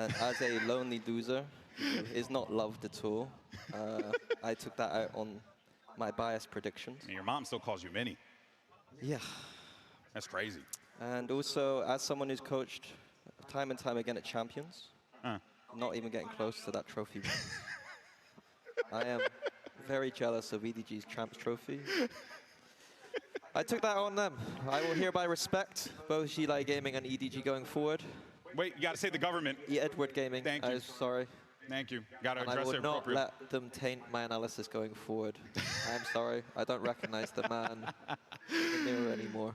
And as a lonely loser who is not loved at all, I took that out on my biased predictions. And your mom still calls you Mini. Yeah. That's crazy. And also, as someone who's coached time and time again at Champions, not even getting close to that trophy. I am very jealous of EDG's Champs Trophy. I took that on them. I will hereby respect both cjaiye Gaming and EDG going forward. Wait, you got to say the government. Edward Gaming. Thank you. Sorry. Thank you. Got to And I address it would not appropriately. let them taint my analysis going forward. I'm sorry. I don't recognize the man in the mirror anymore.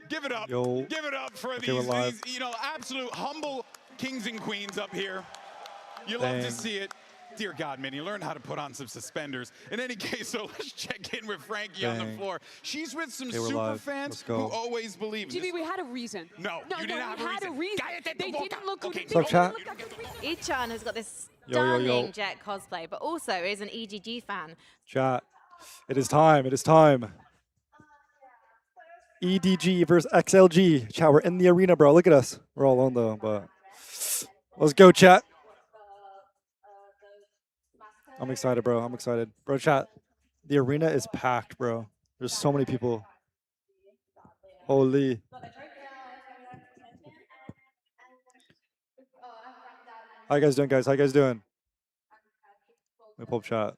Give it up. Yo. Give it up for Okay, these, you know, absolute humble kings and queens up here. You love to see it. Dear God, Minnie, learn how to put on some suspenders. In any case, so let's check in with Frankie on the floor. She's with some super fans who always believe GB, we had a reason. No, you didn't have a reason. They didn't look good. What's up, chat? Iann has got this Yo. stunning Jett cosplay, but also is an EGG fan. Chat. It is time. It is time. EDG versus XLG. Chat, we're in the arena, bro. Look at us. We're all alone, though, but let's go, chat. I'm excited, bro. I'm excited. Bro, chat. The arena is packed, bro. There's so many people. Holy. How you guys doing, guys? How you guys doing? Let me pull up chat.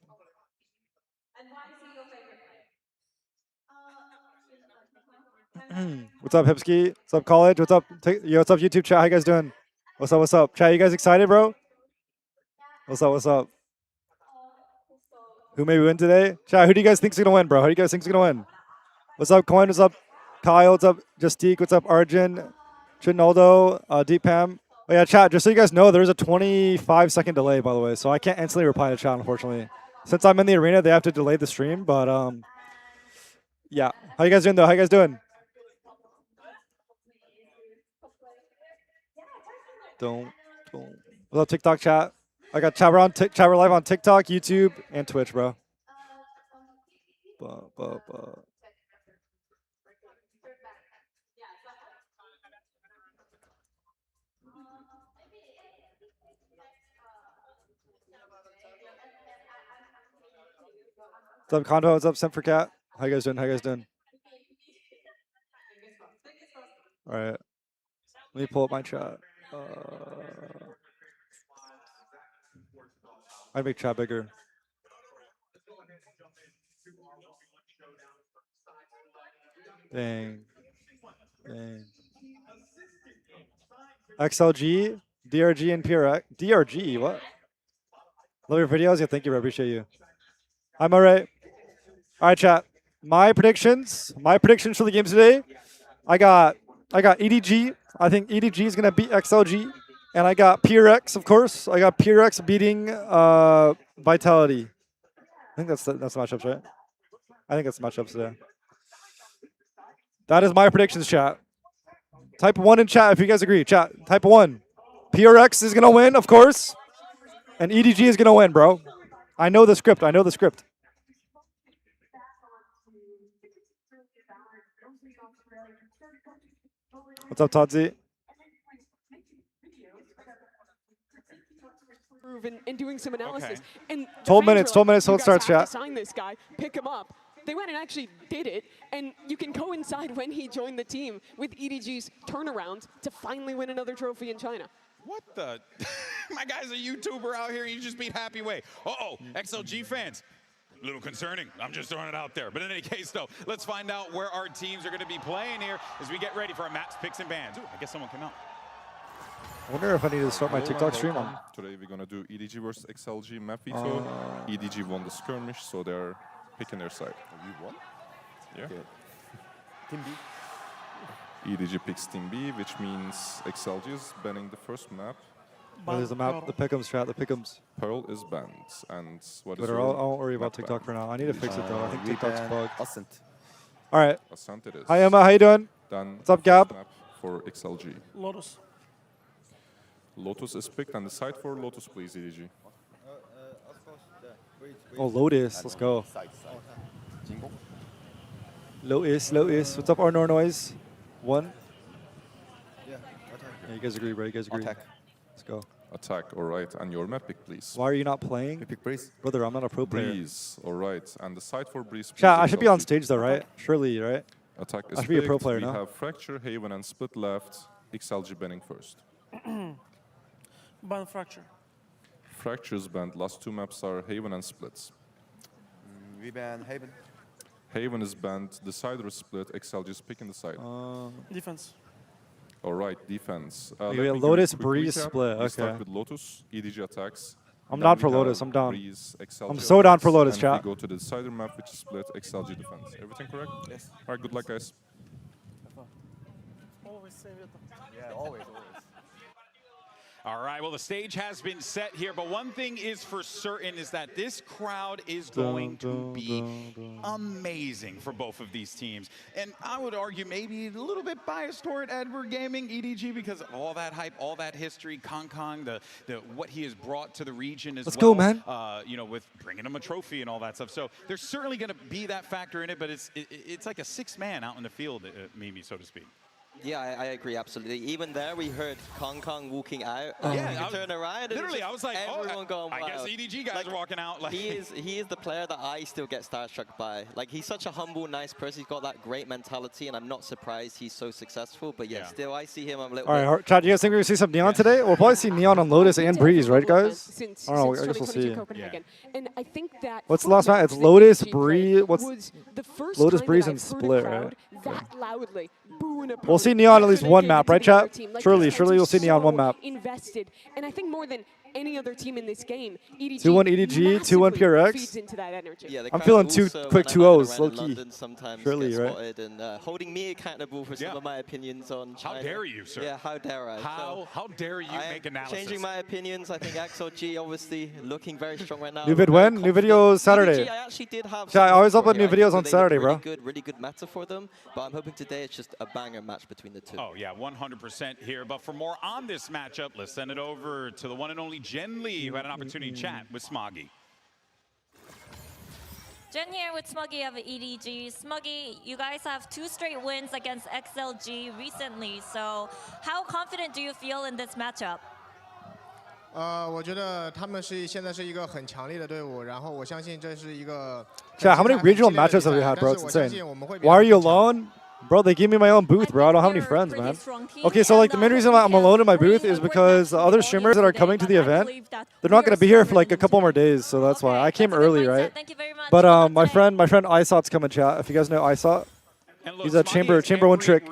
What's up, Hipski? What's up, college? What's up? Yo, what's up, YouTube chat? How you guys doing? What's up? What's up? Chat, you guys excited, bro? What's up? What's up? Who may win today? Chat, who do you guys think's gonna win, bro? Who do you guys think's gonna win? What's up, Coin? What's up, Kyle? What's up, Justique? What's up, Arjun? Chinaldo? Deepam? Oh yeah, chat, just so you guys know, there's a 25-second delay, by the way, so I can't instantly reply to chat, unfortunately. Since I'm in the arena, they have to delay the stream, but yeah. How you guys doing, though? How you guys doing? Don't. What's up, TikTok chat? I got chat. We're live on TikTok, YouTube, and Twitch, bro. What's up, Kondo? What's up, Sempercat? How you guys doing? How you guys doing? All right. Let me pull up my chat. I'd make chat bigger. Dang. XLG, DRG, and PRX. DRG, what? Love your videos. Yeah, thank you, bro. Appreciate you. I'm all right. All right, chat. My predictions for the games today. I got EDG. I think EDG is gonna beat XLG, and I got PRX, of course. I got PRX beating Vitality. I think that's the matchups, right? I think that's the matchups today. That is my predictions, chat. Type 1 in chat if you guys agree. Chat, type 1. PRX is gonna win, of course, and EDG is gonna win, bro. I know the script. What's up, Todzi? And doing some analysis. And 12 minutes till it starts, chat. Sign this guy, pick him up. They went and actually did it, and you can coincide when he joined the team with EDG's turnaround to finally win another trophy in China. What the? My guy's a YouTuber out here, and you just beat Happy Way. XLG fans. A little concerning. I'm just throwing it out there. But in any case, though, let's find out where our teams are going to be playing here as we get ready for our maps, picks, and bans. Ooh, I guess someone came out. I wonder if I need to start my TikTok stream on. Today we're going to do EDG versus XLG map veto. EDG won the skirmish, so they're picking their side. You won? Yeah. Okay. Team B. EDG picks Team B, which means XLG is banning the first map. There's the map, the pick'ems, chat, the pick'ems. Pearl is banned. And what is Twitter, I won't worry about TikTok for now. I need to fix it, though. I think TikTok's bugged. Ascent. All right. Ascent it is. Hi, Emma. How you doing? Then what's up, Gab? Map for XLG. Lotus. Lotus is picked, and the side for Lotus, please, EDG. Oh, Lotus. Let's go. Lotus. What's up, Arnor Noise? 1. Yeah, you guys agree, bro? You guys agree? Attack. Let's go. Attack, alright. And your map pick, please. Why are you not playing? Pick Breeze. Brother, I'm not a pro player. Breeze, alright. And the side for Breeze. Chat, please, I should be on XLG. stage though, right? Surely, right? Attack is I should be a pro picked. player We now. have Fracture, Haven, and Split left. XLG banning first. Ban Fracture. Fractures banned. Last two maps are Haven and Splits. We ban Haven. Haven is banned. Decider is split. XLG is picking the side. Defense. Alright, defense. Okay, Let me give you a Lotus, quick Breeze, recap. split, We okay. start with Lotus, EDG attacks. I'm Then down we for have Lotus, I'm down. Breeze, XLG I'm so down for attacks, Lotus, and chat. we go to the decider map, which is split, XLG defense. Everything correct? Yes. Alright, good luck, guys. Always same Vita. Yeah, always. All right, well, the stage has been set here, but one thing is for certain is that this crowd is going to be amazing for both of these teams. And I would argue maybe a little bit biased toward Edward Gaming, EDG, because of all that hype, all that history, Kong, the what he has brought to the region as Let's well. go, man. You know, with bringing him a trophy and all that stuff. So there's certainly going to be that factor in it, but it's like a sixth man out in the field, Mimi, so to speak. Yeah, I agree, absolutely. Even there, we heard Kong walking out. Yeah, you turn around. And literally, I was like, everyone going I guess wild. EDG guys are walking out. Like. He is the player that I still get starstruck by. Like, he's such a humble, nice person. He's got that great mentality, and I'm not surprised he's so successful. But yeah, still, I see him. I'm a little. All right, chat. Do you guys think we're gonna see some Neon today? We'll probably see Neon on Lotus and Breeze, right, guys? Since I don't know. I guess 2022 we'll see. Copenhagen. And I think that What's the last match? It's Lotus, Breeze. What's Lotus, Breeze, and Split, right? That loudly boo an We'll see opponent Neon at least after one they map, get right, into the other chat? team. Like, Surely, these surely guys you'll are see Neon one so map. Invested, and I think more than any other team in this game, EDG 2-1 EDG, 2-1 PRX. feeds into that energy. Yeah, the I'm crowd feeling two also, quick when I'm 2-0s, around in low-key. London, sometimes Surely, get right? spotted and holding me accountable for some of my opinions on China. How dare you, sir? Yeah, how dare I? How dare you I make am analysis? changing my opinions. I think XLG obviously looking very strong right now. New vid Very when? New confident. videos Saturday. EDG, I actually did have. Yeah, I some always hope upload for new here. I videos think on they Saturday, look bro. really good meta for them. But I'm hoping today it's just a banger match between the two. Oh, yeah, 100% here. But for more on this matchup, let's send it over to the one and only Jen Lee, who had an opportunity to chat with Smoggy. Jen here with Smoggy of EDG. Smoggy, you guys have 2 straight wins against XLG recently. So how confident do you feel in this matchup? 我觉得他们现在是一个很强力的队伍，然后我相信这是一个。 Chat, how many regional matchups have we had, bro? It's insane. Why are you alone? Bro, they gave me my own booth, bro. I don't have any friends, man. Okay, so like the main reason why I'm alone in my booth is because the other streamers that are coming to the event, they're not going to be here for like a couple more days, so that's why. I came early, right? But my friend Isot's coming, chat. If you guys know Isot. He's a chamber one trick.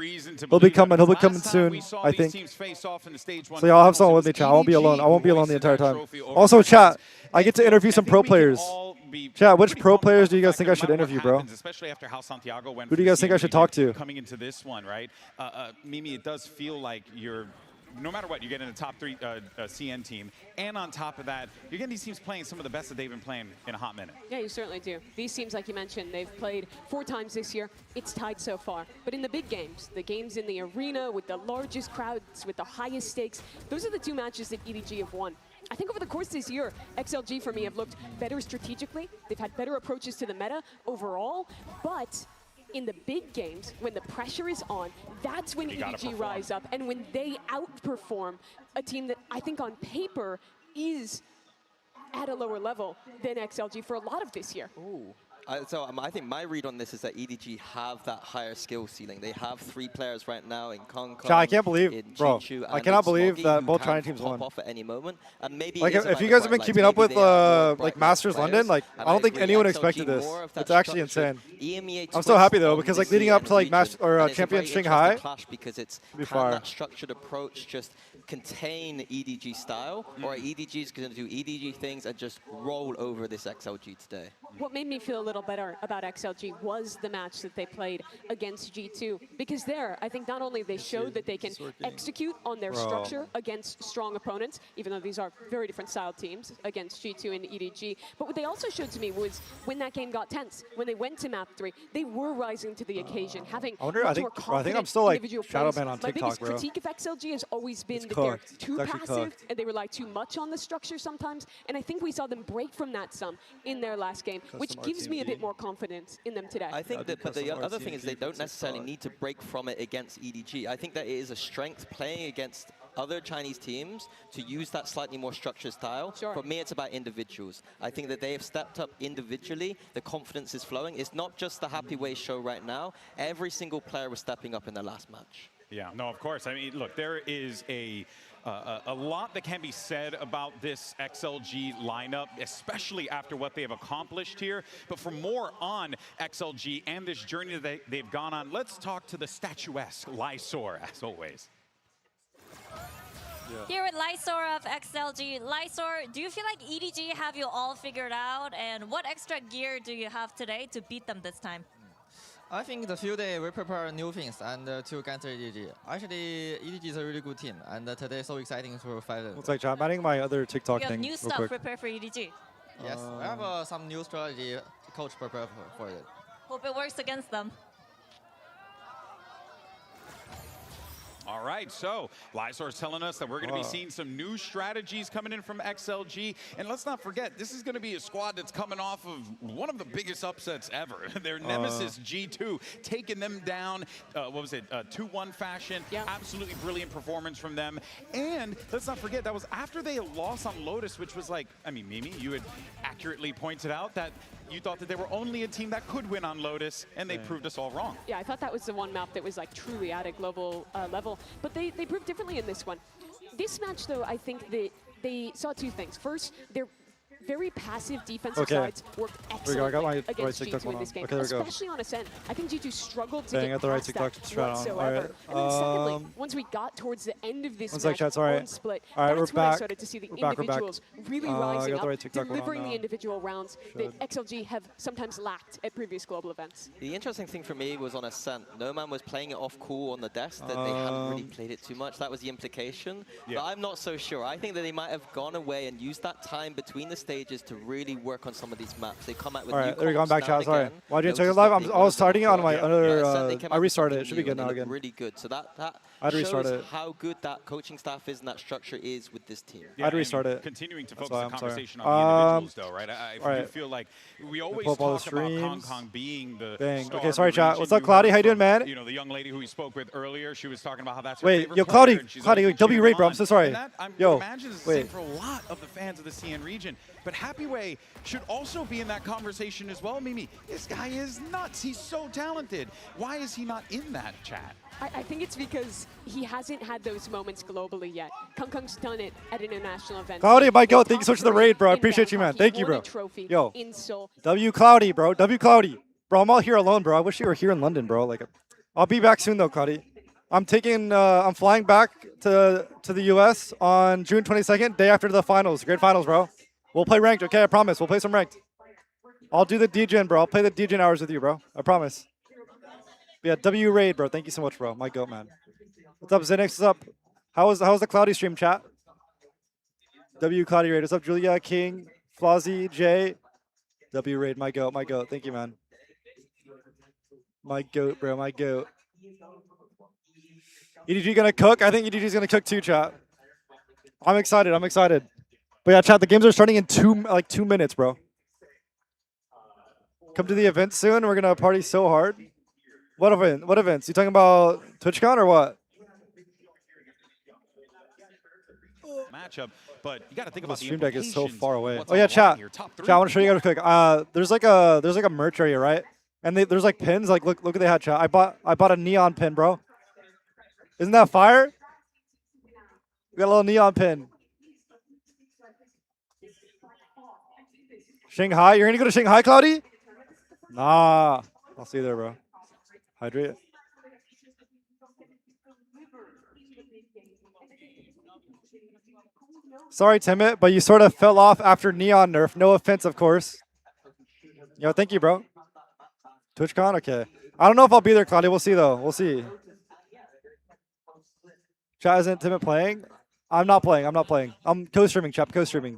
He'll be coming soon, I think. So y'all have someone with me, chat. I won't be alone. I won't be alone the entire time. Also, chat, I get to interview some pro players. Chat, which pro players do you guys think I should interview, bro? Especially after how Santiago went. Who do you guys think I should talk to? Coming into this one, right? Mimi, it does feel like you're. No matter what, you get in the top 3 CN team, and on top of that, you're getting these teams playing some of the best that they've been playing in a hot minute. Yeah, you certainly do. These teams, like you mentioned, they've played 4 times this year. It's tied so far. But in the big games, the games in the arena with the largest crowds, with the highest stakes, those are the 2 matches that EDG have won. I think over the course of this year, XLG for me have looked better strategically. They've had better approaches to the meta overall, but in the big games, when the pressure is on, that's when EDG rise up, and when they outperform a team that I think on paper is at a lower level than XLG for a lot of this year. Ooh. I think my read on this is that EDG have that higher skill ceiling. They have 3 players right now in Kong. I can't believe, bro. I cannot believe that both China teams won. Off at any moment, and maybe like if you guys have been keeping up with like Masters London, like I don't think anyone expected this. It's actually insane. I'm so happy though because like leading up to like Champion Shanghai, because it's can that structured approach just contain EDG style, or EDG is going to do EDG things and just roll over this XLG today. What made me feel a little better about XLG was the match that they played against G2. Because there, I think not only they showed that they can execute on their structure against strong opponents, even though these are very different style teams against G2 and EDG, but what they also showed to me was when that game got tense, when they went to map 3, they were rising to the occasion, having I think I'm still like Shadow Man on My TikTok, biggest bro. critique of XLG has always been that cooked. they're too It's actually passive cooked. and they rely too much on the structure sometimes, and I think we saw them break from that some in their last game. which gives me a bit more confidence in them today. I think that, but the other thing is they don't necessarily need to break from it against EDG. I think that it is a strength playing against other Chinese teams to use that slightly more structured style. Sure. For me, it's about individuals. I think that they have stepped up individually. The confidence is flowing. It's not just the Happy Way show right now. Every single player was stepping up in the last match. Yeah, no, of course. I mean, look, there is a lot that can be said about this XLG lineup, especially after what they have accomplished here. But for more on XLG and this journey that they've gone on, let's talk to the statuesque Lysor, as always. Here with Lysor of XLG. Lysor, do you feel like EDG have you all figured out? And what extra gear do you have today to beat them this time? I think the few days we prepare new things and to counter EDG. Actually, EDG is a really good team, and today is so exciting to fight them. Looks like I'm adding my other TikTok You have thing new real stuff quick. prepared for EDG. Yes, we have some new strategy coach prepared for it. Hope it works against them. All right, so Lysor's telling us that we're going to be seeing some new strategies coming in from XLG. And let's not forget, this is going to be a squad that's coming off of one of the biggest upsets ever. Their nemesis, G2, taking them down, what was it, 2-1 fashion. Yeah. Absolutely brilliant performance from them. And let's not forget, that was after they lost on Lotus, which was like, I mean, Mimi, you had accurately pointed out that you thought that they were only a team that could win on Lotus, and they proved us all wrong. Yeah, I thought that was the one map that was like truly at a global level, but they proved differently in this one. This match, though, I think that they saw two things. First, their very passive defensive sides worked excellently against G2 in this game, especially on Ascent. I think G2 struggled to get past that whatsoever. And then secondly, once we got towards the end of this match on split, that's when I started to see the individuals really rising up, delivering the individual rounds that XLG have sometimes lacked at previous global events. The interesting thing for me was on Ascent, No Man was playing it off cool on the desk, that they hadn't really played it too much. That was the implication. But I'm not so sure. I think that they might have gone away and used that time between the stages to really work on some of these maps. They come out with new there you go. I'm back, chat. Sorry. Why didn't you take it live? I was starting it on my other. I restarted it. It should be good now again. Really good. So that shows how good that coaching staff is and that structure is with this team. I'd restart it. Continuing to focus the conversation on the individuals, though, right? I do feel like we always talk about Kong Kong being the star. Okay, sorry, chat. What's up, Cloudy? How you doing, man? You know, the young lady who we spoke with earlier, she was talking about how that's her Wait, favorite yo, player, Cloudy, W rate, bro. I'm so sorry. I Yo, imagine it's the same for a lot of the fans of the CN region. But Happy Way should also be in that conversation as well, Mimi. This guy is nuts. He's so talented. Why is he not in that chat? I think it's because he hasn't had those moments globally yet. Kong Kong's done it at an international event. Cloudy, my go. Thank you so much for the raid, bro. I appreciate you, man. Thank you, bro. Yo, W Cloudy, bro. W Cloudy. Bro, I'm all here alone, bro. I wish you were here in London, bro. Like, I'll be back soon, though, Cloudy. I'm flying back to the US on June 22nd, day after the finals. Great finals, bro. We'll play ranked, okay? I promise. We'll play some ranked. I'll do the DGen, bro. I'll play the DGen hours with you, bro. I promise. But yeah, W raid, bro. Thank you so much, bro. My goat, man. What's up, Zenix? What's up? How's the Cloudy stream, chat? W Cloudy raid. What's up, Julia, King, Flozzy, Jay? W raid, my goat, my goat. Thank you, man. My goat, bro. My goat. EDG gonna cook? I think EDG's gonna cook too, chat. I'm excited. I'm excited. But yeah, chat. The games are starting in 2 minutes, bro. Come to the event soon. We're gonna party so hard. What event? What events? You talking about TwitchCon or what? Matchup, but you got to think about the stream deck is so far away. What's Oh yeah, chat. Chat, I want to show you guys quick. There's like a merch area, right? And there's like pins. Like look what they had, chat. I bought a neon pin, bro. Isn't that fire? We got a little neon pin. Shanghai? You're gonna go to Shanghai, Cloudy? Nah. I'll see you there, bro. Hydrate. Sorry, Temet, but you sort of fell off after Neon nerf. No offense, of course. Yo, thank you, bro. TwitchCon? Okay. I don't know if I'll be there, Cloudy. We'll see, though. We'll see. Chat, isn't Temet playing? I'm not playing. I'm not playing. I'm co-streaming, chat. Co-streaming.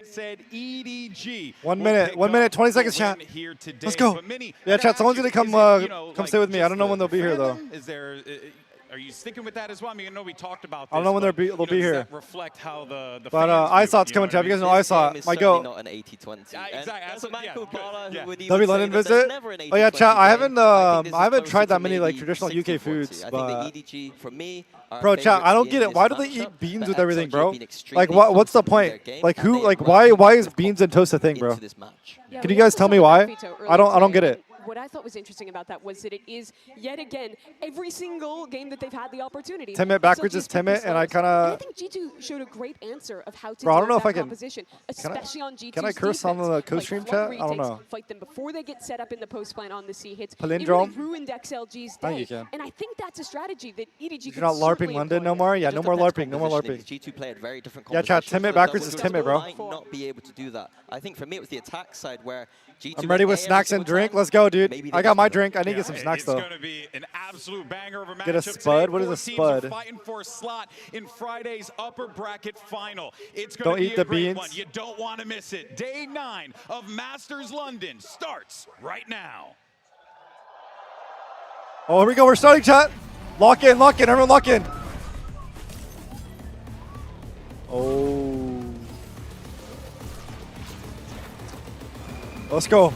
Said EDG. 1 minute, 1 minute, 20 seconds, chat. Let's go. Yeah, chat. Someone's gonna come come stay with me. I don't know when they'll be here though. Is there? Are you sticking with that as well? I mean, I know we talked about this. I don't know when they'll be here. Reflect how the but ISOT's coming, chat. You guys know ISOT. My go. Not an 80-20. Exactly. They'll be London visit. Oh yeah, chat. I haven't tried that many like traditional UK foods, but bro, chat. I don't get it. Why do they eat beans with everything, bro? Like, what's the point? Like, who? Like, why is beans and toast a thing, bro? Can you guys tell me why? I don't get it. What I thought was interesting about that was that it is, yet again, every single game that they've had the opportunity. Temet backwards is Temet, and I kind of... I think G2 showed a great answer of how to bro, I don't know deal if with I that can... composition, especially on G2's Can I curse on the co-stream chat? I don't know. Fight them before they get set up in the post plant on the C hits. Palindrome? It really ruined XLG's day. I think you can. And I think that's a strategy that EDG You're not LARPing London no more? Yeah, no more LARPing, no more LARPing. G2 played very different. Yeah, chat, Temet backwards is Temet, bro. Might not be able to do that. I think for me it was the attack side where G2 I'm ready with snacks and drink. Let's go, dude. I got my drink. I need to get some snacks though. It's going to be an absolute banger of a matchup. Get a spud. What is a spud? Fighting for a slot in Friday's upper bracket final. It's Don't eat the beans. One. You don't want to miss it. Day 9 of Masters London starts right now. Oh, here we go. We're starting, chat. Lock in, lock in. Everyone lock in. Oh. Let's go.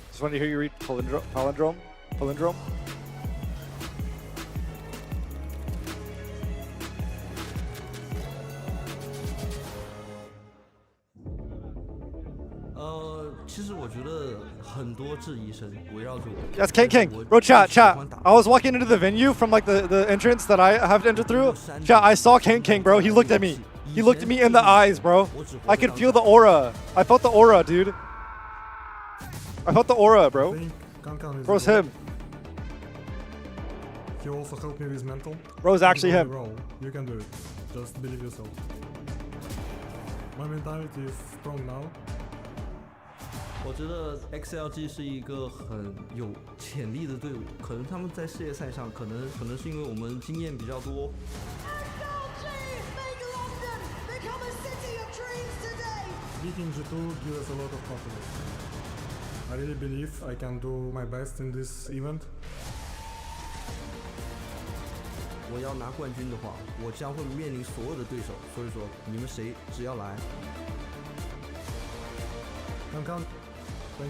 Just wanted to hear you read palindrome. Palindrome. Yes, King. Bro, chat. I was walking into the venue from like the entrance that I have to enter through. Chat, I saw King, bro. He looked at me. He looked at me in the eyes, bro. I could feel the aura. I felt the aura, dude. I felt the aura, bro. Bro's him. He also helped me with mental. Bro's actually him. You can do it. Just believe yourself. My mentality is strong now. 我觉得 XLG 是一个很有潜力的队伍，可能他们在世界赛上，可能是因为我们经验比较多。Beating G2 gives us a lot of confidence. I really believe I can do my best in this event. 我要拿冠军的话，我将会面临所有的对手，所以说你们谁只要来。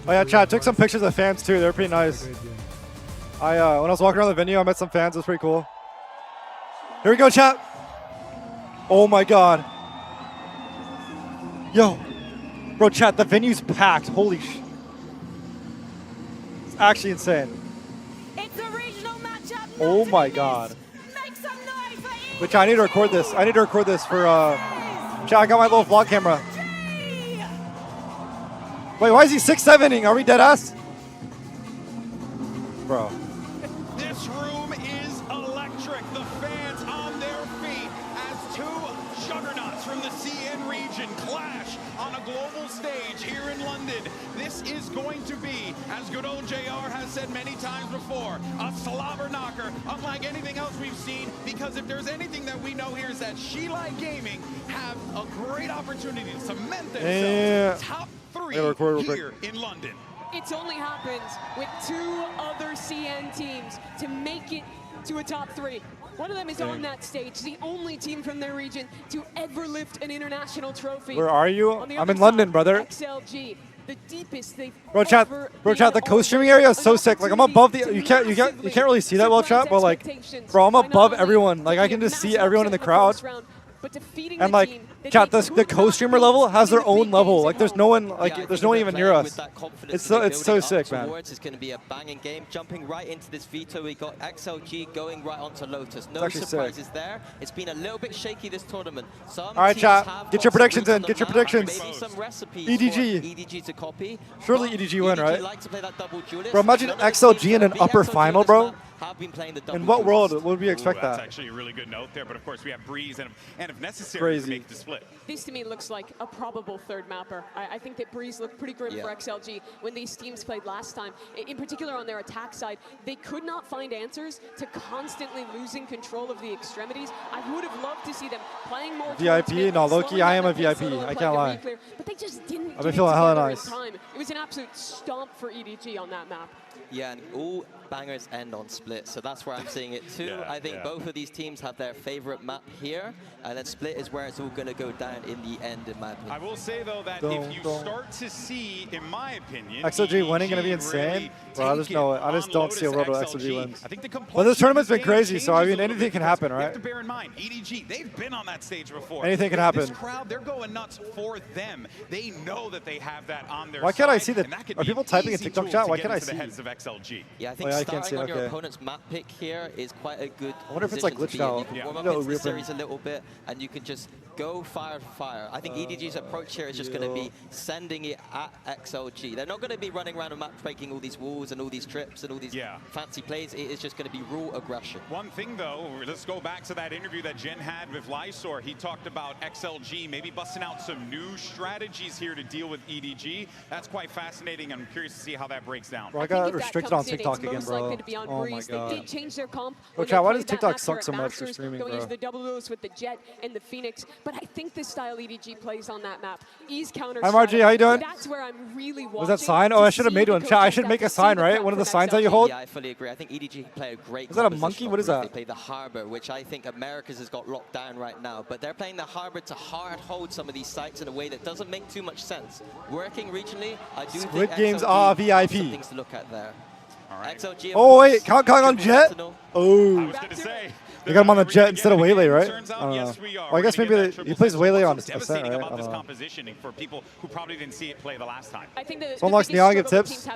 Oh yeah, chat. Took some pictures of fans too. They're pretty nice. When I was walking around the venue, I met some fans. It was pretty cool. Here we go, chat. Oh my god. Yo, bro, chat. The venue's packed. Holy sh. It's actually insane. It's a regional matchup. Oh my god. Which I need to record this. I need to record this for. Chat. I got my little vlog camera. Wait, why is he 6-7ing? Are we dead ass? Bro. This room is electric. The fans on their feet as two juggernauts from the CN region clash on a global stage here in London. This is going to be, as good old JR has said many times before, a slobber knocker, unlike anything else we've seen, because if there's anything that we know here is that cjaiye Gaming have a great opportunity to cement themselves top 3 here in London. It's only happened with 2 other CN teams to make it to a top 3. One of them is on that stage, the only team from their region to ever lift an international trophy. Where are you? I'm in London, brother. XLG, the deepest they've Bro, chat, the co-streaming area is so sick. Like I'm above the. You can't really see that well, chat. But like, bro, I'm above everyone. Like I can just see everyone in the crowd. And like, chat, the co-streamer level has their own level. Like there's no one even near us. It's so sick, man. It's going to be a banging game. Jumping right into this veto, we got XLG going right onto Lotus. No surprises there. It's been a little bit shaky this tournament. All right, chat, get your predictions in. Get your predictions. Maybe some recipes EDG to copy. Surely EDG win, right? Like to play that double duelist. Bro, imagine XLG in an upper final, bro. have been playing the double. In what duels. world would we expect That's that? actually a really good note there. But of course, we have Breeze and if necessary, Crazy. make the split. This to me looks like a probable third mapper. I think that Breeze looked pretty grim for XLG when these teams played last time. In particular on their attack side, they could not find answers to constantly losing control of the extremities. I would have loved to see them playing more VIP? No, Loki, I am a VIP. I can't lie. But they just didn't I've get been it feeling hella together nice. in time. It was an absolute stomp for EDG on that map. Yeah, and all bangers end on split, so that's where I'm seeing it too. I think both of these teams have their favorite map here, and then split is where it's all going to go down in the end, in my opinion. I will say though that if you start to see, in my opinion, XLG winning gonna be insane. really Bro, I just know it. I just don't see a world where XLG wins. I think the But this tournament's been complexity crazy, so I mean changes a anything little can bit happen, because you right? have to bear in mind, EDG, they've been on that stage before. Anything can This happen. crowd, they're going nuts for them. They know that they have that on their Why can't I side, see the? and that could Are be people an typing in easy TikTok tool chat? to Why get can't I into the see? heads of XLG. Yeah, I think Oh, yeah, I can't starting see, on your okay. opponent's map pick here is quite a good I wonder if it's, like, position to glitched be in. out. You can Yeah. warm up No, into the real series a little bit, and you can just go fire to fire. I think EDG's approach here is just going to be sending it at XLG. They're not going to be running around a map breaking all these walls and all these trips and all these fancy plays. It is just going to be raw aggression. One thing though, let's go back to that interview that Jen had with Lysor. He talked about XLG maybe busting out some new strategies here to deal with EDG. That's quite fascinating. I'm curious to see how that breaks down. Bro, I got restricted on TikTok again, bro. Oh my They god. did change their comp. Bro, when chat, they why played does that TikTok map suck here so at much for Masters, streaming, going bro? into the double duels with the Jett and the Phoenix. But I think the style EDG plays on that map is counter. Hi, Margie, how you doing? That's where I'm really watching. Was that sign? Oh, I should have made one. Chat, I should make a sign, right? One of the signs that you hold? Yeah, I fully agree. I think EDG play a great. Is that a composition monkey? on What is Breeze. that? They play the Harbor, which I think America's has got locked down right now. But they're playing the Harbor to hard hold some of these sites in a way that doesn't make too much sense. Working regionally, I do Squid think Games XLG are have VIP. some things to look at there. XLG, of Oh wait, course, Count on triple Jett? Sentinel. Oh. I was going to say. They got him on the Jett instead of Waylay, right? Turns I out, don't know. yes, we are. Well, I guess We're gonna maybe get that he triple plays sentinel. Waylay on What's a set, devastating right? about I this don't know. compositioning for people who probably didn't see it play the last time. I think the Someone likes Neon, get tips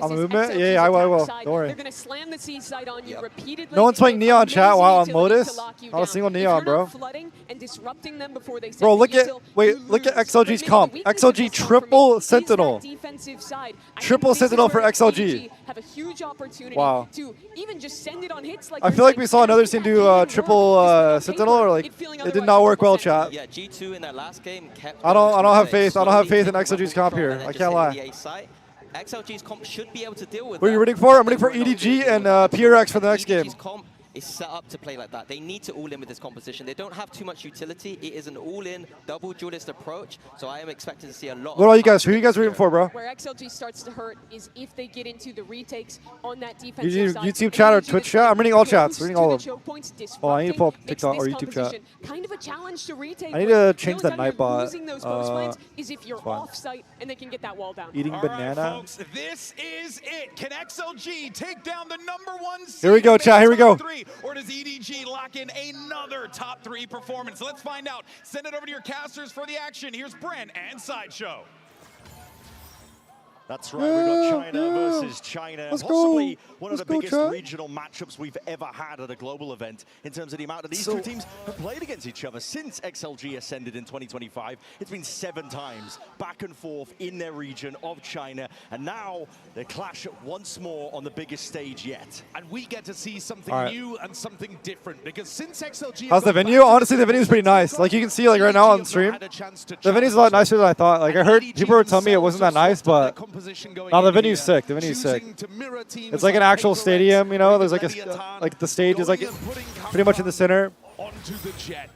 on the movement? Yeah, I will. Don't worry. They're going to slam the C side on you repeatedly. No one's playing Neon chat while on Amazing utility Modus. to lock you Not a down. single If Neon, you're bro. not flooding and disrupting them before they Bro, set look the at util, wait, you look at lose. XLG's But comp. maybe the weakness of XLG this comp for me triple is that Sentinel. defensive side. I Triple think this is Sentinel for where XLG. EDG have a huge opportunity Wow. to even just send it on hits like I you're feel like saying. we saw another team do triple Sentinel, or like it did not work well, chat. Yeah, G2 in their last game kept. I don't have faith. I don't have faith in slowly XLG's comp control here. and then I just can't hit the lie. A site. XLG's comp should be able to deal with What are that. you rooting for? I'm rooting for EDG and PRX for the next game. EDG's comp is set up to play like that. They need to all in with this composition. They don't have too much utility. It is an all-in double duelist approach, so I am expecting to see a lot. What about you guys? Who are you guys rooting for, bro? Where XLG starts to hurt is if they get into the retakes on that defensive side. YouTube chat or Twitch chat? I'm reading all chats. Reading all of them. Points, Oh, I need to pull up makes TikTok this or YouTube chat. composition kind of a challenge to retake. I need where to change the that only time Nightbot. you're losing those close lanes is if you're it's fine. off site and they can get that wall down. Eating All banana. right, folks, this is it. Can XLG take down the #1 seed? Here we go, chat. Here we go. top 3, or does EDG lock in another top 3 performance? Let's find out. Send it over to your casters for the action. Here's Bren and Sideshow. That's right, we've got China versus China. Let's Possibly go. one of Let's the go, biggest chat. regional matchups we've ever had at a global event in terms of the amount of these two teams have played against each other since XLG ascended in 2025. It's been 7 times back and forth in their region of China, and now they clash once more on the biggest stage yet. And we get to see something All right. new and something different, because since XLG... How's the venue? Honestly, the venue's pretty nice. Like you can see, like right now on stream, the venue's a lot nicer than I thought. Like I heard people were telling me it wasn't that nice, but no, the venue's sick. The venue's sick. It's like an actual stadium, you know. There's like like the stage is like pretty much in the center. Onto the Jett.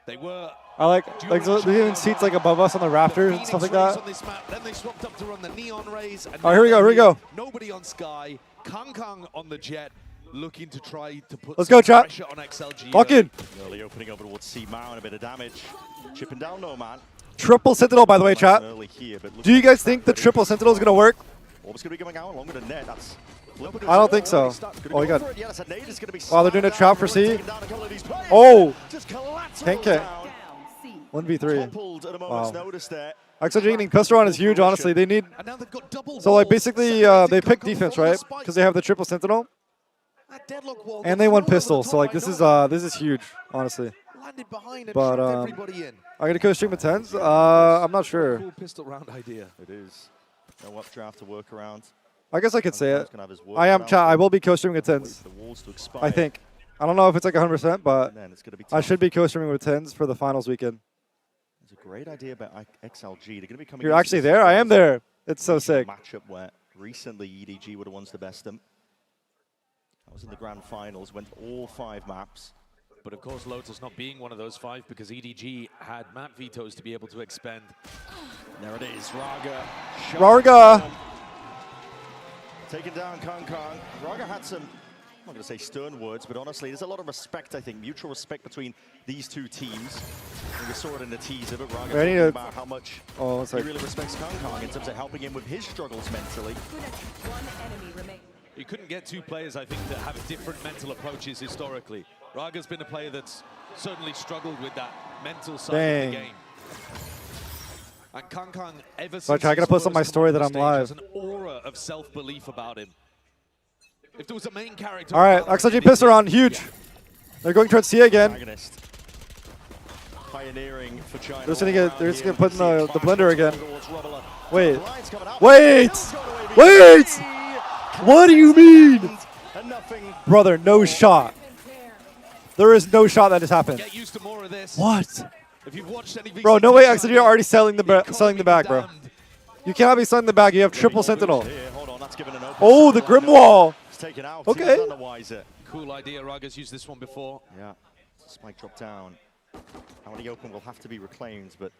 They were... I like there's even seats like above us on the rafters and stuff like that. On this map. Then they swapped up to run the Neon Raze. And All right, here we go. Here we go. Nobody on Sky. Kang on the Jett, looking to try to put Let's go, chat. pressure on XLG. Lock in. Early opening over towards C-Mao and a bit of damage. Chipping down no man. Triple Sentinel, by the way, chat. Do you guys think the triple Sentinel is gonna work? Almost going to be going out along with the net. That's I don't think so. Oh, you got. Yeah, that's a nade. It's gonna be Wow, they're doing a trap for C. Oh, 10K. 1v3. Wow. XLG getting pistol on is huge, honestly. They need. So, like, basically, they pick defense, right? Because they have the triple Sentinel. And they won pistol. So, like, this is huge, honestly. But, I gotta go stream with tenz. I'm not sure. Cool pistol round idea. It is. No updraft to work around. I guess I could say it. I am chat. I will be co-streaming with tenz. I think. I don't know if it's like 100%, but I should be co-streaming with tenz for the finals weekend. It's a great idea about XLG. They're going to be coming. You're actually there? I am there. It's so sick. Matchup where recently EDG were the ones to best them. That was in the grand finals. Went all 5 maps. But of course, Lotus not being one of those 5 because EDG had map vetoes to be able to expend. There it is, Raga. Raga! Taking down Kong. Raga had some, I'm not going to say stern words, but honestly, there's a lot of respect, I think, mutual respect between these two teams. And we saw it in the teaser, but Raga talking about how much he really respects Kong in terms of helping him with his struggles mentally. You couldn't get 2 players, I think, that have different mental approaches historically. Raga's been a player that's certainly struggled with that mental side of the game. And Kong, ever since I gotta post on my story that I'm live. has an aura of self-belief about him. If there was a main character... All right, XLG pistol on, huge. They're going towards C again. Pioneering for China. They're just gonna put in the blender again. Wait. Wait! What do you mean? Brother, no shot. There is no shot that has happened. Get used to more of this. What? If you've watched any Bro, no way XLG are already selling the bag, bro. You cannot be selling the bag. You have triple sentinel. Oh, the Grimwall. Okay. Cool idea. Raga's used this one before. Yeah. Spike drop down. How many open will have to be reclaimed, but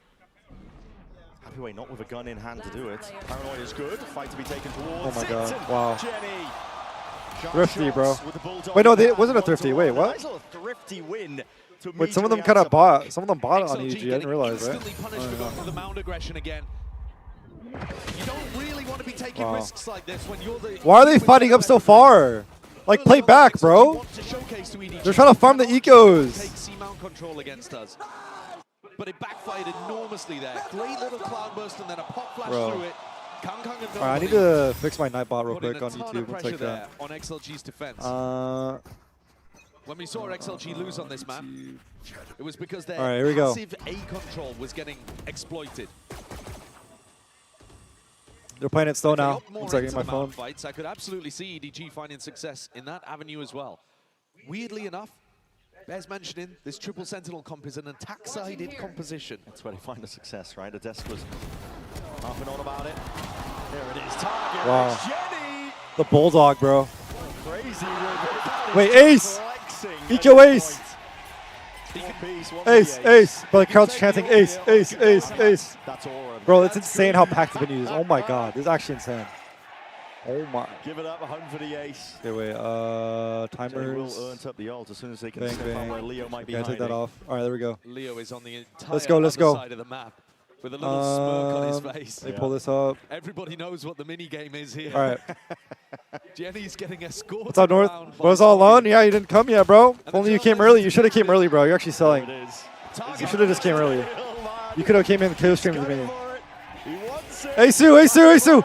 Happyway not with a gun in hand to do it. Paranoia is good. Fight to be taken towards. Oh my god. it. Wow. Jenny. Thrifty, bro. Wait, no, it wasn't a thrifty. Wait, what? Nice little thrifty win. Wait, some of them kind of bought. Some of them bought it on EDG. I didn't realize, right? For the mound aggression again. You don't really want to be taking risks like this when you're the... Why are they fighting up so far? Like, play back, bro. They're trying to farm the ecos. Take C-mount control against us. But it backfired enormously there. Great little cloud burst and then a pop flash through it. Alright, I need to fix my Nightbot real quick on YouTube. One second. There on XLG's defense. When we saw XLG lose on this map, it was because their passive A control was getting exploited. They're playing it slow now. One second, my phone. Fights, I could absolutely see EDG finding success in that avenue as well. Weirdly enough, Bear's mentioning this triple sentinel comp is an attack-sided composition. That's where they find the success, right? The desk was half and on about it. There it is, target. Wow. Jenny. The Bulldog, bro. Crazy. Wait, Ace! Eco Ace! Ace, Ace! But the crowd's chanting Ace, Ace, Ace, Ace. Bro, it's insane how packed the venue is. Oh my god, this is actually insane. Oh my. Give it up, a home for the ace. Okay, wait, timers. Will earn up the ult as soon as they can step on where Leo might be hiding. Take that off. Alright, there we go. Leo is on the entire let's go. side of the map with a little smirk on his face. Let me pull this up. Everybody knows what the mini game is here. Alright. Jenny's getting escorted. What's up, North? Was all alone? Yeah, you didn't come yet, bro. If only you came early. You should have came early, bro. You're actually selling. You should have just came early. You could have came in the co-stream with me. Asu, Asu, Asu!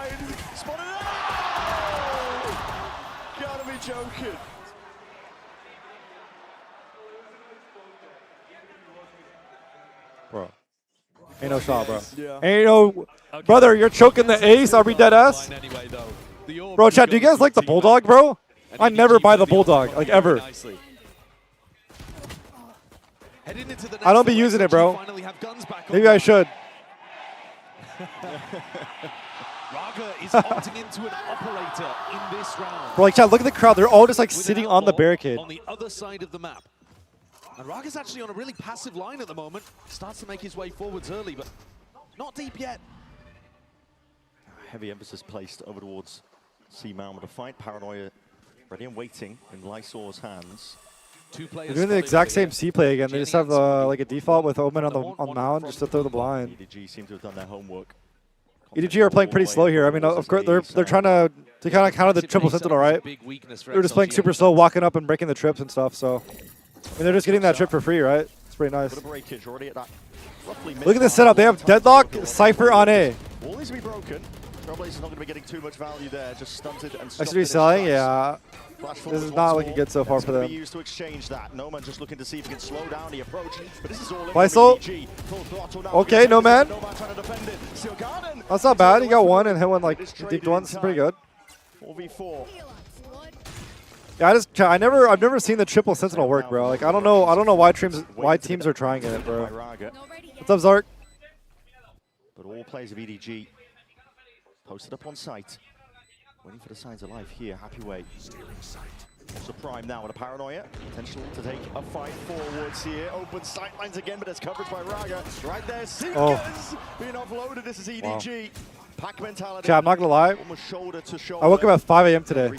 Gotta be joking. Bro. Ain't no shot, bro. Ain't no... Brother, you're choking the ace. I'll be dead ass. Bro, chat, do you guys like the Bulldog, bro? I never buy the Bulldog, like, ever. I don't be using it, bro. Maybe I should. Raga is opting into an operator in this round. Bro, like, chat, look at the crowd. They're all just, like, sitting on the barricade. On the other side of the map. And Raga's actually on a really passive line at the moment. Starts to make his way forwards early, but not deep yet. Heavy emphasis placed over towards C-Mount with a fight. Paranoia ready and waiting in Lysor's hands. They're doing the exact same C play again. They just have like a default with Omen on mound just to throw the blind. EDG seem to have done their homework. EDG are playing pretty slow here. I mean, of course, they're trying to kind of counter the triple sentinel, right? They're just playing super slow, walking up and breaking the trips and stuff. So, I mean, they're just getting that trip for free, right? It's pretty nice. Look at this setup. They have Deadlock, Cypher on A. All these to be broken. Trailblazer's not going to be getting too much value there. Just stunted and I should be selling, yeah. This is not looking good so far for them. Be used to exchange that. No man just looking to see if he can slow down the approach. But this is all Faisal. Okay, no man. That's not bad. He got one and hit one like deep ones. Pretty good. 4v4. Yeah, I've never seen the triple sentinel work, bro. Like I don't know why teams are trying it, bro. What's up, Zark? But all players of EDG posted up on site, waiting for the signs of life here. Happy way. Also Prime now with a paranoia. Potential to take a fight forwards here. Open sightlines again, but there's coverage by Raga. Right there, Seekers being offloaded. This is EDG. Pack mentality. Yeah, I'm not gonna lie. Almost shoulder to shoulder. I woke up at 5 a.m. today.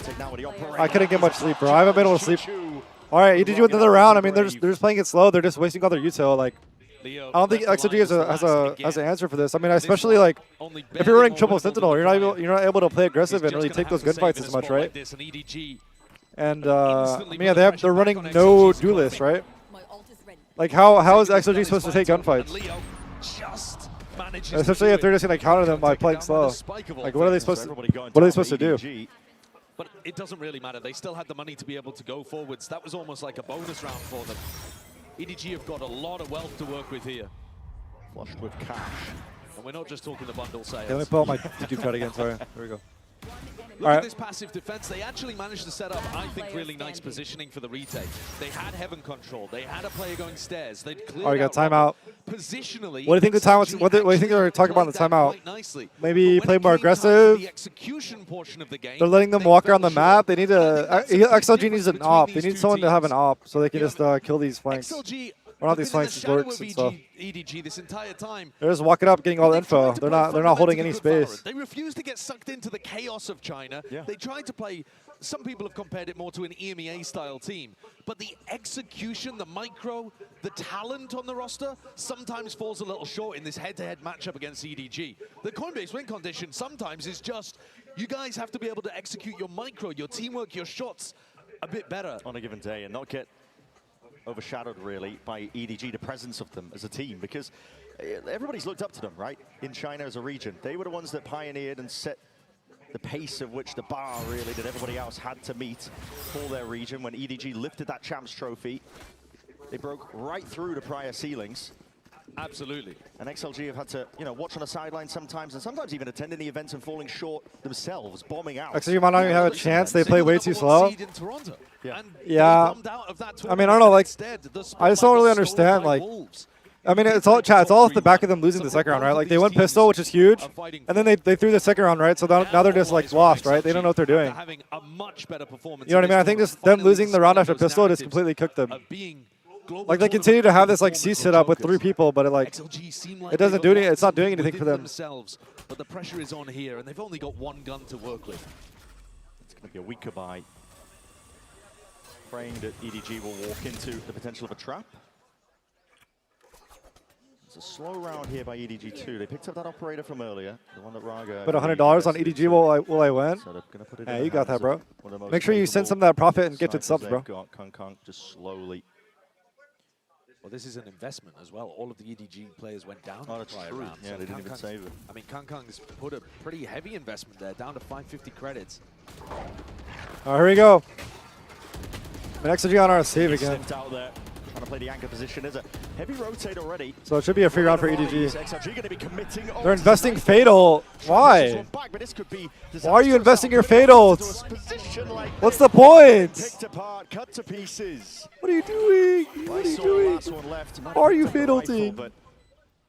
I couldn't get much sleep, bro. I haven't been able to sleep. All right, EDG with another round. I mean, they're just playing it slow. They're just wasting all their util. Like, I don't think XOG has an answer for this. I mean, especially like if you're running triple sentinel, you're not able to play aggressive and really take those gunfights as much, right? And I mean, yeah, they're running no duelists, right? Like how is XOG supposed to take gunfights? Especially if they're just gonna counter them by playing slow. Like what are they supposed to do? But it doesn't really matter. They still had the money to be able to go forwards. That was almost like a bonus round for them. EDG have got a lot of wealth to work with here. Flushed with cash. And we're not just talking the bundle sales. Let me pull out my YouTube card again, sorry. There we go. Look at this passive defense. They actually managed to set up, I think, really nice positioning for the retake. They had heaven control. They had a player going stairs. They'd cleared you got timeout. Positionally, what do you think the time? What do you think they're talking about in the timeout? Maybe play more aggressive. The execution portion of the game, they're letting them walk around the map. They need XLG needs an op. They need someone to have an op so they can just kill these flanks. Or not these flanks, these lurks and stuff. EDG this entire time. They're just walking up, getting all the info. They're not holding any space. They refuse to get sucked into the chaos of China. They tried to play. Some people have compared it more to an EMEA style team, but the execution, the micro, the talent on the roster sometimes falls a little short in this head-to-head matchup against EDG. The coin-based win condition sometimes is just you guys have to be able to execute your micro, your teamwork, your shots a bit better on a given day and not get overshadowed really by EDG, the presence of them as a team, because everybody's looked up to them, right? In China as a region. They were the ones that pioneered and set the pace of which the bar really that everybody else had to meet for their region. When EDG lifted that champs trophy, they broke right through the prior ceilings. Absolutely. And XLG have had to, watch on the sideline sometimes, and sometimes even attending the events and falling short themselves, bombing out. XLG might not even have a chance. They play way too slow. Yeah. I mean, I don't know. Like, I just don't really understand. Like, I mean, it's all off the back of them losing the second round, right? Like, they won pistol, which is huge, and then they threw the second round, right? So now they're just like lost, right? They don't know what they're doing. You know what I mean? I think just them losing the round after pistol just completely cooked them. Like they continue to have this like C sit up with 3 people, but it doesn't do anything. It's not doing anything for them. But the pressure is on here, and they've only got 1 gun to work with. It's going to be a weak goodbye. Praying that EDG will walk into the potential of a trap. It's a slow round here by EDG too. They picked up that operator from earlier, the one that Raga. Put $100 on EDG will I win? So gonna put it yeah, you got that, bro. Make sure you send some of that profit and get to subs, bro. Kong just slowly. Well, this is an investment as well. All of the EDG players went down. Oh, that's true. Round, yeah, so they didn't even save it. I mean, Kong's put a pretty heavy investment there, down to 550 credits. All right, here we go. An XOG on our save again. Out there, trying to play the anchor position. There's a heavy rotate already. So it should be a free round for EDG. XOG gonna be committing. They're investing Fatal. Why? Why are you investing your Fatals? What's the point? Picked apart, cut to pieces. What are you doing? What are you doing? Are you Fatal team?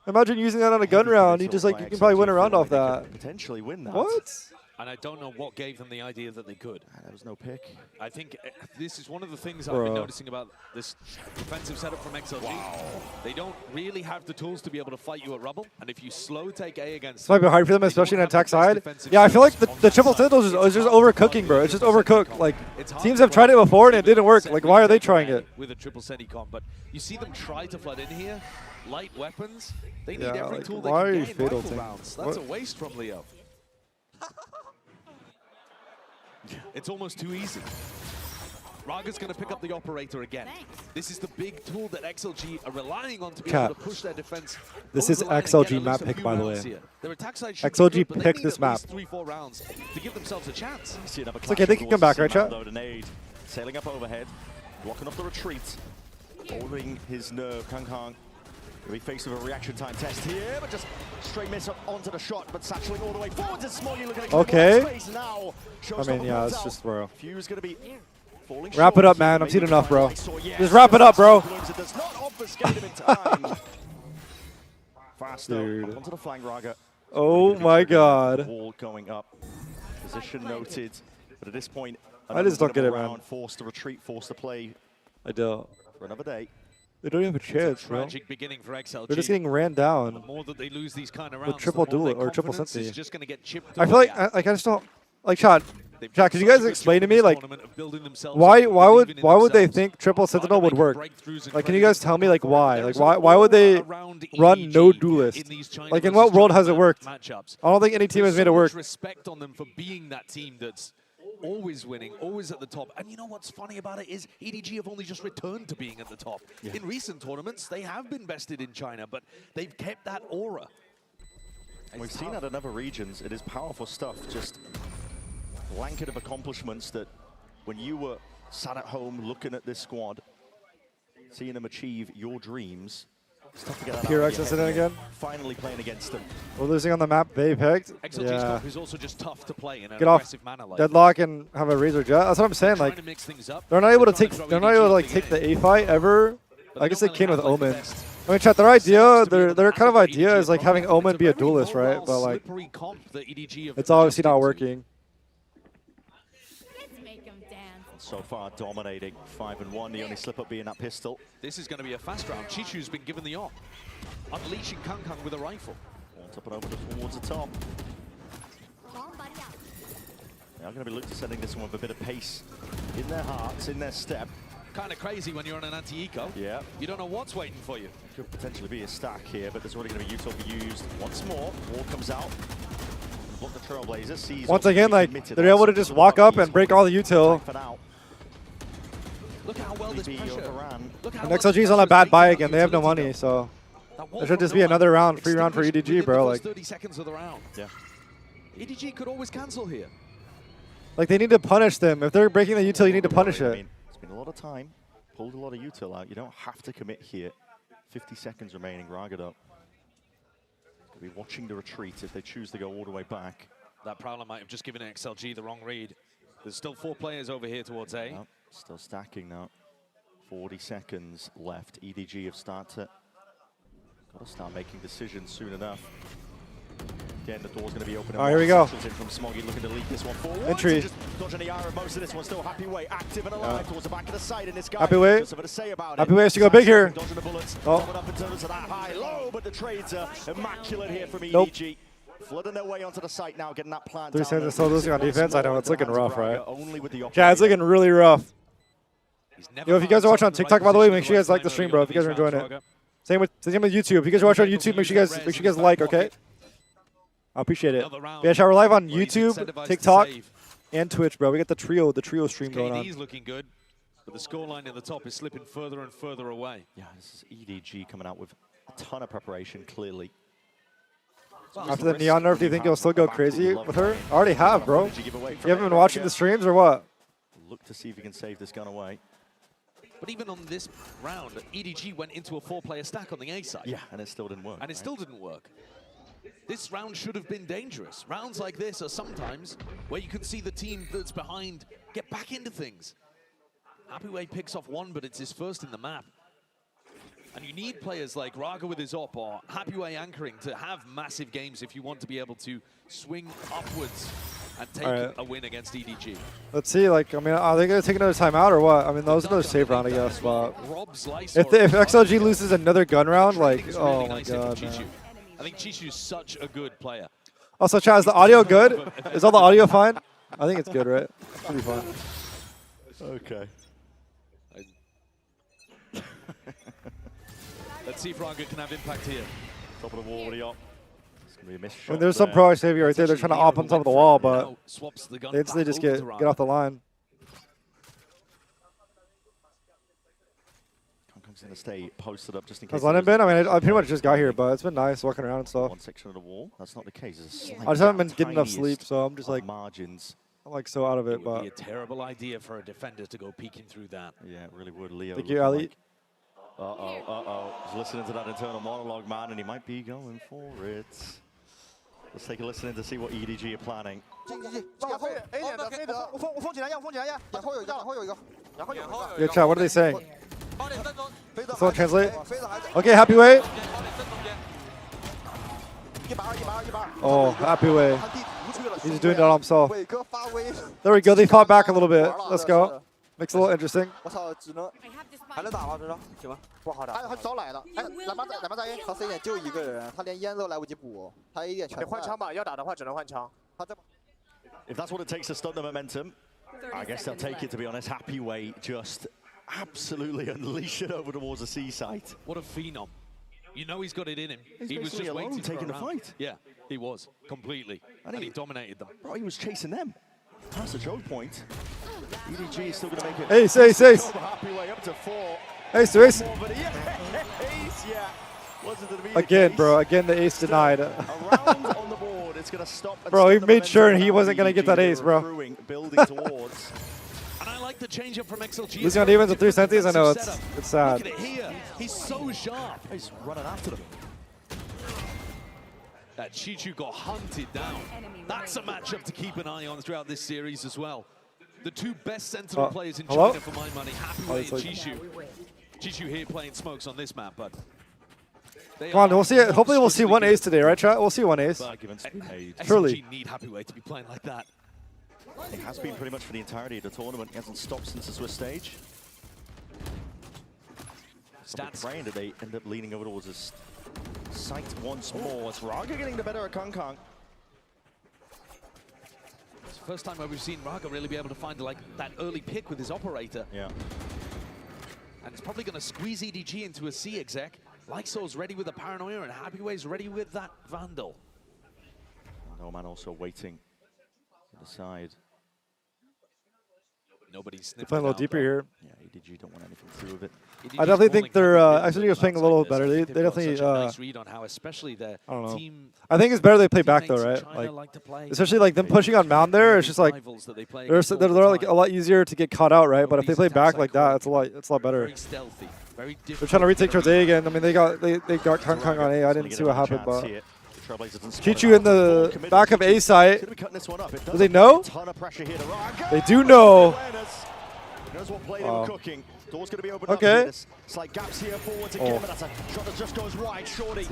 Imagine using that on a gun round. You just you can probably win a round off that. Potentially win that. What? And I don't know what gave them the idea that they could. There was no pick. I think this is one of the things I've been noticing about this defensive setup from XLG. Wow. They don't really have the tools to be able to fight you at rubble, and if you slow take A against it might be hard for them, especially in attack side. Yeah, I feel like the triple sentinels is just overcooking, bro. It's just overcooked. Like, teams have tried it before and it didn't work. Like, why are they trying it? With a triple senticom, but you see them try to flood in here. Light weapons. They need every tool they can gain rifle rounds. That's a waste from Leo. It's almost too easy. Raga's going to pick up the operator again. This is the big tool that XLG are relying on to be able to push their defense. This is XLG map pick, by the way. XLG picked this map. 3-4 rounds to give themselves a chance. It's okay, they can come back, right, chat? Sailing up overhead, blocking off the retreat, holding his nerve. Kong We face with a reaction time test here, but just straight miss up onto the shot, but satcheling all the way forward to Smoggy looking at Okay. space now. I mean, yeah, it's just, bro. Fuse gonna be falling Wrap it short. up, man. I'm seeing enough, bro. Yes. Just wrap it up, bro. It does not obfuscate him in time. Fast though, Dude. onto the flank, Raga. Oh my god. Wall going up. Position noted. But at this point, I just don't get it, round, man. Forced to retreat, forced to play I don't. for another day. They don't have a chance, bro. Tragic beginning for XLG. They're just getting ran down. The more that they lose these kind of With rounds, triple the more duel their or triple confidence is Sensi. just going to get chipped I feel away like I just don't like Chad. Chad, could you guys such a good explain to job me this like tournament of building themselves why up, would believing in they themselves, think triple sentinel would work? breakthroughs and Like, can you guys tell me like why? There Like is an why would they all-around run no EDG duelist? in these China Like in versus what world China has it worked? matchups. I don't think any team There's has made so it work. much respect on them for being that team that's always winning, always at the top. And you know what's funny about it is EDG have only just returned to being at the top. Yeah. In recent tournaments, they have been bested in China, but they've kept that aura. We've seen that in other regions. It is powerful stuff. Just blanket of accomplishments that when you were sat at home looking at this squad, seeing them achieve your dreams, it's tough to get that out of PRX your is head in when you're again. Finally playing against them. We're losing on the map they picked. XLG's Yeah. comp is also just tough to play in an Get off aggressive manner like deadlock and have a razor jet. That's what I'm saying. Trying Like to mix things up. they're not able to They're trying take. to throw They're not able to EDG like at the take the beginning. A fight ever. But I guess they they don't came really with have, like, the Omen. best I mean, chat. Their idea, setups to be their able to kind of match up idea is like EDG having program. Omen It's be a very duelist, right? mobile, But like slippery comp that EDG have it's obviously adjusted not to. working. Let's make them dance. So far dominating 5-1. The only slip up being that pistol. This is going to be a fast round. Chichu's been given the op. Unleashing Kang Kang with a rifle. Top it over towards the top. They are going to be looking to sending this one with a bit of pace in their hearts, in their step. Kind of crazy when you're on an anti-eco. Yeah. You don't know what's waiting for you. Could potentially be a stack here, but there's already going to be util used once more. Wall comes out. Block the Trailblazer. Sees Once again, like they're able to just walk up and break all the util. for now. Look how well this pressure. Look how And well XLG's on a bad buy again. They have no money, so it should just be another round, free round for EDG, bro. Like 30 seconds of the round. Yeah. EDG could always cancel here. they need to punish them. If they're breaking the util, you need to punish I it. mean, it's been a lot of time. Pulled a lot of util out. You don't have to commit here. 50 seconds remaining. Ragado. Could be watching the retreat if they choose to go all the way back. That Prowler might have just given XLG the wrong read. There's still 4 players over here towards A. Oh, still stacking now. 40 seconds left. EDG have started. Got to start making decisions soon enough. Again, the door's going to be open. All right, here we go. In from Smoggy, looking to leak this one forward. Entry. Just dodging the eye of most of this one. Still Happy Way active and alive towards the back of the site. And this guy Happy Way. got something to say about Happy it. Way has to go big here. Dodging the bullets. Oh. Coming up in terms of that high low, but the trades are immaculate here from EDG. Nope. Flooding their way onto the site now, getting that plant 3 down seconds there. still losing on defense. I know it's looking rough, right? Only with the Yeah, it's looking really rough. Never Yo, if you guys are watching on found the right TikTok, by the way, make position sure you at guys like the right stream, time bro. early If you guys are on these enjoying it. rounds, Same with YouTube. If you guys are watching on YouTube, make sure you guys like, okay? I appreciate it. Yeah, chat, we're live on Well, he's YouTube, incentivized to TikTok, save. and Twitch, bro. We got the trio stream going on. KD's looking good, but the scoreline at the top is slipping further and further away. Yeah, this is EDG coming out with a ton of preparation, clearly. After the Neon nerf, do you think you'll still go crazy with her? I already have, bro. You haven't been watching the streams or what? Look to see if you can save this gun away. But even on this round, EDG went into a 4-player stack on the A side. Yeah, and it still didn't work. And it still didn't work. This round should have been dangerous. Rounds like this are sometimes where you can see the team that's behind get back into things. Happy Way picks off one, but it's his first in the map. And you need players like Raga with his op or Happy Way anchoring to have massive games if you want to be able to swing upwards and take a win against EDG. Let's see, like, I mean, are they going to take another timeout or what? I mean, that was another save round, I guess, but if XLG loses another gun round, like, oh my god, man. I think Chichu's such a good player. Also, chat, is the audio good? Is all the audio fine? I think it's good, right? Pretty fine. Okay. Let's see if Raga can have impact here. Top of the wall, what are you up? It's going to be a missed I shot mean, there's some there. pro savior right there. They're trying to op on top of the wall, but Swaps the gun they instantly back just over get to Raga. off the line. Kong's going to stay posted up just in case. Has Lennon been? I mean, I pretty much just got here, but it's been nice walking around and stuff. One section of the wall. That's not the case. There's a slight I just haven't been gap, getting enough tiniest sleep, so I'm just like margins. I'm like so out of it. It would But be a terrible idea for a defender to go peeking through that. Yeah, it really would. Leo. thank you, looking Ali. like He's listening to that internal monologue, man, and he might be going for it. Let's take a listen in to see what EDG are planning. Yeah, chat, what are they saying? Someone translate? Okay, happy way. Oh, happy way. He's just doing it on himself. There we go, they fought back a little bit. Let's go. Makes it a little interesting. 还能打吗？这行吗？不好打。他早来了，哎，来吧，再他 C 点就一个人，他连烟都来不及补，他 A 点全。得换枪吧，要打的话只能换枪。他这。If that's what it takes to stunt the momentum, I guess they'll take it, to be honest. Happy way just absolutely unleash it over towards the C site. What a phenom. You know he's got it in him. He was just waiting taking the fight. Yeah, he was, completely. And he dominated them. Bro, he was chasing them. Past the choke point. EDG is still going to make it. Ace, ace, ace. Happy way up to 4. Ace, ace. Ace, yeah. Again, bro. Again, the ace denied. Around on the board, it's going to stop. Bro, he made sure he wasn't going to get that ace, bro. Building towards. And I like the change up from XLG. Losing on evens with 3 centis, I know it's sad. Look at it here. He's so sharp. He's running after them. That Chichu got hunted down. That's a matchup to keep an eye on throughout this series as well. The two best sentinel players in China for my money, Happyway and Chichu. Chichu here playing smokes on this map, but come on, we'll see it. Hopefully we'll see one ace today, right, chat? We'll see one ace. Truly. Need Happyway to be playing like that. It has been pretty much for the entirety of the tournament. He hasn't stopped since the Swiss stage. Stats praying that they end up leaning over towards his sight once more. It's Raga getting the better of Kong. It's the first time where we've seen Raga really be able to find like that early pick with his operator. Yeah. And it's probably going to squeeze EDG into a C exec. Lykso's ready with the Paranoia and Happyway's ready with that Vandal. No man also waiting to the side. Nobody's They're playing a little deeper here. Yeah, EDG don't want anything to do with it. I definitely think they're actually just playing a little better. They definitely nice read on how especially their I don't know. team. I think it's better they play back though, right? Like especially like them pushing on mound there. It's just like they're like a lot easier to get caught out, right? But if they play back like that, it's a lot better. Very stealthy, very different. They're trying to retake towards A again. I mean, they got Kong on A. I didn't see what happened, but Chichu in the back of A site. Do they know? They do know. Knows what play they were cooking. Door's going to be open up Okay. here. Slight gaps here forwards again, but that's a shot that just goes wide. Shorty,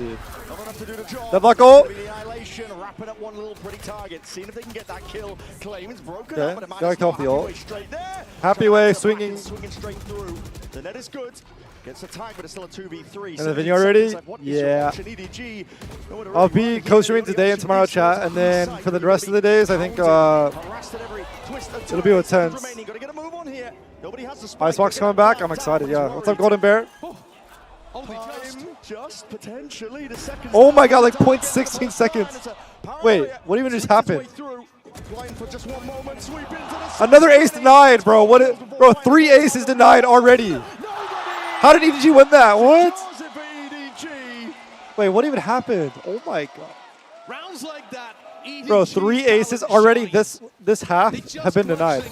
not enough to do the job. Deadlock ult. The annihilation, wrapping up one little pretty target. Seeing if they can get that kill. Claim's broken Okay. up, but it Gotta kill off the ult. straight there. Happy way swinging. Swinging straight through. The net is good. Gets a tag, but it's still a 2v3. And the video already? Yeah. I'll be co-streaming today and tomorrow, chat, and then for the rest of the days, I think it'll be with tenz. Icebox coming back. I'm excited. Yeah. What's up, Golden Bear? Just potentially the second. Oh my God! Like 0.16 seconds. Wait, what even just happened? Another ace denied, bro. Bro, 3 aces denied already. How did EDG win that? What? Wait, what even happened? Oh my God. Rounds like that. Bro, 3 aces already this half have been denied.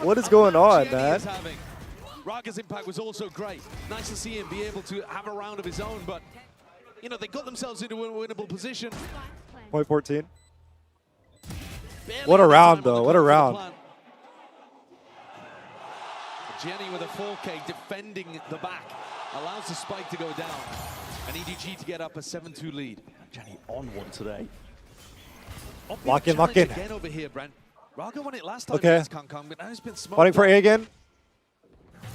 What is going on, man? Raga's impact was also great. Nice to see him be able to have a round of his own, but you know, they got themselves into a winnable position. 0.14. What a round, though. What a round. Jenny with a 4K defending the back. Allows the spike to go down. And EDG to get up a 7-2 lead. Jenny on one today. Lock in, lock in. Again over here, Brent. Raga won it last time Okay. against Kong, but now he's been smoked. Fighting for A again.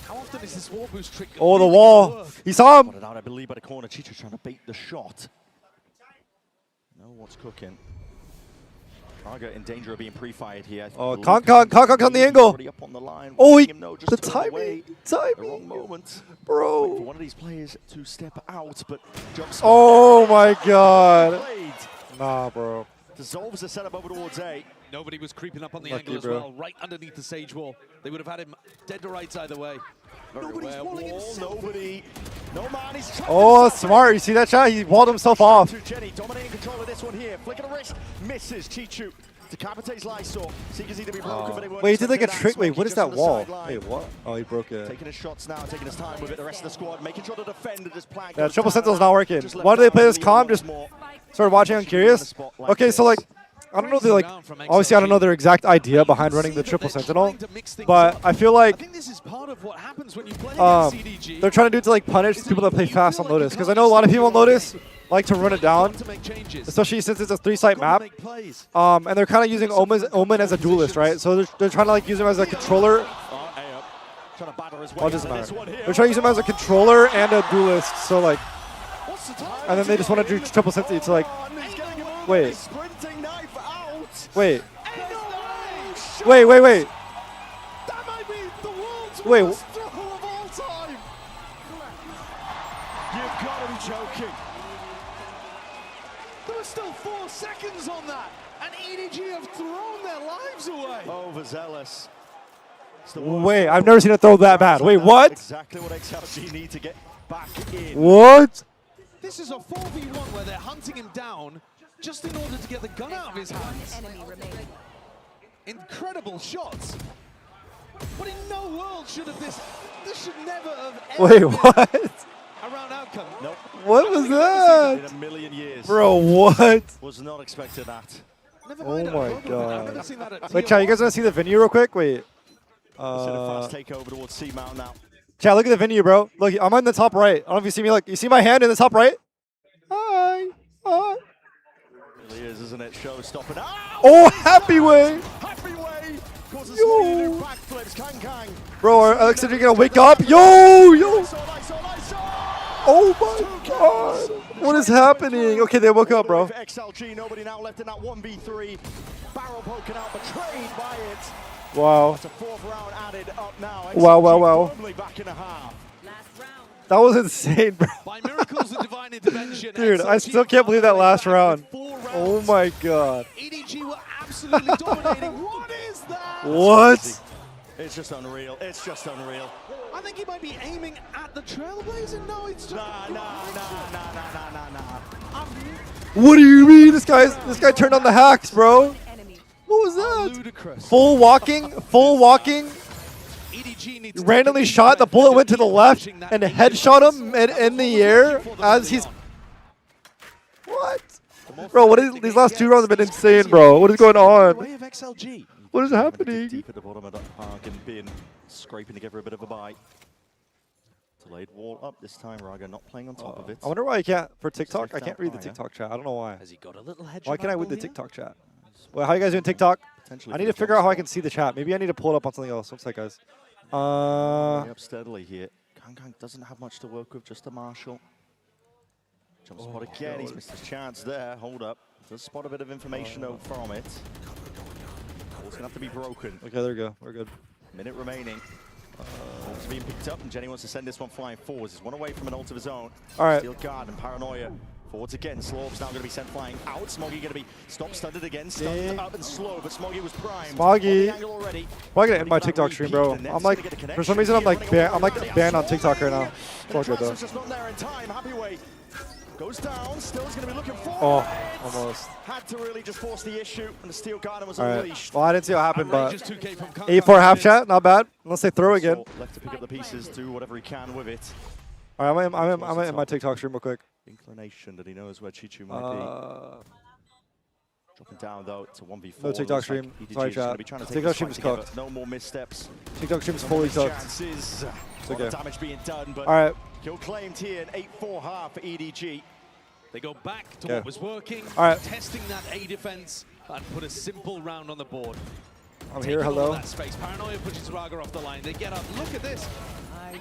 How often is this wall boost trick? Oh, the wall. He saw him. Out, I believe, by the corner. Chichu trying to bait the shot. Know what's cooking. Raga in danger of being pre-fired here. Oh, Kong on the angle. Up on the line. Oh, the timing. The wrong moment. Bro. Wait for one of these players to step out, but jumps. Oh my God. Nah, bro. Dissolves the setup over towards A. Nobody was creeping up on the Lucky, angle as bro. well, right underneath the sage wall. They would have had him dead to rights either way. Nobody's walling himself. Nobody. No man. He's Oh, smart. You see that shot? He walled himself off. Jenny dominating control of this one here. Flick of the wrist. Misses. Chichu Decapitates Lysor. Seekers need to be broken, but they weren't wait, he did like a expecting trick. Wait, what is Just that on the wall? sideline. Wait, what? Oh, he broke it. Taking his shots now, taking his time with it. The rest of the squad making sure to defend this plan. Yeah, triple sentinel's not working. Why do they play this calm? Just started watching. I'm curious. Okay, so like, I don't know the obviously I don't know their exact idea behind running the triple sentinel, but I feel like they're trying to do it to like punish people that play fast on Lotus, because I know a lot of people on Lotus like to run it down, especially since it's a 3-site map. And they're kind of using Omen as a duelist, right? So they're trying to like use him as a controller. Oh, it doesn't matter. They're trying to use him as a controller and a duelist. So like, and then they just want to do triple sentinel to like, wait. Wait. Wait. Wait. That might be the world's worst throw of all time. You've got to be joking. There were still 4 seconds on that, and EDG have thrown their lives away. Overzealous. Wait, I've never seen it throw that bad. Wait, what? Exactly what XLG need to get back in. What? This is a 4v1 where they're hunting him down just in order to get the gun out of his hands. Incredible shots. But in no world should have this should never have ever Wait, been what? a round outcome. Nope. What was that? In a million years. Bro, what? Was not expecting that. Oh my god. Wait, chat, you guys want to see the venue real quick? Wait. Fast take over towards C-Mount now. Chat, look at the venue, bro. Look, I'm on the top right. I don't know if you see me. Look, you see my hand in the top right? Hi. Hi. It really is, isn't it? Show stopping. Oh, happy way. Happy way. Causes Yo. backflips. Kang. Bro, are Alexander gonna wake up? Yo. Oh my god. What is happening? Okay, they woke up, bro. XLG, nobody now left in that 1v3. Barrel poking out, betrayed by it. Wow. That's a 4th round added up now. Wow. Firmly back in a half. That was insane, bro. By miracles of divine intervention, Dude, I still can't believe that last round. Oh my god. EDG were absolutely dominating. What is that? What? It's just unreal. It's just unreal. I think he might be aiming at the Trailblazer. No, it's just... Nah. What do you mean? This guy turned on the hacks, bro. What was that? Ludicrous. Full walking. Randomly shot. The bullet went to the left and headshot him in the air as he's. What? Bro, what is these last 2 rounds have been insane, bro. What is going on? What is happening? Deep at the bottom of that park and being scraping together a bit of a bite. Delayed wall up this time. Raga not playing on top of it. I wonder why I can't for TikTok. I can't read the TikTok chat. I don't know why. Has he got a little hedge? Why can't I read the TikTok chat? Well, how you guys doing TikTok? I need to figure out how I can see the chat. Maybe I need to pull it up on something else. One sec, guys. Up steadily here. Kang doesn't have much to work with, just a Marshall. Jump spot again, he's missed his chance there. Hold up. Does spot a bit of information though from it. Ball's gonna have to be broken. Okay, there we go. We're good. Minute remaining. Ball's being picked up, and Jenny wants to send this one flying forwards. He's one away from an ult of his own. All right. Steel guard and paranoia. Forwards again. Slorb's now going to be sent flying out. Smoggy going to be stopped, stunned again. Stunned up and slow, but Smoggy was primed. Smoggy. Probably gonna end my TikTok stream, bro. I'm like, for some reason, I'm like banned on TikTok right now. It's all good though. Just not there in time. Happy way. Goes down. Still is going to be looking forward. Oh, almost. Had to really just force the issue, and the steel garden was All right. unleashed. Well, I didn't see what happened, but 8-4 half chat, not bad. Unless they throw again. Left to pick up the pieces, do whatever he can with it. All right, I'm in my TikTok stream real quick. Inclination that he knows where Chichu might be. Dropping down though to 1v4. No TikTok stream. Sorry, chat. TikTok stream is cooked. No more missteps. TikTok stream is fully cooked. Chances. It's okay. Damage being done, but all right. Kill claimed here, an 8-4 half for EDG. They go back to what was working, testing that A defense, and put a simple round on the board. I'm here, hello. That space. Paranoia pushes Raga off the line. They get up. Look at this.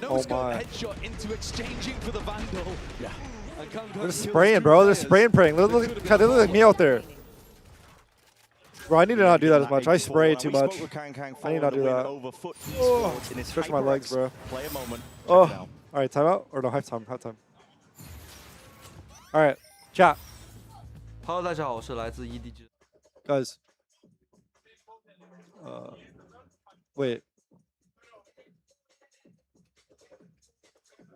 No scope headshot into exchanging for the Vandal. Yeah. They're spraying, bro. They're spraying. They look like me out there. Bro, I need to not do that as much. I spray too much. I need to not do that. Oh, stretch my legs, bro. Oh, all right, timeout? Or no, halftime. All right, chat. Hello， 大家好，我是来自 EDG。 Guys. Wait.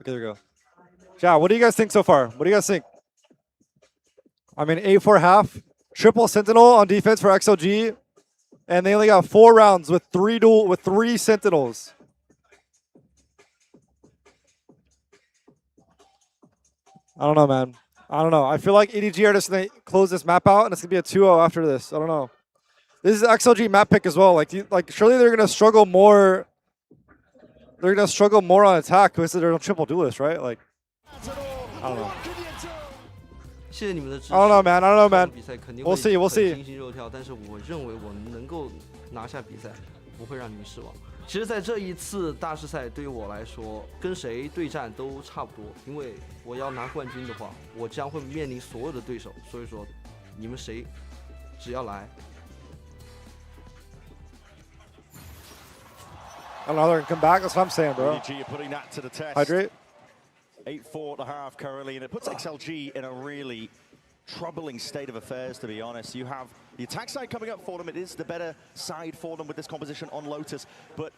Okay, there we go. Chat, what do you guys think so far? What do you guys think? I mean, 8-4 half. Triple Sentinel on defense for XLG. And they only got 4 rounds with 3 sentinels. I don't know, man. I don't know. I feel like EDG are just going to close this map out, and it's going to be a 2-0 after this. I don't know. This is XLG map pick as well. Like surely they're going to struggle more. They're going to struggle more on attack because they're a triple duelist, right? Like, I don't know. 谢谢你们的支持。I don't know, man. I don't know, man. 比赛肯定 We'll see. We'll 很 see. 心惊肉跳，但是我认为我能够拿下比赛，不会让你们失望。其实，在这一次大师赛，对于我来说，跟谁对战都差不多，因为我要拿冠军的话，我将会面临所有的对手。所以说，你们谁只要来。I don't know. They're going to come back. That's what I'm saying, bro. EDG are putting that to the test. Hydrate. 8-4 at the half currently, and it puts XLG in a really troubling state of affairs, to be honest. You have the attack side coming up for them. It is the better side for them with this composition on Lotus, but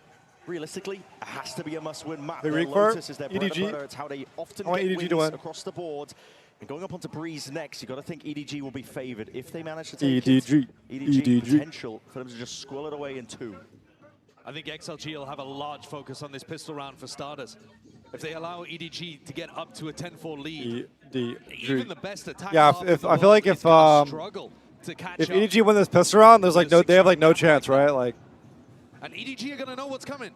realistically, it has to be a must-win map. They Their record. Lotus is their bread and EDG. butter. It's how they often I want get EDG wins to win. across the board. And going up onto Breeze next, you've got to think EDG will be favored. If they manage to take EDG. EDG potential for them to just squill it away in 2. I think XLG will have a large focus on this pistol round for starters. If they allow EDG to get up to a 10-4 lead, even the best attack. Yeah, if I feel like if EDG win this pistol round, there's like they have like no chance, right? Like. And EDG are going to know what's coming.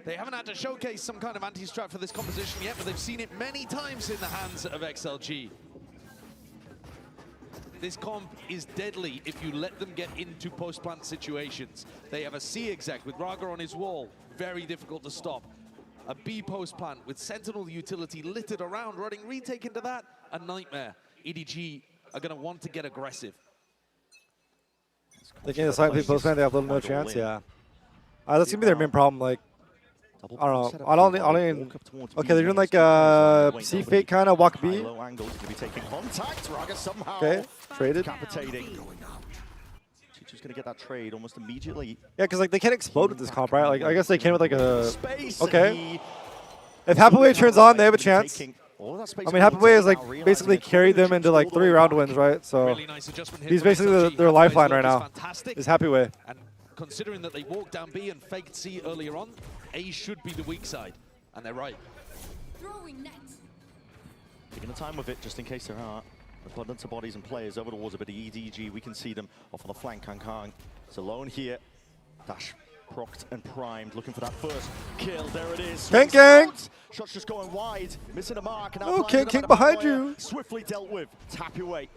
They haven't had to showcase some kind of anti-strat for this composition yet, but they've seen it many times in the hands of XLG. This comp is deadly if you let them get into post-plant situations. They have a C exec with Raga on his wall, very difficult to stop. A B post-plant with Sentinel utility littered around, running retake into that, a nightmare. EDG are going to want to get aggressive. They can't decide if post-plant, they have little no chance, yeah. That's going to be their main problem, like, I don't know. I don't even. Okay, they're doing like a C fake kind of walk B. Okay, traded. She's gonna get that trade almost immediately. Yeah, because like they can't explode with this comp, right? Like I guess they can with like a. Okay. If Happaway turns on, they have a chance. I mean, Happaway is like basically carried them into like 3 round wins, right? So he's basically their lifeline right now. Is Happaway. Considering that they walked down B and faked C earlier on, A should be the weak side, and they're right. Taking the time with it, just in case there are abundance of bodies and players over towards a bit of EDG. We can see them off on the flank. Kang is alone here. Dash procced and primed, looking for that first kill. There it is. King King! Shots just going wide, missing a mark. And oh, King King behind you. Swiftly dealt with. Tap away.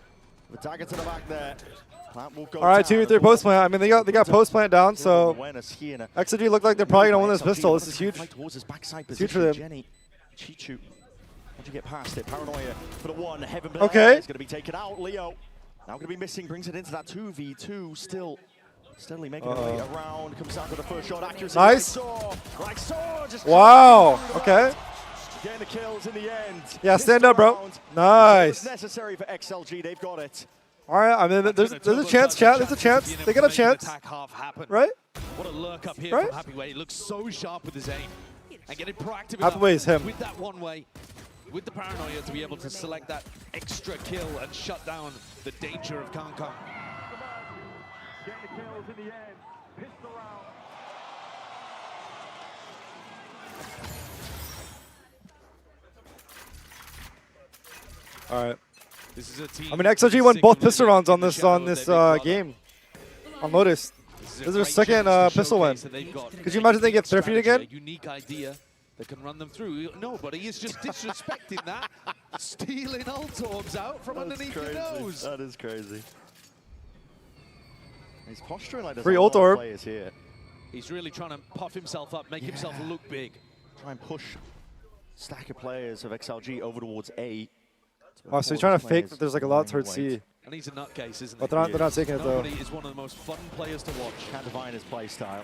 The dagger to the back there. All right, 2v3 post plant. I mean, they got post plant down, so XLG look like they're probably gonna win this pistol. This is huge. It's huge for them. Chichu, how'd you get past it? Paranoia for the one. Heaven okay. Is gonna be taken out. Leo now gonna be missing. Brings it into that 2v2. Still steadily making a way around. Comes down to the first shot. Accuracy. Nice. Just wow. Okay. Getting the kills in the end. Yeah, stand up, bro. Nice. Necessary for XLG. They've got it. All right, I mean, there's a chance, chat. There's a chance. They got a chance. Right? What a lurk up here right? from Happaway. He looks so sharp with his aim. And getting proactive Happaway is him. With that one way, with the paranoia to be able to select that extra kill and shut down the danger of Kang. Getting the kills in the end. Pistol round. All right. This is a team. I mean, XLG won both pistol rounds on this game. On Lotus. This is their second pistol win. Could you imagine they get thrifted again? A unique idea that can run them through. No, but he is just disrespecting that. Stealing ult orbs out from underneath your nose. That is crazy. He's posturing like there's free a ult lot orb. of players here. He's really trying to puff himself up, make himself look big. Try and push stack of players of XLG over towards A. Wow, so he's trying to fake that there's like a lot towards C. And he's a nutcase, isn't he? But they're not taking it though. Nobody is one of the most fun players to watch. Can't divine his play style.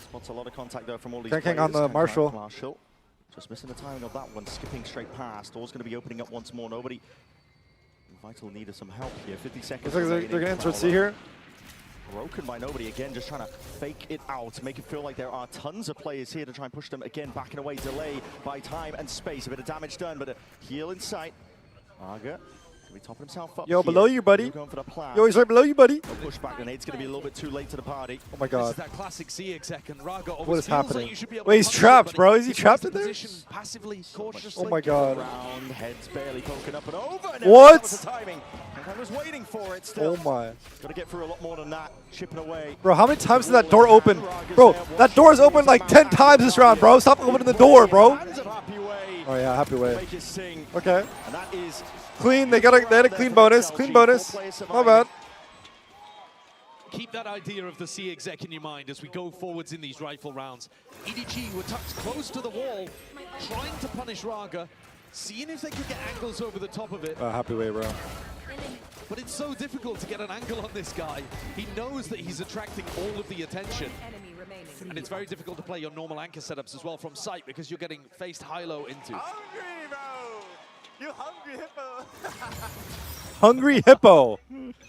Spots a lot of contact though from all these King players. on the Marshall. Marshall. Just missing the timing of that one, skipping straight past. Door's going to be opening up once more. Nobody. Vital needed some help here. 50 seconds. Looks like they're going to insert C here. Broken by nobody again, just trying to fake it out, make it feel like there are tons of players here to try and push them again, backing away, delay by time and space. A bit of damage done, but a heal in sight. Arga Topping himself up Yo, here. below you, buddy. Going for the plan. Yo, he's right below you, buddy. Push back grenade's going to be a little bit too late to the party. Oh my This god. is that classic CXX and Raga What is feels like happening? you should be able Wait, to he's punish it, trapped, but bro. he Is he gets trapped the in there? position passively, cautiously. Oh my god. Round, heads barely poking up and over. And What? that was the timing. And I was waiting for it still. Oh my. Got to get through a lot more than that. Chipping away. Bro, how many times did that door open? Bro, that door's open like 10 times this round, bro. Stop opening the door, bro. Oh yeah, happy way. Make it sing. Okay. And that is Clean. They had a clean bonus. Clean bonus. Not bad. Keep that idea of the CXX in your mind as we go forwards in these rifle rounds. EDG were tucked close to the wall, trying to punish Raga, seeing if they could get angles over the top of it. Happy way, bro. But it's so difficult to get an angle on this guy. He knows that he's attracting all of the attention. And it's very difficult to play your normal anchor setups as well from sight because you're getting faced high-low into. Hungry, bro! You hungry hippo! Hungry hippo.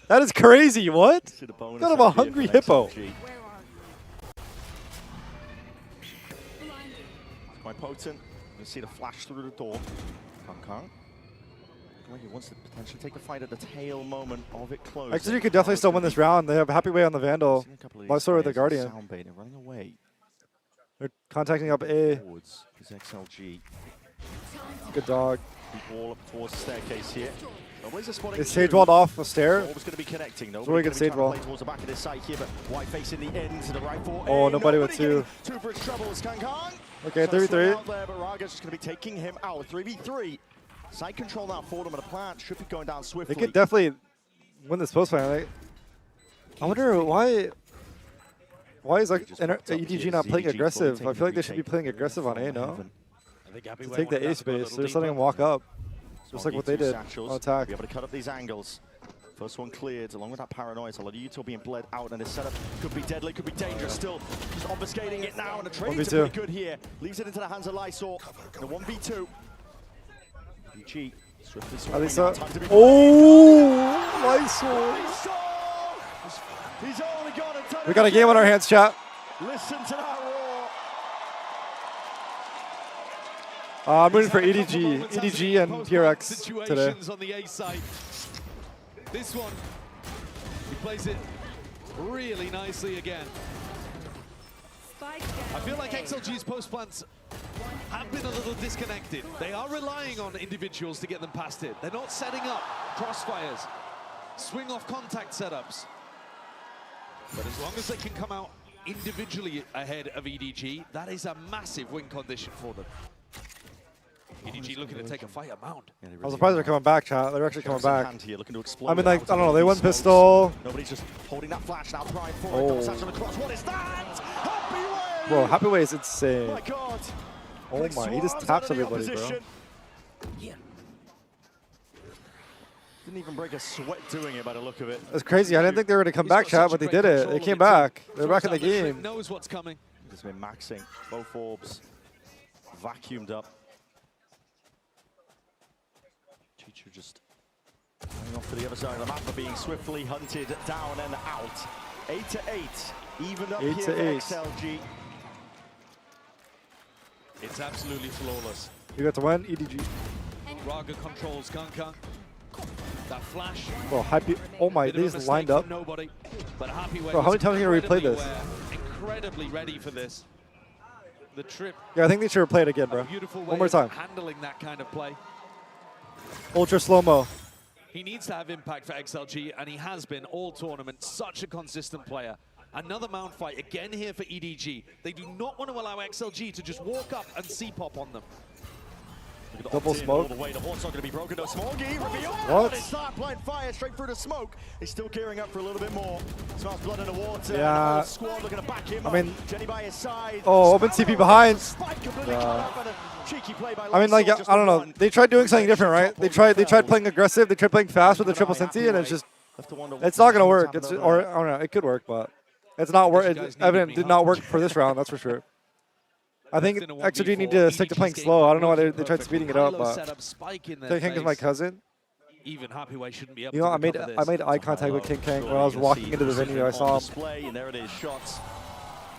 That is crazy. What? Kind of a hungry hippo. Quite potent. You see the flash through the door. Kang. Like he wants to potentially take a fight at the tail moment of it closing. Actually, you could definitely still win this round. They have Happy Way on the Vandal. Last with the Guardian. They're running away. They're contacting up A. Forwards is XLG. Good dog. Keep all up towards the staircase here. Nobody's spotting. They stage walled off a stair. Always going to be connecting. It's a really good stage wall. Towards the back of this site here, but white facing the end to the right for Oh, nobody with two. Two for his troubles. Kang. Okay, 3v3. Out there, but Raga's just going to be taking him out. 3v3. Side control now for them at the plant. Should be going down swiftly. They could definitely win this post fight. I wonder why is like EDG not playing aggressive? I feel like they should be playing aggressive on A, no? To take the A space, they're just letting him walk up. Just like what they did on attack. Be able to cut up these angles. First one cleared, along with that paranoia. So a lot of util being bled out, and this setup could be deadly, could be dangerous. Still just obfuscating it now, and the trades are pretty good here. Leaves it into the hands of Lysor. The 1v2. EG swiftly swinging. Oh, Lysor. He's only got a ton. We got a game on our hands, chat. Listen to that roar. I'm rooting for EDG and PRX today. On the A side. This one, he plays it really nicely again. I feel like XLG's post plants have been a little disconnected. They are relying on individuals to get them past it. They're not setting up crossfires, swing off contact setups. But as long as they can come out individually ahead of EDG, that is a massive win condition for them. EDG looking to take a fight at Mount. I'm surprised they're coming back, chat. They're actually coming back. I mean, like, I don't know. They won Smoke. pistol. Nobody's just holding that flash now. Trying for Oh. it. Satchel across. What is that? Happy Way! Bro, Happy Way is insane. My God. Oh my, he just taps everybody, bro. Yeah. Didn't even break a sweat doing it by the look of it. That's crazy. I didn't think they were going to come back, chat, but they did it. They came back. They're back in the game. Knows what's coming. He's been maxing both orbs. Vacuumed up. Teacher just going off to the other side of the map, but being swiftly hunted down and out. 8-8. Even up 8 here to for 8. XLG. It's absolutely flawless. You got to win, EDG. Raga controls Kang. That flash. Bro, Happy. Oh my, they just lined up. Nobody, but Happy Way Bro, how many times can we replay this? Incredibly ready for this. The trip. Yeah, I think they should replay it again, bro. Beautiful way One more time. of handling that kind of play. Ultra slow-mo. He needs to have impact for XLG, and he has been all tournament. Such a consistent player. Another mount fight again here for EDG. They do not want to allow XLG to just walk up and C-pop on them. Double smoke. All the way. The horn's not going to be broken. No Smoggy revealed. What? They start applying fire straight through the smoke. He's still gearing up for a little bit more. Smells blood in the water. Yeah. The whole squad looking to back him I mean, up. Jenny by his side. oh, open CP behind. Cheeky play by I mean, like, I don't know. They tried doing something different, right? They tried playing aggressive. They tried playing fast with the triple Cincy, and it's just, it's not gonna work. It's, or I don't know. It could work, but it's not work. It's evident did not work for this round. That's for sure. I think XOG need to stick to playing slow. I don't know why they tried speeding it up, but King Kang is my cousin. Even Happy Way shouldn't be able You know, to I made eye contact with King Kang when I was walking into the venue. I saw him. Display, and there it is. Shots.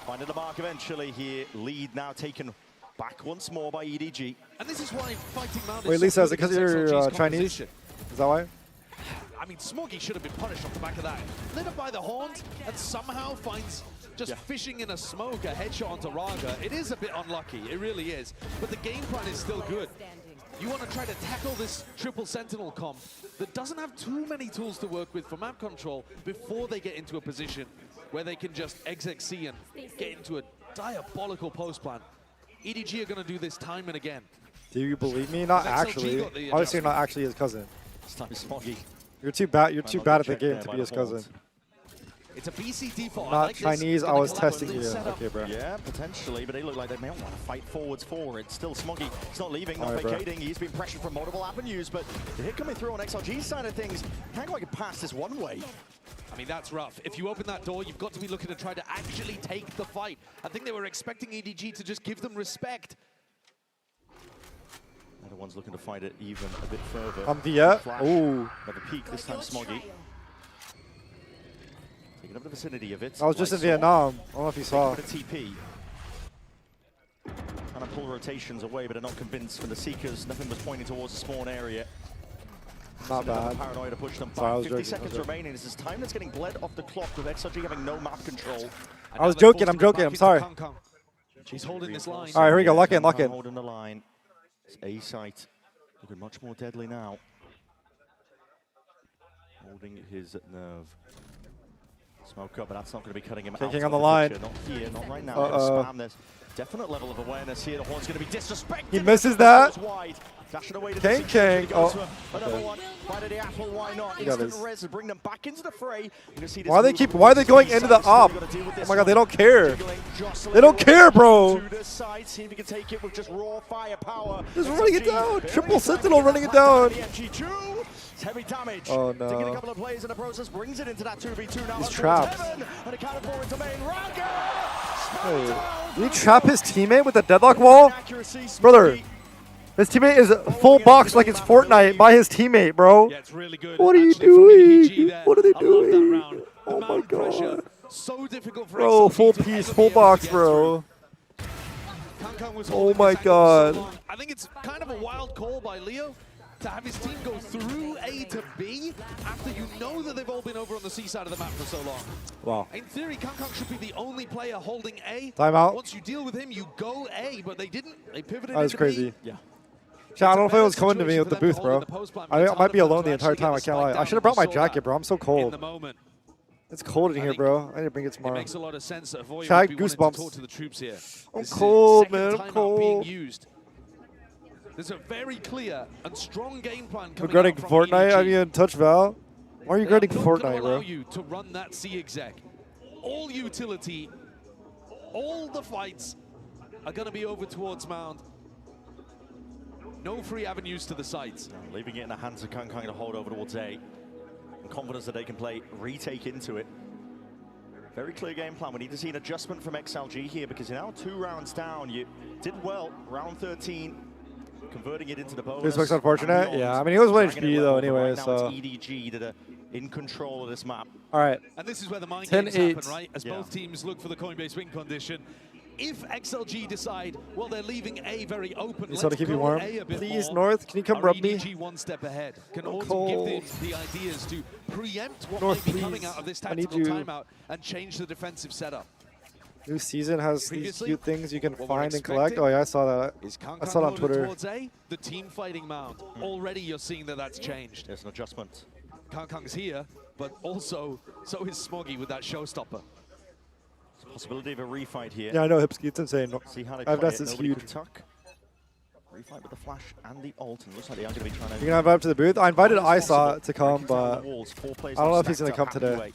Finding the mark eventually here. Lead now taken back once more by EDG. And this is why fighting Mount is Wait, so Lisa, is good it because against you're XLG's Chinese? composition. Is that why? I mean, Smoggy should have been punished off the back of that. Lit up by the horns and somehow finds just fishing in a smoke, a headshot onto Raga. It is a bit unlucky, it really is. But the game plan is still good. You want to try to tackle this triple sentinel comp that doesn't have too many tools to work with for map control before they get into a position where they can just exec-C and get into a diabolical post plan. EDG are going to do this time and again. Do you believe me? Not actually. Obviously, not actually his cousin. This time Smoggy. You're too bad. You're too bad at the game to be his cousin. It's a VCT for not Chinese. I was testing you. Okay, bro. Yeah, potentially, but they look like they may want to fight forwards forward. Still Smoggy. He's not leaving, not vacating. He's been pressured from multiple avenues, but the hit coming through on XLG's side of things can't quite get past this one way. I mean, that's rough. If you open that door, you've got to be looking to try to actually take the fight. I think they were expecting EDG to just give them respect. The one's looking to fight it even a bit further. Ooh. At the peak this time, Smoggy. Taking up the vicinity of it. I was just in Vietnam. I don't know if you saw. TP. Trying to pull rotations away, but are not convinced from the Seekers. Nothing was pointing towards the spawn area. Not bad. Paranoia to push them Sorry, back. 50 seconds remaining. This is time that's getting bled off the clock with XLG having no map control. I was joking. I'm joking. I'm sorry. She's holding this line. All right, here we go. Lock in. Lock in. Holding the line. It's A site. Looking much more deadly now. Holding his nerve. Smoke up, but that's not going to be cutting him out. Kicking on the line. Not here, not right now. Spam. There's definite level of awareness here. The horn's going to be disrespected. He misses that. Dashing away to King King. Oh. Another one. Bite of the apple, why not? Instant res to bring them back into the fray. Why are they going into the op? Oh my god, they don't care. They don't care, bro. To the side, see if he can take it with just raw firepower. Just running it down. Triple sentinel running it down. It's heavy damage. Oh Taking a no. couple of players in the process, brings it into that 2v2 now. He's trapped. And accounted for into main. Did he trap his teammate with the deadlock wall? Brother. His teammate is full box like it's Fortnite by his teammate, bro. Yeah, it's really good. What are you doing? What are they doing? Oh my god. So difficult for bro, full piece, full box, bro. Oh my god. I think it's kind of a wild call by Leo to have his team go through A to B after you know that they've all been over on the C side of the map for so long. Wow. In theory, Kang should be the only player holding A. Timeout. Once you deal with him, you go A, but they didn't. They pivoted That was into crazy. B. Yeah. I don't know if it was coming to me with the booth, bro. I might be alone the entire time, I can't lie. I should have brought my jacket, bro. I'm so cold. It's cold in here, bro. I need to bring it tomorrow. It makes a lot of sense that Avoy Chad, would be goosebumps. wanting to talk to the troops here. I'm cold, man. I'm Being cold. used. There's a very clear and strong game plan coming Regretting out from Fortnite? EDG. I mean, touch Val. Why are you regretting They're not Fortnite, gonna bro? allow you to run that C exec. All utility, all the fights are going to be over towards Mound. No free avenues to the sites. Leaving it in the hands of Kang to hold over towards A. And confidence that they can play retake into it. Very clear game plan. We need to see an adjustment from XLG here because you're now 2 rounds down. You did well, round 13, converting it into the bonus. This looks unfortunate. Yeah, I mean, he was winning HP though anyway, right now so. it's EDG that are in control of this map. All right. And this is where the mind 10-8. games happen, right? As both teams look for the coin-based win condition. If XLG decide, well, they're leaving A very open. Just want to keep you go warm. A a bit Please, more. North, can you come Are rub me? EDG one step ahead. Can I'm also cold. give them the ideas to preempt what North, might be coming please. out of this I need tactical you. timeout and change the defensive setup. New season has these Previously, cute things you can what we're find and collect. expecting Oh yeah, I saw that. Is I saw it on Twitter. towards A, the team fighting Mound. Already you're seeing that that's changed. There's an adjustment. Kang's here, but also so is Smoggy with that showstopper. Possibility of a refight here. Yeah, I know, Hipsky. It's insane. See how they I've play got it. this Nobody huge. could tuck. Refight with the flash and the ult, and looks like they are going to be trying to. You can invite him to the booth. I invited Isa to come, but I walls, 4 players don't know now if he's stacked gonna come up today. halfway.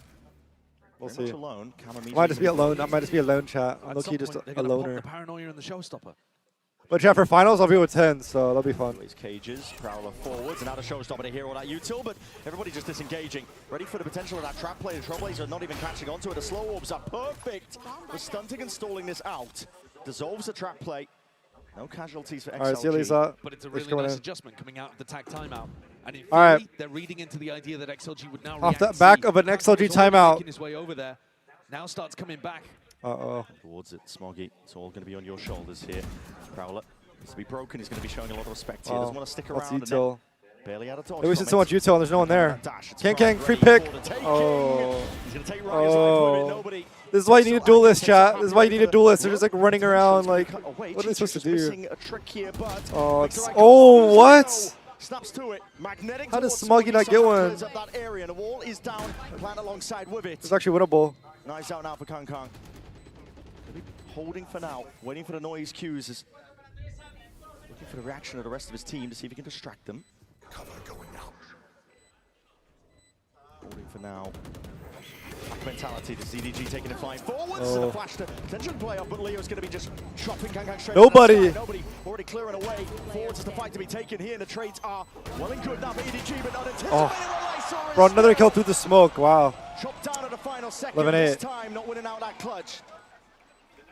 We'll Very see. much alone. Might just be alone. I might just be a lone chat. I'm At low-key some just point, they're a gonna pop loner. the paranoia and the showstopper. But yeah, for finals, I'll be with 10, so that'll be fun. These cages, Prowler forwards, and now the showstopper to hear all that util, but everybody just disengaging. Ready for the potential of that trap play. The Trailblazer not even catching onto it. The slow orbs are perfect for stunting and stalling this out. Dissolves the trap play. No casualties for XLG. All right, see you, Lisa. But it's a Thanks really for coming nice in. adjustment coming out of the tag timeout. And in All right. theory, they're reading into the idea that XLG would now Off the react back C. of an Kang XLG was already timeout. making his way over there. Now starts coming back. Uh-oh. Towards it, Smoggy. It's all going to be on your shoulders here. Prowler needs to be broken. He's going to be showing a lot of respect here. Doesn't want to stick What's around. util? Barely out of dodge. They wasted so much util and there's no one there. Kang, free pick. Oh. Oh. This is why you need a duelist, chat. This is why you need a duelist. They're just like running around like, what are they supposed to do? Oh, it's, oh, what? Snaps to it. Magnetic. How does Smoggy not get one? That area, and the wall is down. Plant alongside with it. It's actually winnable. Nice out now for Kang. Holding for now, waiting for the noise cues. Is looking for the reaction of the rest of his team to see if he can distract them. Cover going out. Holding for now. Back mentality, the CDG taking a flying forwards. And a flash to potential play off, but Leo's going to be just chopping Kang straight. Nobody. Nobody already clearing away. Forwards is the fight to be taken here, and the trades are well and good now for EDG, but not anticipated. Bro, another kill through the smoke. Wow. Chopped down at the final second 11-8. this time, not winning out that clutch.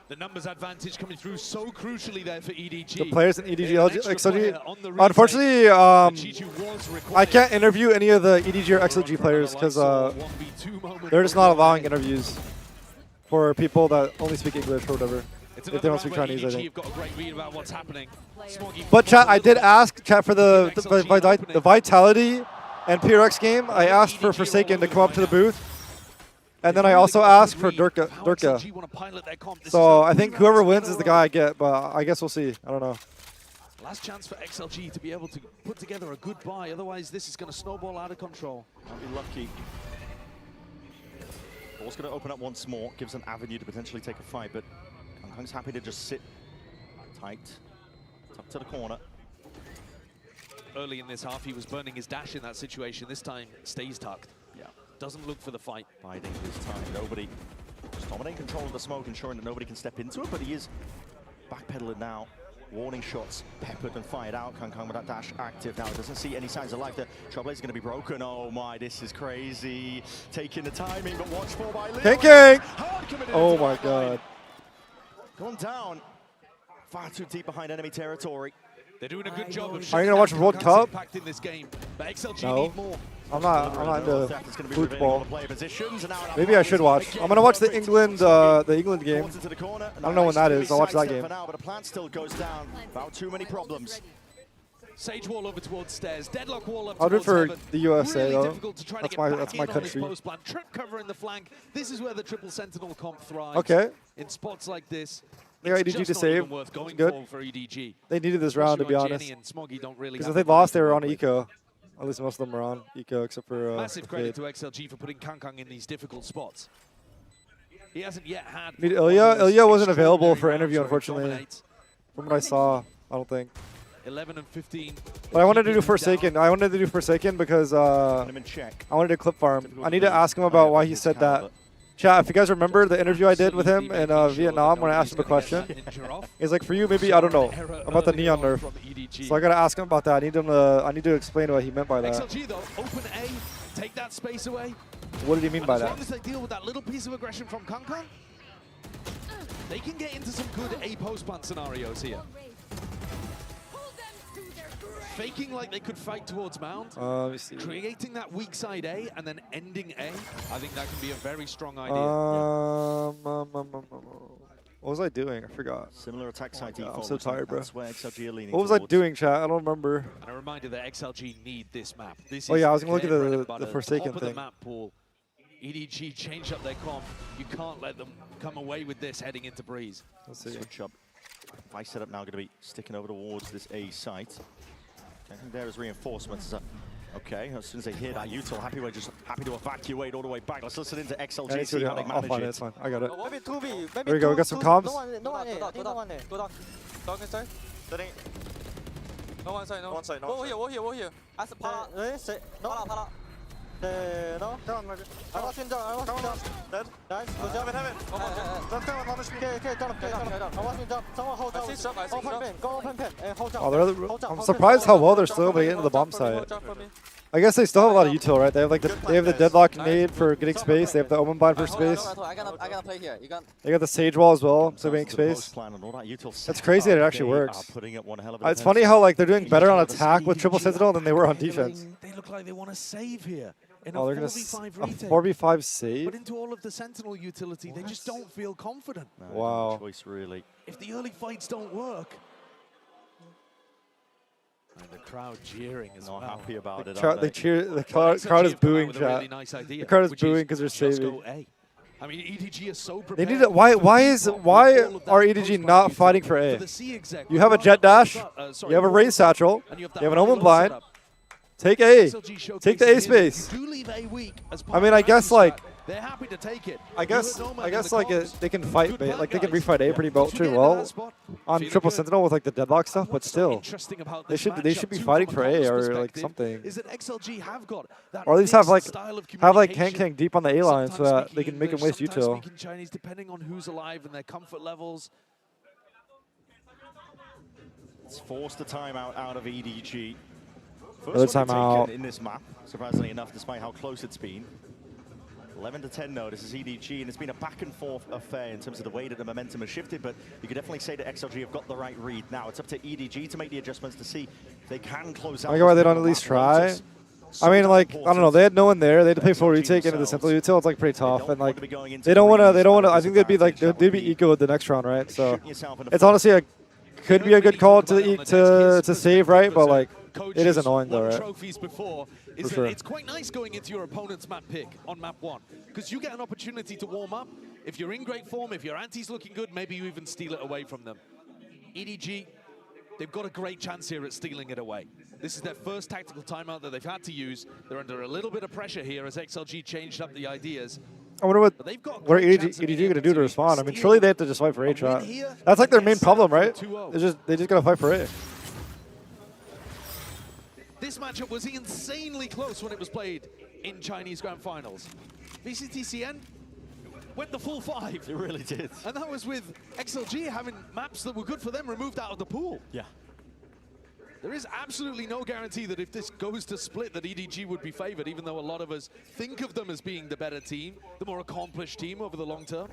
The numbers advantage coming through so crucially there for EDG. The players in EDG, XLG. Unfortunately, I can't interview any of the EDG or XLG players because they're just not allowing interviews for people that only speak English or whatever. If they don't speak Chinese, I think. But chat, I did ask chat for the Vitality and PRX game. I asked for Forsaken to come up to the booth. And then I also asked for Durka. So I think whoever wins is the guy I get, but I guess we'll see. I don't know. Last chance for XLG to be able to put together a good buy, otherwise this is going to snowball out of control. I'll be lucky. Ball's going to open up once more, gives an avenue to potentially take a fight, but Kang's happy to just sit tight, tucked to the corner. Early in this half, he was burning his dash in that situation. This time, stays tucked. Yeah. Doesn't look for the fight. Biding this time. Nobody just dominating control of the smoke, ensuring that nobody can step into it, but he is backpedaling now. Warning shots peppered and fired out. Kang with that dash active now. Doesn't see any signs of life. The Trailblazer is going to be broken. Oh my, this is crazy. Taking the timing, but watch for by Leo. Kang! Oh my god. Gone down. Far too deep behind enemy territory. They're doing a good job of Are you gonna watch World Cup? in this game, but XLG No. need more. I'm not into football. Maybe I should watch. I'm gonna watch the England game. I don't know when that is. I'll watch that game. But the plant still goes down. About too many problems. Sage wall over towards stairs. Deadlock wall up I'll do it towards for heaven. the USA Really though. difficult to try That's to get my back in country. on this post plan. Trip cover in the flank. This is where the triple sentinel comp thrives. Okay. In spots like this. They got it's EDG to just not even save. worth going Good. for EDG. They needed this round to be Especially when honest. Jenny and Smoggy don't really Because have if they the lost, they momentum were on to eco. At least most of them were on eco, except for Massive credit Fade. to XLG for putting Kang in these difficult spots. He hasn't yet had. Need Ilya. Ilya wasn't available for interview, unfortunately. From what I saw, I don't think. 11 and 15. But I wanted to do Forsaken. I wanted to do Forsaken because I wanted to clip farm. I need to ask him about why he said that. Chat, if you guys remember the interview I did with him in Vietnam when I asked him a question, he's like, for you, maybe, I don't know, about the neon nerf. So I gotta ask him about that. I need to explain what he meant by that. XLG though, open A, take that space away. What did he mean by As that? long as they deal with that little piece of aggression from Kang, they can get into some good A post plant scenarios here. Faking like they could fight towards Mount, let me see. creating that weak side A and then ending A, I think that can be a very strong idea. What was I doing? I forgot. Similar attack side default. I'm so tired, bro. That's where XLG are leaning What was I towards. doing, chat? I don't remember. And a reminder that XLG need this map. This Oh is yeah, I was gonna look at their bread and the butter, Forsaken top thing. of the map pool. EDG change up their comp. You can't let them come away with this heading into Breeze. Let's see. Switch up. Vice setup now going to be sticking over towards this A site. I think there is reinforcements. Okay, as soon as they hear that, util happy to evacuate all the way back. Let's listen into XLG, Yeah, see how they I'll manage find it. it. It's fine. I got it. Maybe 2v. Maybe There we go. We got some comms. No one inside. No one inside. No one inside. Wall here. As Pala. No. No. I was in jump. Dead. Nice. Good job. Heaven. Someone hold jump. Go open pin. Hold jump. Oh, I'm surprised how well they're still able to get into the bomb site. I guess they still have a lot of util, right? They have like the deadlock nade for getting space. They have the omen bind for space. I gotta play here. They got the sage wall as well, so getting space. That's crazy that it actually works. It's funny how like they're doing better on attack with triple sentinel than they were on defense. They look like they want to save here. In Oh, a they're gonna 4v5 a retake. 4v5 save. But into all of the sentinel utility, they just don't feel confident. Wow. Choice really. If the early fights don't work, And the crowd jeering as well. Not happy about it. They cheer. The crowd is booing, chat. The crowd is booing because they're saving. I mean, EDG is so They prepared. need it. Why are EDG not fighting for A? You have a jet dash. You have a raze satchel. You have an omen blind. Take A. Take the A space. I mean, I guess like. They're happy to take it. I guess like they can fight, like they can refight A pretty well on triple sentinel with like the deadlock stuff, but still, they should be fighting for A or like something. Is that XLG have got that or at least have like communication. Kang deep on the A line so that they can make him waste util. Speaking Chinese, depending on who's alive and their comfort levels. It's forced a timeout out of EDG. Another First one timeout taken in this map, surprisingly enough, despite how close it's been. 11 to 10 now, this is EDG, and it's been a back and forth affair in terms of the way that the momentum has shifted, but you could definitely say that XLG have got the right read. Now it's up to EDG to make the adjustments to see if they can close out. I get why they don't at least try. I mean, like, I don't know, they had no one there. They had to play full retake into the simple util. It's like pretty tough, and like they don't want to. I think they'd be eco the next round, right? So it's honestly could be a good call to save, right? But like it is annoying though, right? Trophies before is For sure. It's quite nice going into your opponent's map pick on map 1 because you get an opportunity to warm up. If you're in great form, if your anti's looking good, maybe you even steal it away from them. EDG, they've got a great chance here at stealing it away. This is their first tactical timeout that they've had to use. They're under a little bit of pressure here as XLG changed up the ideas. I wonder what EDG going to do to respond. I mean, surely they have to just fight for A shot. That's like their main problem, right? They just got to fight for A. This matchup was insanely close when it was played in Chinese Grand Finals. VCT CN went the full 5. It really did. And that was with XLG having maps that were good for them removed out of the pool. Yeah. There is absolutely no guarantee that if this goes to split that EDG would be favored, even though a lot of us think of them as being the better team, the more accomplished team over the long term.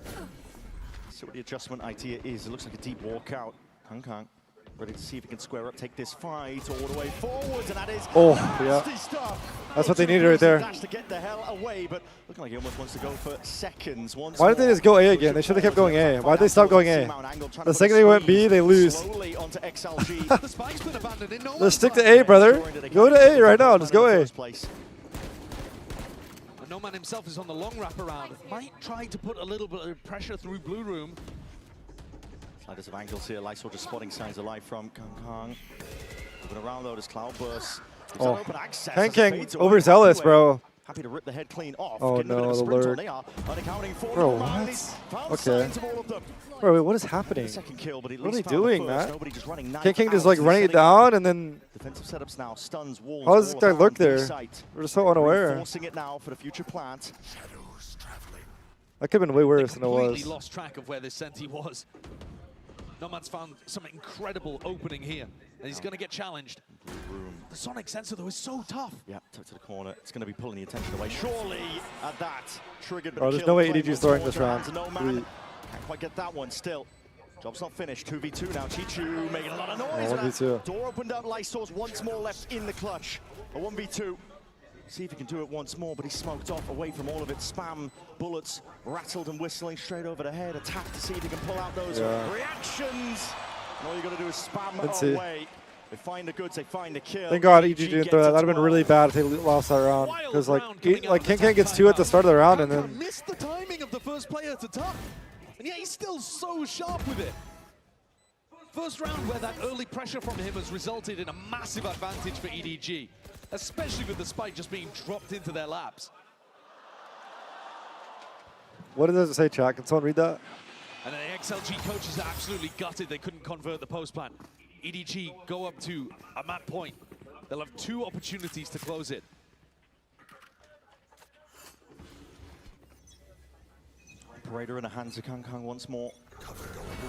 So what the adjustment idea is, it looks like a deep walkout. Kang ready to see if he can square up, take this fight all the way forwards, and that is nasty stuff. That's what they needed right there. Dash to get the hell away, but looking like he almost wants to go for seconds. Why did they just go A again? They should have kept going A. Why did they stop going A? The second they went B, they lose. Let's stick to A, brother. Go to A right now. Just go A. Noman himself is on the long wraparound. Might try to put a little bit of pressure through blue room. Sliders of angles here. Lysol just spotting signs of life from Kang. Moving around though, this Cloudburst. Oh, Kang overzealous, bro. Happy to rip the head clean off. Oh no, the lurk. Bro, what? Okay. Bro, wait, what is happening? What are they doing, man? Kang just like running it down and then. Defensive setups now, stuns, walls. How does this guy lurk there? We're just so unaware. Forcing it now for the future plant. That could have been way worse than it was. Completely lost track of where this Senti was. Nomad's found some incredible opening here, and he's going to get challenged. The sonic sensor, though, is so tough. Yeah, tucked to the corner. It's going to be pulling the attention away. Surely, at that, triggered. Oh, there's no way EDG is throwing this round. Can't quite get that one still. Job's not finished. 2v2 now. Chichu making a lot of noise. 1v2. Door opened up. Lysor's once more left in the clutch. A 1v2. See if he can do it once more, but he's smoked off away from all of it. Spam, bullets, rattled and whistling straight over the head. Attack to see if he can pull out those reactions. And all you got to do is spam away. They find the goods, they find the kill. Thank God EDG didn't throw that. That would have been really bad if they lost that round. Because like Kang gets 2 at the start of the round and then. Missed the timing of the first player to top. And yet he's still so sharp with it. First round where that early pressure from him has resulted in a massive advantage for EDG. Especially with the spike just being dropped into their laps. What does it say, chat? Can someone read that? And the XLG coaches are absolutely gutted they couldn't convert the post plan. EDG go up to a map point. They'll have 2 opportunities to close it. Operator in the hands of Kang once more.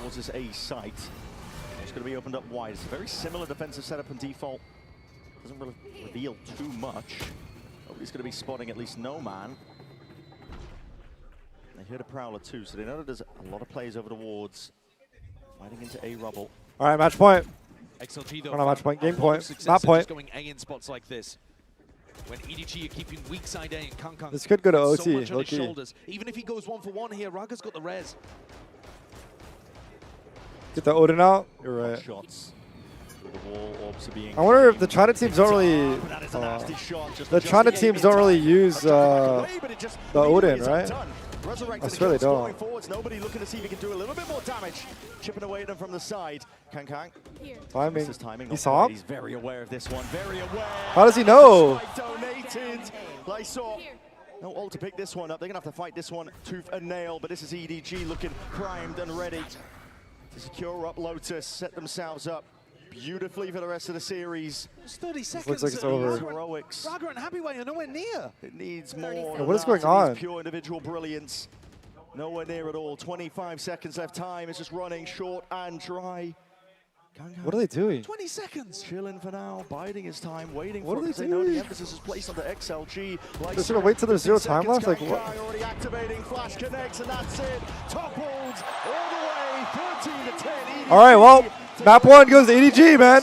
Towards his A site. It's going to be opened up wide. It's a very similar defensive setup and default. Doesn't really reveal too much. Nobody's going to be spotting at least no man. They heard a Prowler too, so they know that there's a lot of players over the wards. Fighting into A rubble. All right, match point. XLG though, not match point, game point, not point. Going A in spots like this. When EDG are keeping weak side A and Kang this could go to OT. So much on his shoulders. Even if he goes 1-for-1 here, Raga's got the res. Get the Odin out. You're right. Shots. I wonder if the China teams don't really. The China teams don't really use the Odin, right? I swear they don't. Nobody looking to see if he can do a little bit more damage. Chipping away at them from the side. Kang. Timing. He saw him? He's very aware of this one. Very aware. How does he know? Donated. I saw. No ult to pick this one up. They're going to have to fight this one tooth and nail. But this is EDG looking primed and ready to secure up Lotus, set themselves up beautifully for the rest of the series. It's 30 seconds. Looks like it's over. Heroics. Raga and Happyway are nowhere near. It needs more. What is going on? Pure individual brilliance. Nowhere near at all. 25 seconds left. Time is just running short and dry. What are they doing? 20 seconds. Chilling for now, biding his time, waiting what for are it. they They know doing? the emphasis is placed on the XLG. They're just gonna wait till there's 0 time left? Like what? Already activating, flash connects, and that's it. Toppled all the way, 13 to 10. All right, well, map 1 goes to EDG, man.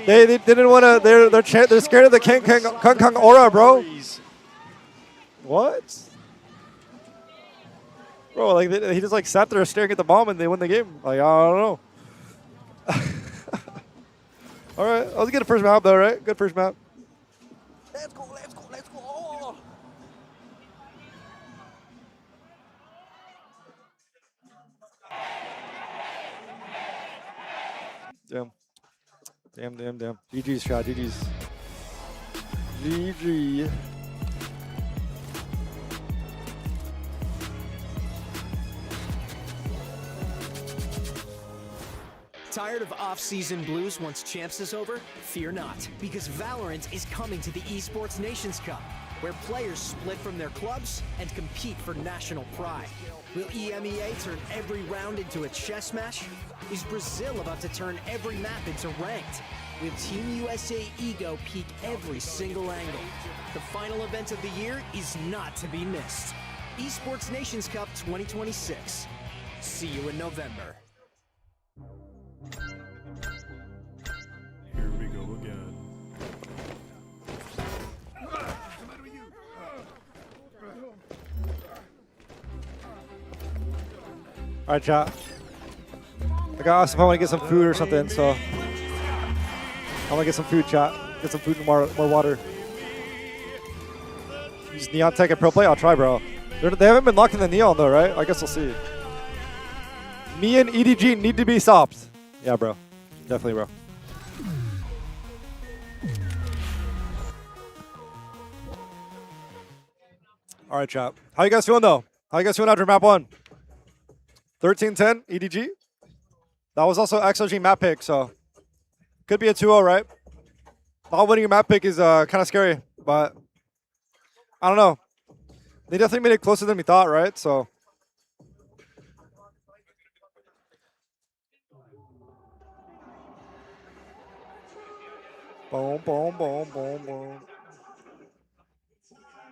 They didn't want to. They're scared of the Kung aura, bro. What? Bro, like he just like sat there staring at the bomb and they win the game. Like I don't know. All right, let's get a first map though, right? Good first map. Let's go. Damn. GG's shot, GG's. GG. Tired of off-season blues once Champs is over? Fear not, because Valorant is coming to the Esports Nations Cup, where players split from their clubs and compete for national pride. Will EMEA turn every round into a chess match? Is Brazil about to turn every map into ranked? Will Team USA ego peak every single angle? The final event of the year is not to be missed. Esports Nations Cup 2026. See you in November. Here we go again. All right, chat. I got asked if I want to get some food or something, so I want to get some food, chat. Get some food and more water. Use Neon Tech and Pro Play? I'll try, bro. They haven't been locking the Neon, though, right? I guess we'll see. Me and EDG need to be stopped. Yeah, bro. Definitely, bro. All right, chat. How you guys feeling, though? How you guys feeling after map 1? 13-10, EDG. That was also XLG map pick, so could be a 2-0, right? Not winning a map pick is kind of scary, but I don't know. They definitely made it closer than we thought, right? So. Boom.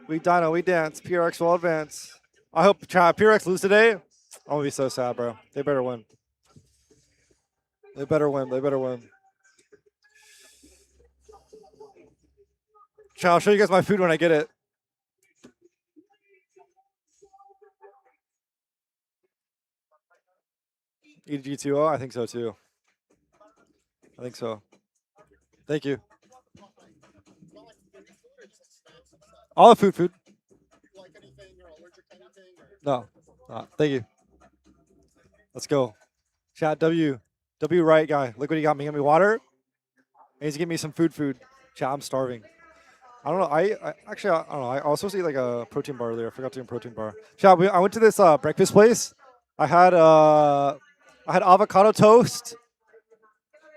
We dino, we dance. PRX will advance. I hope PRX lose today. I'm gonna be so sad, bro. They better win. They better win. I'll show you guys my food when I get it. EDG 2-0? I think so too. I think so. Thank you. All the food. No. Thank you. Let's go. Chat W right guy. Look what he got me. He got me water. And he's giving me some food. Chat, I'm starving. I don't know. I don't know. I was supposed to eat like a protein bar earlier. I forgot to eat a protein bar. Chat, I went to this breakfast place. I had avocado toast,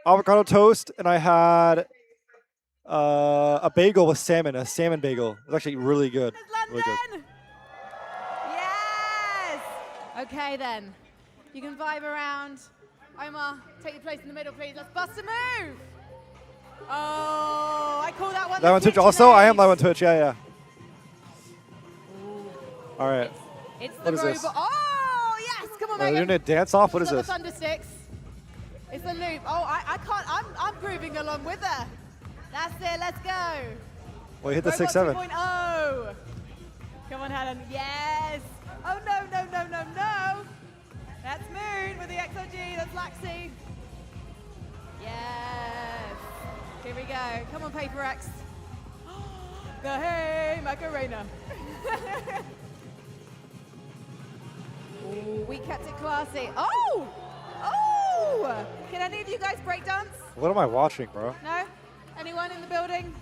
and I had a bagel with salmon, a salmon bagel. It was actually really good. Really good. Yes! Okay then. You can vibe around. Omar, take your place in the middle, please. Let's bust a move! Oh, I call that one Live on Twitch also? I am live on Twitch, yeah. All right. It's What the is this? robot. Oh, yes! Come on, Are they Megan. doing a dance off? What is Got this? the thunder sticks. It's the loop. Oh, I can't. I'm grooving along with her. That's it. Let's go. Well, hit the Robot 6-7. 2.0. Come on, Helen. Yes. Oh, no. That's Moon with the XOG. That's Laxi. Yes. go. Come on, PRX. The Hey Macarena. Ooh, we kept it classy. Oh! Oh! Can any of you guys break dance? What am I watching, bro? No? Anyone in the building?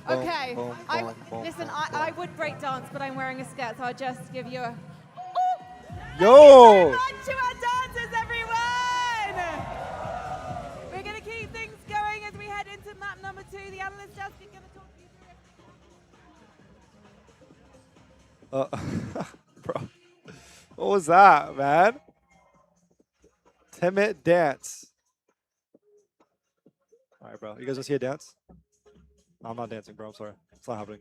Boom, Okay. boom, boom, boom, Listen, boom, I would break dance, but I'm wearing a skirt, so I'll just give you a... Yo! Thank you very much to our dancers, everyone! We're going to keep things going as we head into map number 2. The analyst desk is going to talk to you through it. Bro. What was that, man? Temet dance. All right, bro. You guys want to see a dance? No, I'm not dancing, bro. I'm sorry. It's not happening.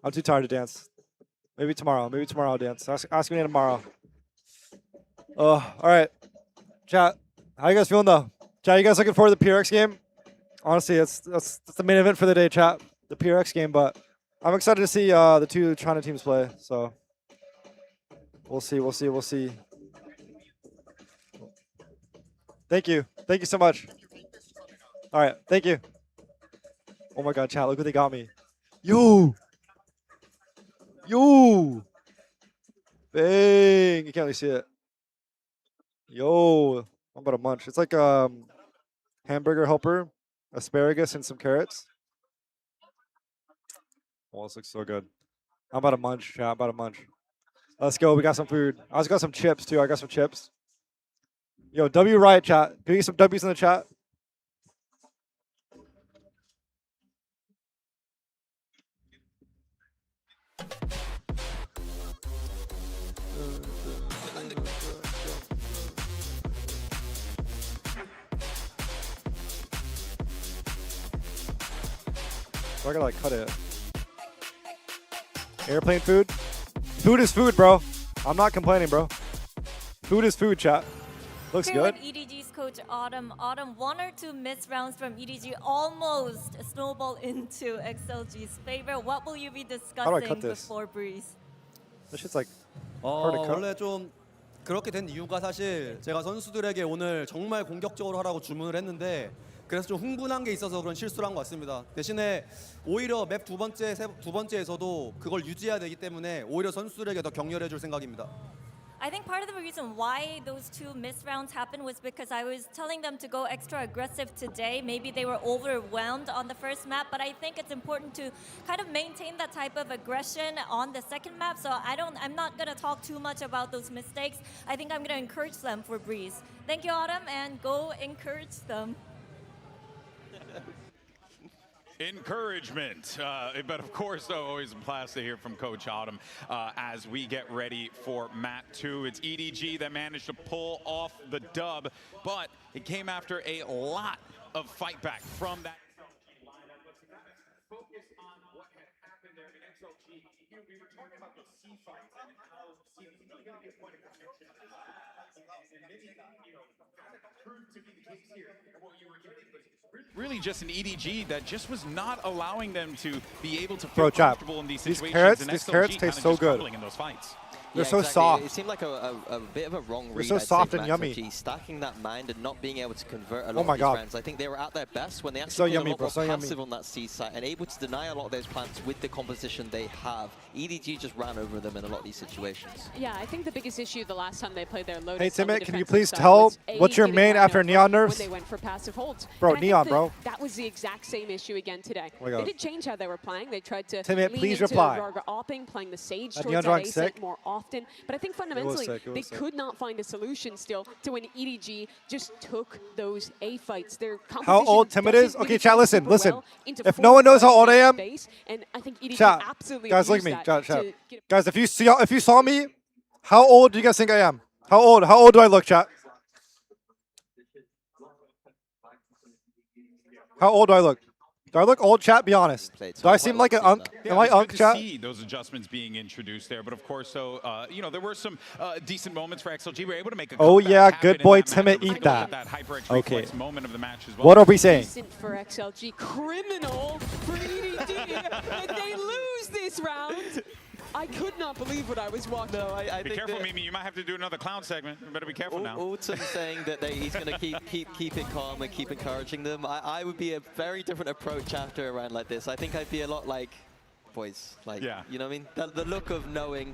I'm too tired to dance. Maybe tomorrow. Maybe tomorrow I'll dance. Ask me tomorrow. All right. Chat, how you guys feeling, though? Chat, you guys looking forward to the PRX game? Honestly, that's the main event for the day, chat. The PRX game, but I'm excited to see the two China teams play, so we'll see. Thank you. Thank you so much. All right. Thank you. Oh my God, chat. Look what they got me. Yo. Bang. You can't really see it. Yo. I'm about to munch. It's like hamburger helper, asparagus, and some carrots. Oh, this looks so good. I'm about to munch, chat. I'm about to munch. Let's go. We got some food. I also got some chips, too. I got some chips. Yo, W Riot chat. Can we get some W's in the chat? So I gotta like cut it. Airplane food? Food is food, bro. I'm not complaining, bro. Food is food, chat. Looks Here good. with EDG's coach Autumn. Autumn, 1 or 2 missed rounds from EDG almost snowball into XLG's favor. What will you be discussing before Breeze? This shit's like hard to cut. 원래 좀 그렇게 된 이유가 사실 제가 선수들에게 오늘 정말 공격적으로 하라고 주문을 했는데 그래서 좀 흥분한 게 있어서 그런 실수를 한 것 같습니다. 대신에 오히려 맵 두 번째에서도 그걸 유지해야 되기 때문에 오히려 선수들에게 더 격려해 줄 생각입니다. I think part of the reason why those 2 missed rounds happened was because I was telling them to go extra aggressive today. Maybe they were overwhelmed on the first map, but I think it's important to kind of maintain that type of aggression on the second map. So I'm not going to talk too much about those mistakes. I think I'm going to encourage them for Breeze. Thank you, Autumn, and go encourage them. Encouragement, but of course, though, always a blast to hear from Coach Autumn as we get ready for map 2. It's EDG that managed to pull off the dub, but it came after a lot of fight back from that. Focus on what had happened there in XLG. We were talking about the C fight and how it's really going to be a point of contention. And maybe, kind of proved to be the case here. And what you were getting was really just an EDG that just was not allowing them to be able to feel comfortable in these situations. These carrots taste so good. In those fights. They're so soft. It seemed like a bit of a wrong read. They're so soft and yummy. Stacking that mind and not being able to convert a lot Oh my of these God. rounds. I think they were at their best when they actually So were yummy, a lot bro, more so yummy. passive on that C side and able to deny a lot of those plants with the composition they have. EDG just ran over them in a lot of these situations. Yeah, I think the biggest issue the last time they played their Lotus. Hey, on the Temet, can you defensive please side tell was what's your getting main run after over Neon nerfs? When they went for passive holds. Bro, And I think Neon, bro. That was the exact same issue again today. Oh my They God. did change how they were playing. They tried to Temet, lean please into reply. awping, playing the Sage That towards Neon that drawing A sick? site more often. But I think fundamentally sick, they could not find a solution still to when EDG just took those A fights. Their How old composition Temet doesn't is? Okay, really chat, fit listen, super listen. well into If four no one knows how old I am, space, and I think EDG chat. absolutely Guys, look at abused me. that Chat. to get Guys, if you saw me, how old do you guys think I am? How old do I look, chat? How old do I look? Do I look old, chat? Be honest. Do I seem like an unk? Am I unk, Good to chat? see those adjustments being introduced there, but of course, so there were some decent moments for XLG. We were able to make a Oh comeback yeah, happen good in boy, that match. Temet, It was eat that that. HyperX Okay. reflex moment of the match as well. What are we saying? Decent for XLG, criminal for EDG that they lose this round. I could not believe what I was watching. No, I Be think careful, that Mimi. You might have to do another clown segment. You better be careful now. Autumn saying that he's going to keep it calm and keep encouraging them. I would be a very different approach after a round like this. I think I'd be a lot like, boys, like, you know what I mean? The look of knowing,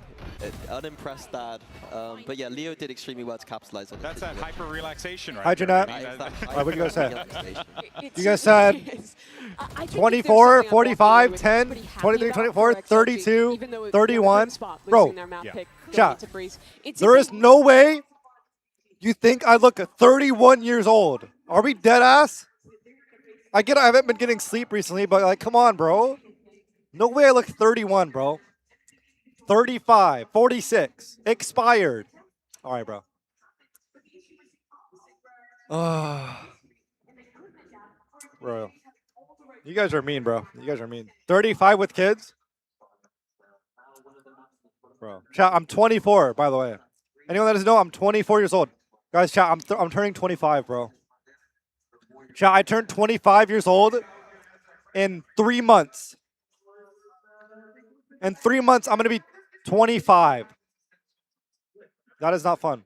unimpressed dad. But yeah, Leo did extremely well to capitalize on it. That's that hyper relaxation, right? Hi, Jeanette. What do you guys say? You guys said 24, 45, 10, 23, 24, 32, 31. Bro, chat. There is no way you think I look 31 years old. Are we dead ass? I get I haven't been getting sleep recently, but like, come on, bro. No way I look 31, bro. 35, 46, expired. All right, bro. Bro. You guys are mean, bro. You guys are mean. 35 with kids? Bro. Chat, I'm 24, by the way. Anyone that doesn't know, I'm 24 years old. Guys, chat, I'm turning 25, bro. Chat, I turned 25 years old in 3 months. In 3 months, I'm going to be 25. That is not fun.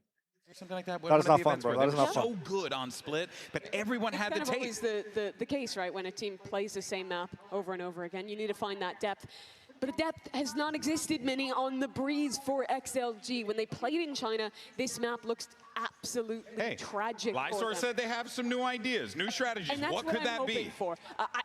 Something like that. That is not fun, bro. That is not fun. So good on split, but everyone had the It's tape. always the case, right? When a team plays the same map over and over again, you need to find that depth. But the depth has not existed many on the breeze for XLG. When they played in China, this map looks absolutely tragic. Lysor said they have some new ideas, new strategies. And that's what could I'm that hoping be? For.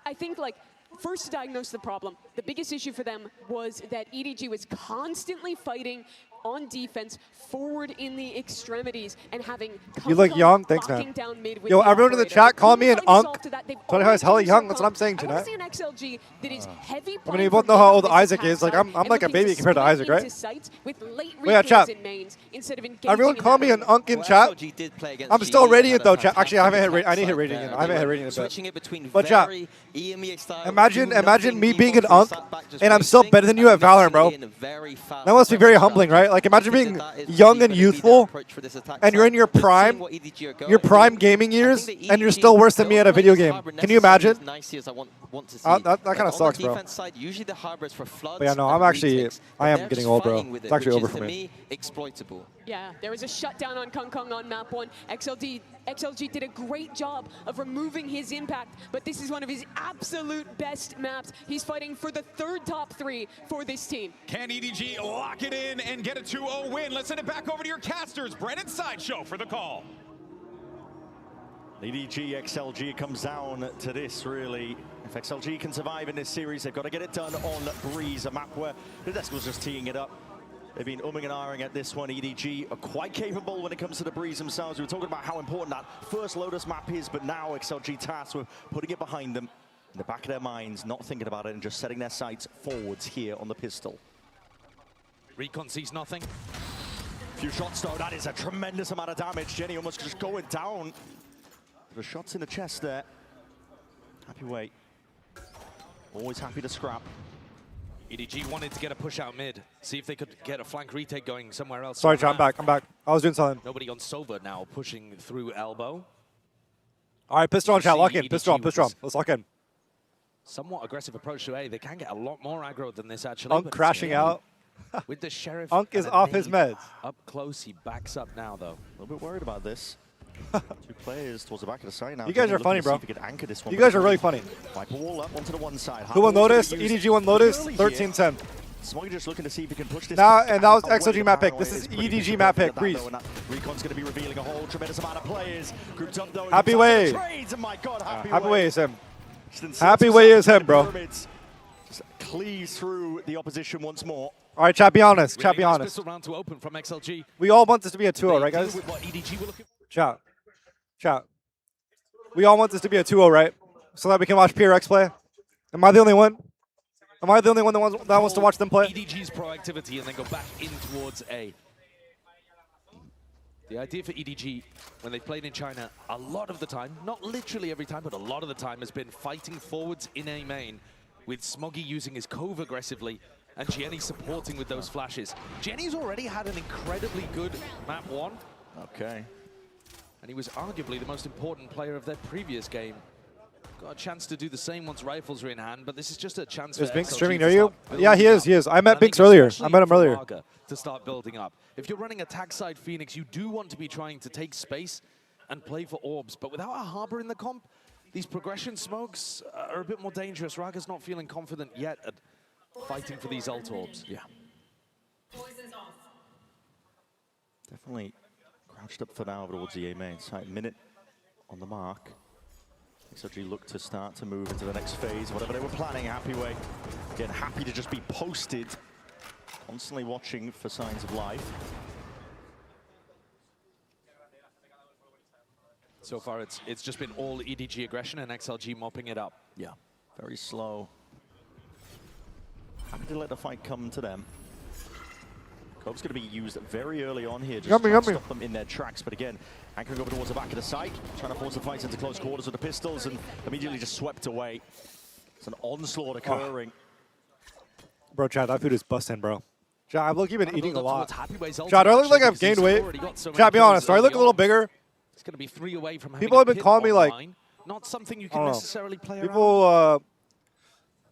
I think, like, first to diagnose the problem, the biggest issue for them was that EDG was constantly fighting on defense, forward in the extremities, and having You look young, thanks, man. down mid with Yo, the everyone in the operator. chat, call me an Insult unk. to that, they've 25 is hella already young. been That's what I'm saying, I want Jeanette. to see an XLG that is heavy. I mean, you both know how old Isaac is. Like, I'm like a baby compared to Isaac, right? With late Wait, yeah, chat. instead of Everyone call me an unk in chat. I'm still radiant though, chat. Actually, I haven't hit I need to hit radiant. I haven't hit radiant in a bit. But chat, imagine me being an unk and I'm still better than you at Valorant, bro. That must be very humbling, right? Like, imagine being young and youthful, and you're in your prime gaming years, and you're still worse than me at a video game. Can you imagine? That kind of sucks, bro. But yeah, no, I am getting old, bro. It's actually over for me. Exploitable. Yeah, there was a shutdown on Kung Kung on map 1. XLG did a great job of removing his impact, but this is one of his absolute best maps. He's fighting for the 3rd top 3 for this team. Can EDG lock it in and get a 2-0 win? Let's send it back over to your casters. Brennan Sideshow for the call. EDG, XLG comes down to this, really. If XLG can survive in this series, they've got to get it done on Breeze, a map where Tedesco's just teeing it up. They've been umming and ahhing at this one. EDG are quite capable when it comes to the Breeze themselves. We were talking about how important that first Lotus map is, but now XLG tasked with putting it behind them in the back of their minds, not thinking about it and just setting their sights forwards here on the pistol. Recon sees nothing. Few shots though, that is a tremendous amount of damage. Jenny almost just going down. The shots in the chest there. Happy way. Always happy to scrap. EDG wanted to get a push out mid, see if they could get a flank retake going somewhere else. Sorry, chat, I'm back. I was doing something. Nobody on Sova now pushing through elbow. All right, pistol on, chat. Lock in. Pistol on. Let's lock in. Somewhat aggressive approach to A. They can get a lot more aggro than this, actually. Unk crashing out. With the Sheriff. Unk is off his meds. Up close, he backs up now, though. A little bit worried about this. 2 players towards the back of the side now. You guys are funny, bro. You guys are really funny. Wipe a wall up onto the one side. Who won Lotus? EDG won Lotus, 13-10. Smoggy just looking to see if he can push this. Now, and that was XLG map pick. This is EDG map pick. Breeze. Recon's going to be revealing a whole tremendous amount of players. Grouped up though. Happy way. My God, happy way is him. Happy way is him, bro. Just cleaves through the opposition once more. All right, chat, be honest. Chat, be honest. Round to open from XLG. We all want this to be a 2-0, right, guys? Chat. We all want this to be a 2-0, right? So that we can watch PRX play. Am I the only one? Am I the only one that wants to watch them play? EDG's proactivity and then go back in towards A. The idea for EDG, when they've played in China, a lot of the time, not literally every time, but a lot of the time, has been fighting forwards in A main, with Smoggy using his cove aggressively, and Jenny supporting with those flashes. Jenny's already had an incredibly good map 1. Okay. And he was arguably the most important player of their previous game. got a chance to do the same once rifles are in hand, but this is just a chance Is for Binks XLG streaming to near you? start Yeah, he building is. up. He is. I And met think Binks earlier. I especially met him for earlier. Raga to start building up. If you're running a tag side Phoenix, you do want to be trying to take space and play for orbs, but without a harbor in the comp, these progression smokes are a bit more dangerous. Raga's not feeling confident yet at fighting for these ult orbs. Yeah. Definitely crouched up for now towards the A main side. Minute on the mark. XLG look to start to move into the next phase. Whatever they were planning, Happy Way. Again, happy to just be posted. Constantly watching for signs of life. So far, it's just been all EDG aggression and XLG mopping it up. Yeah, very slow. Happy to let the fight come to them. Cove's going to be used very early on here, just to stop them in their tracks. But again, anchoring over towards the back of the site, trying to force the fight into close quarters with the pistols, and immediately just swept away. It's an onslaught occurring. Bro, Chad, that food is busting, bro. Chad, I've look, been eating a lot. Chad, do Chad, I look like I've gained weight? Chad, be honest, do I look a little bigger? It's going to be 3 away from People have been calling me like, not something you can necessarily play people, around.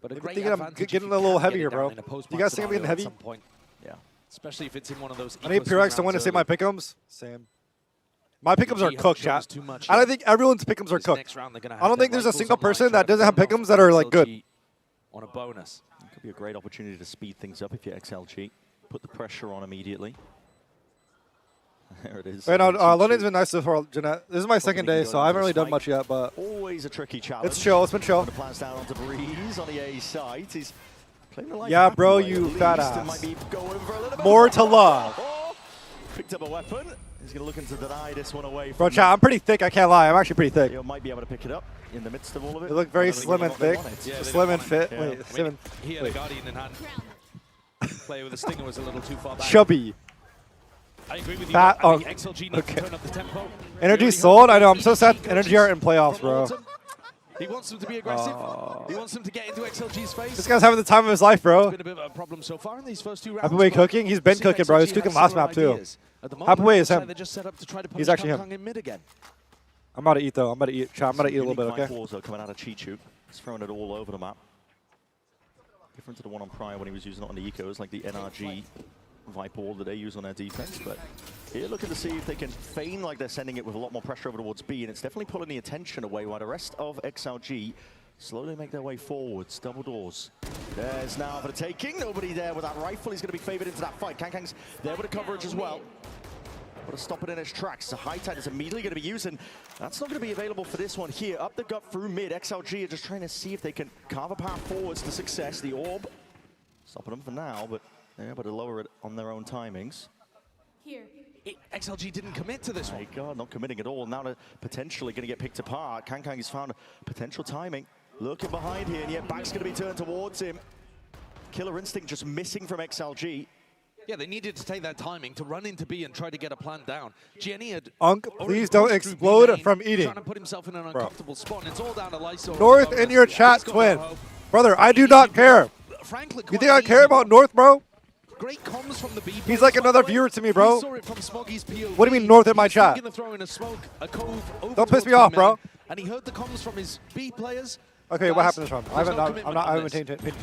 But they've been thinking I'm getting a little heavier, bro. You guys think I'm getting heavy? Yeah. Especially if it's in one of those. I need PRX to win to save my pick'ems. Same. My pick'ems are cooked, chat. I don't think everyone's pick'ems are cooked. I don't think there's a single person that doesn't have pick'ems that are like good. On a bonus. It could be a great opportunity to speed things up if you're XLG. Put the pressure on immediately. There it is. Wait, no, London's been nice so far, Jeanette. This is my second day, so I haven't really done much yet, but always a tricky challenge. It's chill. It's been chill. The plans down onto Breeze on the A side. He's playing the life yeah, happy bro, way, you at fat least, ass. and might be going for a little bit More to love. Oh, picked up a weapon. He's going to look into deny this one away. Bro, chat, I'm pretty thick. I can't lie. I'm actually pretty thick. You might be able to pick it up in the midst of all of it. They look very slim and thick. Yeah, Slim and fit. Yeah. Wait, slim and He had a Guardian in hand. Player with a stinger was a little too far back. chubby. I agree with you. Fat. I Oh, think XLG needs to turn up the tempo. Energy sold. I know. I'm so sad. Energy aren't in playoffs, bro. He wants them to be aggressive. He wants them to get into XLG's face. This guy's having the time of his life, bro. It's been a bit of a problem so far in these first 2 rounds. Happy Way cooking. He's been cooking, bro. He's cooking last map too. Happy Way is him. He's actually him. I'm about to eat though. I'm about to eat. Chat, I'm about to eat a little bit. Okay. Wars, though, coming out of Chichu. He's throwing it all over the map. Different to the one on prior when he was using it on the ecos, like the NRG Viper wall that they use on their defense. But here looking to see if they can feign like they're sending it with a lot more pressure over towards B, and it's definitely pulling the attention away while the rest of XLG slowly make their way forwards. Double doors. There's now for the taking. Nobody there with that rifle. He's going to be favored into that fight. Kankang's there with the coverage as well. But to stop it in its tracks. The high tide is immediately going to be used, and that's not going to be available for this one here. Up the gut through mid. XLG are just trying to see if they can carve a path forwards to success. The orb stopping them for now, but they're able to lower it on their own timings. Here. XLG didn't commit to this one. My God, not committing at all. Now they're potentially going to get picked apart. Kankang has found potential timing. Looking behind here, and yet back's going to be turned towards him. Killer instinct just missing from XLG. Yeah, they needed to take that timing to run into B and try to get a plan down. Jenny had please don't explode from eating. Trying to put himself in an uncomfortable spot, and it's all down to Lyso. North in your chat, twin. Brother, I do not care. You think I care about North, bro? Great comms from the B. He's like another viewer to me, bro. Saw it from Smoggy's POV. What do you mean North in my chat? He's gonna throw in a smoke, a cove over Don't piss me towards off, bro. B-main, and he heard the comms from his B players. Okay, Guys, what happened this round? I haven't maintained it.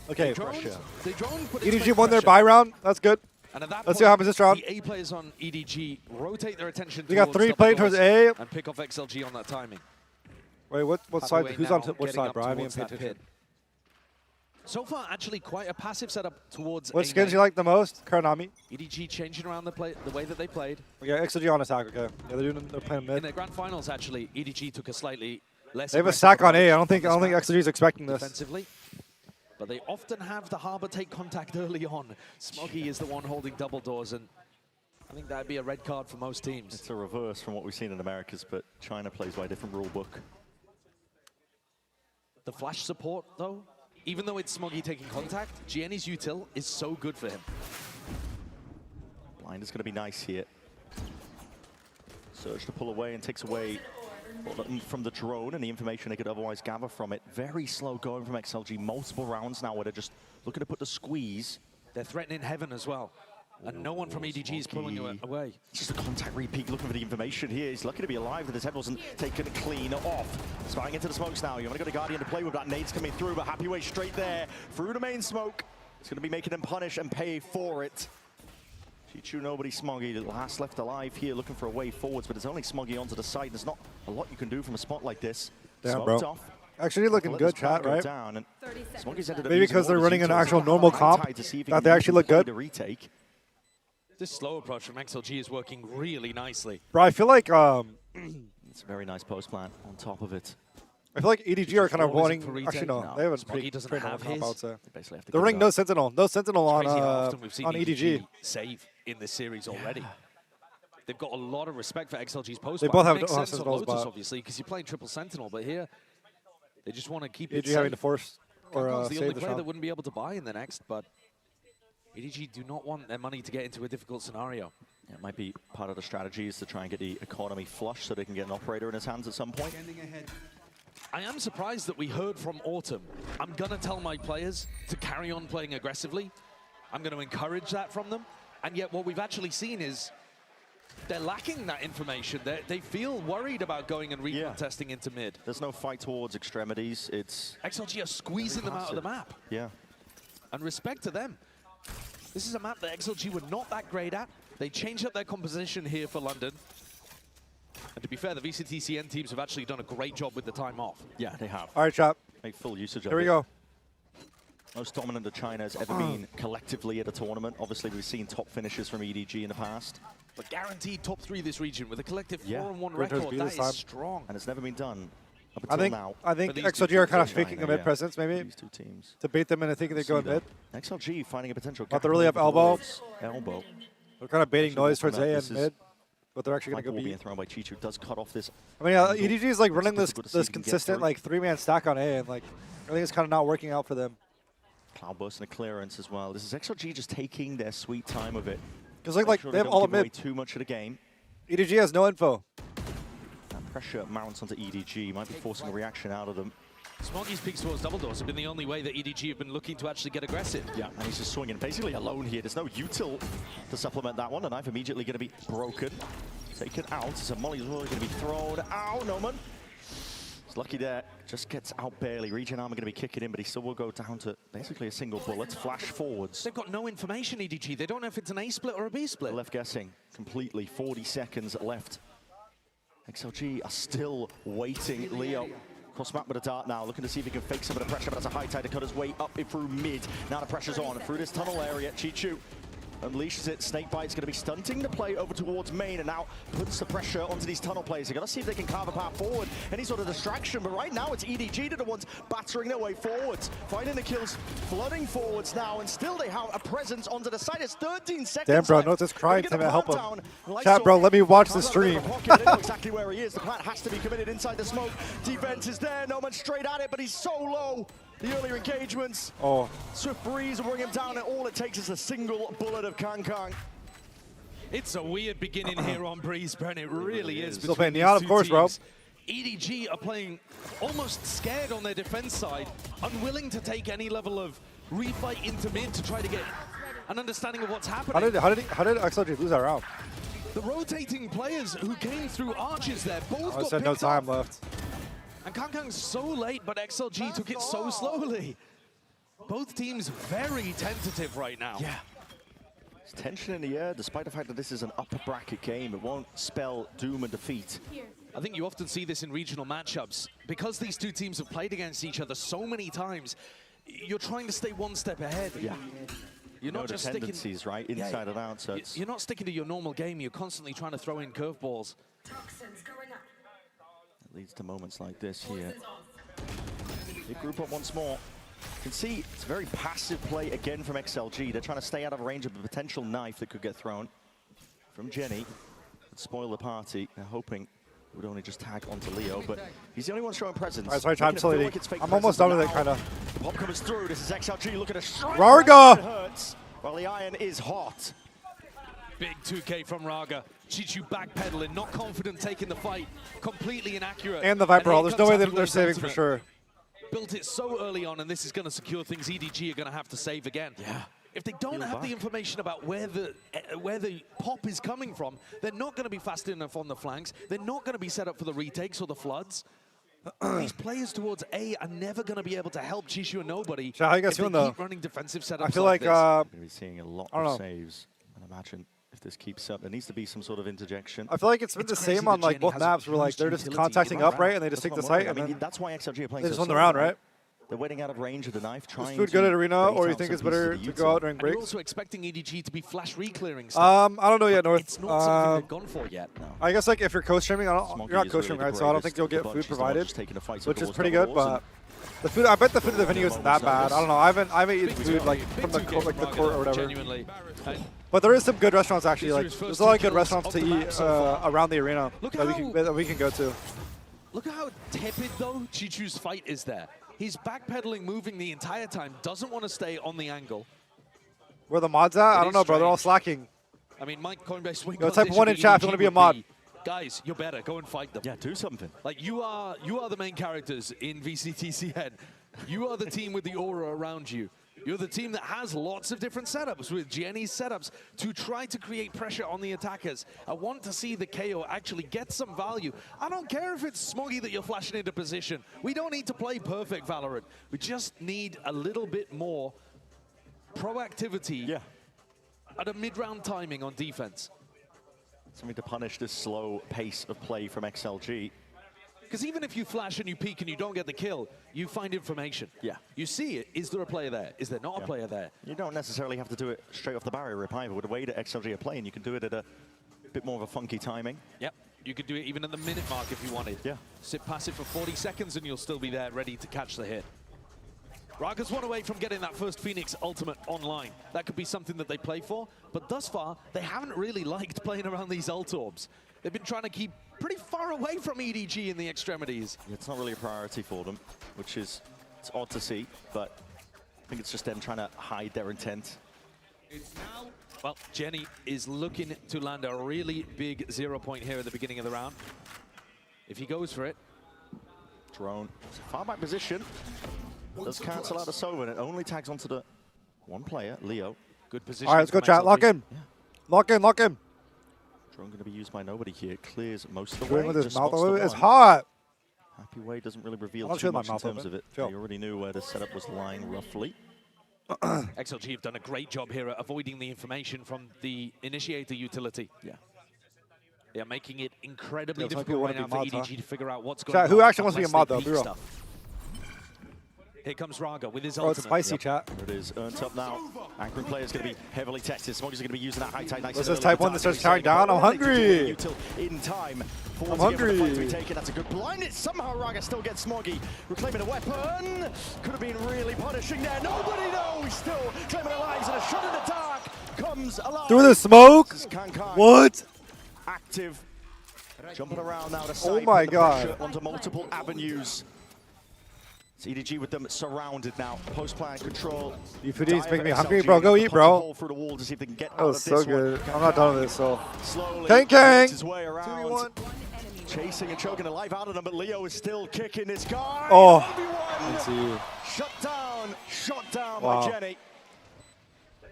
Okay, EDG won their buy round. That's good. And at that Let's see what happens this round. The A players on EDG rotate their attention. We got 3 playing towards A. And pick off XLG on that timing. Wait, what side? Who's on what side, bro? I haven't even paid attention. So far, actually, quite a passive setup towards. What skins you like the most? Karanami. EDG changing around the way that they played. Okay, XLG on attack. Okay, yeah, they're playing mid. In the grand finals, actually, EDG took a slightly less. They have a sack on A. I don't think XLG is expecting this. Defensively. But they often have the harbor take contact early on. Smoggy is the one holding double doors, and I think that'd be a red card for most teams. It's a reverse from what we've seen in Americas, but China plays by a different rule book. The flash support, though, even though it's Smoggy taking contact, Gianni's util is so good for him. Blind is going to be nice here. Surge to pull away and takes away from the drone and the information they could otherwise gather from it. Very slow going from XLG. Multiple rounds now where they're just looking to put the squeeze. They're threatening heaven as well. And no one from EDG is pulling away. Just a contact repeat, looking for the information here. He's lucky to be alive that his head wasn't taken clean off. Spying into the smokes now. You want to go to Guardian to play with that. Nades coming through, but Happy Way straight there. Through the main smoke. It's going to be making them punish and pay for it. Chichu, nobody Smoggy. Last left alive here, looking for a way forwards, but it's only Smoggy onto the side. There's not a lot you can do from a spot like this. Damn, Smoked bro. off. Actually looking good, chat, right? Maybe because they're running an actual normal comp, that they actually look good. This slow approach from XLG is working really nicely. Bro, I feel like it's a very nice post plan on top of it. I feel like EDG are kind of wanting. Actually, no, they haven't Smoggy doesn't have his. comp out there. Basically have to They're running no sentinel, on Crazy how often we've seen EDG. save in this series already. They've got a lot of respect for XLG's post. They both have makes sense on sentinels, Lotus, but obviously, because you're playing triple sentinel. But here, they just want to keep it EDG having safe. to force or Kankon's the save only the player shot. that wouldn't be able to buy in the next, but EDG do not want their money to get into a difficult scenario. Yeah, it might be part of the strategy is to try and get the economy flush so they can get an operator in his hands at some point. I am surprised that we heard from Autumn. I'm going to tell my players to carry on playing aggressively. I'm going to encourage that from them. And yet what we've actually seen is they're lacking that information. They feel worried about going and recon testing into mid. There's no fight towards extremities. It's XLG are squeezing them out of the map. Yeah. And respect to them. This is a map that XLG were not that great at. They changed up their composition here for London. And to be fair, the VCT CN teams have actually done a great job with the time off. Yeah, they have. All right, chop. Make full usage of it. Here we go. Most dominant that China has ever been collectively at a tournament. Obviously, we've seen top finishes from EDG in the past. But guaranteed top 3 this region with a collective 4-1 Great record. That this time. is strong. And it's never been done up until now. I think For these XLG two are kind of teams, faking a mid presence, maybe, These two teams. to bait them into thinking they go in mid. XLG finding a potential But gap they really have elbow. Elbow. They're kind of baiting Actually noise towards walking A up, and this is mid, but they're actually going to go being B. thrown by Chichu does cut off this. I mean, EDG is like running this difficult to see if he can get consistent through. like 3-man stack on A, and like I think it's kind of not working out for them. Cloudburst and a clearance as well. This is XLG just taking their sweet time of it. Because like Make sure they have don't all give away mid. too much of the game. EDG has no info. That pressure mounts onto EDG. Might be forcing a reaction out of them. Smoggy's peaks towards double doors have been the only way that EDG have been looking to actually get aggressive. Yeah, and he's just swinging basically alone here. There's no util to supplement that one. The knife immediately going to be broken. Taken out. So Molly's really going to be thrown out. Noman. He's lucky there. Just gets out barely. Regen Armor going to be kicking in, but he still will go down to basically a single bullet. Flash forwards. They've got no information, EDG. They don't know if it's an A split or a B split. Left guessing completely. 40 seconds left. XLG are still waiting. Leo cross map with a dart now, looking to see if he can fake some of the pressure, but that's a high tide to cut his way up in through mid. Now the pressure's on through this tunnel area. Chichu unleashes it. Snakebite's going to be stunting the play over towards main, and now puts the pressure onto these tunnel players. They're going to see if they can carve a path forward, any sort of distraction, but right now it's EDG that are the ones battering their way forwards, finding the kills, flooding forwards now, and still they have a presence onto the side. It's 13 seconds Damn, bro, left. no, just crying to help him. Down. Chat, bro, let me watch the stream. They know exactly where he is. The plant has to be committed inside the smoke. Defense is there. No man straight at it, but he's so low. The earlier engagements. Oh. Swift breeze will bring him down, and all it takes is a single bullet of Kang. It's a weird beginning here on Breeze, Brent. It really is. Still playing between Neon, these of two course, bro. teams. EDG are playing almost scared on their defense side, unwilling to take any level of refight into mid to try to get an understanding of what's happening. How did XLG lose that round? The rotating players who came through arches there both I got said no picked time off. left. And Kang's so late, but XLG took it so slowly. Both teams very tentative right now. Yeah. There's tension in the air, despite the fact that this is an upper bracket game. It won't spell doom and defeat. I think you often see this in regional matchups. Because these two teams have played against each other so many times, you're trying to stay one step ahead. Yeah. You're not just sticking tendencies, right? Inside and out. So you're not sticking to your normal game. You're constantly trying to throw in curveballs. It leads to moments like this here. They group up once more. You can see it's a very passive play again from XLG. They're trying to stay out of range of the potential knife that could get thrown from Jenny. Could spoil the party. They're hoping it would only just tag onto Leo, but he's the only one showing presence. All right, sorry, Making it feel I'm like it's fake I'm almost presence, done with but it, kind now of. the pop comes through. This is XLG looking to strike. Rarga! It hurts. Well, the iron is hot. Big 2K from Raga. Chichu backpedaling, not confident taking the fight. Completely inaccurate. And the Viper here Hall. There's no comes way that Happy they're Way's saving for ultimate. sure. Built it so early on, and this is going to secure things. EDG are going to have to save again. Yeah. If they don't have the information about where the pop is coming from, they're not going to be fast enough on the flanks. They're not going to be set up for the retakes or the floods. These players towards A are never going to be able to help Chishu and nobody So how you guys if they feeling, though? keep running defensive setups I feel like this. We're going to be seeing a lot I don't of know. saves. And imagine if this keeps up, there needs to be some sort of interjection. I feel like it's been the same on like both maps where like they're just contacting up right and they just take the site and then that's why XLG are playing they just so win the slow, round, right? right? They're waiting out of range of the knife, Is trying food to good at arena, bait or you out think some it's better pieces to of go out util. during And you're breaks? also expecting EDG to be flash reclearing stuff. I don't know yet, North. It's not something they've gone for yet. I guess like if you're co-streaming, you're Smoggy not is co-streaming, really right? the So I don't bravest think you'll of the get bunch. food He's the one provided, just taking the fights which is towards pretty double good. doors But the food, I bet the food at the venue isn't that bad. I don't know. I haven't eaten food like from the Big the court or whatever. Genuinely. But there is some good restaurants actually. Like His first there's a lot of two good kills restaurants of to the map eat so far. around the arena Look that we can go to. Look at how tepid, though, Chichu's fight is there. He's backpedaling, moving the entire time, doesn't want to stay on the angle. Where the mods at? I don't know, bro. They're all slacking. I mean, Mike Coinbase swing Yo, type condition 1 in for chat if you EDG want to be a would mod. Guys, you're better. Go and fight them. Yeah, do something. Like, you are the main characters in VCTCN. You are the team with the aura around you. You're the team that has lots of different setups with Jenny's setups to try to create pressure on the attackers. I want to see the KO actually get some value. I don't care if it's Smoggy that you're flashing into position. We don't need to play perfect Valorant. We just need a little bit more proactivity at a mid-round timing on defense. Something to punish this slow pace of play from XLG. Because even if you flash and you peek and you don't get the kill, you find information. Yeah. You see it. Is there a player there? Is there not a player there? You don't necessarily have to do it straight off the barrier rip either. With the way that XLG are playing, you can do it at a bit more of a funky timing. Yep. You could do it even at the minute mark if you wanted. Yeah. Sit passive for 40 seconds and you'll still be there ready to catch the hit. Raga's one away from getting that first Phoenix ultimate online. That could be something that they play for, but thus far, they haven't really liked playing around these ult orbs. They've been trying to keep pretty far away from EDG in the extremities. Yeah, it's not really a priority for them, which is it's odd to see, but I think it's just them trying to hide their intent. Well, Jenny is looking to land a really big 0 point here at the beginning of the round. If he goes for it. Drone, it's a far back position. Does cancel out the Sova, and it only tags onto the one player, Leo. Good position. All right, let's go, chat. Lock in. Yeah. Lock in, lock in. Drone going to be used by nobody here. Clears most of the Doing way. with his just mouth spots the open. It's one. hot. Happy Way doesn't really reveal I'll too chill my much in mouth terms open. of it. Chill. You already knew where the setup was lying roughly. XLG have done a great job here at avoiding the information from the initiator utility. Yeah. They're making it incredibly Yeah, some difficult people right now wanna for be mods, EDG to figure out what's going Chat, on. who actually wants to be a unless mod, they though? Be peek real. stuff. Here comes Raga with his Oh, it's ultimate. spicy, chat. There it is, earned up now. Anchoring player is going to be heavily tested. Smoggy's going to be using that high tight. Nice This and is early type 1 that starts target. carrying down. I'm hungry. Util in time. I'm hungry. To be taken. That's a good blind. It somehow Raga still gets Smoggy. Reclaiming a weapon. Could have been really punishing there. Nobody knows. Still claiming their lives, and a shot in the dark comes alive. Through the smoke? What? Active. Jumping around now to Oh side. my put the God. pressure onto multiple avenues. It's EDG with them surrounded now. Post-plan control. You foodies Dior make me XLG hungry, bro. Go eat, bro. hole through the wall to see if they can get That out was of so this one. good. I'm not done with this, so. Slowly Kang Kang! works his way around. 2v1. Chasing and choking the life out of them, but Leo is still kicking this guy. Oh. 1v1. Let's see. Shut down Wow. by Jenny.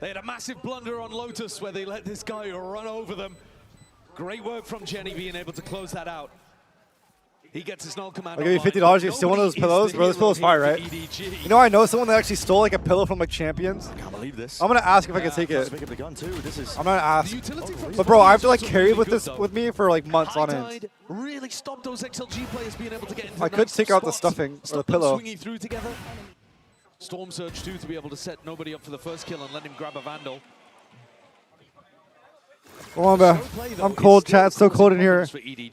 They had a massive blunder on Lotus where they let this guy run over them. Great work from Jenny being able to close that out. He gets his null command. I'll give you $50 if you steal one of those pillows. Bro, this pillow's fire, right? You know, I know someone that actually stole like a pillow from like Champions. I can't believe this. I'm gonna ask if I can take Let's it. pick up the gun too. This is. I'm gonna ask. But bro, I have to like carry with this with me for like months on end. Tide really stopped those XLG players being able to get into I could nice take out the spots. stuffing or the Stop them pillow. swinging through together. Storm Surge too to be able to set nobody up for the first kill and let him grab a Vandal. Come on, man. I'm cold, chat. It's so cold in here.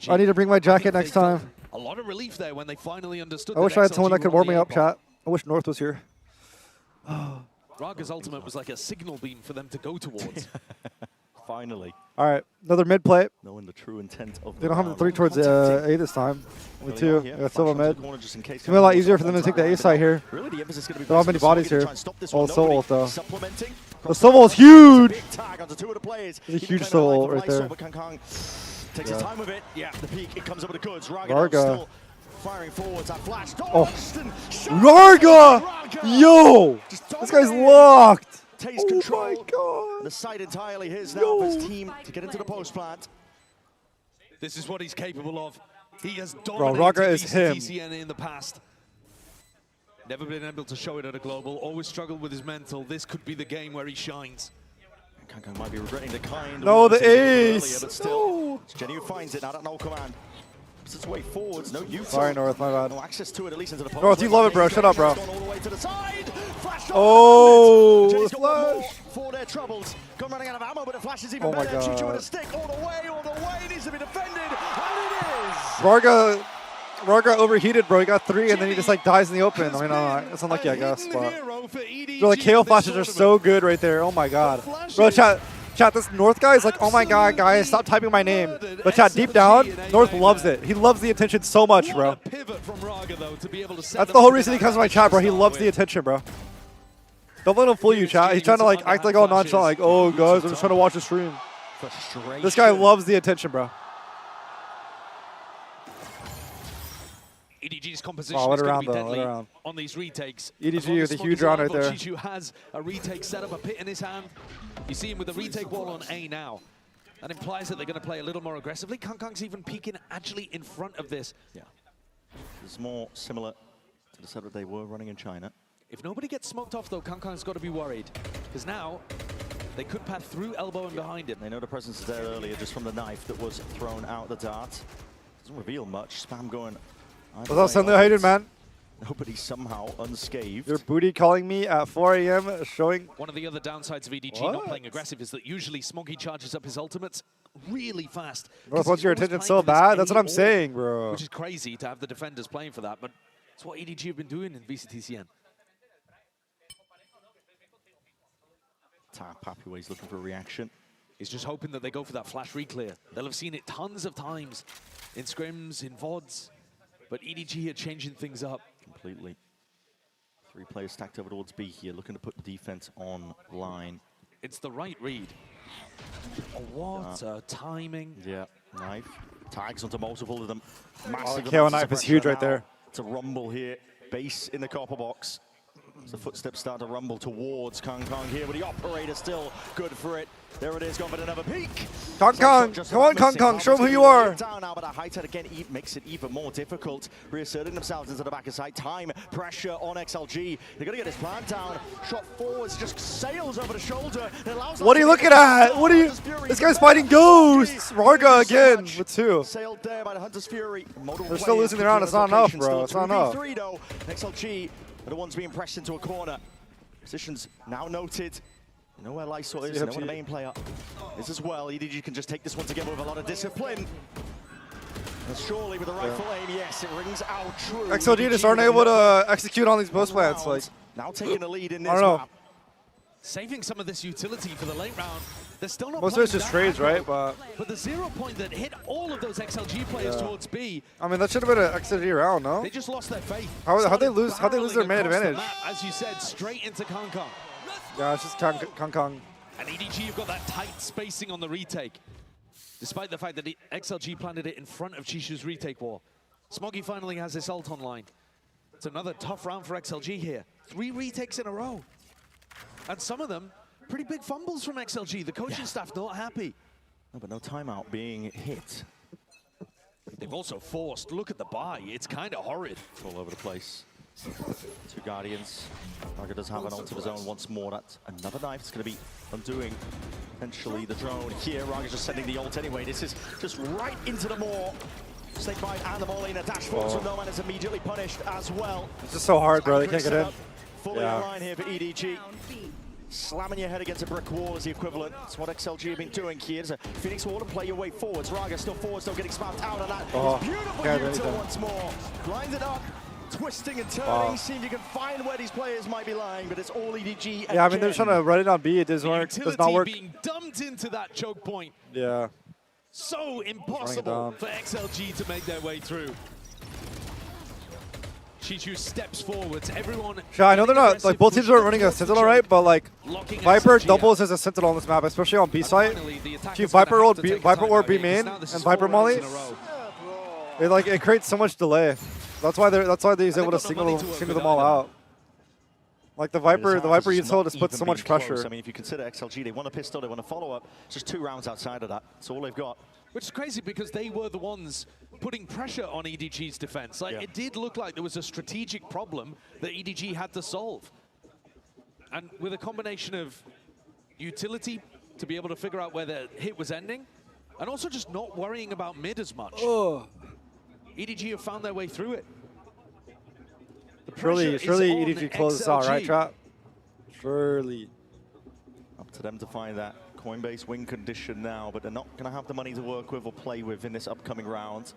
I need to bring my jacket next time. A lot of relief there when they finally understood. I wish I had someone that could warm me up, chat. I wish North was here. Raga's ultimate was like a signal beam for them to go towards. Finally. All right, another mid play. Knowing the true intent of They don't have the round. 3 towards A this time. Only 2. Yeah, They got Silva flash onto mid. the corner just in case It's gonna be a lot easier for them to take the A side here. Really, the emphasis is going to be There aren't many bodies here. try and stop this Oh, one. Soul Nobody ult though. supplementing. The Soul ult's huge! Big tag onto 2 of the players. There's a Even huge claiming Soul the ult life right of there. Lyso, but Kang Kang takes Yeah. his time with it. Yeah, the peak, it comes up with the goods. Raga Varga. still firing forwards. That flash. Oh. Dodged and shot. Raga! Yo! This guy's locked! takes control. The side entirely his now for his team to get into the post plant. This is what he's capable of. He has Bro, dominated Raga is him. VCT in the past. Never been able to show it at a global. Always struggled with his mental. This could be the game where he shines. Kankang might be regretting the kind. No, the earlier, ace. but still, it's Jenny who finds it. Now at no command. It's its way forwards. No use. Sorry, North, my bad. No access to it, at least into the post. North, you love it, bro. Shut up, bro. All the way to the side. Flash Oh, Jenny's the got one more flash. for their troubles. Gone running out of ammo, but the flash is even Oh my better. Chichu with a God. stick all the way. Needs to be defended, and it is. Raga overheated, bro. He got 3, and then he just like dies in the open. I mean, it's unlucky, I guess. But bro, like KO flashes are so good right there. Oh my God, bro. Chat, this North guy is like, oh my God, guys, stop typing my name. But chat, deep down, North loves it. He loves the attention so much, bro. That's the whole reason he comes to my chat, bro. He loves the attention, bro. Don't let him fool you, chat. He's trying to like act like all nonchalant, like, oh guys, I'm just trying to watch the stream. This guy loves the attention, bro. EDG's composition Oh, is let going to be around, though, let deadly around. on these retakes. EDG with a huge round right there. Chichu has a retake set up, a pit in his hand. You see him with the retake wall on A now. That implies that they're going to play a little more aggressively. Kankang's even peeking actually in front of this. Yeah. It's more similar to the setup they were running in China. If nobody gets smoked off, though, Kankang's got to be worried. Because now they could pass through elbow and behind him. They know the presence is there earlier just from the knife that was thrown out the dart. Doesn't reveal much. Spam going. What's up, Sunday? How you doing, man? Nobody somehow unscathed. Your booty calling me at 4 a.m. showing. One of the other downsides of EDG not playing aggressive is that usually Smoggy charges up his ultimates really fast. North wants your attention so bad. That's what I'm saying, bro. Which is crazy to have the defenders playing for that, but it's what EDG have been doing in VCTCN. Papua's looking for a reaction. He's just hoping that they go for that flash reclear. They'll have seen it tons of times in scrims, in VODs, but EDG are changing things up. Completely. 3 players stacked over towards B here, looking to put the defense on line. It's the right read. Oh, what timing. Yeah, knife. Tags onto multiple of them. Massive KO knife is huge right there. It's a rumble here. Base in the copper box. As the footsteps start to rumble towards Kang here, but the operator still good for it. There it is, going for another peek. Kang, come on, Kang, show them who you are. Down now, but a high tide again makes it even more difficult. Reasserting themselves into the back of sight. Time, pressure on XLG. They're going to get this plant down. Shot forwards, just sails over the shoulder. What are you looking at? What are you? This guy's fighting ghosts. Raga again with 2. Sailed there by the Hunter's Fury. They're still losing the round. It's not enough, bro. It's not enough. XLG are the ones being pressed into a corner. Positions now noted. You know where Lysol is, you know where the main player is as well. EDG can just take this one together with a lot of discipline. And surely with the rifle aim, yes, it rings out true. XLG just aren't able to execute on these post plants. Like, now taking the lead in this I don't know. map. Saving some of this utility for the late round. They're still not Most of it's just trades, right? But the 0 point that hit all of those XLG players towards B. I mean, that should have been an XLG round, no? They just lost their faith. How'd they lose their main advantage? As you said, straight into Kang. Yeah, it's just Kang. And EDG have got that tight spacing on the retake. Despite the fact that XLG planted it in front of Chichu's retake wall. Smoggy finally has his ult online. It's another tough round for XLG here. 3 retakes in a row. And some of them, pretty big fumbles from XLG. The coaching staff not happy. No, but no timeout being hit. They've also forced, look at the buy. It's kind of horrid. It's all over the place. 2 Guardians. Raga does have an ult of his own once more. That's another knife. It's going to be undoing potentially the drone here. Raga's just sending the ult anyway. This is just right into the maw. Snakebite and the Molly in a dash forward, so no man is immediately punished as well. It's just so hard, bro. They can't get in. Fully online here for EDG. Slamming your head against a brick wall is the equivalent. That's what XLG have been doing here. There's a Phoenix wall to play your way forwards. Raga still forward, still getting smacked out of that. It's beautiful util once more. Lines it up, twisting and turning. See if you can find where these players might be lying, but it's all EDG. Yeah, I mean, they're trying to run it on B. It doesn't work. Does not work. Being dumped into that choke point. Yeah. So impossible for XLG to make their way through. Chichu steps forwards. Everyone. Yeah, I know they're not like both teams are running a Sentinel, right? But like Viper doubles as a Sentinel on this map, especially on B site. If Viper or B main and Viper Molly, it creates so much delay. That's why he's able to single them all out. Like the Viper it's util just puts so much pressure. Close. I mean, if you consider XLG, they want a pistol, they want a follow-up. Just 2 rounds outside of that. That's all they've got. Which is crazy because they were the ones putting pressure on EDG's defense. Like, it did look like there was a strategic problem that EDG had to solve. And with a combination of utility to be able to figure out where the hit was ending, and also just not worrying about mid as much. EDG have found their way through it. Surely EDG closes out, right, Trap? Surely. Up to them to find that Coinbase win condition now, but they're not going to have the money to work with or play with in this upcoming round.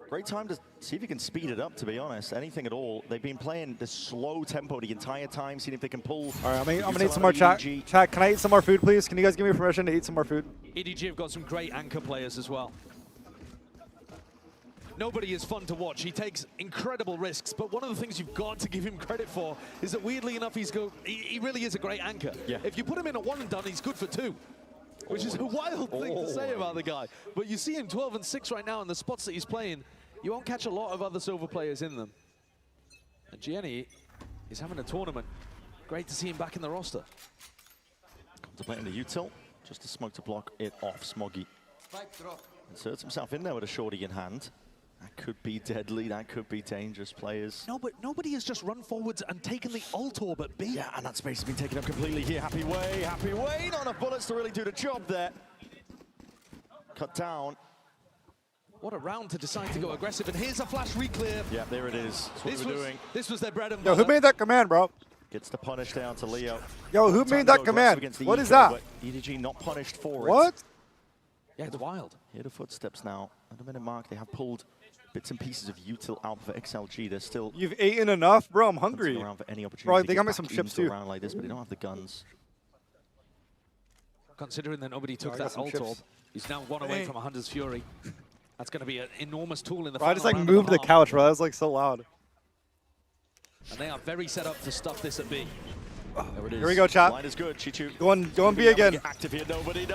Great time to see if you can speed it up, to be honest. Anything at all. They've been playing this slow tempo the entire time, seeing if they can pull. All right, I'm going to eat some more chat. Chat, can I eat some more food, please? Can you guys give me permission to eat some more food? EDG have got some great anchor players as well. Nobody is fun to watch. He takes incredible risks, but one of the things you've got to give him credit for is that weirdly enough, he really is a great anchor. Yeah. If you put him in a 1 and done, he's good for 2. Which is a wild thing to say about the guy. But you see him 12 and 6 right now in the spots that he's playing. You won't catch a lot of other silver players in them. And cjaiye is having a tournament. Great to see him back in the roster. Contemplating the util, just a smoke to block it off. Smoggy inserts himself in there with a shorty in hand. That could be deadly, that could be dangerous players. No, but nobody has just run forwards and taken the ult orb at B. Yeah, and that space has been taken up completely here. Happy way, not enough bullets to really do the job there. Cut down. What a round to decide to go aggressive, and here's a flash reclear. Yeah, there it is. That's what we're doing. This was their bread and butter. Yo, who made that command, bro? Gets the punish down to Leo. Yo, who made that command? What is that? EDG not punished for it. What? Yeah, it's wild. Hear the footsteps now. At the minute mark, they have pulled bits and pieces of util out for XLG. They're still. You've eaten enough, bro. I'm hungry. Around for any opportunity bro, they got me some chips too. Around like this, but they don't have the guns. Considering that nobody took that ult orb, he's now 1 away from a Hunter's Fury. That's going to be an enormous tool in the final I just like round moved and a the half. couch, bro. That was like so loud. And they are very set up to stuff this at B. There it is. Here we go, chat. Line is good, Chichu. Go on B again. Active here. Nobody.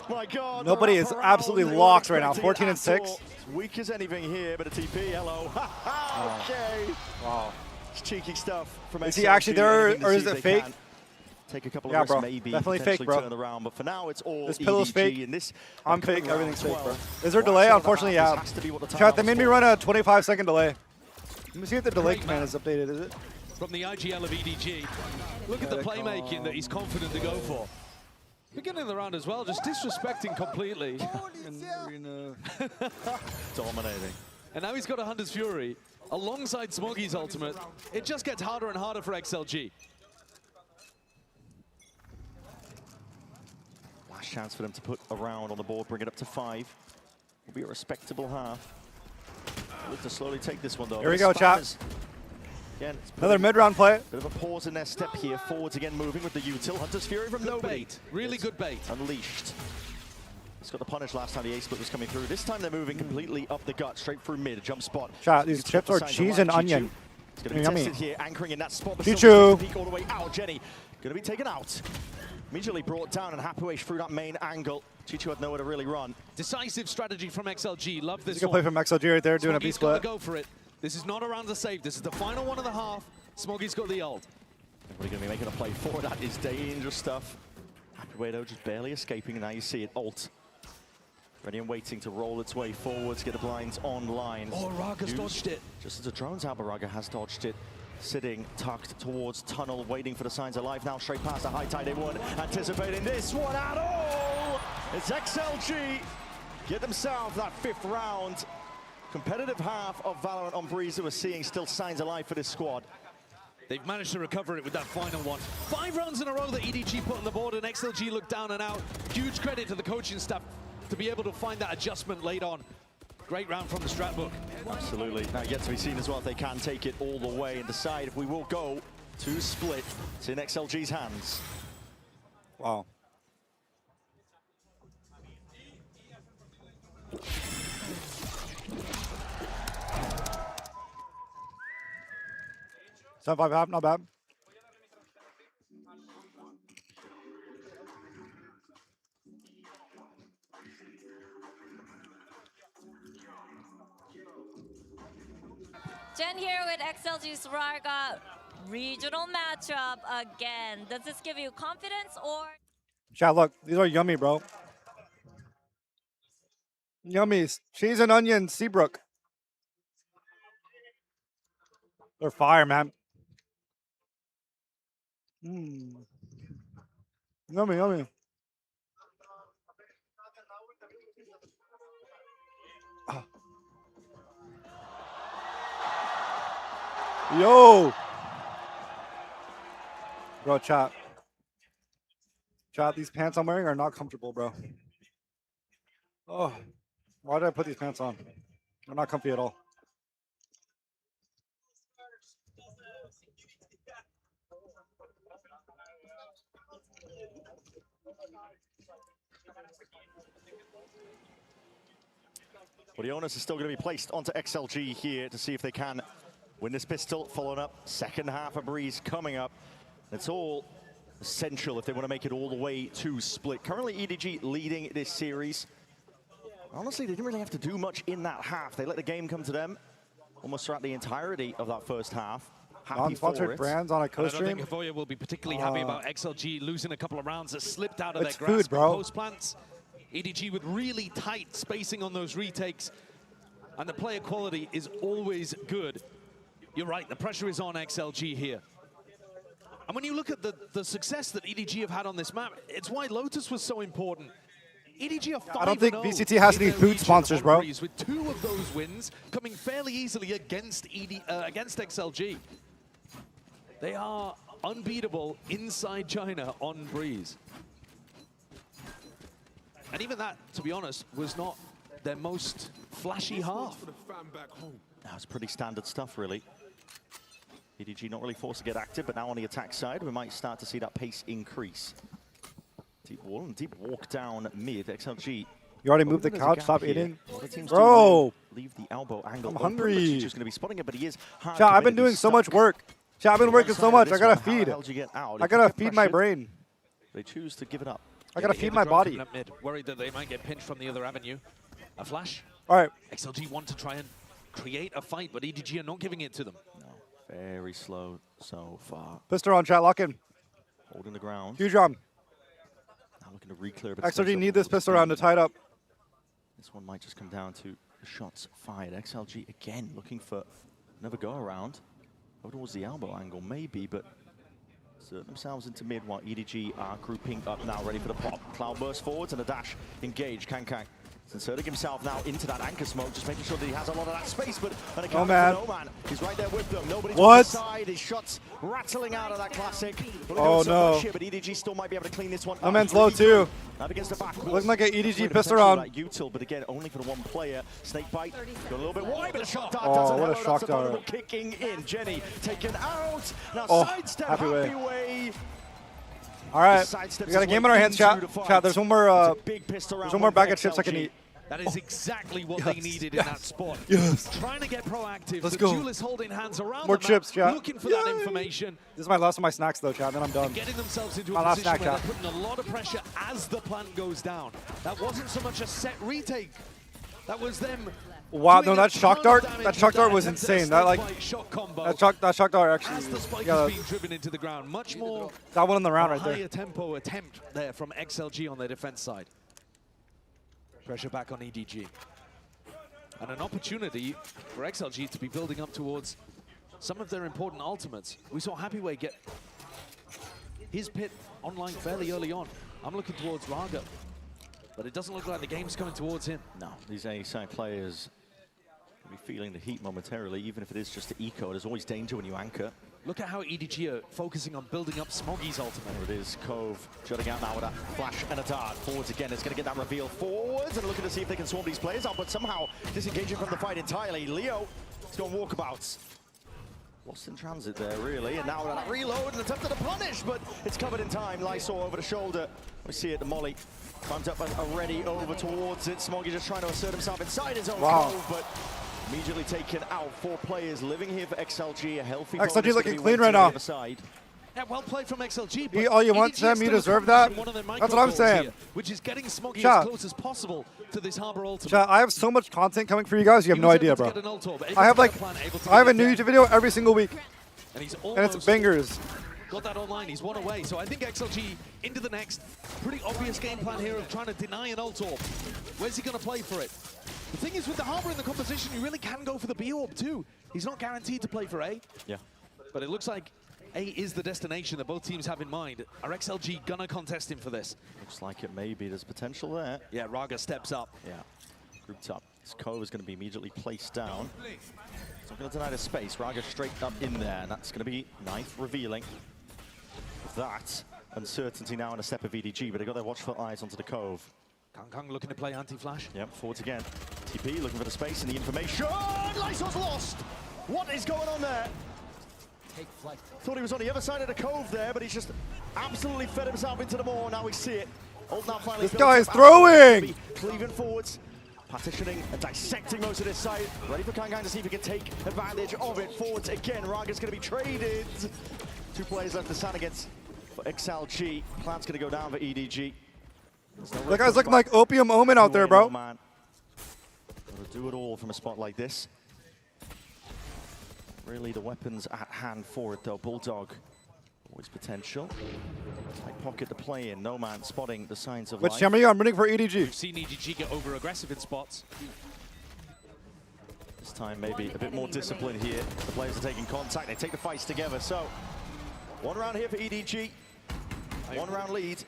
My God. Nobody is absolutely locked right now. 14 and 6. It's weak as anything here, but a TP. Hello. Okay. Wow. It's cheeky stuff from Is he actually there, or is it fake? Take a couple of risks, bro. maybe. Definitely fake, bro. Turn around, but for now, it's all This pillow's EDG fake. in this I'm fake. Everything's fake, bro. Is there a Well, delay? so Unfortunately, this yeah. has to be what the Chat, they timeout made me is run a 25-second delay. Let me see if the delay command is updated, is it? From the IGL of EDG. Look at the playmaking that he's confident to go for. Beginning of the round as well, just disrespecting completely. Dominating. And now he's got a Hunter's Fury alongside Smoggy's ultimate. It just gets harder and harder for XLG. Last chance for them to put a round on the board, bring it up to 5. Will be a respectable half. Look to slowly take this one though. Here we go, chat. Again, Another mid-round play. Bit of a pause in their step here. Forwards again, moving with the util. Hunter's Fury from Good nobody. bait. Really good bait. Unleashed. He's got the punish last time the A split was coming through. This time they're moving completely up the gut, straight through mid, jump spot. Chat, these chips are cheese and onion. It's going to be Yummy. tested here, anchoring in that spot. Chichu. Peek all the way out. Jenny going to be taken out. Immediately brought down and Happy through that main angle. Chichu had nowhere to really run. Decisive strategy from XLG. Love this Good one. play from XLG right there, doing a B Smoggy's got split. to go for it. This is not a round to save. This is the final 1.5. Smoggy's got the ult. Everybody going to be making a play for that is dangerous stuff. Happy though, just barely escaping, and now you see it. Ult. Ready and waiting to roll its way forwards, get the blinds online. Oh, Raga's dodged it. Just as the drone's out, but Raga has dodged it. Sitting, tucked towards tunnel, waiting for the signs of life. Now straight past the high tide, they won't anticipating this one at all. It's XLG. Get themselves that 5th round. Competitive half of Valorant on Breeze that we're seeing still signs of life for this squad. They've managed to recover it with that final one. 5 rounds in a row that EDG put on the board and XLG looked down and out. Huge credit to the coaching staff to be able to find that adjustment late on. Great round from the strat book. Absolutely. Now yet to be seen as well if they can take it all the way and decide if we will go to split. It's in XLG's hands. Wow. Seven 5 half, not bad. Jen here with XLG Swarga regional matchup again. Does this give you confidence or? Chat, look, these are yummy, bro. Yummies. Cheese and onion, Seabrook. They're fire, man. Yummy, yummy. Yo! Bro, chat. Chat, these pants I'm wearing are not comfortable, bro. Oh, why did I put these pants on? They're not comfy at all. Well, the onus is still going to be placed onto XLG here to see if they can win this pistol. Following up, second half of Breeze coming up. It's all essential if they want to make it all the way to split. Currently, EDG leading this series. Honestly, they didn't really have to do much in that half. They let the game come to them almost throughout the entirety of that first half. Non-sponsored brands on a I co-stream. don't think Avoya will be particularly happy about XLG losing a couple of rounds that slipped out of their It's grasp food, bro. post plants. EDG with really tight spacing on those retakes, and the player quality is always good. You're right, the pressure is on XLG here. And when you look at the success that EDG have had on this map, it's why Lotus was so important. EDG are 5-0. I don't think VCT has any food sponsors, bro. With 2 of those wins coming fairly easily against XLG. They are unbeatable inside China on Breeze. And even that, to be honest, was not their most flashy half. That's pretty standard stuff, really. EDG not really forced to get active, but now on the attack side, we might start to see that pace increase. Deep wall and deep walk down mid. XLG. You already moved the couch, stop eating. Teams Bro! Leave the elbow angle. I'm hungry. He's just going to be spotting it, but he is hard. Chat, I've been doing so much work. Chat, I've been working so much. I gotta feed. I gotta feed my brain. They choose to give it up. I gotta feed my body. Mid, worried that they might get pinched from the other avenue. A flash. All right. XLG want to try and create a fight, but EDG are not giving it to them. No, very slow so far. Pistol on, chat, lock in. Holding the ground. Huge on. Now looking to re-clear. XLG need this pistol round to tie it up. This one might just come down to the shots fired. XLG again looking for another go around. Over towards the elbow angle, maybe, but insert themselves into mid while EDG are grouping up now, ready for the pop. Cloud burst forwards and a dash engage. Kang inserting himself now into that anchor smoke, just making sure that he has a lot of that space, but an account for No Man. He's right there with them. Nobody's on the side. His shots rattling out of that classic. Oh no. Here, but EDG still might be able to clean this one No up. Man's low too. Up against the back. Looking like an EDG pistol round. Util, but again, only for the one player. Snake bite. Got a little bit wide, but a shock dart Oh, doesn't what a help. shock That's the vulnerable dart. kicking in. Jenny taken out. Now Oh, sidestep, happy way. way. All right, Sidesteps we got a his game way on our hands, into chat. the fight. Chat, there's one more. It's a big pistol round There's one more with bag of chips I can XLG. eat. That is exactly what they needed in that spot. Yes. Trying to get proactive. Let's the go. duelists holding hands around More the map, chips, chat. looking for that information. This is my last of my snacks, though, chat. Then I'm done. Getting themselves into My a last position snack, where chat. they're putting a lot of pressure as the plant goes down. That wasn't so much a set retake. That was them. Wow, doing no, a that shock ton of dart, damage that shock with dart was attempt at a insane. That like, snake bite shot combo. that shock dart actually. As the spike Yeah, is being driven into the ground, much more. that one on the round a right there. higher tempo attempt there from XLG on their defense side. Pressure back on EDG. And an opportunity for XLG to be building up towards some of their important ultimates. We saw Happyway get his pit online fairly early on. I'm looking towards Raga, but it doesn't look like the game's coming towards him. No, these A-side players will be feeling the heat momentarily, even if it is just the eco. There's always danger when you anchor. Look at how EDG are focusing on building up Smoggy's ultimate. There it is, Cove jutting out now with that flash and a dart. Forwards again, it's going to get that reveal forwards and looking to see if they can swarm these players out, but somehow disengaging from the fight entirely. Leo is going walkabouts. Lost in transit there, really, and now that reload and attempted to punish, but it's covered in time. Lysor over the shoulder. We see it, the molly climbs up and already over towards it. Smoggy just trying to assert himself inside his own Cove, but immediately taken out. 4 players living here for XLG, a healthy XLG bonus looking gonna be clean went right to the now. other side. Yeah, well played from XLG. Eat all you want, Sam. You deserve that. That's what I'm saying. Here, which is getting Smoggy Chat. as close as possible to this Harbor ultimate. Chat, I have so much content coming for you guys. You have no idea, bro. I have a new YouTube video every single week, and he's and it's bangers. Got that online. He's one away. So I think XLG into the next. Pretty obvious game plan here of trying to deny an ult orb. Where's he going to play for it? The thing is, with the Harbor in the composition, you really can go for the B orb too. He's not guaranteed to play for A. Yeah. But it looks like A is the destination that both teams have in mind. Are XLG gonna contest him for this? Looks like it may be. There's potential there. Yeah, Raga steps up. Yeah, grouped up. This Cove is going to be immediately placed down. It's not going to deny the space. Raga straight up in there, and that's going to be knife revealing. That uncertainty now in a step of VDG, but they've got their watchful eyes onto the Cove. Kang looking to play anti-flash. Yep, forwards again. TP looking for the space and the information. Lysol's lost! What is going on there? Take flight. Thought he was on the other side of the Cove there, but he's just absolutely fed himself into the maw. Now we see it. Ult now finally This built guy is up. throwing! Cleaving forwards, partitioning and dissecting most of this site. Ready for Kang to see if he can take advantage of it. Forwards again, Raga's going to be traded. 2 players left to stand against for XLG. Plan's going to go down for EDG. That guy's looking like Opium Omen out there, bro. Man. Gotta do it all from a spot like this. Really the weapons at hand for it though. Bulldog, always potential. Tight pocket to play in. No man spotting the signs of Which life. team are you? I'm rooting for EDG. We've seen EDG get over aggressive in spots. This time maybe a bit more discipline here. The players are taking contact. They take the fights together. So 1 round here for EDG. 1 round lead.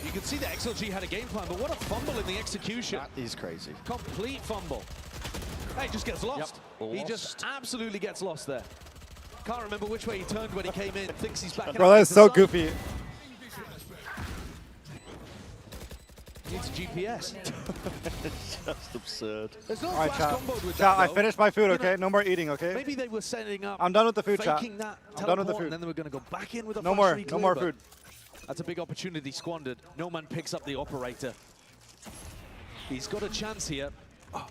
You can see that XLG had a game plan, but what a fumble in the execution. That is crazy. Complete fumble. Hey, he just gets lost. Yep. He just absolutely gets lost there. Can't remember which way he turned when he came in. Thinks he's back. Bro, that is so goofy. Needs a GPS. It's just absurd. There's no All right, flash chat. comboed with Chat, that, I though. finished my food, You know, okay? No more eating, okay? Maybe they were setting up. I'm done with the food, chat. faking that I'm done with the teleport, food. and then they were going to go back in with a No flash more, reclear, no more but food. That's a big opportunity squandered. No man picks up the operator. He's got a chance here. Oh.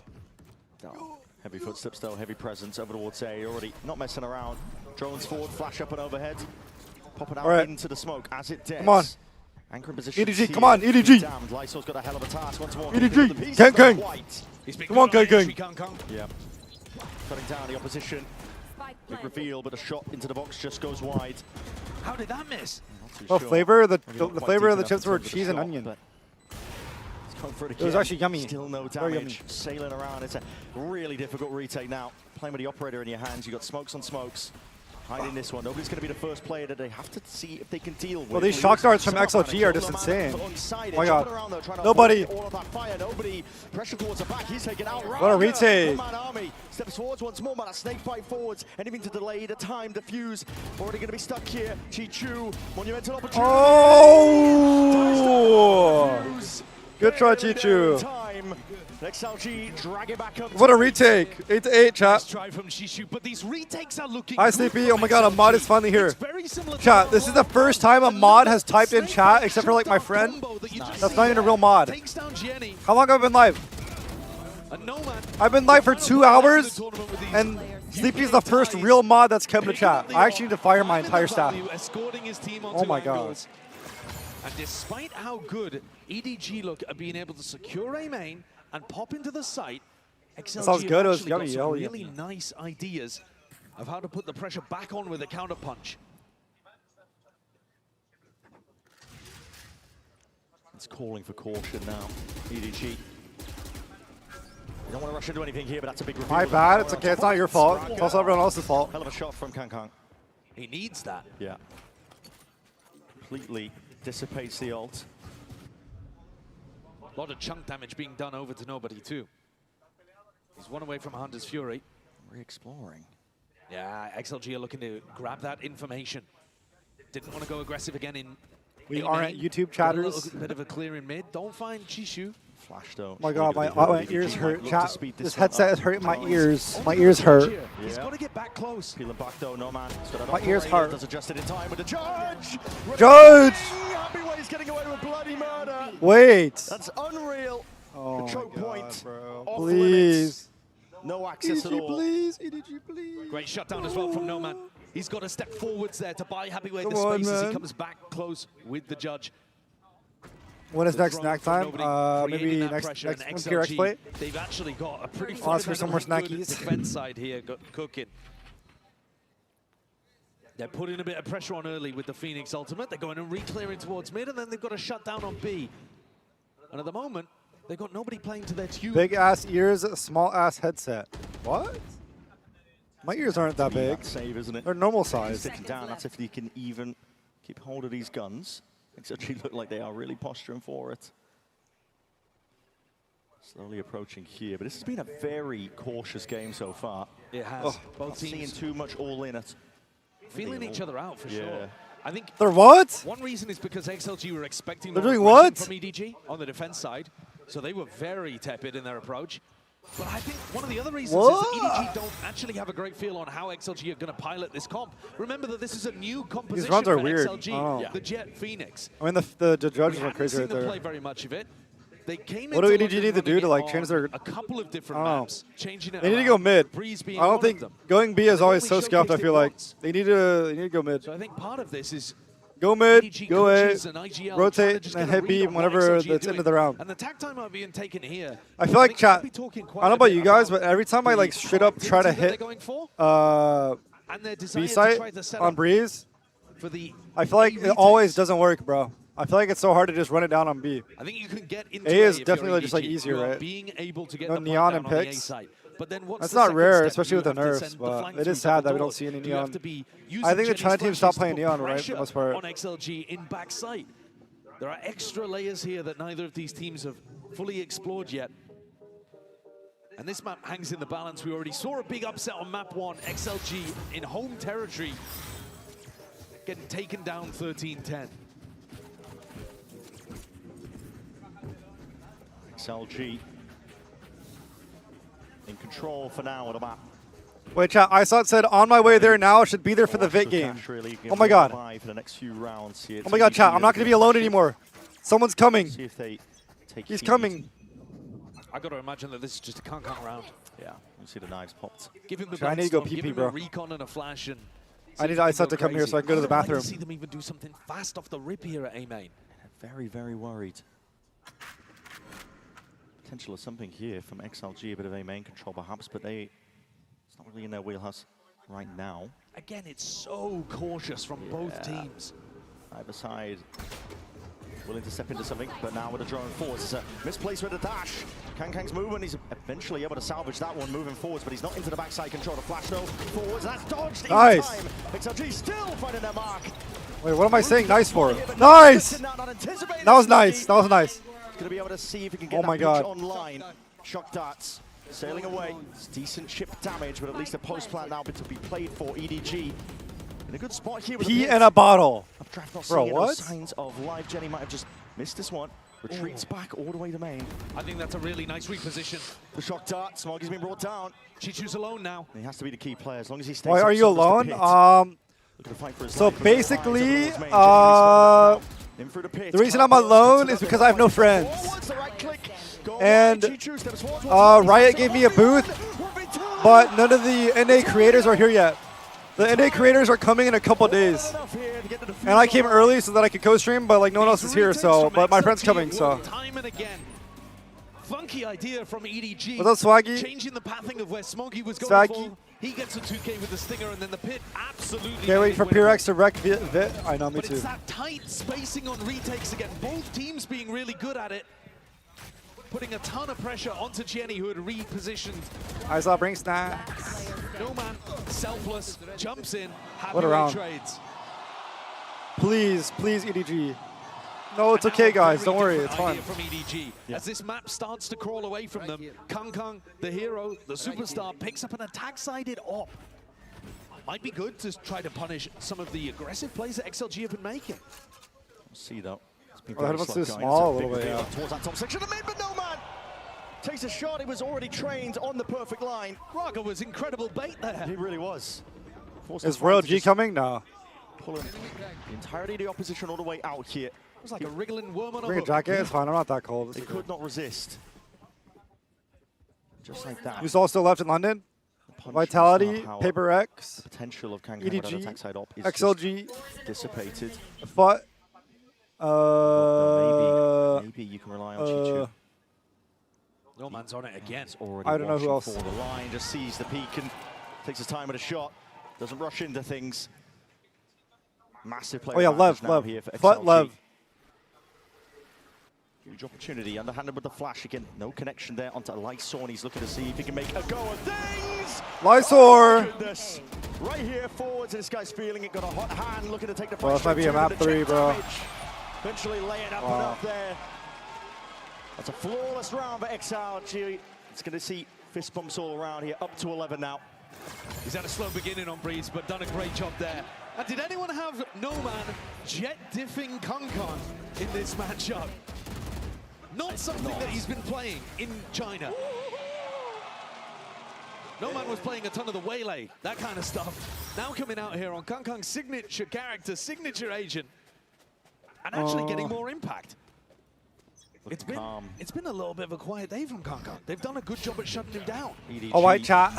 Heavy footsteps though, heavy presence over towards A. Already not messing around. Drones forward, flash up and overhead. Popping out right. into the smoke as it deads. Come on. Anchor in position. EDG, come on, EDG. Damned. Lysol's got a hell of a task once more. EDG, Kang. Come on, Kang. Yeah. Cutting down the opposition. Big reveal, but a shot into the box just goes wide. How did that miss? Oh, flavor. The flavor of the chips were cheese and onion. It was actually yummy. Still no Very yummy. damage. Sailing around. It's a really difficult retake now. Playing with the operator in your hands. You've got smokes on smokes. Hiding this one. Nobody's going to be the first player that they have to see if they can deal with. Well, these shock darts from XLG are just insane. Oh my god. Nobody. Nobody. Pressure towards the back. He's taken out. What a retake. Army steps forwards once more, but a snake bite forwards. Anything to delay the time, defuse. Already going to be stuck here. Chi-Chu. Monumental opportunity. Oh! Good try, Chi-Chu. XLG drag it back up. What a retake. 8-8, chat. Try from Shishu, but these retakes are looking Hi, good Sleepy. for Oh my god, a mod is finally here. Chat, this is the first time a mod has typed in chat, except for like my friend. That's not even a real mod. How long have I been live? I've been live for 2 hours, and Sleepy is the first real mod that's come to chat. I actually need to fire my entire staff. Oh my god. And despite how good EDG look at being able to secure a main and pop into the site, XLG sounds good. It was actually got yummy. some Oh, really yeah. nice ideas of how to put the pressure back on with a counter punch. It's calling for caution now. EDG. You don't want to rush into anything here, but that's a big reveal. My bad. It's okay. It's not your fault. It's also everyone else's fault. Hell of a shot from Kang. He needs that. Yeah. Completely dissipates the ult. A lot of chunk damage being done over to nobody too. He's 1 away from Hunter's Fury. Re-exploring. Yeah, XLG are looking to grab that information. Didn't want to go aggressive again in. We in aren't main. YouTube Got a chatters. little bit of a clear in mid. Don't find Chishu. Flash though. Oh my god, my ears hurt. Chat, this headset is hurting my ears. My ears hurt. He's got to get back close. Peeling back though, no man. My ears hurt. Does adjust it in time with the judge. Judge! Happy way he's getting away with bloody murder. Wait. That's unreal. Oh the choke my god, point. bro. Off Please. limits. No access at all. Please, EDG, please. Great shutdown as well from No Man. He's got to step forwards there to buy Happyway Come the on, space as he man. comes back close with the judge. When is The next drone snack from time? nobody Maybe creating that next pressure, and PRX XLG, play. They've actually got a pretty I'll ask for some more fundamentally good snackies. defense side here cooking. They're putting a bit of pressure on early with the Phoenix ultimate. They're going and re-clearing towards mid, and then they've got to shut down on B. And at the moment, they've got nobody playing to their tune. Big ass ears, small ass headset. What? My ears aren't that big. That's save, isn't it? They're normal size. Sticking down. That's if they can even keep hold of these guns. XLG look like they are really posturing for it. Slowly approaching here, but this has been a very cautious game so far. It has. Oh, Both not teams seeing too much all in it. feeling each other out for sure. I think they're what? One reason is because XLG were expecting They're more doing aggression what? from EDG on the defense side, so they were very tepid in their approach. But I think one of the other reasons is that EDG don't actually have a great feel on how XLG are going to pilot this comp. Remember that this is a new composition These runs are for weird. XLG, the Jett Phoenix. I mean, the judges We are crazy haven't right seen them there. play very much of it. They came What do into EDG London need to do running to it like on change their? a couple of different I don't know. maps, changing it They need to around, go mid. Breeze being I don't one think of them. going B is They've always only so scuffed. I showcased feel it like once. they need to go mid. So I think part of this is Go mid, EDG go A, coaches and IGL trying to rotate, just and get a hit read B on what whenever XLG are that's doing. into the round. And the tag time are being taken here. I feel like chat. I don't know about you guys, but every time I like straight up try to hit and their desire B to site try to set on up Breeze, for the I feel like it always doesn't work, bro. I feel like it's so hard to just run it down on B. I think you can get into A is if definitely you're just like EDG. easier, You are right? being able to get No the neon plan and down on the A picks. side. But then what's That's the not second rare, step? especially You with the have to nerfs, send the but flank it through is sad that we double don't see any door. You have neon. to be I using think the Jenny's China team stopped flashes to playing put neon, right, for pressure the most part. on XLG in backside. There are extra layers here that neither of these teams have fully explored yet. And this map hangs in the balance. We already saw a big upset on map 1. XLG in home territory getting taken down 13-10. XLG in control for now of the map. Wait, chat. I saw it said on my way there now. Should be there for the VIT game. Oh my god. For the next few rounds here. Oh my god, chat. I'm not going to be alone anymore. Someone's coming. See if they take He's heed. coming. I got to imagine that this is just a can't round. Yeah, you see the knives popped. Give him the I need to go Bloodstorm, give pee-pee, him bro. a recon and a flash. And I need Isaac to come here so I can go to the I'd like bathroom. to see them even do something fast off the rip here at A main. Very, very worried. Potential of something here from XLG, a bit of a main control perhaps, but it's not really in their wheelhouse right now. Again, it's so cautious from both teams. Either side willing to step into something, but now with a drone forwards, it's a misplaced with a dash. Kang's moving, he's eventually able to salvage that one moving forwards, but he's not into the backside control. The flash though, forwards, that's dodged in Nice. time. XLG still finding their mark. Wait, what am I saying nice for? Nice! That was nice. That was nice. Gonna be able to see if he can get Oh my that pitch god. online. Shock darts sailing away. It's decent chip damage, but at least a post plant now to be played for EDG. In a good spot here with Pee the in a bottle. Draft not Bro, seeing no what? signs of life. Jenny might have just missed this one. Retreats back all the way to main. I think that's a really nice reposition. The shock dart, Smoggy's been brought down. Chichu's alone now. He has to be the key player as long as he stays. Why are you alone? Looking to fight for his So life, but no eyes basically, over his main. Jenny responding now. In through the pit. the reason I'm alone is because I have no friends. And Riot gave me a booth, but none of the NA creators are here yet. The NA creators are coming in a couple days. And I came early so that I could co-stream, but like no one else is here, so, but my friend's coming, so. Time and again. Funky idea from EDG. What's up, Swaggy? Changing the pathing of where Smoggy was going Swaggy. for. He gets a 2K with the stinger, and then the pit absolutely. Can't wait for winnable. PRX to wreck VIT. I know, me But too. it's that tight spacing on retakes again. Both teams being really good at it. Putting a ton of pressure onto Jenny, who had repositioned. I saw bring snacks. No man, selfless, jumps in, What a happy round. trades. Please, please, EDG. No, it's okay, guys. Don't worry. It's fine. Idea from EDG. As this map starts to crawl away from them, Kang, the hero, the superstar, picks up an attack-sided op. Might be good to try to punish some of the aggressive plays that XLG have been making. We'll see though. It's been Oh, that very was slow too going. small It's a little bit, big yeah. reveal towards that top section of the mid, but no man takes a shot. He was already trained on the perfect line. Raga was incredible bait there. He really was. Forced Is the Royal fight to G just coming? No. pull him the entirety of the opposition all the way out here. It was like a wriggling worm on a Bring a hook. jacket. It's fine. I'm not that cold. They could not resist. Just like that. Who's all still left in London? Vitality, Paper X, potential of EDG, attack side op is XLG, dissipated. FUT. Maybe you can rely on Chichu. No man's on it again. Already I don't know who else. for the line, just sees the peak and takes his time with a shot. Doesn't rush into things. Massive player. Oh yeah, Lev. Here for FUT XLG. Lev. Huge opportunity, underhanded with the flash again. No connection there onto Lysor, and he's looking to see if he can make a go of things. Lysor! Oh, goodness. Right here forwards, this guy's feeling it. Got a hot hand, looking to take the Well, this might be a map 3, bro. Eventually lay it up and up there. That's a flawless round for XLG. It's going to see fist bumps all around here, up to 11 now. He's had a slow beginning on Breeze, but done a great job there. And did anyone have No Man Jett diffing Concon in this matchup? Not something that he's been playing in China. No Man was playing a ton of the Waylay, that kind of stuff. Now coming out here on Concong's signature character, signature agent, and actually getting more impact. It's been a little bit of a quiet day from Concon. They've done a good job at shutting him down. EDG Oh, white chat.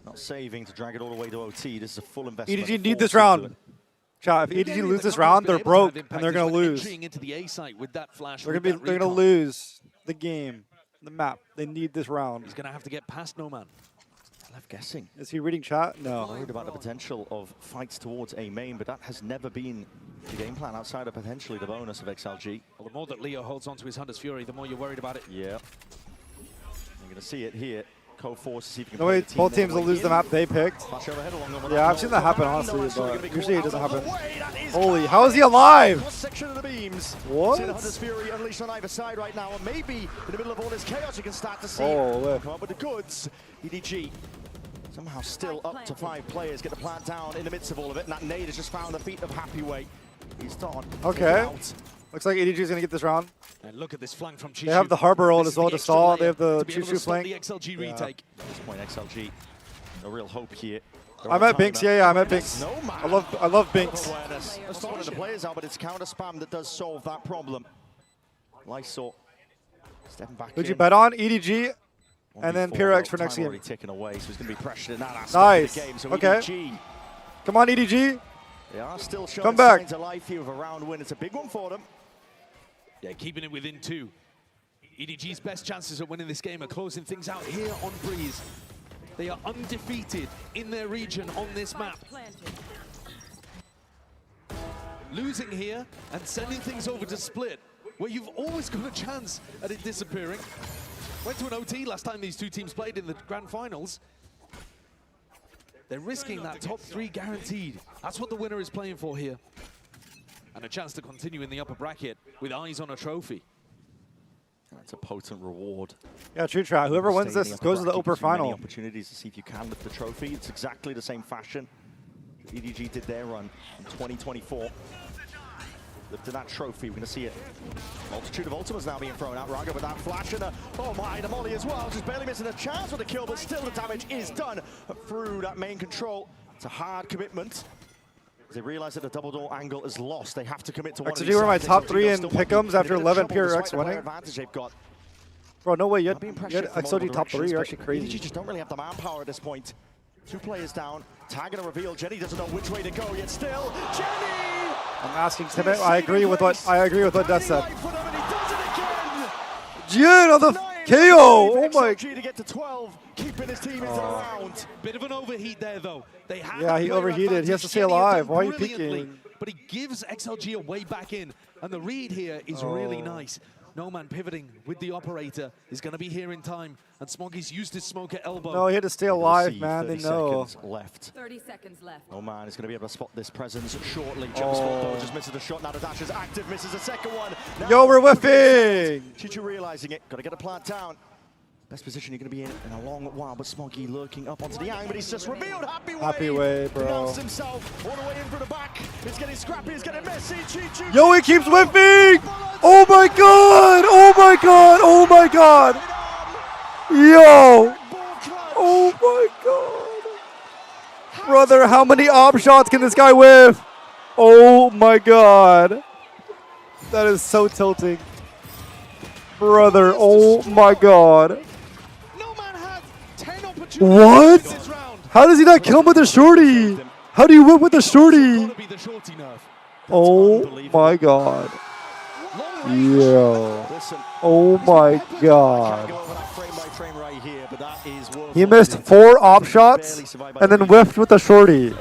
Not saving to drag it all the way to OT. This is a full investment. EDG need this round. Chat, if EDG lose this round, they're broke and they're gonna lose. Into the A site with that flash, They're gonna lose the game, the map. They need this round. He's gonna have to get past No Man. Left guessing. Is he reading chat? No. Worried about the potential of fights towards a main, but that has never been the game plan outside of potentially the bonus of XLG. Well, the more that Leo holds on to his Hunter's Fury, the more you're worried about it. Yeah. You're gonna see it here. Co-force to see if you can No play way, the team both teams their will way lose the in. map they picked. Flash overhead along them. Yeah, I've seen that happen, honestly, but usually it doesn't happen. Holy, how is he alive? Section of the beams. What? See the Hunter's Fury unleashed on either side right now, and maybe in the middle of all this chaos, you can start to see come up with the goods. EDG somehow still up to 5 players, get the plant down in the midst of all of it, and that nade has just found the feet of Happyway. He's done. Okay. Looks like EDG is gonna get this round. And look at this flank from Chichu. They have the harbor ult as well to stall. They have the Chichu Chichu flank. The XLG retake. At this point, XLG, no real hope here. I'm at Binks, yeah, I'm at Binks. I love Binks. That's one of the players out, but it's counter spam that does solve that problem. Lysor stepping back Who'd in. you bet on? EDG and then PRX for next game. Already ticking away, so he's going to be pressured in that aspect Nice. of the game. So Okay. EDG, Come on, EDG. they are still showing Come back. signs of life here with a round win. It's a big one for them. Yeah, keeping it within 2. EDG's best chances of winning this game are closing things out here on Breeze. They are undefeated in their region on this map. Losing here and sending things over to Split, where you've always got a chance at it disappearing. Went to an OT last time these two teams played in the grand finals. They're risking that top 3 guaranteed. That's what the winner is playing for here. And a chance to continue in the upper bracket with eyes on a trophy. That's a potent reward. Yeah, true chat. Whoever wins this goes to the Oper final. Opportunities to see if you can lift the trophy. It's exactly the same fashion EDG did their run in 2024. Lifting that trophy, we're going to see it. Multitude of ultimates now being thrown out. Raga with that flash and oh my, the molly as well. Just barely missing a chance with the kill, but still the damage is done through that main control. It's a hard commitment. They realize that the double door angle is lost. They have to commit to one of these XLG were my sides. top XLG 3 in still pick'ems after in a bit of 11 trouble despite PRX the player winning. advantage they've got. Bro, no way. You Being had pressured from XLG multiple top 3. You're actually directions, crazy. but EDG just don't really have the manpower at this point. 2 players down. Tag and a reveal. Jenny doesn't know which way to go yet. Still, Jenny! I'm asking Temet. I agree with what Death said. Jin on the KO. Oh my. to get to 12, keeping his team in the round. Bit of an overheat there, though. They have Yeah, he overheated. He has to stay alive. Why are you peeking? But he gives XLG a way back in, and the read here is really nice. No Man pivoting with the operator is going to be here in time, and Smoggy's used his smoke at elbow. No, he had to stay alive, man. They know. 30 seconds left. 30 seconds left. Oh man, he's going to be able to spot this presence shortly. Jump spot though, just misses a shot. Now the dash is active, misses a second one. Now Yo, we're whiffing! Chichu realizing it, got to get the plant down. Best position you're going to be in a long while, but Smoggy lurking up onto the iann, but he's just revealed Happyway. Bro. Announced himself all the way in through the back. It's getting scrappy, it's getting messy. Chichu. Yo, he keeps whiffing! Oh my god! Oh my god! Oh my god! Yo! Oh my god! Brother, how many op shots can this guy whiff? Oh my god! That is so tilting. Brother, oh my god. No Man had 10 opportunities What? this round. How does he not kill him with the shorty? How do you whip with the shorty? Oh my god. Yo. Oh my god. He missed 4 op shots and then whiffed with the shorty.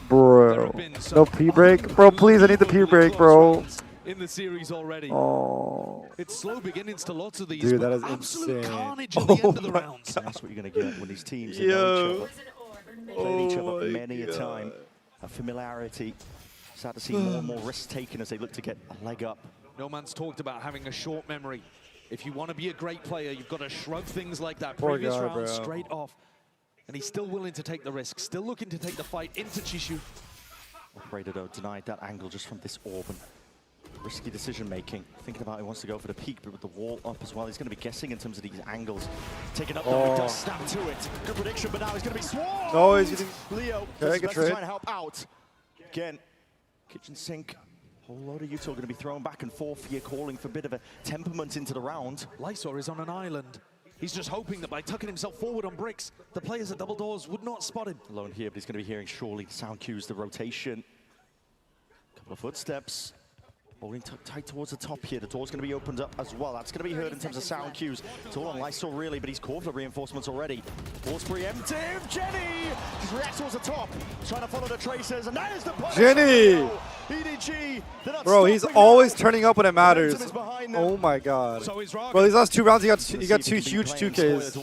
Bro. No P break? Bro, please, I need the P break, bro. In the series already. Oh. It's slow beginnings to lots of these. Dude, that is absolute insane. carnage at the end of the rounds. That's what you're going to get when these teams know each other. Played each other many a time. A familiarity. Sad to see more and more risks taken as they look to get a leg up. No man's talked about having a short memory. If you want to be a great player, you've got to shrug things like that. Poor Previous guy, round bro. straight off. And he's still willing to take the risk, still looking to take the fight into Chishu. Operator though denied that angle just from this orb. Risky decision making. Thinking about he wants to go for the peak, but with the wall up as well, he's going to be guessing in terms of these angles. Taking up though, he does snap to it. Good prediction, but now he's going to be swarmed. No, he's getting. Leo, Okay, good trade. trying to help out. Again, kitchen sink. Whole load of Utah going to be thrown back and forth here, calling for a bit of a temperament into the round. Lysor is on an island. He's just hoping that by tucking himself forward on bricks, the players at double doors would not spot him. Alone here, but he's going to be hearing surely the sound cues, the rotation. Couple of footsteps. Holding tight towards the top here. The door's going to be opened up as well. That's going to be heard in terms of sound cues. It's all on Lysor really, but he's called for reinforcements already. Door's preemptive. Jenny just reacts towards the top, trying to follow the tracers, and that is the punish. Jenny! EDG, bro, he's always turning up when it matters. Oh my god. Bro, these last 2 rounds, he got 2 huge 2Ks.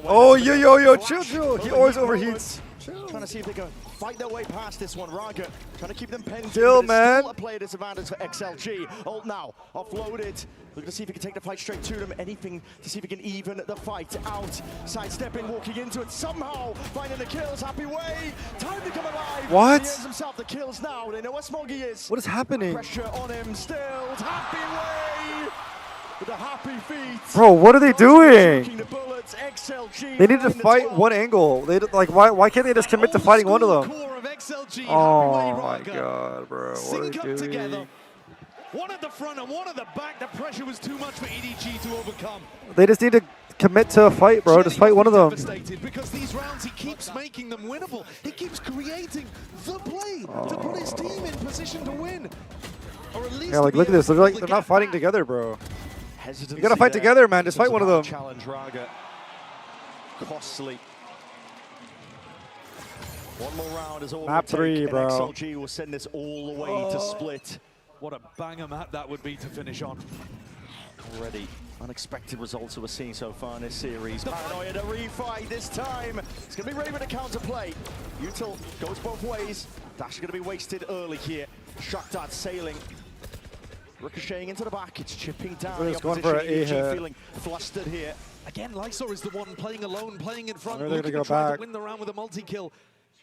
Oh, yo, chill. He always overheats. Trying to see if they can fight their way past this one. Raga trying to keep them penned. Chill, man. Still a player disadvantage for XLG. Ult now, offloaded. Looking to see if he can take the fight straight to them. Anything to see if he can even the fight out. Sidestepping, walking into it, somehow finding the kills. Happy way. Time to come alive. What? He earns himself the kills now. They know where Smoggy is. What is happening? Pressure on him still. Happy way. With the happy feet. Bro, what are they doing? The bullets, XLG They need to fight one angle. They like why can't they just commit to fighting one of them? Oh my god, bro. What are they doing? One at the front and one at the back. The pressure was too much for EDG to overcome. They just need to commit to a fight, bro. Just fight one of them. Devastated because these rounds he keeps making them winnable. He keeps creating the play to put his team in position to win. Or at least Yeah, like look at this. They're not fighting together, bro. Hesitancy You gotta fight there. together, man. Just fight one of them. Challenge Raga. Costly. One more round is all Map 3, bro. XLG will send this all the way to split. What a banger map that would be to finish on. Already unexpected results that we're seeing so far in this series. Paranoia to refight this time. It's going to be Raven to counterplay. Util goes both ways. Dash is going to be wasted early here. Shock dart sailing. Ricocheting into the back. It's chipping down the going for opposition. an A EDG here. feeling flustered here. Again, Lysor is the one playing alone, playing in front, They're gonna looking go to try back. to win the round with a multi-kill,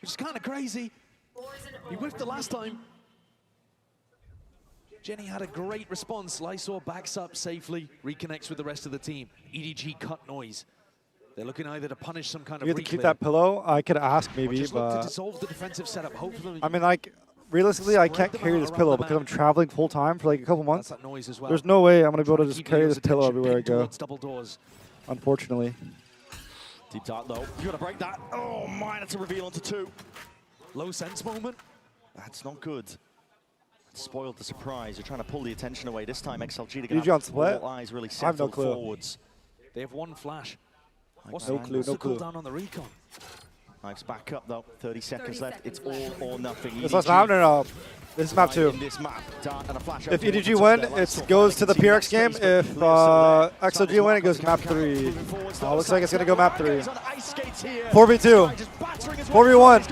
which is kind of crazy. He whiffed the last time. Jenny had a great response. Lysor backs up safely, reconnects with the rest of the team. EDG cut noise. They're looking either to punish some kind You of have to keep reclear, that pillow. I could ask or maybe, just look to but dissolve the defensive setup. Hopefully, I mean, like realistically, I can't carry this pillow because I'm traveling full time for like a couple months. that noise as well. There's no way I'm gonna be able to just Keep carry Leo's this pillow attention everywhere I pinned go. towards double doors. Unfortunately. Deep dart though. You gotta break that. Oh my, that's a reveal onto 2. Low sense moment. That's not good. Spoiled the surprise. You're trying to pull the attention away. This time XLG to Did you get on split? all eyes really I have no settled clue. forwards. They have one flash. What's No the, clue, what's no the clue. cooldown on the recon? Knives back up though. 30 seconds left. It's all or nothing. This last map or no? This is map 2. In this map, dart and a flash If open EDG towards win, the top there. it goes to the PRX game. If XLG win, it goes to map 3. Looks like it's gonna go map 3. 4v2. 4v1.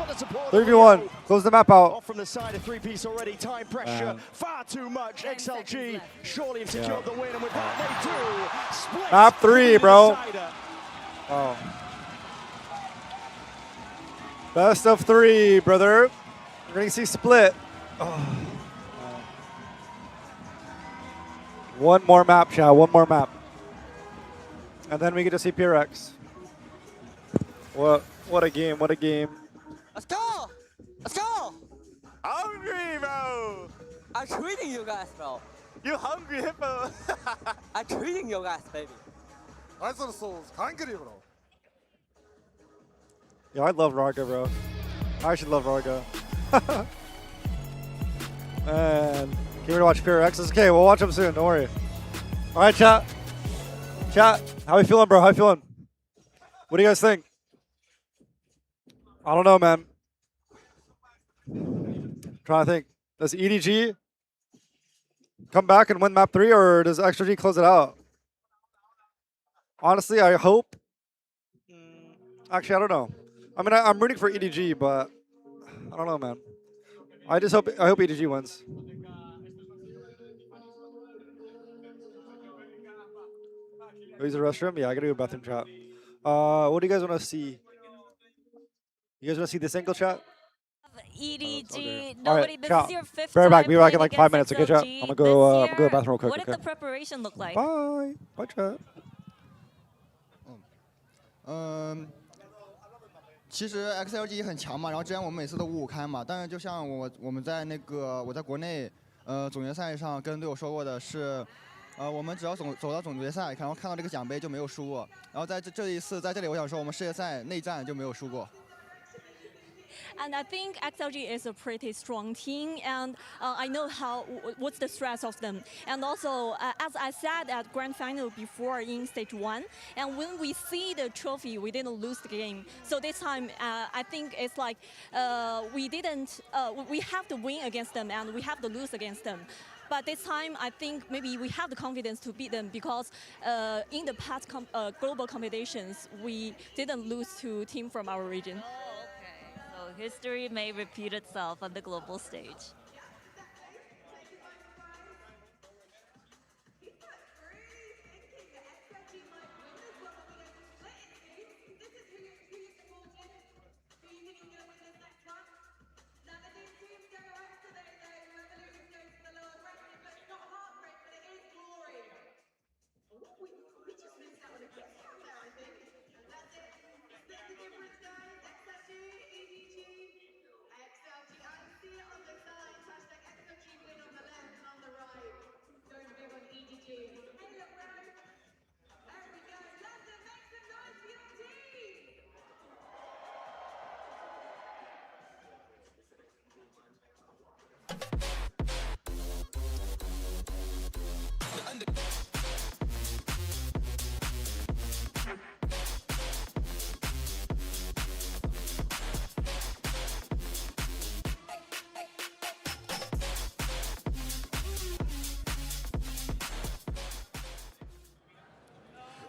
3v1. Close the map out. Off from the side of 3-piece already. Time pressure. Far too much. XLG surely have secured the win, and with that they do. Split Map 3, bro. Oh. Best of 3, brother. We're gonna see split. Oh. One more map, chat. One more map. And then we get to see PRX. What a game, what a game. Let's go! Let's go! Hungry, bro! I'm treating you guys, bro. You hungry, hippo? I'm treating you guys, baby. I saw the souls. Hungry, bro. Yo, I love Raga, bro. I actually love Raga. And can't wait to watch PRX. It's okay, we'll watch them soon, don't worry. All right, chat. Chat, how we feeling, bro? How you feeling? What do you guys think? I don't know, man. Trying to think. Does EDG come back and win map 3, or does XRG close it out? Honestly, I hope. Actually, I don't know. I mean, I'm rooting for EDG, but I don't know, man. I hope EDG wins. Use the restroom? Yeah, I gotta go bathroom, chat. What do you guys want to see? You guys want to see this angle, chat? EDG, Alright, this chat. is your 5th Be right back. time Be back in playing like 5 minutes. against Okay, chat. XLG I'm gonna go. this I'm gonna go to the year. bathroom real quick. What Okay. did the preparation look like? Bye. Bye, chat. 其实 XLG 很强嘛，然后之前我们每次都5-5开嘛，但是就像我们在那个我在国内总决赛上跟队友说过的是，我们只要走到总决赛，然后看到这个奖杯就没有输过。然后在这一次在这里，我想说我们世界赛内战就没有输过。 And I think XLG is a pretty strong team, and I know what's the stress of them. And also, as I said at Grand Final before in Stage 1, and when we see the trophy, we didn't lose the game. So this time, I think it's like we have to win against them and we have to lose against them. But this time, I think maybe we have the confidence to beat them because in the past global competitions, we didn't lose to team from our region. So history may repeat itself on the global stage.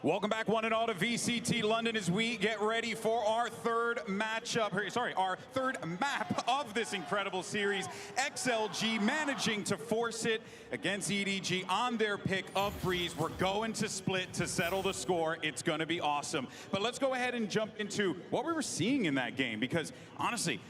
Welcome back, one and all, to VCT London as we get ready for our third matchup. Sorry, our third map of this incredible series. XLG managing to force it against EDG on their pick of Breeze. We're going to split to settle the score. It's going to be awesome. But let's go ahead and jump into what we were seeing in that game, because honestly,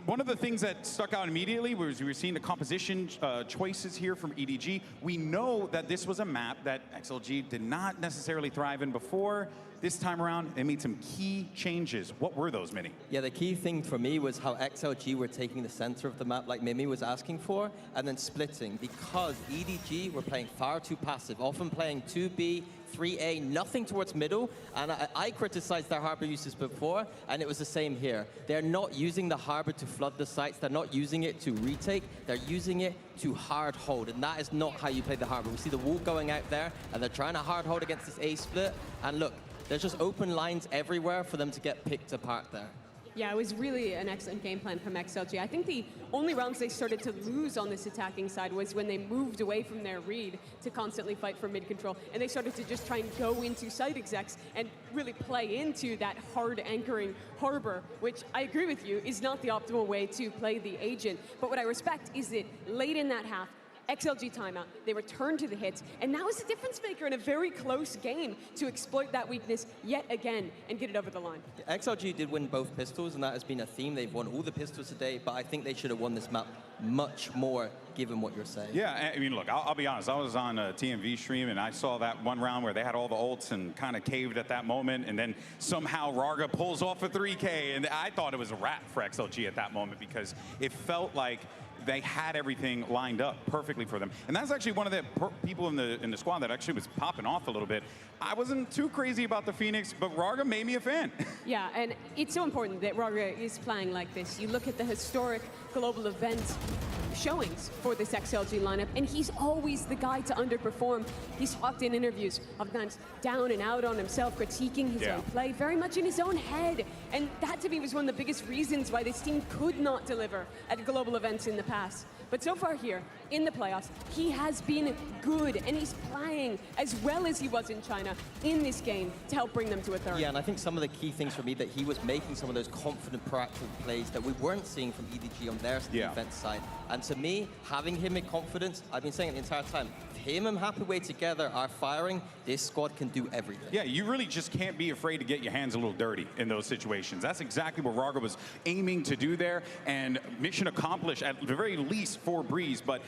one of the things that stuck out immediately was we were seeing the composition choices here from EDG. We know that this was a map that XLG did not necessarily thrive in before. This time around, they made some key changes. What were those, Mini? Yeah, the key thing for me was how XLG were taking the center of the map like Mimi was asking for, and then splitting, because EDG were playing far too passive, often playing 2B, 3A, nothing towards middle, and I criticized their harbor uses before, and it was the same here. They're not using the harbor to flood the sites, they're not using it to retake, they're using it to hard hold, and that is not how you play the harbor. We see the wall going out there, and they're trying to hard hold against this A split, and look, there's just open lines everywhere for them to get picked apart there. Yeah, it was really an excellent game plan from XLG. I think the only rounds they started to lose on this attacking side was when they moved away from their read to constantly fight for mid control, and they started to just try and go into site execs and really play into that hard anchoring harbor, which I agree with you is not the optimal way to play the agent. But what I respect is that late in that half, XLG timeout, they return to the hits, and now is the difference maker in a very close game to exploit that weakness yet again and get it over the line. XLG did win both pistols, and that has been a theme. They've won all the pistols today, but I think they should have won this map much more, given what you're saying. Yeah, I mean, look, I'll be honest. I was on a TMV stream, and I saw that one round where they had all the ults and kind of caved at that moment, and then somehow Raga pulls off a 3K, and I thought it was a wrap for XLG at that moment, because it felt like they had everything lined up perfectly for them. And that's actually one of the people in the squad that actually was popping off a little bit. I wasn't too crazy about the Phoenix, but Raga made me a fan. Yeah, and it's so important that Raga is playing like this. You look at the historic global event showings for this XLG lineup, and he's always the guy to underperform. He's talked in interviews of times down and out on himself, critiquing his own play, very much in his own head. And that to me was one of the biggest reasons why this team could not deliver at global events in the past. But so far here, in the playoffs, he has been good, and he's playing as well as he was in China in this game to help bring them to a third. Yeah, and I think some of the key things for me that he was making some of those confident, proactive plays that we weren't seeing from EDG on their defense side. And to me, having him in confidence, I've been saying it the entire time, him and Happyway together are firing, this squad can do everything. Yeah, you really just can't be afraid to get your hands a little dirty in those situations. That's exactly what Raga was aiming to do there, and mission accomplished at the very least for Breeze. But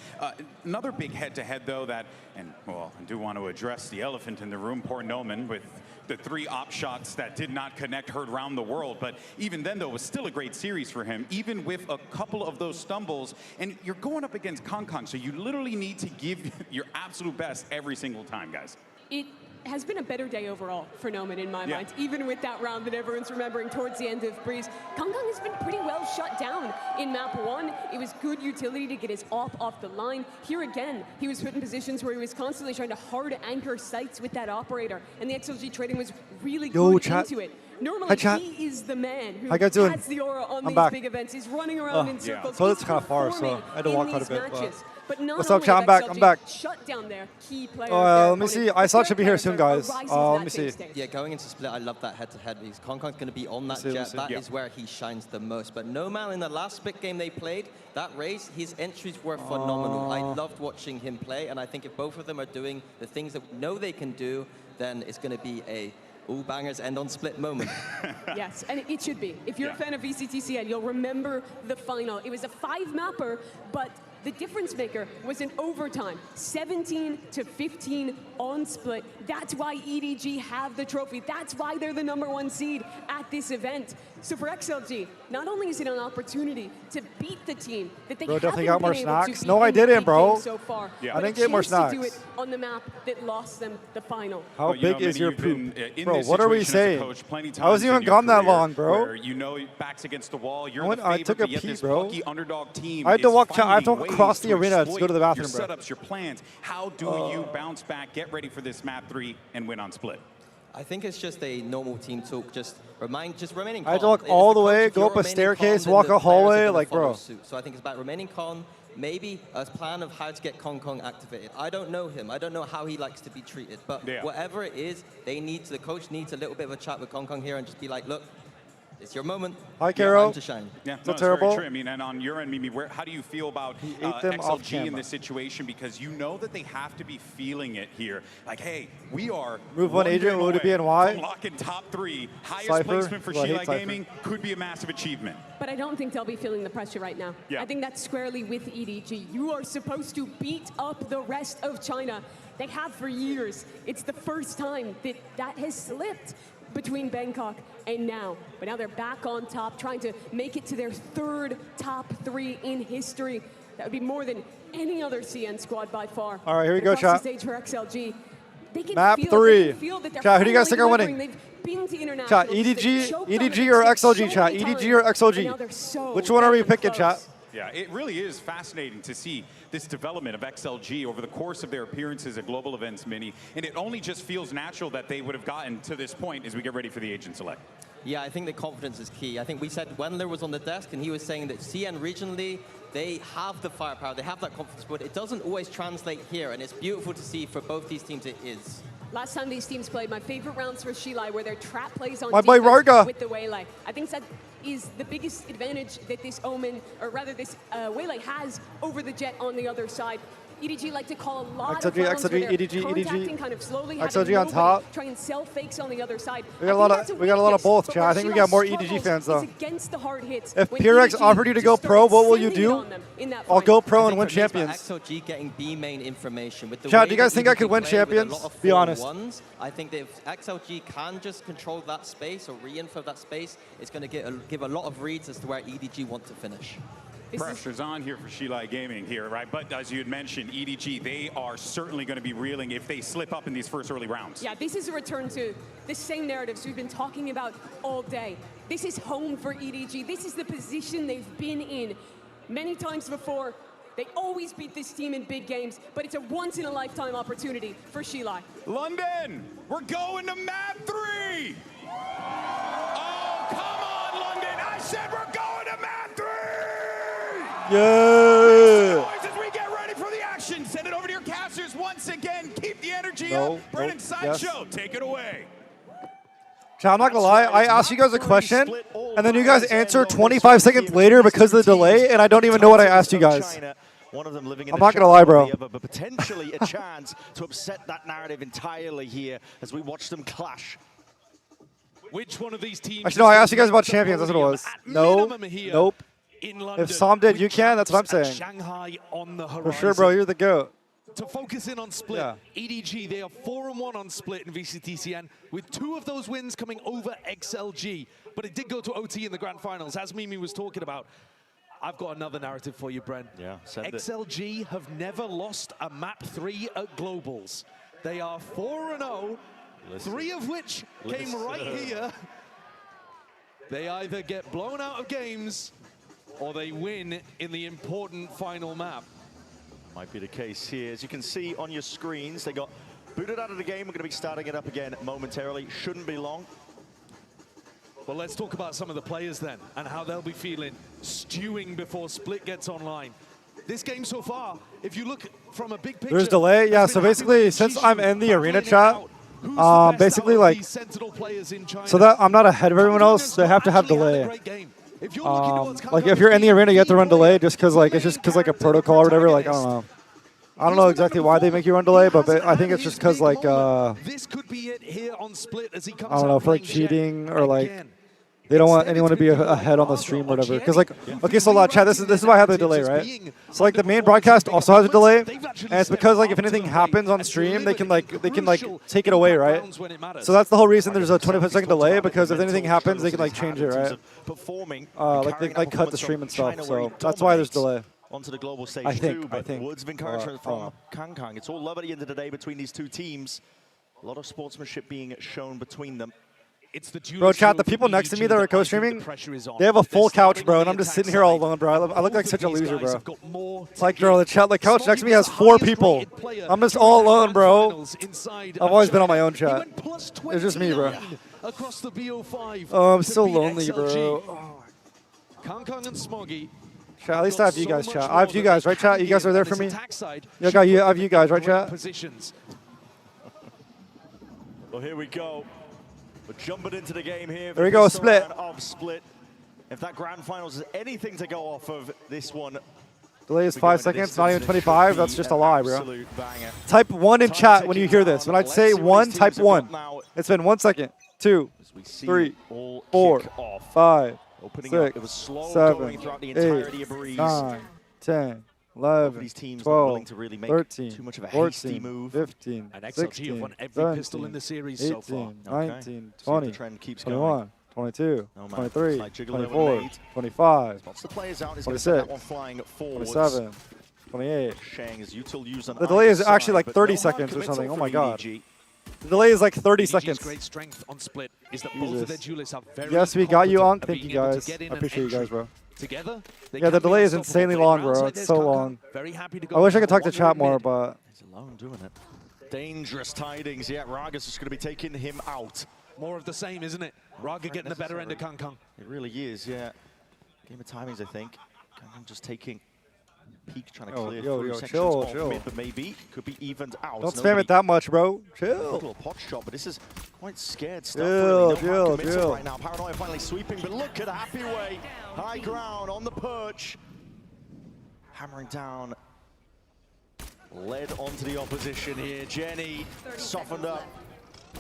another big head-to-head, though, that, and well, I do want to address the elephant in the room, poor Noman, with the 3 op shots that did not connect, heard around the world. But even then, though, it was still a great series for him, even with a couple of those stumbles. And you're going up against Kong, so you literally need to give your absolute best every single time, guys. It has been a better day overall for Noman in my mind, even with that round that everyone's remembering towards the end of Breeze. Kong has been pretty well shut down in map 1. It was good utility to get his op off the line. Here again, he was put in positions where he was constantly trying to hard anchor sights with that operator, and the XLG trading was really good into it. Normally, he is the man who has the aura on these big events. He's running around in circles. So it's kind of far, so I had to walk quite a bit. But not what's up, chat? I'm back. Shut down their key player. Let me see. I saw it should be here soon, guys. Let me see. Yeah, going into split, I love that head-to-head because Kong's going to be on that jet. That is where he shines the most. But No Man in the last split game they played, that race, his entries were phenomenal. I loved watching him play, and I think if both of them are doing the things that we know they can do, then it's going to be a all bangers end on split moment. Yes, and it should be. If you're a fan of VCT, you'll remember the final. It was a 5-mapper, but the difference maker was in overtime, 17-15 on split. That's why EDG have the trophy. That's why they're the #1 seed at this event. So for XLG, not only is it an opportunity to beat the team that they definitely haven't got more been able to snacks. beat No, I in the didn't, big bro. game so far, I didn't get more snacks. to do it on the map that lost them the final. How big is your poop? Bro, Bro, what are we saying? I wasn't even gone that long, bro. Where you know backs against the wall, you're the I favorite, took a but yet pee, this bro. lucky underdog team I had to is walk. I had to finding walk across ways the arena to go to the bathroom, your bro. setups, your plans. How do you bounce back, get ready for this map 3, and win on split? I think it's just a normal team talk. Just remaining calm. I had to walk all the way, go up a staircase, walk a hallway, like, bro. So I think it's about remaining calm. Maybe a plan of how to get Kong activated. I don't know him. I don't know how he likes to be treated. But whatever it is, the coach needs a little bit of a chat with Kong here and just be like, look, it's your moment. Hi, Caro. Time to shine. Yeah, so it's terrible. Very true. I mean, and on your end, Mimi, how do you feel about XLG in this situation? Because you know that they have to be feeling it here. Like, hey, we are Move one agent, would it be NY? Locking top 3, highest Cypher. placement for Well, I hate Shilai Cypher. Gaming could be a massive achievement. But I don't think they'll be feeling the pressure right now. I think that's squarely with EDG. You are supposed to beat up the rest of China. They have for years. It's the first time that has slipped between Bangkok and now. But now they're back on top, trying to make it to their 3rd top 3 in history. That would be more than any other CN squad by far. All right, here we go, Across chat. the stage for XLG. They can Map feel 3. They can feel that they're Chat, who do you guys think are finally winning? They've been to internationals. Chat, They've EDG, choked on EDG it. or It's XLG, so chat? many EDG times, or and now XLG? they're so Which one are we damn picking, close. chat? Yeah, it really is fascinating to see this development of XLG over the course of their appearances at global events, Mini, and it only just feels natural that they would have gotten to this point as we get ready for the agent select. Yeah, I think the confidence is key. I think we said Wendler was on the desk, and he was saying that CN regionally, they have the firepower, they have that confidence, but it doesn't always translate here, and it's beautiful to see for both these teams it is. Last time these teams played, my favorite rounds for Shilai were their trap plays on My boy defense Varga. with the Waylay. I think that is the biggest advantage that this Omen, or rather this Waylay has over the Jett on the other side. EDG like to call a lot of rounds where they're contacting kind of slowly, XLG on top. Try and sell fakes on the other side. We got a lot of both, chat. I think we got more EDG fans though. Against the hard hits. If PRX offered you to go pro, what will you do? I'll go pro and win champions. XLG getting B main information. With the Chat, way do you guys that think I EDG could win play with a champions? lot of Be honest. 4-1s, I think that if XLG can just control that space or re-info that space, it's going to give a lot of reads as to where EDG want to finish. Pressure's on here for cjaiye Gaming here, right? But as you had mentioned, EDG, they are certainly going to be reeling if they slip up in these first early rounds. Yeah, this is a return to the same narratives we've been talking about all day. This is home for EDG. This is the position they've been in many times before. They always beat this team in big games, but it's a once-in-a-lifetime opportunity for cjaiye. London, we're going to map 3! Oh, come on, London! I said we're going to map 3! Yeah! As we get ready for the action, send it over to your casters once again. Keep the energy No, up. Brennan nope, Sideshow, yes. take it away. Chat, I'm not gonna lie, I asked you guys a question, and then you guys answer 25 seconds later because of the delay, and I don't even know what I asked you guys. One of them living in I'm not gonna lie, bro. but potentially a chance to upset that narrative entirely here as we watch them clash. Which one of these teams? Actually, no, I asked you guys about champions. That's what it was. No, nope. If Som did, you can. That's what I'm saying. Shanghai on the For horizon. sure, bro. You're the GOAT. To focus in on Split, Yeah. EDG, they are 4-1 on Split in VCTCN, with 2 of those wins coming over XLG. But it did go to OT in the grand finals, as Mimi was talking about. I've got another narrative for you, Bren. Yeah, send it. XLG have never lost a map 3 at Globals. They are 4-0, 3 of which came right here. They either get blown out of games or they win in the important final map. Might be the case here. As you can see on your screens, they got booted out of the game. We're going to be starting it up again momentarily. Shouldn't be long. Well, let's talk about some of the players then and how they'll be feeling stewing before Split gets online. This game so far, if you look from a big picture... There's delay. Yeah, so basically, since I'm in the arena chat, basically, like, so that I'm not ahead of everyone else, they have to have delay. Like, if you're in the arena, you have to run delay just because, like, it's just because, like, a protocol or whatever. Like, I don't know. I don't know exactly why they make you run delay, but I think it's just because, like, This could be it here on Split as he comes I don't know, for, like, cheating or, like, they don't want anyone to be ahead on the stream or whatever. Because, like, okay, so chat, this is why I have the delay, right? So, like, the main broadcast also has a delay, and it's because, like, if anything happens on stream, they can take it away, right? So that's the whole reason there's a 25-second delay, because if anything happens, they can, like, change it, right? Like, they can cut the stream and stuff, so that's why there's delay. Onto the global stage I think, too, but words of encouragement from Kang. It's all love at the end of the day between these two teams. A lot of sportsmanship being shown between them. It's the Bro, chat, the people next to me that are co-streaming, they have a full couch, bro, and I'm just sitting here all alone, bro. I look like such a loser, bro. Like, bro, the couch next to me has 4 people. I'm just all alone, bro. I've always been on my own chat. It's just me, bro. Across the BO5. Oh, I'm so lonely, bro. Kang and Smoggy. Chat, at least I have you guys, chat. I have you guys, right, chat? You guys are there for me? Yeah, I have you guys, right, chat? Well, here we go. We're jumping into the game here. There we go, Split. Of Split. If that grand finals is anything to go off of this one. Delay is 5 seconds, not even 25. That's just a lie, bro. Type 1 in chat when you hear this. When I say 1, type 1. It's been 1 second. 2, 3, 4, 5, 6, 7, 8, 9, 10, 11, 12, 13, 14, 15, 16, 17, 18, 19, 20, 21, 22, 23, 24, 25, 26, 27, 28. The delay is actually like 30 seconds or something. Oh my god. The delay is like 30 seconds. Great strength on Split is that both of their duelists are very Yes, we got you, Onk. competent Thank you at being able to guys. get in I an appreciate you guys, entry. bro. Together, they Yeah, the can be delay is unstoppable. insanely Playing long, bro. outside, It's there's so Kang. long. Very happy to go I wish I for could talk to one chat mid. more, but He's alone doing it. Dangerous tidings. Yeah, Raga's just going to be taking him out. More of the same, isn't it? Raga getting the better end of Kang. It really is, yeah. Game of timings, I think. Kang just taking peak, trying to clear through sections of mid, but maybe could be evened out. don't spam it that much, bro. Chill. Little pot shot, but this is quite scared stuff. Chill, Really. No chill, chill. right now. Paranoia finally sweeping, but look at Happy Way. High ground on the perch. Hammering down. Led onto the opposition here. Jenny softened up.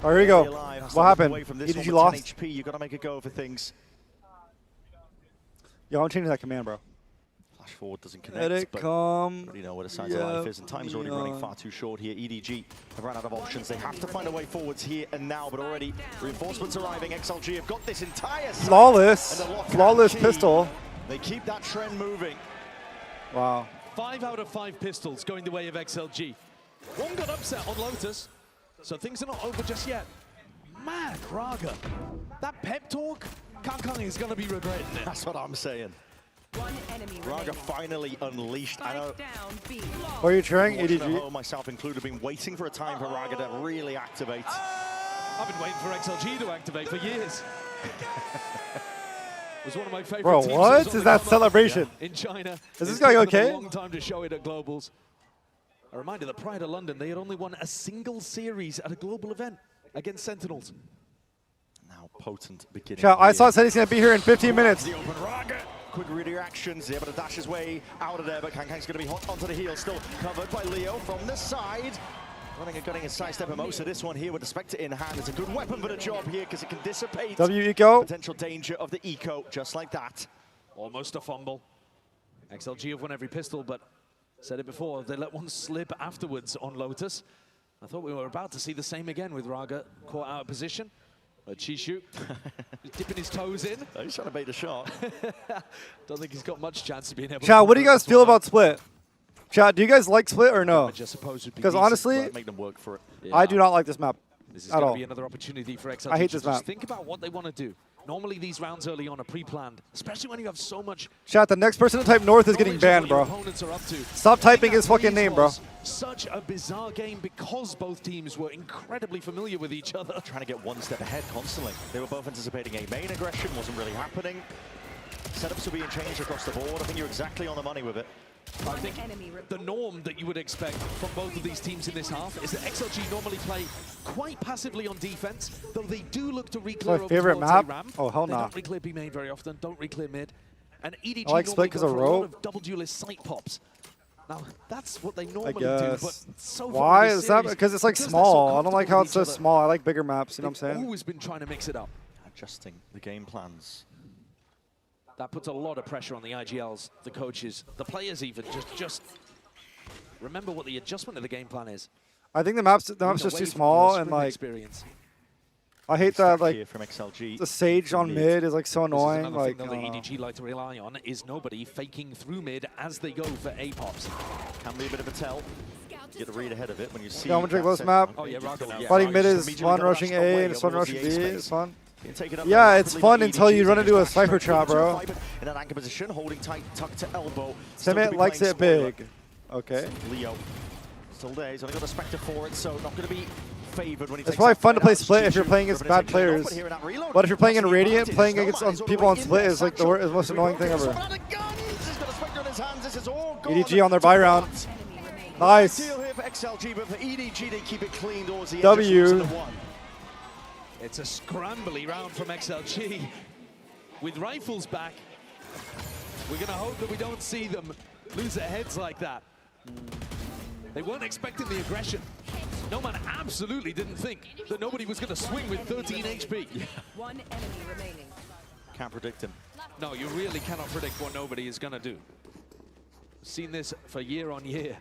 Oh, here we go. Alive. What happened? EDG lost? HP. You've got to make a go for things. Yo, I'm changing that command, bro. Flash forward doesn't connect. Let it but come. already know where the sides of life is, and time's already running far too short here. EDG have run out of options. They have to find a way forwards here and now, but already reinforcements arriving. XLG have got this entire side Flawless. and a lock Flawless key. pistol. They keep that trend moving. Wow. 5 out of 5 pistols going the way of XLG. One got upset on Lotus, so things are not over just yet. Man, Raga, that pep talk, Kang is going to be regretting it. That's what I'm saying. One enemy Raga finally unleashed. I know. Who are you cheering? Watching at EDG? home, myself included, been waiting for a time for Raga to really activate. I've been waiting for XLG to activate for years. It was one of my favorite Bro, teams. what is that celebration? In China. Is this It's guy taken them okay? a long time to show it at Globals. A reminder that prior to London, they had only won a single series at a global event against Sentinels. Now potent beginning. Chat, I saw said he's going to be here in 15 minutes. The open Raga. Quick reactions, able to dash his way out of there, but Kang's going to be hot onto the heel, still covered by Leo from the side. Running and gunning and sidestepping most of this one here with the Spectre in hand. It's a good weapon for the job here because it can dissipate W-Eco. potential danger of the Eco, just like that. Almost a fumble. XLG have won every pistol, but said it before, they let one slip afterwards on Lotus. I thought we were about to see the same again with Raga caught out of position. But Chishu dipping his toes in. He's trying to bait the shot. Don't think he's got much chance of being able to. Chat, what do you guys feel now. about Split? Chat, do you guys like Split or no? I just suppose would be Because decent, honestly, but make them work for it. I do not like this map This is at going all. to be another opportunity for XLG. I hate to this just map. Think about what they want to do. Normally these rounds early on are pre-planned, especially when you have so much. Chat, the next person to type North is getting banned, bro. Opponents are up to. Stop typing his fucking name, bro. Such a bizarre game because both teams were incredibly familiar with each other. Trying to get one step ahead constantly. They were both anticipating a main aggression, wasn't really happening. Setups were being changed across the board. I think you're exactly on the money with it. I think the norm that you would expect from both of these teams in this half is that XLG normally play quite passively on defense, though they do look to re-clear My over favorite towards map? A ramp. Oh, hell They nah. don't re-clear B main very often, don't re-clear mid. And EDG I like Split normally 'cause go of for a lot rope. of double duelist sight pops. Now, that's what they I normally do, guess. but so far Why in this is that? series, Because it's like they're so small. I don't like how comfortable it's so with each other, small. I like bigger maps. You know what I'm they've saying? always been trying to mix it up. Adjusting the game plans. That puts a lot of pressure on the IGLs, the coaches, the players even. Just remember what the adjustment of the game plan is. I think the map's just Away too from small your and sprint like. experience. I hate that like Here from XLG. the Sage on mid is like so This is annoying. another Like thing I that don't know. EDG like to rely on is nobody faking through mid as they go for A pops. Can be a bit of a tell. Get a read ahead of it when you see. Yeah, I'm gonna drink that this set. map. Oh, yeah, Raga now. Fighting mid Raga's is immediately fun, got rushing lashed away A, and it's fun towards rushing the B. A It's space. fun. Being taken up Yeah, very it's rapidly fun by until you EDG. run into a Back sniper straight trap, into the bro. fight, in that anchor position, holding tight, tucked to elbow. Still could Temet be likes playing it spoiler. big. Okay. Leo still there. He's only got a Spectre for it, so not going to be favored when he It's takes probably that fun to fight play out. Split if you're Cjaiye playing against ripping his bad engine off, players. but here in that reload, But if you're playing in crossing the Radiant, advantage. playing against Snowman is people all on the way Split in is like the there. most annoying thing Satchel. ever. Someone had a gun. He's got a Spectre in his hands. This is all gone. EDG on their to buy round. pot. Nice. Deal here for XLG, but for EDG, they keep it clean towards the edge. W. Just losing the one. It's a scrambly round from XLG. With rifles back, we're going to hope that we don't see them lose their heads like that. They weren't expecting the aggression. No man absolutely didn't think that nobody was going to swing with 13 HP. One enemy remaining. Can't predict him. No, you really cannot predict what nobody is going to do. Seen this for year on year.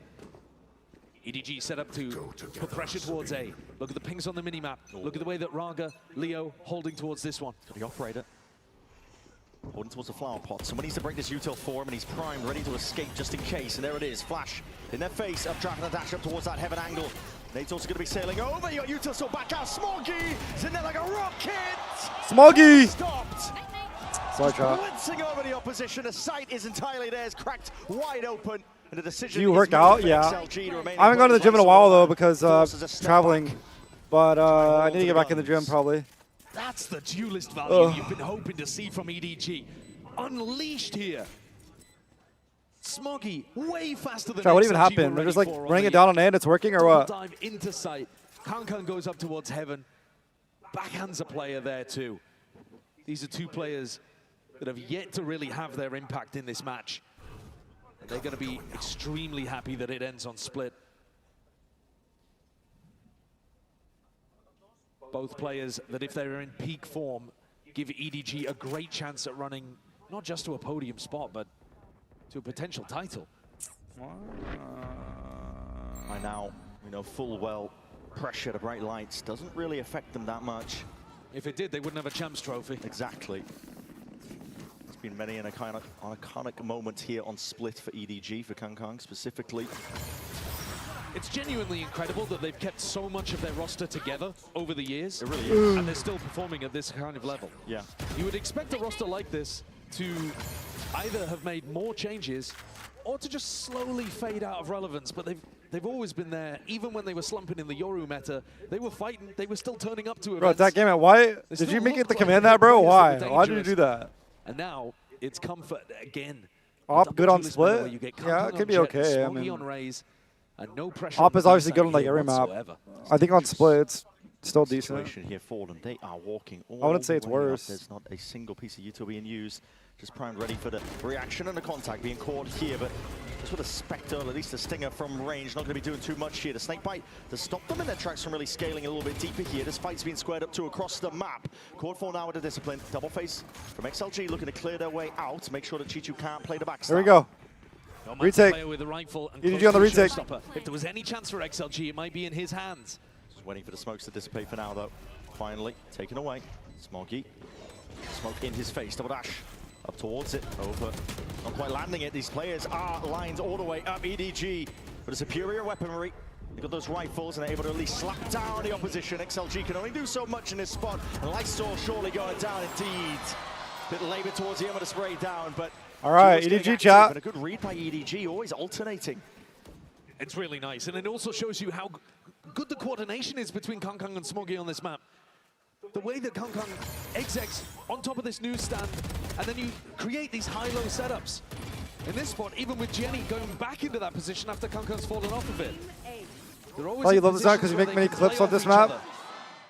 EDG set up to put pressure towards A. Look at the pings on the minimap. Look at the way that Raga, Leo holding towards this one. The operator holding towards the flower pot. Someone needs to break this util for him, and he's primed, ready to escape just in case. And there it is, flash in their face, up tracking the dash up towards that heaven angle. Nate's also going to be sailing over. You got util still back out. Smoggy is in there like a rocket. Smoggy! Stopped. Sorry, chat. Blitzing over the opposition. The sight is entirely there. It's cracked wide open. And the decision Do you is work made out? for Yeah. XLG to remain I haven't gone to the gym in a while though because Forces a step traveling. But I need to the get back in the gym guns. probably. That's the duelist value you've been hoping to see from EDG. Unleashed here. Smoggy, way faster than Chat, what even XLG happened? were They're just ready like for on running the it down on A and it's working or double what? Dive into sight. Kang goes up towards heaven. Backhands a player there too. These are two players that have yet to really have their impact in this match. And they're going to be extremely happy that it ends on split. Both players that if they're in peak form, give EDG a great chance at running not just to a podium spot, but to a potential title. By now, we know full well, pressure to bright lights doesn't really affect them that much. If it did, they wouldn't have a champs trophy. Exactly. been many an iconic moment here on Split for EDG, for Kangkang specifically. It's genuinely incredible that they've kept so much of their roster together over the years. It really is. And they're still performing at this kind of level. Yeah. You would expect a roster like this to either have made more changes or to just slowly fade out of relevance, but they've always been there. Even when they were slumping in the Yoru meta, they were fighting, they were still turning up to events. Bro, that game, why did you make it the command that, bro? Why? Why did you do that? And now it's comfort again. Op good on split? You get Yeah, it could be Jett, okay. I Smoggy mean, on raze, and no pressure. Op on is the obviously B good on side like every map. whatsoever. I think on split it's still decent. Situation here for them. They are walking all I wouldn't say the it's way up. worse. There's not a single piece of util being used. Just primed, ready for the reaction and the contact being caught here, but just with a Spectre, at least a Stinger from range, not going to be doing too much here. The Snakebite to stop them in their tracks from really scaling a little bit deeper here. This fight's been squared up to across the map. Caught for now with the discipline. Double face from XLG looking to clear their way out to make sure that Chichu can't play the backstab. There we go. Retake. With the rifle and EDG on the retake. If there was any chance for XLG, it might be in his hands. Just waiting for the smokes to dissipate for now, though. Finally, taken away. Smoggy. Smoke in his face. Double dash. Up towards it. Over. Not quite landing it. These players are lined all the way up. EDG. But a superior weaponry. They've got those rifles and they're able to at least slap down the opposition. XLG can only do so much in this spot. And Lysol surely going down indeed. Bit labor towards the end of the spray down, but... All right, EDG chat. A good read by EDG, always alternating. It's really nice, and it also shows you how good the coordination is between Kangkang and Smoggy on this map. The way that Kangkang execs on top of this newsstand, and then you create these high-low setups. In this spot, even with Jenny going back into that position after Kangkang's fallen off a bit. Oh, you love this map because you make many clips on this map?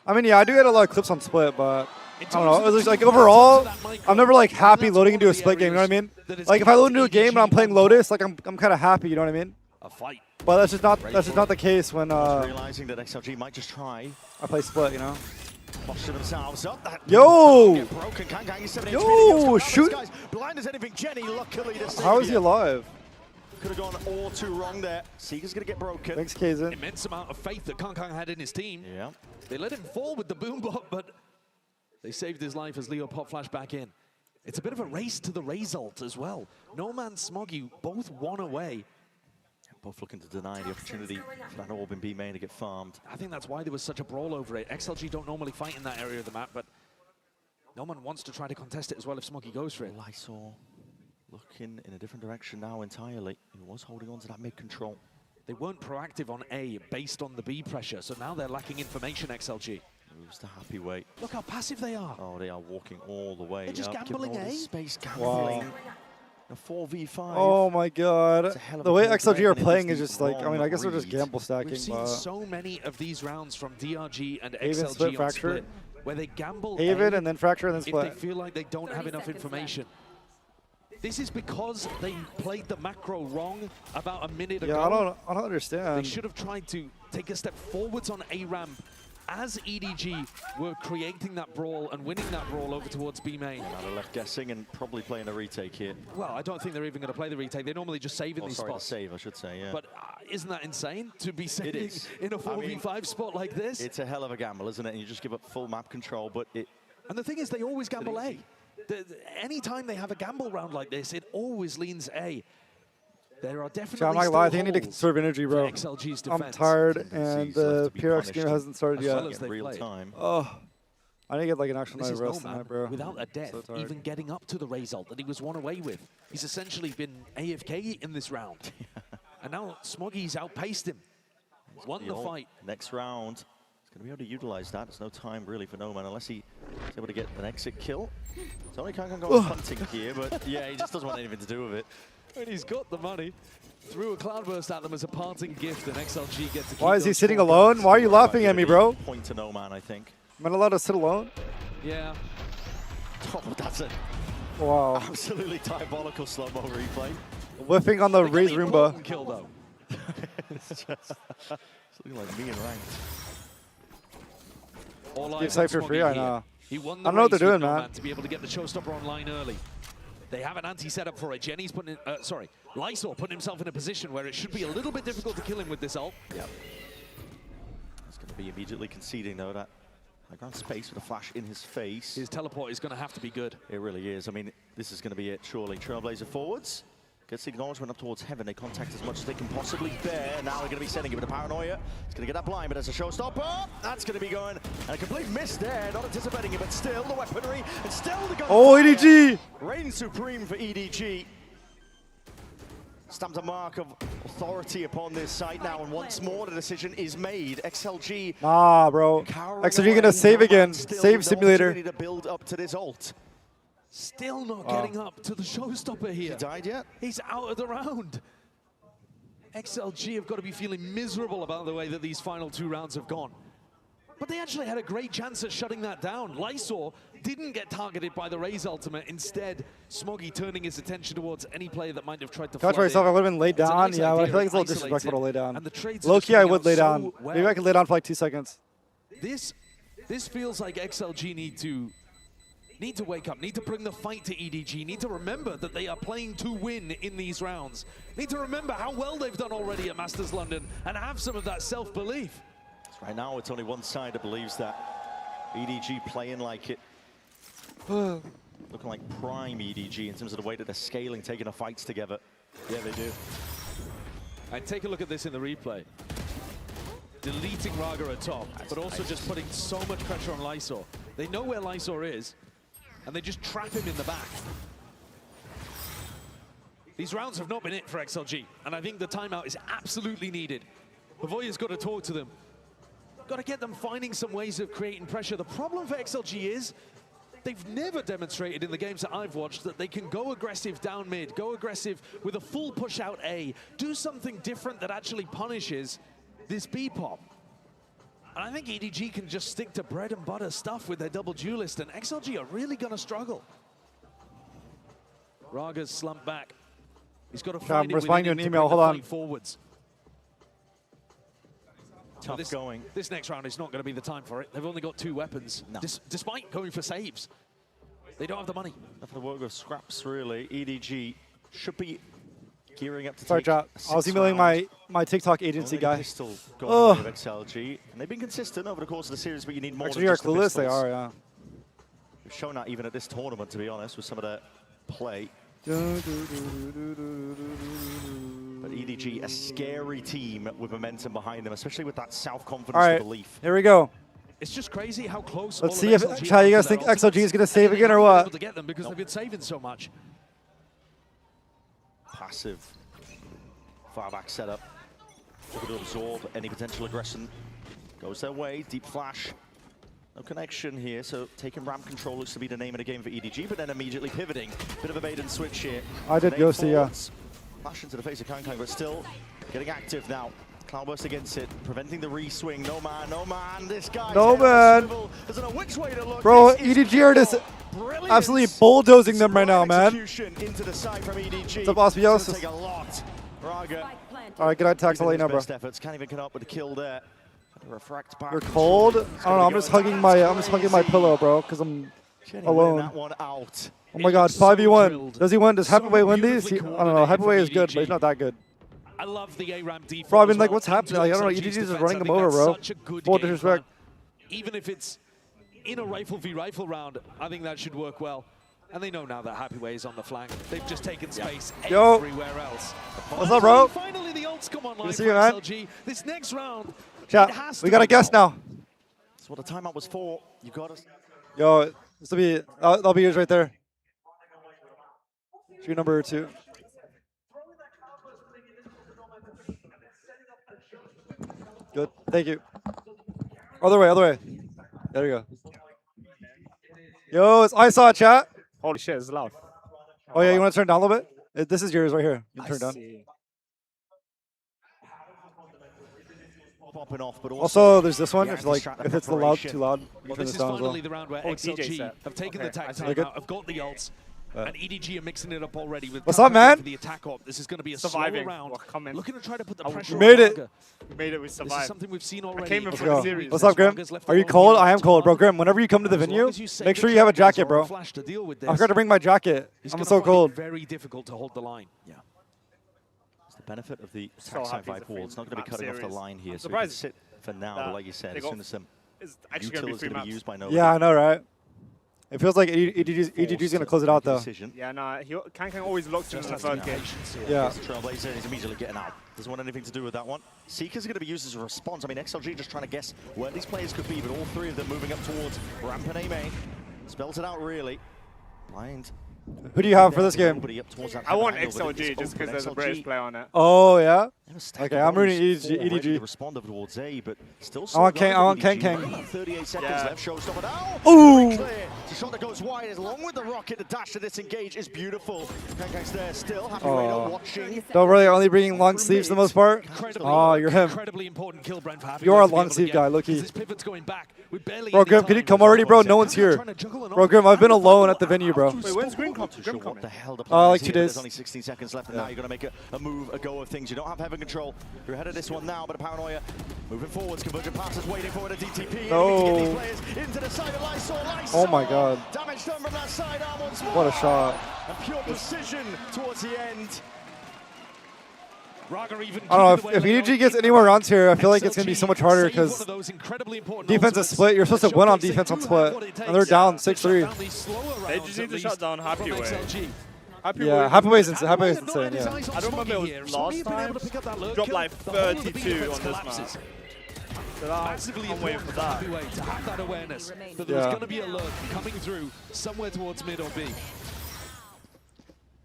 I mean, yeah, I do get a lot of clips on split, but I don't know. It was like overall, I'm never like happy loading into a split game. You know what I mean? Like if I load into a game and I'm playing Lotus, like I'm kind of happy. You know what I mean? A fight. But that's just not the case when realizing that XLG might just try. I play split. You know? Themselves up. Yo! Broken. Yo! Shoot! Blind as anything. Jenny, luckily to save. How is he alive? Could have gone all too wrong there. Seeker's going to get broken. Thanks, Kazin. Immense amount of faith that Kangkang had in his team. Yeah. They let him fall with the boom bot, but they saved his life as Leo pop flash back in. It's a bit of a race to the result as well. No Man, Smoggy, both one away. Both looking to deny the opportunity for that orb in B main to get farmed. I think that's why there was such a brawl over it. XLG don't normally fight in that area of the map, but no one wants to try to contest it as well if Smoggy goes for it. Lysol looking in a different direction now entirely. He was holding on to that mid-control. They weren't proactive on A based on the B pressure, so now they're lacking information, XLG. Moves the happy way. Look how passive they are. Oh, they are walking all the way. They're just gambling, all eh? this space gambling. Wow. A 4v5. Oh my god. The way XLG are playing is just like, I mean, I guess read. they're just gamble stacking. We've seen so many of these rounds from DRG and Haven, XLG split, on fracture. split, where they gamble Haven A and then fracture and then split. if they feel like they don't have enough information. This is because they played the macro wrong about a minute ago. Yeah, I don't understand. They should have tried to take a step forwards on A ramp as EDG were creating that brawl and winning that brawl over towards B main. Now they're left guessing and probably playing a retake here. Well, I don't think they're even going to play the retake. They normally just save in these spots. Save, I should say, yeah. But isn't that insane to be saving in a 4v5 spot like this? It's a hell of a gamble, isn't it? And you just give up full map control, but it... And the thing is, they always gamble A. Anytime they have a gamble round like this, it always leans A. There are definitely I'm not gonna lie, I think I need to conserve energy, bro. XLG's I'm tired, and the PRX game hasn't started yet. Real time. Oh, I need to get like an actual This night is rest no tonight, man bro. without a death, So tired. even getting up to the result that he was one away with. He's essentially been AFK in this round. And now Smoggy's outpaced him. Won the fight. Next round, he's going to be able to utilize that. There's no time really for No Man unless he's able to get an exit kill. It's only Kangkang going hunting here, but yeah, he just doesn't want anything to do with it. And he's got the money. Threw a cloudburst at them as a parting gift, and XLG gets to keep Why is he those sitting 4 alone? guns. Why are you laughing at me, bro? Point to No Man, I think. Am I allowed to sit alone? Yeah. Oh, that's a Wow. absolutely diabolical slow-mo replay. Whiffing on the raze Roomba. Kill though. It's just it's looking like me and ranked. All Give eyes Cypher on for Smoggy free, I here. know. He won I the don't know what race they're with doing, No man. To be able to get the showstopper online early. They have an anti-setup for it. Jenny's putting in, Lysol putting himself in a position where it should be a little bit difficult to kill him with this ult. Yep. He's going to be immediately conceding, though, that high ground space with a flash in his face. His teleport is going to have to be good. It really is. I mean, this is going to be it, surely. Trailblazer forwards. Gets the acknowledgement up towards heaven. They contact as much as they can possibly bear. Now they're going to be sending it with a paranoia. It's going to get that blind, but as a showstopper, that's going to be going. And a complete miss there. Not anticipating it, but still the weaponry and still the gun. Oh, EDG! Reign supreme for EDG. Stamped a mark of authority upon this site now, and once more the decision is made. XLG. Nah, bro. XLG gonna save again. Save simulator. To build up to this ult. Still not getting up to the showstopper here. He died yet? He's out of the round. XLG have got to be feeling miserable about the way that these final 2 rounds have gone. But they actually had a great chance at shutting that down. Lysor didn't get targeted by the Raze ultimate. Instead, Smoggy turning his attention towards any player that might have tried to Catch myself, I would have been laid down. Yeah, I feel like it's a little disrespectful to lay down. Low-key, I would lay down. Maybe I could lay down for like 2 seconds. This feels like XLG need to wake up, need to bring the fight to EDG, need to remember that they are playing to win in these rounds. Need to remember how well they've done already at Masters London and have some of that self-belief. Right now, it's only one side that believes that EDG playing like it. Looking like prime EDG in terms of the way that they're scaling, taking the fights together. Yeah, they do. And take a look at this in the replay. Deleting Raga at top, but also just putting so much pressure on Lysor. They know where Lysor is, and they just trap him in the back. These rounds have not been it for XLG, and I think the timeout is absolutely needed. Pavoya's got to talk to them. Got to get them finding some ways of creating pressure. The problem for XLG is they've never demonstrated in the games that I've watched that they can go aggressive down mid, go aggressive with a full push out A, do something different that actually punishes this B-pop. And I think EDG can just stick to bread and butter stuff with their double duelist, and XLG are really going to struggle. Raga's slumped back. He's got to find I'm responding to an email, hold on. Forwards. Tough going. This next round is not going to be the time for it. They've only got 2 weapons, despite going for saves. They don't have the money. Nothing to work with scraps, really. EDG should be gearing up to Sorry, chat. I was emailing my TikTok agency guy. Pistol going with XLG. And they've been consistent over the course of the series, but you need more Actually, than just are the clueless. pistols. They are, yeah. They've shown that even at this tournament, to be honest, with some of their play. But EDG, a scary team with momentum behind them, especially with that self-confidence and belief. Here we go. It's just crazy how close. Let's see if you guys think XLG is going to save again or what. To get them because they've been saving so much. Passive, far back setup, looking to absorb any potential aggression. Goes their way, deep flash. No connection here, so taking ramp control looks to be the name of the game for EDG, but then immediately pivoting. Bit of a bait and switch here. I did go see, yeah. Flash into the face of Kankai, but still getting active now. Cloudburst against it, preventing the re-swing. No man, this guy. No man. Doesn't know which way to look. Bro, EDG are just absolutely bulldozing them right now, man. Into the side from EDG. What's up, Osbios? Take a lot. Raga. All right, good attacks. I'll let you know, bro. Efforts. Can't even come up with a kill there. Refract back. You're cold. I don't know. I'm just hugging my pillow, bro, because I'm alone. That one out. Oh my God, 5v1. Does he win? Does Happyway win these? I don't know. Happyway is good, but he's not that good. I love the A-ramp defense. Bro, I mean, like, what's happening? Like, I don't know. EDG is just running them over, bro. Full disrespect. Even if it's in a rifle v rifle round, I think that should work well. And they know now that Happyway is on the flank. They've just taken space everywhere else. What's up, bro? Finally, the ults come online See for you, man. XLG. This next round, chat, we got a guest now. That's what the timeout was for. You got us. Yo, this will be, that'll be yours right there. Shoe number 2. Good, thank you. Other way. There you go. Yo, it's I saw chat. Holy shit, it's loud. Oh yeah, you want to turn down a little bit? This is yours right here. You can turn down. Popping off, but also, there's this one. If it's too loud, you Well, can turn this this is down as well. finally the round where XLG have taken the tag time out, have got the ults, and EDG are mixing it up already with What's up, man? for the attack op. This is going to be a Surviving. slower round. Looking to try to put the pressure You made on it. Raga. We made it, we survived. This is something we've seen already. I came in Let's for the go. series. What's up, Grim? Are you cold? I am cold, bro. Grim, whenever you come to the venue, make sure you have a jacket, bro. I forgot to bring my jacket. I'm so cold. Very difficult to hold the line. Yeah. It's the benefit of the attack side by wall. It's not going to be cutting off the line here, so we can sit for now. But like you said, as soon as some utility is going to be used by nobody. Yeah, I know, right? It feels like EDG's going to close it out, though. Yeah, no, Kankan always locks in the third game. Yeah. Trailblazer is immediately getting out. Doesn't want anything to do with that one. Seeker's going to be used as a response. I mean, XLG just trying to guess where these players could be, but all three of them moving up towards ramp and A main. Spells it out, really. Blind. Who do you have for this game? I want XLG just because there's a British player on it. Oh, yeah? Okay, I'm rooting EDG. Responded towards A, but still I want Kang. 38 seconds left. Showstopper now. Ooh! The shot that goes wide, along with the rocket, the dash to disengage is beautiful. Kang's there still. Happy Radar watching. Don't really only bringing long sleeves for the most part. Oh, you're him. Incredibly important kill, Brent, for having You're a long sleeve guy, low-key. this pivot's going back. With barely Bro, any Grim, can you come already, bro? No one's here. Bro, Grim, I've been alone at the venue, bro. Wait, when's Grim coming? What the hell the plan like is 2 here, but days. There's only 16 seconds left, and now you're going to make a move, a go of things. You don't have heaven control. You're ahead of this one now, but a paranoia moving forwards. Convergent passes waiting for it at DTP. No. These players into the side of Lysol. Oh my god. Damage done from that side arm once more. What a shot. And pure precision towards the end. I don't know, if EDG gets any more rounds here, I feel like it's going to be so much harder because defense is split. You're supposed to win on defense on split, and they're down 6-3. They just need to shut down Happy Way. Yeah, Happy Way's insane, yeah. I don't remember it was last time. Dropped like 32 on this map. So I'm waiting for that. To have that awareness that there's going to be a lurk coming through somewhere towards mid or B.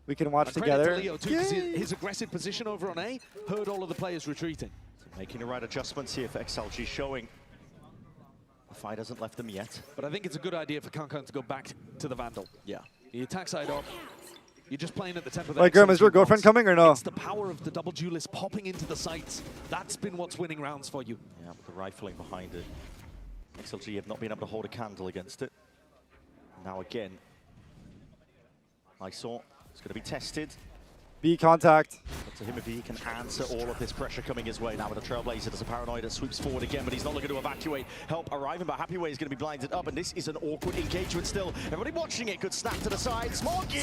We can watch Credit together. to Leo too, 'cause his aggressive position over on A heard all of the players retreating. Making the right adjustments here for XLG, showing the fight hasn't left them yet. But I think it's a good idea for Kankan to go back to the Vandal. Yeah. The attack side up. You're just playing at the tempo. Like, Grim, is your girlfriend coming or no? It's the power of the double duelist popping into the sights. That's been what's winning rounds for you. Yeah, the rifling behind it. XLG have not been able to hold a candle against it. Now again, I saw it's going to be tested. B contact. Up to him if he can answer all of this pressure coming his way. Now with a Trailblazer, there's a Paranoid that sweeps forward again, but he's not looking to evacuate. Help arriving, but Happy Way is going to be blinded up, and this is an awkward engagement still. Everybody watching it could snap to the side. Smoggy!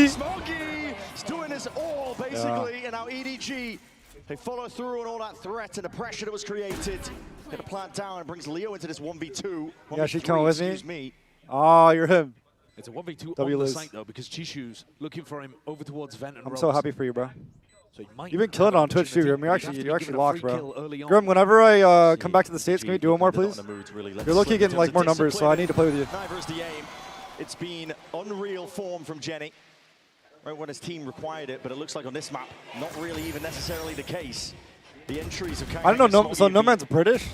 Smoggy! He's doing this all, basically, and now EDG, they follow through on all that threat and the pressure that was created. Get a plant down and brings Leo into this 1v2. Yeah, she come with me. Excuse me. Oh, you're him. It's a 1v2 W on the lose. site, though, because Chishu's looking for him over towards Vent and I'm Rose. so happy for you, bro. So you might You've been killing it on Twitch too, Grim. You're actually locked, bro. early on. Grim, whenever I come back to the States, can we do one more, please? You're looking getting like more numbers, so I need to play with you. Neither is the aim. It's been unreal form from Jenny. Right when his team required it, but it looks like on this map, not really even necessarily the case. The entries of I don't know, so No Man's British?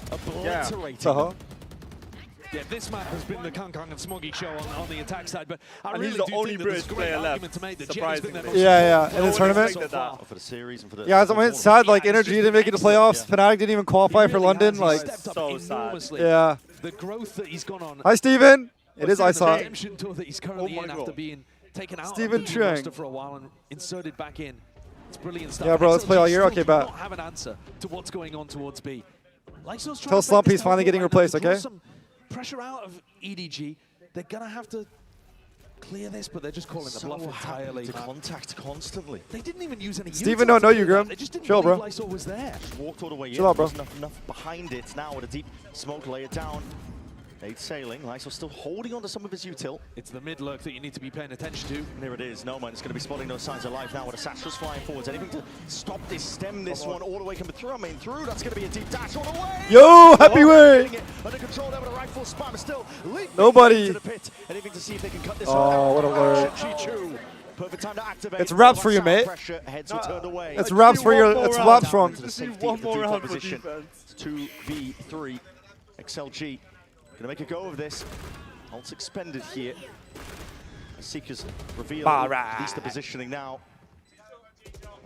Yeah. Yeah, this map has been the Kankan and Smoggy show on the attack side, but I And really he's the do only think that there's British a great player argument left, to make that Jett's been their most Yeah, in the tournament. For the series and for the Yeah, I mean, it's sad, like, Energy didn't make it to playoffs. Fnatic didn't even qualify for London. Like, so sad. Yeah. The growth that he's gone on. Hi, Steven. It is ISOT. Redemption tour that he's currently in after being taken out Steven of the Chang. roster for a while and inserted back in. It's brilliant stuff. Yeah, bro, let's play all year. XLG Okay, still bet. do not have an answer to what's going on towards B. Lysol's trying Tell to Slump break he's this finally teleport getting right now replaced, to draw okay? some pressure out of EDG. They're gonna have to clear this, but they're just calling the bluff entirely. To contact constantly. They didn't even use any. Steven don't know you, Grim. They just didn't Chill, believe bro. Lysol was there. Walked all the way in. Chill out, bro. Wasn't enough behind it. Now with a deep smoke, lay it down. Nade sailing. Lysol still holding on to some of his util. It's the mid lurk that you need to be paying attention to. And there it is. No man is going to be spotting those signs of life now with the satchels flying forwards. Anything to stop this, stem this one all the way coming through. I mean, through. That's going to be a deep dash all the way. Yo, Happy Way. Under control there with a rifle spam. Still leaping Nobody. into the pit. Anything to see if they can cut this Oh, one out. what a lurk. Chi-Chu. Perfect time to activate. It's wraps for you, mate. Pressure, heads were turned away. It's wraps for your. It's wraps from. Just need one more round for defense. 2v3. XLG gonna make a go of this. Ults expended here. Seekers reveal at least the positioning now.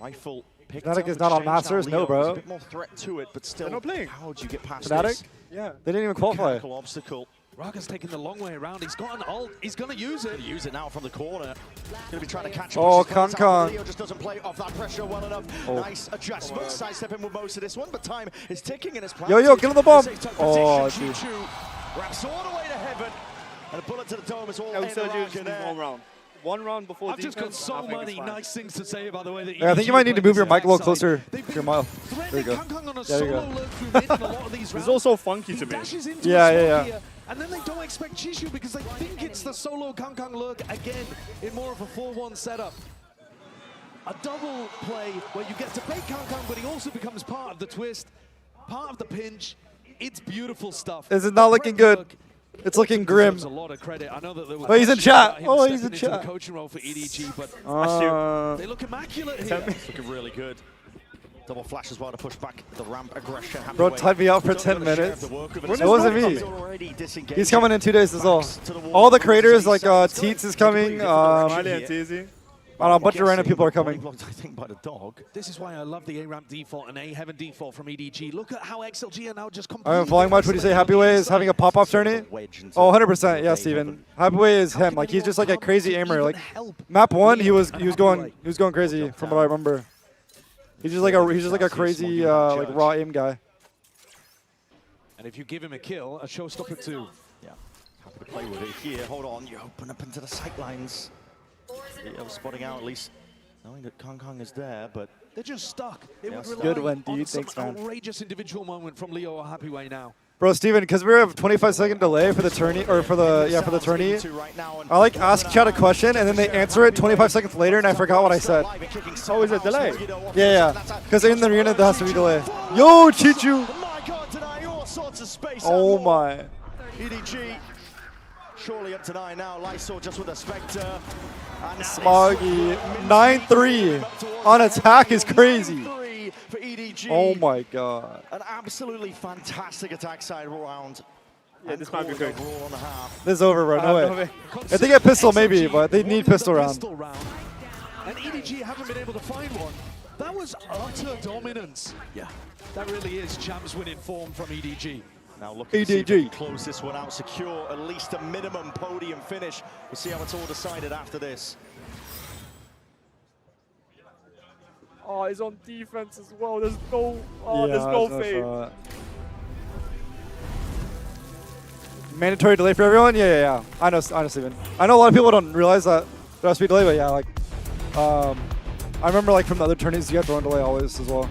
Rifle picked up. Fnatic is not on Masters, no, bro. There's a bit more threat to it, but still, how do you get past Fnatic? this? Yeah, they didn't even qualify. Mechanical obstacle. Raga's taking the long way around. He's got an ult. He's going to use it. Use it now from the corner. Going to be trying to catch him. Oh, Kankan. Leo just doesn't play off that pressure well enough. Oh. Nice adjustment. Sidestepping with most of this one, but time is ticking in his plan. Yo, get on the bomb. Oh, dude. Wraps all the way to heaven. And a bullet to the dome is all No, in Sergio just there. needs one round. One round before I've just got so many nice things to say about the way that Yeah, I think you might need to move your mic a little closer to your mouth. There you go. Kankan on a There you solo go. lurk through mid in a lot of these It's rounds. also funky to me. Dashes into Yeah, a yeah, spot yeah. here, And then they don't expect Chishu because they think it's the solo Kang lurk again in more of a 4-1 setup. A double play where you get to bait Kang, but he also becomes part of the twist, part of the pinch. It's beautiful stuff. This is not looking good. It's looking grim. A lot of credit. I know that there was Oh, he's in chat. Oh, he's in chat. The coaching role for EDG, but they look immaculate here. It's looking really good. Double flash as well to push back the ramp aggression. Bro, tied me out for 10 minutes. It wasn't me. He's coming in 2 days as well. All the creators, like Teets is coming. I don't know, a bunch of random people are coming. I think by the dog. This is why I love the A-ramp default and A-heaven default from EDG. Look at how XLG are now just I completely... haven't following much. What do you say? Happy Way is having a pop-off tourney? Oh, 100%. Yeah, Steven. Happy Way is him. Like, he's just like a crazy aimer. Like, map 1, he was going crazy from what I remember. He's just like a crazy like raw aim guy. And if you give him a kill, a showstopper too. Yeah, happy to play with it here. Hold on, you open up into the sightlines. Spotting out at least, knowing that Kang is there, but they're just stuck. It would rely Good one, on dude. some Thanks, man. outrageous individual moment from Leo or Happy Way now. Bro, Steven, because we have a 25-second delay for the tourney, or for the tourney, I like ask chat a question and then they answer it 25 seconds later and I forgot what I said. Oh, is it delay? Yeah. Because in the arena there has to be delay. Yo, Chichu! Oh my. EDG surely up to 9 now. Lysol just with a Spectre. Smoggy. 9-3 on attack is crazy. For EDG. Oh my god. An absolutely fantastic attack side round. Yeah, this might be good. This is over, bro. No way. If they get pistol, maybe, but they need pistol round. And EDG haven't been able to find one. That was utter dominance. Yeah. That really is champs winning form from EDG. Now looking to see if they can close this one out, secure at least a minimum podium finish. We'll see how it's all decided after this. Oh, he's on defense as well. There's no fade. Mandatory delay for everyone? Yeah. I know, Steven. I know a lot of people don't realize that there has to be delay, but yeah, like, I remember like from the other tourneys, you have to run delay always as well.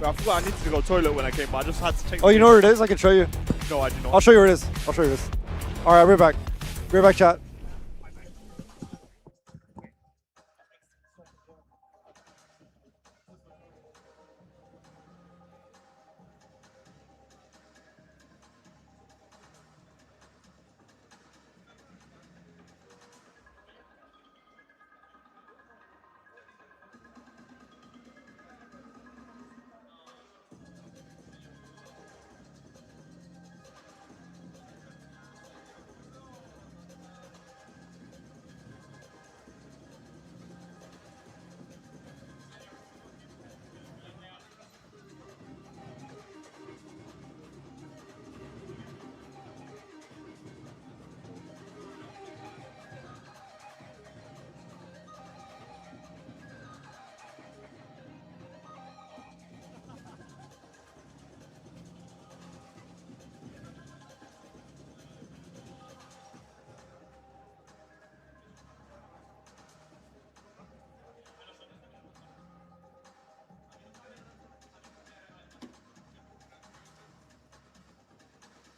I forgot I needed to go toilet when I came, but I just had to take. Oh, you know where it is? I can show you. No, I do not. I'll show you where it is. All right, we're back. We're back, chat.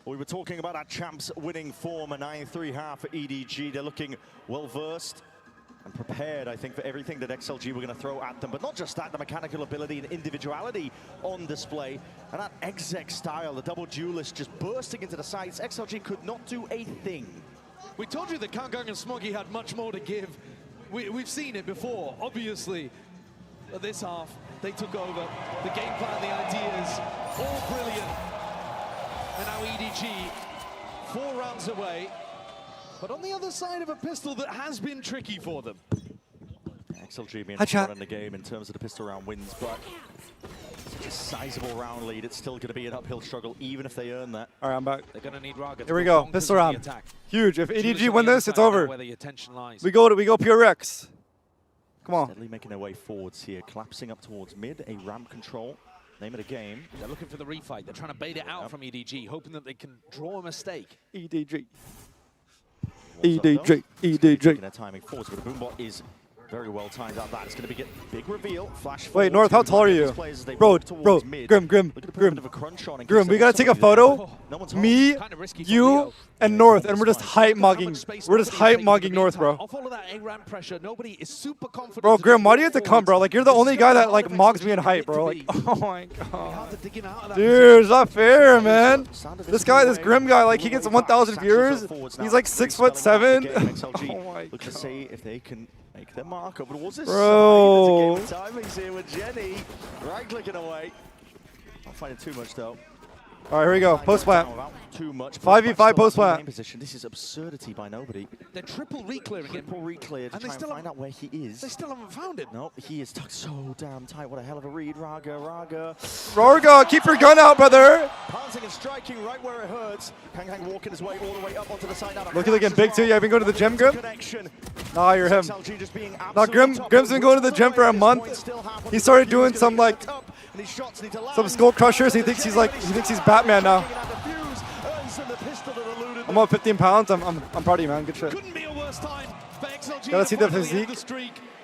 We were talking about our champs winning form, a 9-3 half for EDG. They're looking well-versed and prepared, I think, for everything that XLG were going to throw at them. But not just that, the mechanical ability and individuality on display. And that exec style, the double duelist just bursting into the sights. XLG could not do a thing. We told you that Kang and Smoggy had much more to give. We've seen it before, obviously. But this half, they took over. The game plan, the ideas, all brilliant. And now EDG, 4 rounds away, but on the other side of a pistol that has been tricky for them. XLG being front in the game in terms of the pistol round wins, but such a sizable round lead. It's still going to be an uphill struggle, even if they earn that. All right, I'm back. They're going to need Raga. Here we go, pistol round. Huge. If EDG win this, it's over. We go PRX. Come on. Steadily making their way forwards here, collapsing up towards mid, a ramp control. Name of the game. They're looking for the refight. They're trying to bait it out from EDG, hoping that they can draw a mistake. EDG. Taking their timing forwards, but the Boombot is Very well timed out that. It's going to be a big reveal. Flash. Wait, North, how tall are you? Bro, Grim, we gotta take a photo. Me, you, and North, and we're just hype mugging. We're just hype mugging North, bro. Off all of that A-ramp pressure, nobody is super confident. Bro, Grim, why do you have to come, bro? Like, you're the only guy that, like, mugs me in hype, bro. Like, oh my god. Dude, it's not fair, man. This guy, this Grim guy, like, he gets 1,000 viewers. He's like 6'7". Oh my god. Look to see if they can make their mark over towards this bro. side. Timings here with Jenny. Right clicking away. Not finding too much though. All right, here we go. Post plant. Too much. 5v5 post plant. This is absurdity by nobody. They're triple reclearing him. Triple recleared to try and find out where he is. They still haven't found him. No, he is tucked so damn tight. What a hell of a read, Raga. Keep your gun out, brother. Pouncing and striking right where it hurts. Kang walking his way all the way up onto the side. Looking like getting big too. You have been going to the gym, Grim? Nah, you're him. Nah, Grim's been going to the gym for a month. He started doing some like some skull crushers. He thinks he's Batman now. I'm up 15 pounds. I'm proud of you, man. Good shit. Gotta see the physique.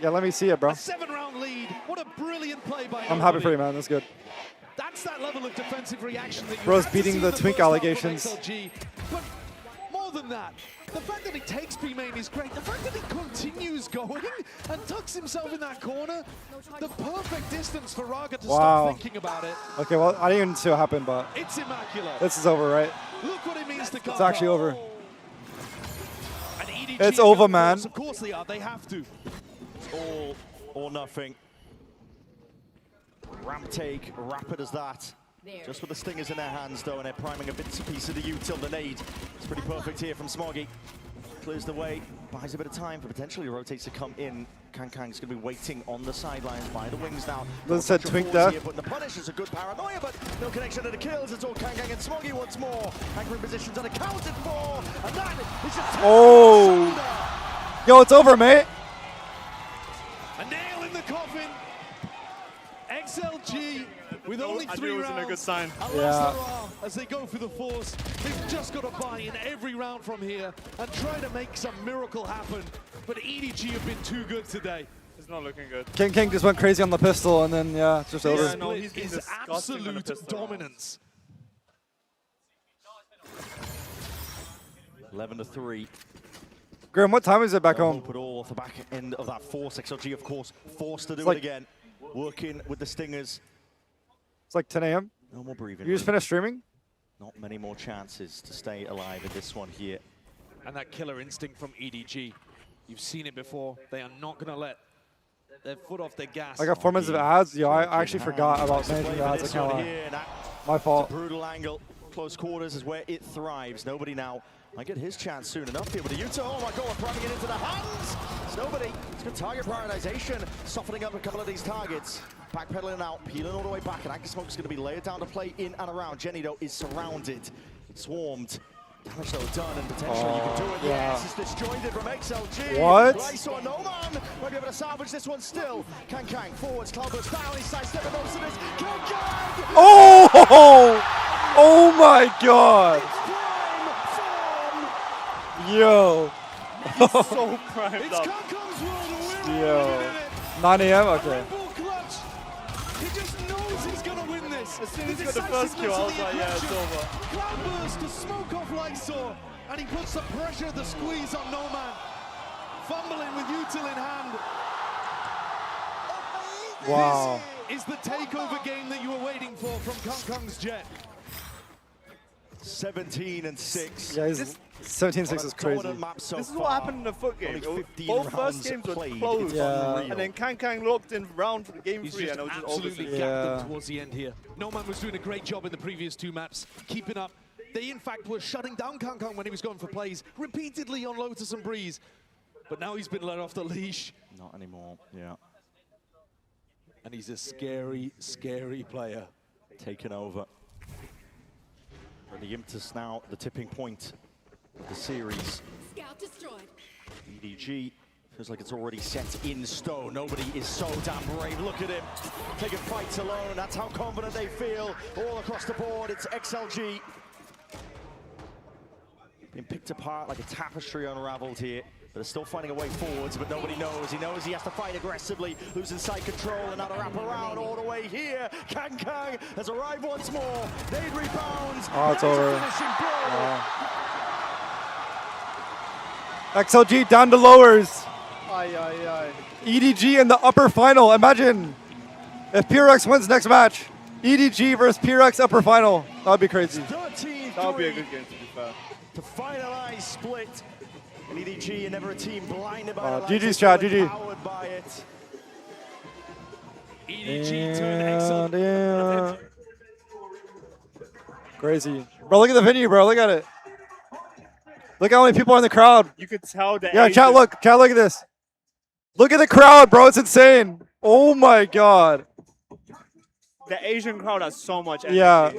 Yeah, let me see it, bro. A 7-round lead. What a brilliant play by I'm happy for you, man. That's good. That's that level of defensive reaction that you Bro's had to beating see the in twink first half of allegations. XLG. But more than that, the fact that he takes B main is great. The fact that he continues going and tucks himself in that corner, the perfect distance for Raga to stop thinking about it. Okay, well, I didn't even see what happened, but It's immaculate. this is over, right? Look what it means to It's actually over. And EDG It's over, man. Of course they are. They have to. All or nothing. Ramp take, rapid as that. Just with the stingers in their hands, though, and they're priming a piece of the util, the nade. It's pretty perfect here from Smoggy. Clears the way, buys a bit of time, but potentially rotates to come in. Kang's going to be waiting on the sidelines by the wings now. Liz said twink death. But the punish is a good paranoia, but no connection to the kills. It's all Kang and Smoggy once more. Angry positions unaccounted for, and that is just Oh! Yo, it's over, mate. A nail in the coffin. XLG with only 3 rounds. A good sign. Yeah. As they go for the force, they've just got to buy in every round from here and try to make some miracle happen. But EDG have been too good today. It's not looking good. King just went crazy on the pistol, and then yeah, it's just over. Yeah, no, he's been absolute dominance. 11-3. Grim, what time is it back home? Put all off the back end of that force. XLG, of course, forced to do like it again. Working with the stingers. It's like 10 a.m. No more breathing. You just finished streaming? Not many more chances to stay alive in this one here. And that killer instinct from EDG. You've seen it before. They are not going to let their foot off their gas. I got 4 minutes of ads. Yo, I actually forgot about managing the ads. I can't lie. My fault. It's a brutal angle. Close quarters is where it thrives. Nobody now might get his chance soon enough here with the Utah. Oh my god, we're priming it into the hands. It's nobody. It's good target prioritization. Softening up a couple of these targets. Backpedaling out, peeling all the way back. And Smoke's going to be layered down to play in and around. Jenny, though, is surrounded. Swarmed. Damage, though, done. And potentially you can do it. Yeah. Yes, it's disjointed from XLG. What? Lysaw, no man. Might be able to salvage this one still. Kang forwards. Cloudburst down. He's sidestepping most of this. Kang! Oh! Oh my god! Yo. He's so primed up. Yo. 9 a.m.? Okay. He just knows he's going to win this. As soon as he got the first kill, I was like, yeah, it's over. Cloudburst to smoke off Lysaw, and he puts the pressure, the squeeze on No Man. Fumbling with util in hand. Wow. This is the takeover game that you were waiting for from Kong's Jett. 17-6. Yeah, 17-6 is crazy. This is what happened in the foot game. Both first games were close, and then Kang locked in round for the game 3, and it was just absolutely gapped them towards the end here. No Man was doing a great job in the previous 2 maps, keeping up. They, in fact, were shutting down Kang when he was going for plays repeatedly on Lotus and Breeze. But now he's been let off the leash. Not anymore, yeah. And he's a scary, scary player. Taken over. For the impetus now, the tipping point of the series. Scout destroyed. EDG feels like it's already set in stone. Nobody is so damn brave. Look at him, taking fights alone. That's how confident they feel all across the board. It's XLG. Being picked apart like a tapestry unraveled here. But they're still finding a way forwards, but nobody knows. He knows he has to fight aggressively, losing side control, another wrap around all the way here. Kang has arrived once more. Nade rebounds. Oh, it's over. Finishing blow. XLG down to lowers. Aye, aye, aye. EDG in the upper final. Imagine if PRX wins next match. EDG versus PRX upper final. That would be crazy. That would be a good game, to be fair. To finalize split. EDG and never a team blinded by the GG's chat, GG. powered by it. EDG to an Yeah. Crazy. Bro, look at the venue, bro. Look at it. Look how many people are in the crowd. You could tell that. Yeah, chat, look at this. Look at the crowd, bro. It's insane. Oh my god. The Asian crowd has so much energy. Yeah.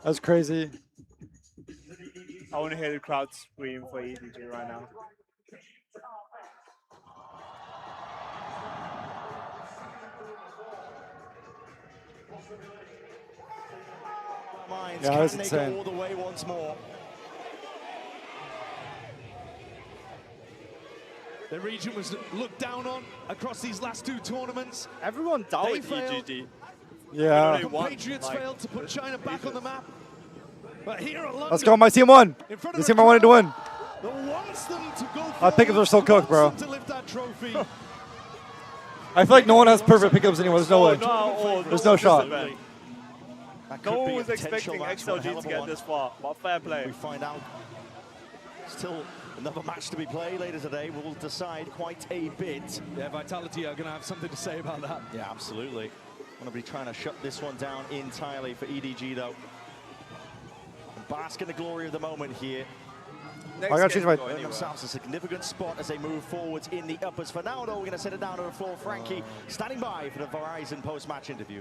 That's crazy. I want to hear the crowd scream for EDG right now. Yeah, that's Can they insane. go all the way once more? The region was looked down on across these last two tournaments. Everyone doubted They failed. EDG. Yeah. Compatriots failed to put China back on the map. But here at London, Let's go. My team won. in front The of team a I wanted to win. crowd that wants them to go Our pickups are still cooked, bro. to lift that trophy. I feel like no one has perfect pickups anymore. There's no way. No, There's no shot. No one was expecting XLG to get this far, but fair play. We find out. Still another match to be played later today. We'll decide quite a bit. Yeah, Vitality are going to have something to say about that. Yeah, absolutely. Want to be trying to shut this one down entirely for EDG, though. Bask in the glory of the moment here. I gotta change my. Earning themselves a significant spot as they move forwards in the uppers. For now, though, we're going to set it down to the floor. Frankie standing by for the Verizon post-match interview.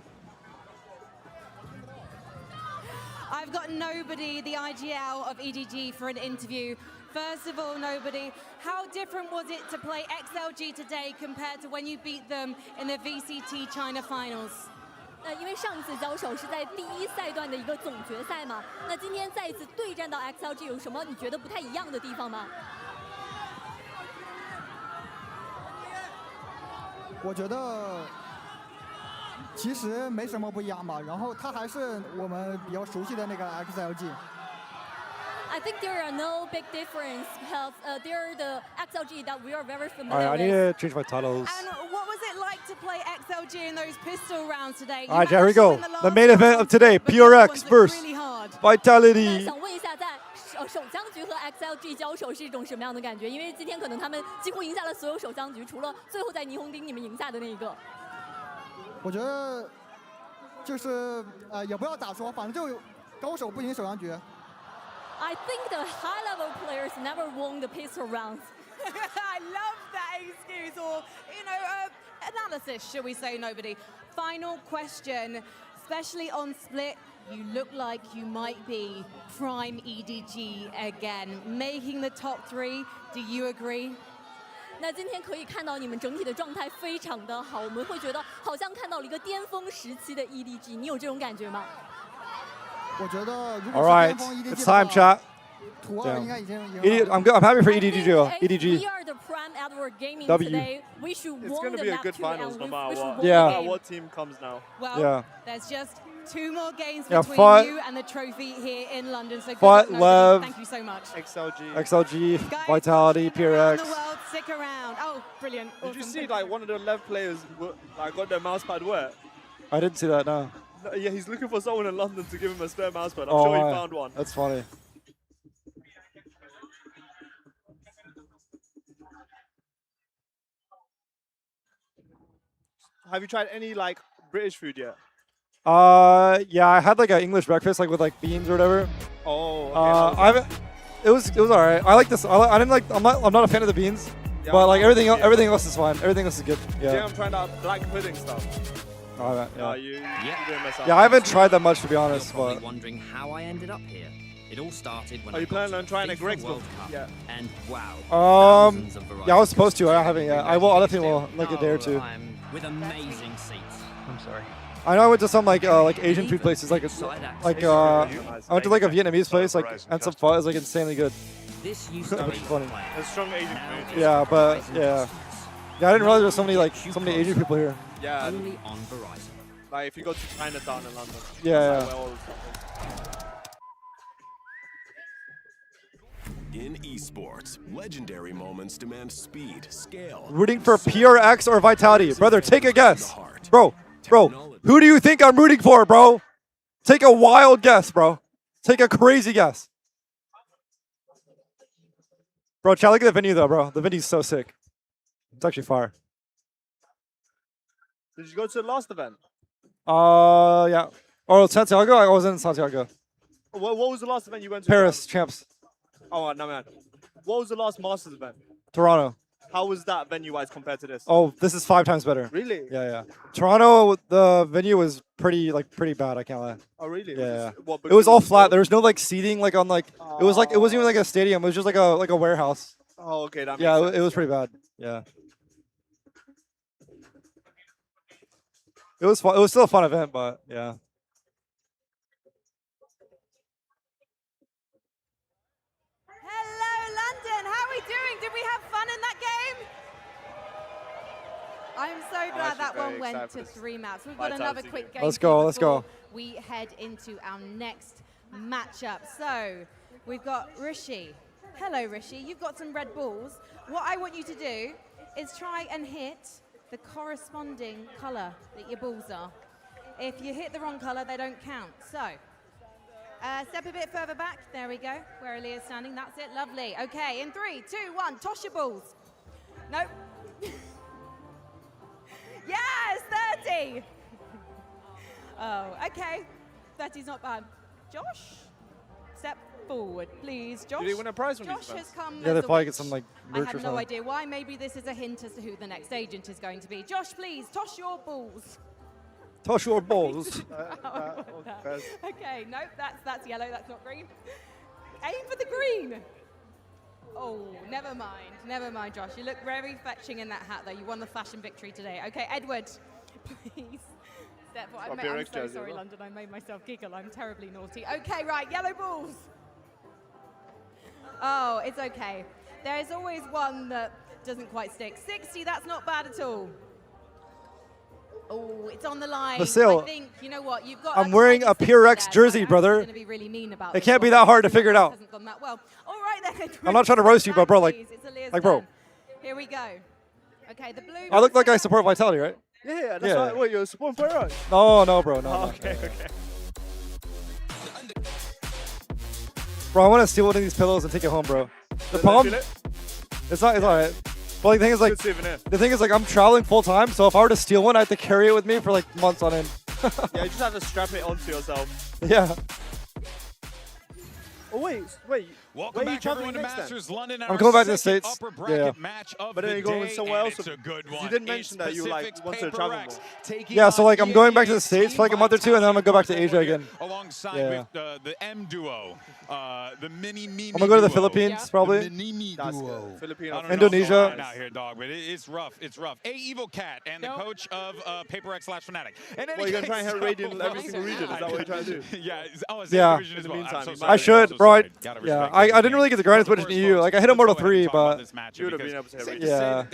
I've got nobody, the IGL of EDG, for an interview. First of all, nobody, how different was it to play XLG today compared to when you beat them in the VCT China finals? 因为上次交手是在第一赛段的一个总决赛嘛，那今天再一次对战到 XLG 有什么你觉得不太一样的地方吗？我觉得其实没什么不一样吧，然后它还是我们比较熟悉的那个 XLG。 I think there are no big difference because they're the XLG that we are very All familiar right, I need with. to change my titles. And what was it like to play XLG in those pistol rounds today? All right, here we go. The main event of today: PRX versus Vitality. 想问一下，在首枪局和 XLG 交手是一种什么样的感觉？因为今天可能他们几乎赢下了所有首枪局，除了最后在霓虹町你们赢下的那一个。我觉得就是也不要咋说，反正就高手不赢首阳局。 I think the high-level players never won the pistol rounds. I love that excuse, or, you know, analysis, shall we say, nobody. Final question, especially on split, you look like you might be prime EDG again, making the top 3. Do you agree? 那今天可以看到你们整体的状态非常的好，我们会觉得好像看到了一个巅峰时期的 EDG， 你有这种感觉吗？ 我觉得如 All 果 right, 是巅峰 EDG it's time, chat. 图2应该已经赢 I'm happy for EDG. EDG. We are the prime Edward Gaming W. today. We should It's won going to the be a map good 2 finals and no we matter should what. won Yeah. No the matter game. what team comes now. Well, Yeah. there's just 2 more games Yeah, between FUT- you and the trophy here in London. So good FUT, luck, Lev, nobody. Thank you so much. XLG. Vitality, Around PRX. the world, stick around. Oh, brilliant. Did you Awesome. see like one of the left players like got their mouse pad wet? I didn't see that. No. Yeah, he's looking for someone in London to give him a spare mouse pad. I'm Oh, sure he my. found one. That's funny. Have you tried any like British food yet? Yeah, I had like an English breakfast, like with like beans or whatever. Oh. Okay, I haven't. It was alright. I like this. I didn't like. I'm not a fan of the beans, Yeah, but I'm like not everything really, everything else is fine. Everything else is good. Yeah, Yeah. I'm trying out black pudding stuff. Oh, yeah. You didn't mess up. Yeah, I haven't tried that much to be honest, You're but probably wondering how I ended up here. It all started when Are I you got planning to on trying the a FIFA Greg World stuff? Cup, Yeah. and wow, thousands of yeah, I was varieties supposed to. of I haven't yet. I will. I definitely will like a day or two. I'm with amazing seats. I'm sorry. I know I went to some like Asian food places, like I went to like a Vietnamese place, like and some pho is like insanely good. This used Which to is be funny. There's strong Asian food. Yeah, but yeah, I didn't realize there was so many Asian people here. Yeah. only on Verizon. Like if you go to Chinatown in London. Yeah. That's like where all the stuff is. In esports, legendary moments demand speed, scale. Rooting for PRX or Vitality, brother. Take a guess, bro. Who do you think I'm rooting for, bro? Take a wild guess, bro. Take a crazy guess. Bro, chat, look at the venue though, bro. The venue's so sick. It's actually fire. Did you go to the last event? Yeah. Or Santiago? I was in Santiago. What was the last event you went to? Paris, champs. Oh, no, man. What was the last Masters event? Toronto. How was that venue-wise compared to this? Oh, this is 5 times better. Really? Yeah. Toronto, the venue was pretty bad, I can't lie. Oh, really? Yeah. What, It was all flat. There was no like seating like on like it wasn't even like a stadium. It was just like a warehouse. Oh, okay. That makes Yeah, sense. it was pretty bad. Yeah. It was fun. It was still a fun event, but yeah. Hello, London. How are we doing? Did we have fun in that game? I'm so glad that one went to 3 maps. We've got another quick game. Let's go. before we head into our next matchup. So we've got Rishi. Hello, Rishi. You've got some red balls. What I want you to do is try and hit the corresponding color that your balls are. If you hit the wrong color, they don't count. So step a bit further back. There we go. Where Aaliyah's standing. That's it. Lovely. Okay, in 3, 2, 1, toss your balls. Nope. Yes, 30. Oh, okay. 30's not bad. Josh, step forward, please. Josh. Did he win a prize from Josh these has events? come. Yeah, they as a probably witch. get some like I merch or have no something. idea why. Maybe this is a hint as to who the next agent is going to be. Josh, please toss your balls. Toss your balls. Okay, nope, that's yellow. That's not green. Aim for the green. Oh, never mind, Josh. You look very fetching in that hat, though. You won the fashion victory today. Okay, Edward, please. Step forward. I'm so sorry, London. I made myself giggle. I'm terribly naughty. Okay, right, yellow balls. Oh, it's okay. There is always one that doesn't quite stick. 60, that's not bad at all. Oh, it's on the line. Vasil, I think, you know what, you've got. I'm wearing a PRX jersey, brother. Gonna be really mean about It can't be that hard to figure it out. Hasn't gone that well. All right then. I'm not trying to roast you, but bro, like bro. Here we go. Okay, the blue. I look like I support Vitality, right? Yeah, that's right. Wait, you're supporting PRX? No, bro, no. Oh, no. okay. Bro, I want to steal one of these pillows and take it home, bro. The problem, it's alright. But like, the thing is like I'm traveling full time, so if I were to steal one, I have to carry it with me for like months on end. Yeah, you just have to strap it onto yourself. Yeah. Oh wait. Welcome back, everyone, to Masters London. I'm coming back to the States. Upper bracket match of But then the you're going day, somewhere and else. it's a good one. You didn't mention that you like Pacific's want to travel PRX more. taking Yeah, so on like I'm going back to the EMEA's States for like a month or two, and then I'm gonna go back to Asia again. Alongside Yeah. with the M duo, the mini I'm gonna go to the Philippines probably. Indonesia. Out here, dog, but it's rough. It's rough. Evil Cat and the coach of PRX/Fnatic. Well, you're gonna try and hit raid in every single region. Is that what you're trying to do? Yeah. Yeah. As well. I should, bro. I didn't really get to grind as much as EU. Like I hit Immortal 3, but You would have been able to hit raid. yeah.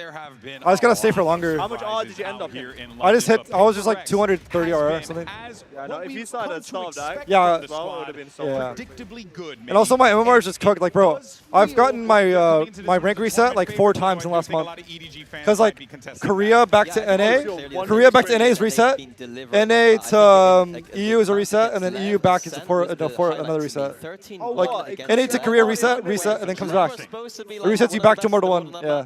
I just gotta stay for longer. How much R did you end up in? I was just like 230 RR or something. Yeah, no, if you started at start of that, Yeah. as well, it would have been so Yeah. predictably good. And also my MMR is just cooked. Like bro, I've gotten my my rank reset like 4 times in the last month. Cause like Korea back to NA, Korea back to NA is reset, NA to EU is a reset, and then EU back is for another reset. Like NA to Korea reset, and then comes back. It resets you back to Immortal 1. Yeah.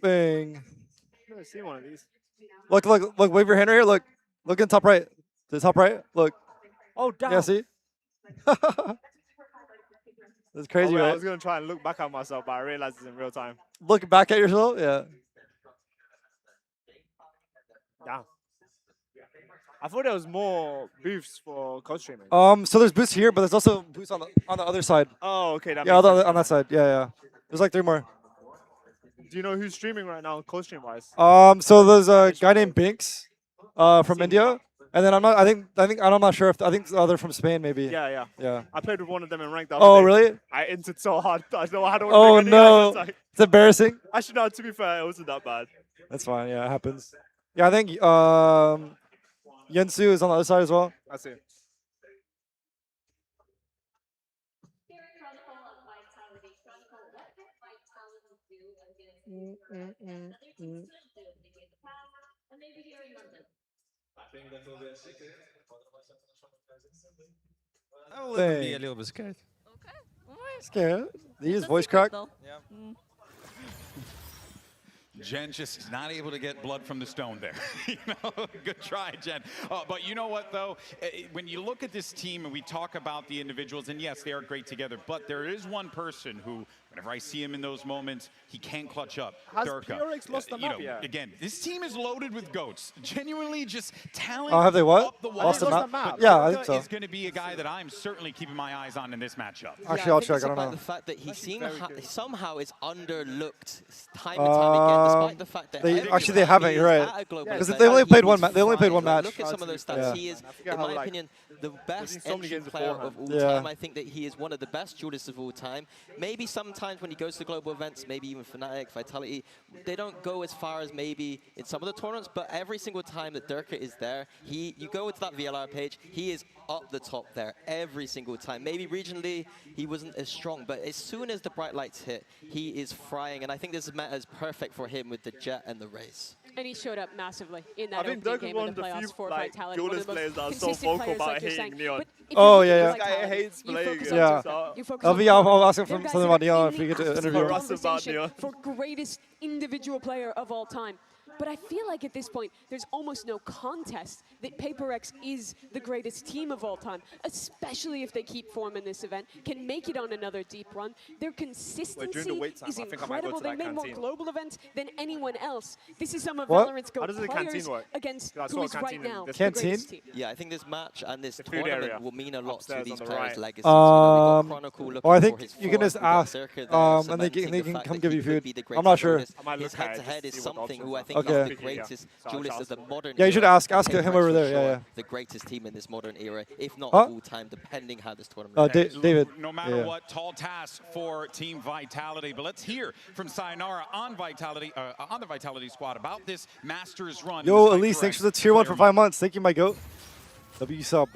Bang. I've never seen one of these. Look, wave your hand right here. Look in top right. The top right. Look. Oh, down. Yeah, see? That's crazy, Oh, wait, I right? was gonna try and look back at myself, but I realized it's in real time. Look back at yourself, yeah. Damn. I thought there was more booths for co-streaming. So there's booths here, but there's also booths on the other side. Oh, okay. That Yeah, makes sense. on that side. Yeah, yeah. There's like 3 more. Do you know who's streaming right now, co-stream wise? So there's a guy named Binks, from India, and then I'm not sure if I think they're from Spain maybe. Yeah. Yeah. I played with one of them in ranked. Oh, really? I entered so hard. I don't want Oh to no, it's embarrassing. Actually, no. To be fair, it wasn't that bad. That's fine. Yeah, it happens. Yeah, I think Yensu is on the other side as well. I see. I will even be a little bit scared. Scared? Did you use voice crack? Yeah. Jen just not able to get blood from the stone there. Good try, Jen. But you know what, though? When you look at this team and we talk about the individuals, and yes, they are great together, but there is one person who, whenever I see him in those moments, he can't clutch up. Has Durka. PRX lost the map yet? Again, this team is loaded with goats. Genuinely just talent. Oh, have they what? Up the Lost the wall. map? But Yeah, I Durka think so. is going to be a guy that I'm certainly keeping my eyes on in this matchup. Actually, I'll check. It's I don't about know. the fact that he somehow is underlooked time and time again, despite the fact that They haven't. You're right. Because they only played one. They only played one match. Look at some of those stats. He is, in my opinion, the best entry player of all time. I think that he is one of the best duelists of all time. Maybe sometimes when he goes to global events, maybe even Fnatic, Vitality, they don't go as far as maybe in some of the tournaments, but every single time that Durka is there, you go into that VLR page, he is up the top there every single time. Maybe regionally, he wasn't as strong, but as soon as the bright lights hit, he is frying, and I think this meta is perfect for him with the Jett and the raze. And he showed up massively in that I think opening Durka's game one of the of the playoffs few for Vitality. duelist players that are so consistent vocal players, about like you're hating saying. Neon. But if Oh, you yeah, look yeah. at This guy Vitality, hates you playing. focus Yeah. on Durka, you focus on I'll ask him They're from guys something that about are Neon in if we get the to interview him. conversation for greatest individual player of all time. But I feel like at this point, there's almost no contest that PRX is the greatest team of all time, especially if they keep form in this event, can make it on another deep run. Their consistency is incredible. They made more global events than anyone else. This is some of Valorant's go players against who is right now the greatest team. Yeah, I think this match and this tournament will mean a lot to these players' legacies. Or I think you can just ask, and they can come give you food. I'm not sure. His head-to-head is something who I think is the greatest duelist of the modern Yeah, you should era. ask him over there. Yeah, yeah. The greatest team in this modern era, if not of all time, depending how this tournament ends. David. No matter what, tall task for Team Vitality. But let's hear from Sayonara on Vitality, on the Vitality squad about this Masters run. Yo, Elise, thanks for the tier 1 for 5 months. Thank you, my goat. W sub.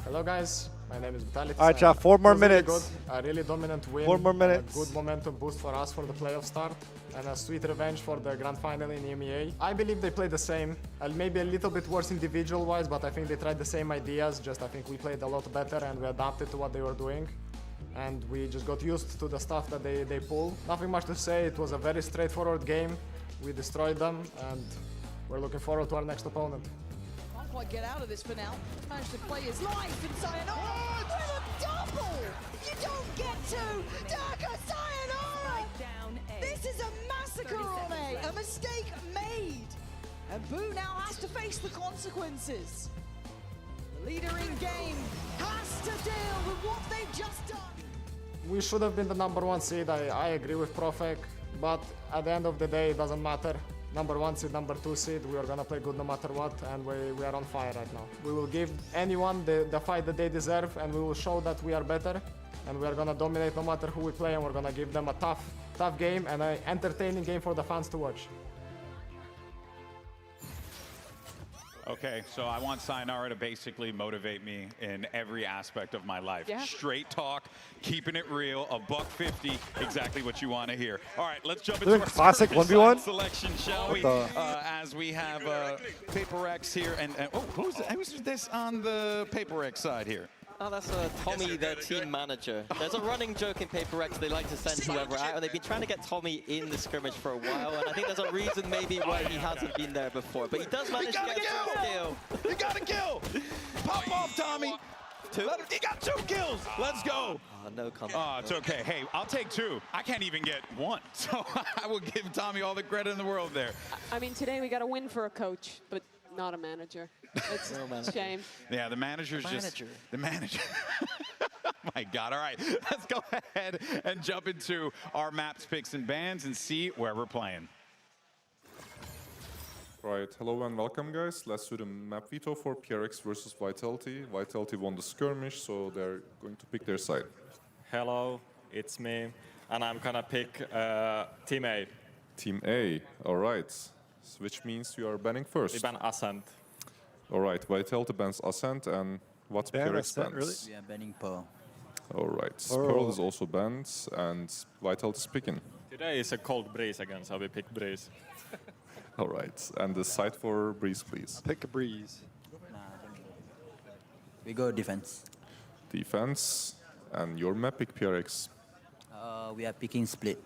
Hello, guys. My name is Vitality. All right, chat. 4 more minutes. Really good, a really dominant win. 4 more minutes. A good momentum boost for us for the playoff start. And a sweet revenge for the grand final in EMEA. I believe they played the same. Maybe a little bit worse individual-wise, but I think they tried the same ideas. Just I think we played a lot better and we adapted to what they were doing. And we just got used to the stuff that they pull. Nothing much to say. It was a very straightforward game. We destroyed them and we're looking forward to our next opponent. Can't quite get out of this for now. Managed to play his life and Sayonara with a double! You don't get to! Durka Sayonara! This is a massacre on a mistake made! And Boo now has to face the consequences. The leader in game has to deal with what they've just done. We should have been the #1 seed. I agree with Profek, but at the end of the day, it doesn't matter. #1 seed, #2 seed, we are gonna play good no matter what, and we are on fire right now. We will give anyone the fight that they deserve, and we will show that we are better, and we are gonna dominate no matter who we play, and we're gonna give them a tough game and an entertaining game for the fans to watch. Okay, so I want Sayonara to basically motivate me in every aspect of my life. Yeah. Straight talk, keeping it real, $150, exactly what you want to hear. All right, let's jump Doing into our classic skirmish 1v1 selection, shall we? As we have PRX here, and who's this on the PRX side here? Oh, that's Tommy, their team manager. There's a running joke in PRX, they like to send whoever out, and they've been trying to get Tommy in the scrimmage for a while, and I think there's a reason maybe why he hasn't been there before, but he does manage to get a kill. You got a kill! Pop off, Tommy! Two? He got 2 kills. Let's go. No comment. Oh, it's okay. Hey, I'll take 2. I can't even get 1. So I will give Tommy all the credit in the world there. I mean, today we got a win for a coach, but not a manager. It's a shame. Yeah, the manager's just... The manager. My God. All right, let's go ahead and jump into our maps, picks, and bans and see where we're playing. Right, hello and welcome guys. Let's do the map veto for PRX versus Vitality. Vitality won the skirmish, so they're going to pick their side. Hello, it's me, and I'm gonna pick Team A. Team A, alright. Which means you are banning first. We ban Ascent. Alright, Vitality bans Ascent, and what's Ban PRX Ascent, bans? really? We are banning Pearl. Alright, Pearl. Pearl is also banned, and Vitality's picking. Today is a cold breeze again, so we pick breeze. Alright, and the side for Breeze, please. Pick a Breeze. We go defense. Defense, and your map pick PRX. We are picking split.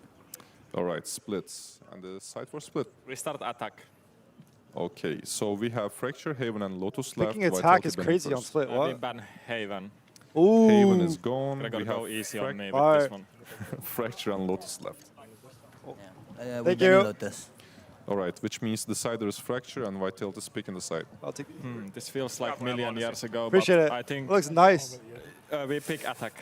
Alright, splits. And the side for split. We start attack. Okay, so we have Fracture, Haven, and Lotus left. Picking attack Vitality is banning crazy on first. split. We What? ban Haven. Ooh. Haven is gone. They're gonna We go have easy on me with Alright. this one. Fracture and Lotus left. Thank you. Lotus. Alright, which means the sider is Fracture and Vitality is picking the side. I'll take. This feels like million years ago, Appreciate but it. I think Looks nice. we pick attack.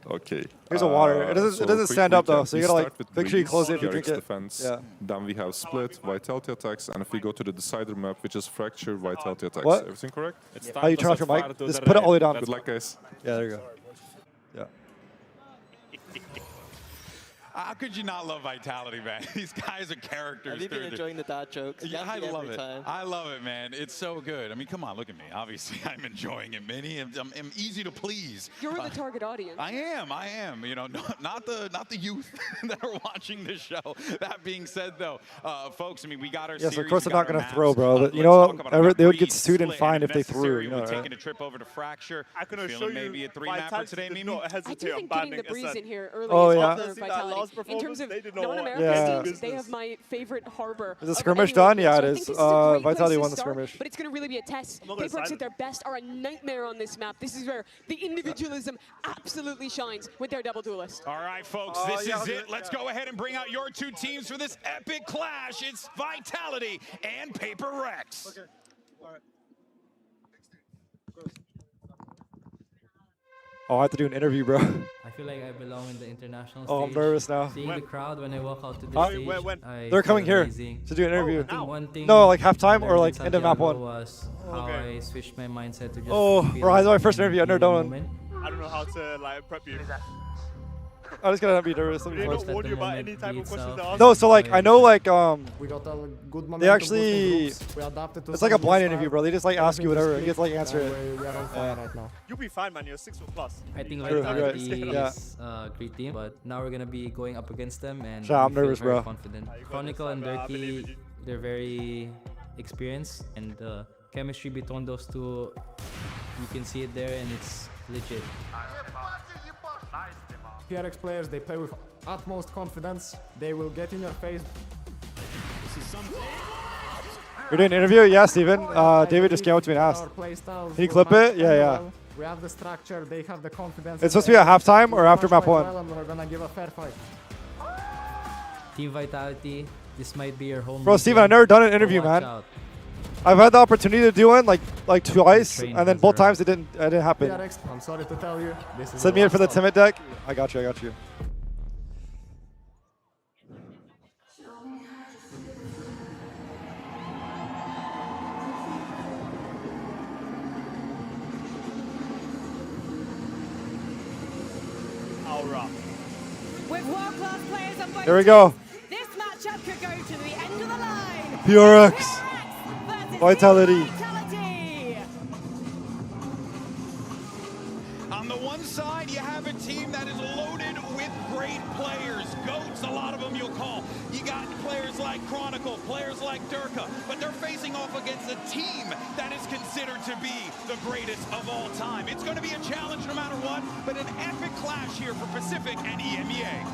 Okay. Here's a water. It doesn't quick stand up though, recap. so you We gotta start like with make sure you Breeze, close it if you PRX drink it. defense. Yeah. Then we have Split, Vitality attacks, and if we go to the decider map, which is Fracture, Vitality attacks. What? Everything correct? It's How you turn off your mic? Just put it all the way down. Good luck, guys. Yeah, there you go. Yeah. How could you not love Vitality, man? These guys are characters. Have you been enjoying the dad jokes? Yeah, I Every love it. time. I love it, man. It's so good. I mean, come on, look at me. Obviously, I'm enjoying it, Minnie. I'm easy to please. You're the target audience. I am. You know, not the youth that are watching this show. That being said, though, folks, I mean, we got our Yes, series, of course we they're not got our gonna throw, maps. bro. But you Let's know, talk about our they would get Breeze, sued and Split, fined and if they threw. necessary, You know, we're right? taking a trip over to Fracture. I can assure Feeling you, maybe a 3-mapper today, did Mimi? not I do hesitate on think getting banning the Breeze Ascent. in here early Oh, is yeah. also After that Vitality. last In terms of performance, they did not want non-American Yeah. teams, they have my favorite harbor. Is the of skirmish any done? region. Yeah, So it I is. think this a great place Vitality to won the start, skirmish. But it's going to really be a test. not gonna PRX side at their best are a nightmare on this map. This is where the individualism absolutely shines with their double duelist. All right, folks, this is it. Let's go ahead and bring out your 2 teams for this epic clash. It's Vitality and PRX. Okay. All right. Oh, I have to do an interview, bro. I feel like I belong in the international Oh, I'm stage. nervous now. Seeing the crowd when I walk out to the Huh? stage, They're I coming feel here amazing. to do an interview. I think one thing No, like halftime I or learned like in end of map Santiago 1. was how I switched my mindset to just Oh, feel bro, that's my first interview. I've never the done one. moment. I don't know how to like prep you. I just gotta be nervous. Let me They post. don't warn you about any type of questions they ask. No, so like I know like We got a good momentum they actually boosting groups. We adapted to it's like a some blind new interview, style. bro. They just like ask you whatever and you get to like And answer it. we are on fire right now. You'll be fine, man. You're 6 foot plus. I think True, Vitality right. is a great team, but now we're gonna be going up against them, and Sure, I'm we feel nervous, very bro. confident. you got Chronicle this, and I believe in Dirty, you. they're very experienced, and the chemistry between those two, you can see it there, and it's legit. PRX players, they play with utmost confidence. They will get in your face. You're doing an interview? Yeah, Steven. David just came up to me and asked. Can you clip it? Yeah, yeah. We have the structure, they have the confidence. It's supposed to be at halftime or after map 1? Well, and we're gonna give a fair fight. Team Vitality, this might be your home. Bro, Steven, I've never done an interview, man. I've had the opportunity to do one like twice, and then both times it didn't happen. PRX, I'm sorry to tell you. This is Send me in for the Temet deck. I got you. I got you. Aura. With world-class players on both Here we go. teams, this matchup could go to the end of the line. PRX. Vitality. Vitality. On the one side, you have a team that is loaded with great players. GOATs, a lot of them you'll call. You got players like Chronicle, players like Durka, but they're facing off against a team that is considered to be the greatest of all time. It's going to be a challenge no matter what, but an epic clash here for Pacific and EMEA.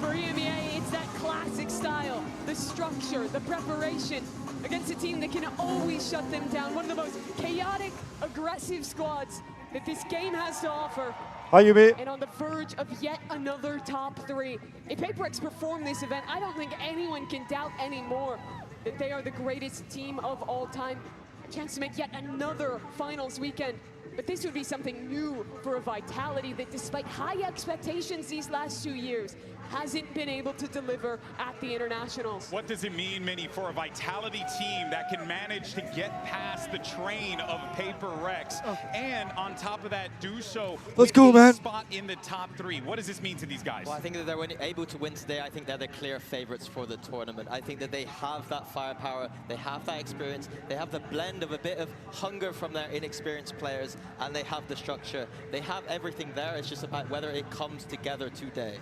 For EMEA, it's that classic style, the structure, the preparation against a team that can always shut them down. One of the most chaotic, aggressive squads that this game has to offer. Hi, Yumi. And on the verge of yet another top 3. If PRX perform this event, I don't think anyone can doubt anymore that they are the greatest team of all time. A chance to make yet another finals weekend. But this would be something new for a Vitality that, despite high expectations these last 2 years, hasn't been able to deliver at the internationals. What does it mean, Minnie, for a Vitality team that can manage to get past the train of PRX and on top of that do so Let's go, man. Spot in the top 3? What does this mean to these guys? Well, I think that they're able to win today. I think they're the clear favorites for the tournament. I think that they have that firepower, they have that experience, they have the blend of a bit of hunger from their inexperienced players, and they have the structure. They have everything there. It's just about whether it comes together today.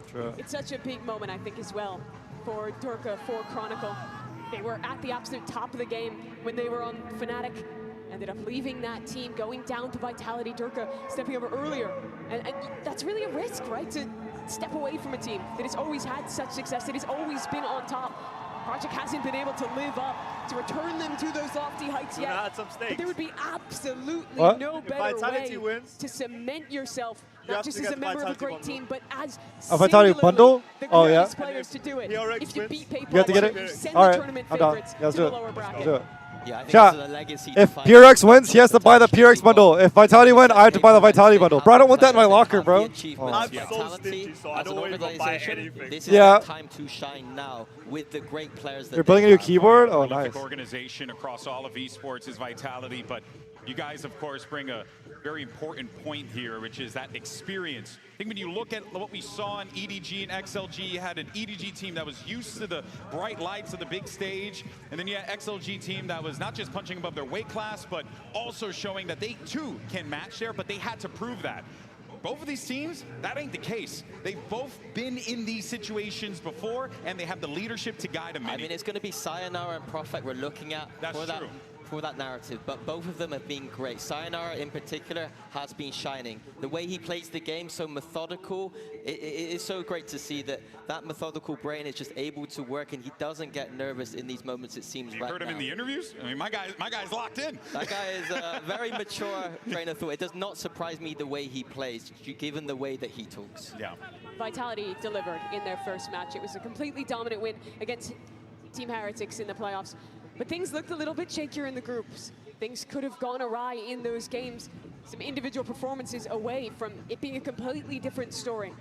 True. It's such a big moment, I think, as well, for Durka, for Chronicle. They were at the absolute top of the game when they were on Fnatic. Ended up leaving that team, going down to Vitality. Durka stepping over earlier. And that's really a risk, right? To step away from a team that has always had such success, that has always been on top. Project hasn't been able to live up to return them to those lofty heights yet. But there would be absolutely no better way to cement yourself, not just as a member of a great team, but as Vitality bundle? the Oh, yeah. greatest players to do it. If you beat PRX, You have to get it? you send All the right, tournament I'm down. favorites Yeah, let's to do the it. lower bracket. Let's do it. Yeah, I think Chat, this is a legacy if to PRX wins, he has to buy the PRX bundle. If Vitality win, I have to buy the Vitality bundle. Bro, I don't want that in my locker, bro. I'm so stingy, so I don't even buy anything. This is Yeah. the time to shine now with the great players that You're building a new have. keyboard? Oh, Prolific nice. organization across all of esports is Vitality, but you guys, of course, bring a very important point here, which is that experience. I think when you look at what we saw in EDG and XLG, you had an EDG team that was used to the bright lights of the big stage, and then you had XLG team that was not just punching above their weight class, but also showing that they too can match there, but they had to prove that. Both of these teams, that ain't the case. They've both been in these situations before, and they have the leadership to guide them. I mean, it's going to be Sayonara and Prophet we're looking at for that narrative, but both of them have been great. Sayonara in particular has been shining. The way he plays the game, so methodical, it is so great to see that that methodical brain is just able to work, and he doesn't get nervous in these moments, it seems. You heard him in the interviews? I mean, my guy's locked in. That guy is a very mature train of thought. It does not surprise me the way he plays, given the way that he talks. Yeah. Vitality delivered in their first match. It was a completely dominant win against Team Heretics in the playoffs. But things looked a little bit shakier in the groups. Things could have gone awry in those games. Some individual performances away from it being a completely different story.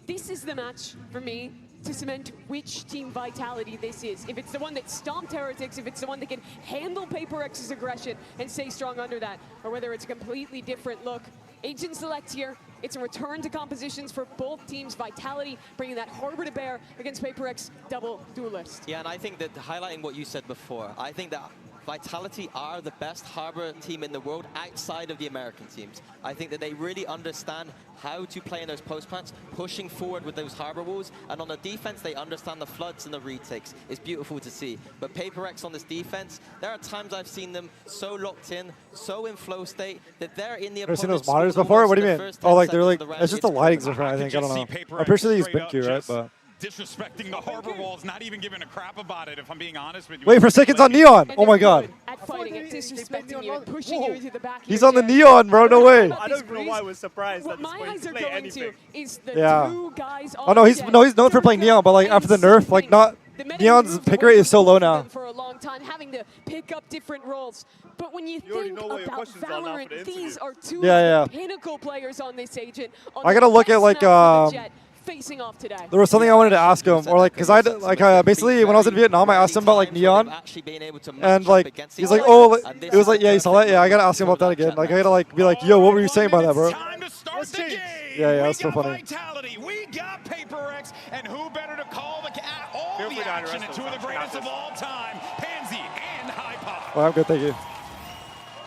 This is the match for me to cement which Team Vitality this is. If it's the one that stomped Heretics, if it's the one that can handle PRX's aggression and stay strong under that, or whether it's a completely different look. Agent select here. It's a return to compositions for both teams. Vitality bringing that harbor to bear against PRX double duelist. Yeah, and I think that highlighting what you said before, I think that Vitality are the best harbor team in the world outside of the American teams. I think that they really understand how to play in those post plants, pushing forward with those harbor walls, and on the defense, they understand the floods and the retakes. It's beautiful to see. But PRX on this defense, there are times I've seen them so locked in, so in flow state, that they're in the Ever seen opponent's those monitors school before? What do you almost mean? in the first Oh, 10 like they're seconds like, of the round. it's just the lighting's different, I think. I don't know. I'm pretty sure they use BenQ, right? But disrespecting the harbor walls, not even giving a crap about it, if I'm being honest with you. wait for seconds on Neon. Oh my god. At fighting it, disrespecting you, and pushing you into the back. He's on the Neon, bro. No way. I don't know why I was surprised What at this my point eyes to are play going anything. to is the Yeah. two guys on Oh no, he's Jett. known for playing Neon, but like after the nerf, like not Neon's pick rate is so low now. For a long time, having to pick up different roles. But when you think about Valorant, these are two Yeah, of the pinnacle players on this agent. On I gotta the look at best like map for the Jett facing off today. there was something I wanted to ask him, or like, cause I basically when I was in Vietnam, I asked him about like Neon, and like he's like, oh, it was like, yeah, you saw that, yeah, I gotta ask him about that again. Like I gotta like be like, yo, what were you saying about that, bro? Yeah, that's so funny. Vitality, we got PRX, and who better to call all the action and two of the greatest of all time, Pansy and Hypop. Well, I'm good, thank you.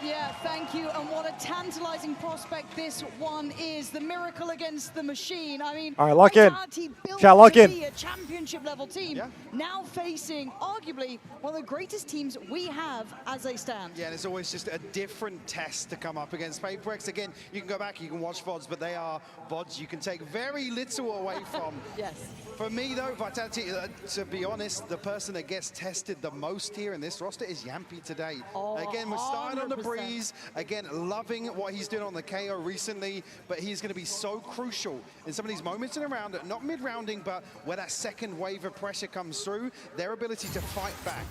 Yeah, thank you. And what a tantalizing prospect this one is. The miracle against the machine. I mean, all right, lock in. Vitality built Chat, lock to in. be a championship level team, now facing arguably one of the greatest teams we have as they stand. Yeah, and it's always just a different test to come up against PRX. Again, you can go back, you can watch VODs, but they are VODs you can take very little away from. Yes. For me, though, Vitality, to be honest, the person that gets tested the most here in this roster is Yampy today. Oh, again, we're starting on the 100%. breeze. Again, loving what he's doing on the KO recently, but he's going to be so crucial in some of these moments in a round, not mid-rounding, but where that second wave of pressure comes through, their ability to fight back.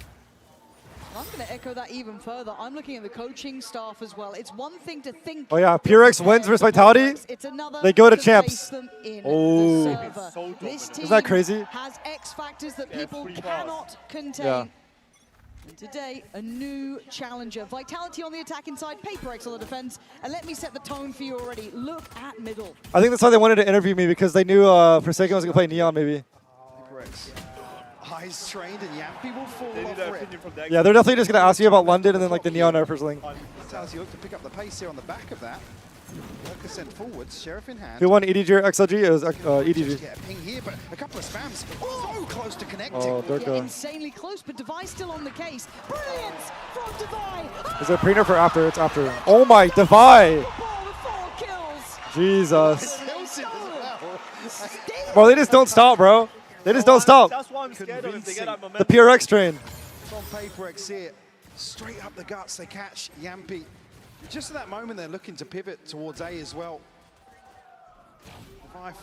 I'm going to echo that even further. I'm looking at the coaching staff as well. It's one thing to think. Oh yeah, PRX wins versus Vitality. It's another They go to face champs. them in Oh, the server. This team isn't that crazy? has X factors that people cannot contain. Yeah. And today, a new challenger. Vitality on the attacking side, PRX on the defense. And let me set the tone for you already. Look at middle. I think that's why they wanted to interview me, because they knew Forsaken was gonna play Neon maybe. Eyes trained and Yampy will fall off rip. Yeah, they're definitely just gonna ask you about London and then like the Neon Air first link. Vitality look to pick up the pace here on the back of that. Lurker sent forwards, Sheriff in hand. Who won EDG or XLG? It was EDG. Get a ping here, but a couple of spams. Oh, close to connecting. Oh, Durka. Insanely close, but Devi's still on the case. Brilliance from Devi. Is it pre-nerf or after? It's after. Oh my, Devi! Jesus. Bro, they just don't stop, bro. They just don't stop. That's why I'm scared of if they get that momentum. The PRX train. From PRX here, straight up the guts, they catch Yampy. Just at that moment, they're looking to pivot towards A as well.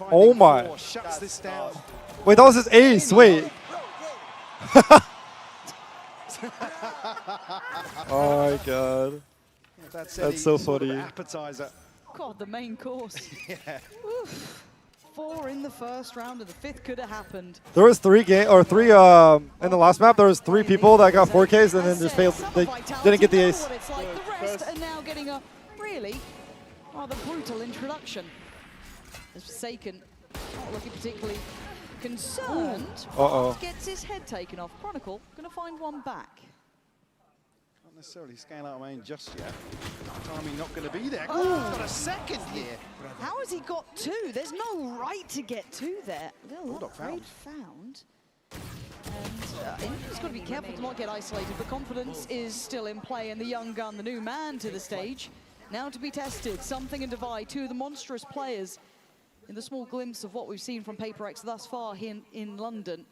Oh my. Shuts this down. Wait, that was his ace. Wait. Oh my god. That's so funny. Appetizer. God, the main course. Yeah. Oof. 4 in the first round, and the 5th could have happened. There was three in the last map. There was 3 people that got 4Ks and then just failed. They didn't get the ace. What it's like. The rest are now getting a really rather brutal introduction. As Forsaken not looking particularly concerned. Uh-oh. Gets his head taken off. Chronicle going to find one back. Not necessarily scale out main just yet. Timing not going to be there. Oh, he's got a second here. How has he got 2? There's no right to get 2 there. Bulldog found. And India's got to be careful to not get isolated, but confidence is still in play, and the young gun, the new man to the stage, now to be tested. Something and Devi, 2 of the monstrous players in the small glimpse of what we've seen from PRX thus far here in London.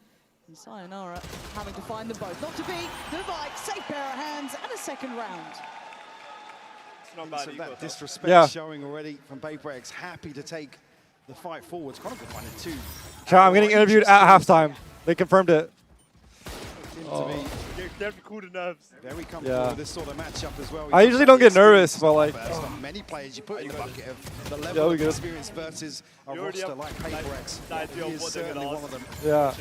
And Sayonara having to find them both. Not to be, Devi, safe pair of hands, and a second round. So that disrespect showing already from PRX. Happy to take the fight forwards. Chronicle finding 2. Chat, I'm getting interviewed at halftime. They confirmed it. Cool to nerves. Very comfortable with this sort of matchup as well. I usually don't get nervous, but like. Not many players you put in the bucket of the level of experience versus a roster like PRX. He is certainly one of them. Yeah.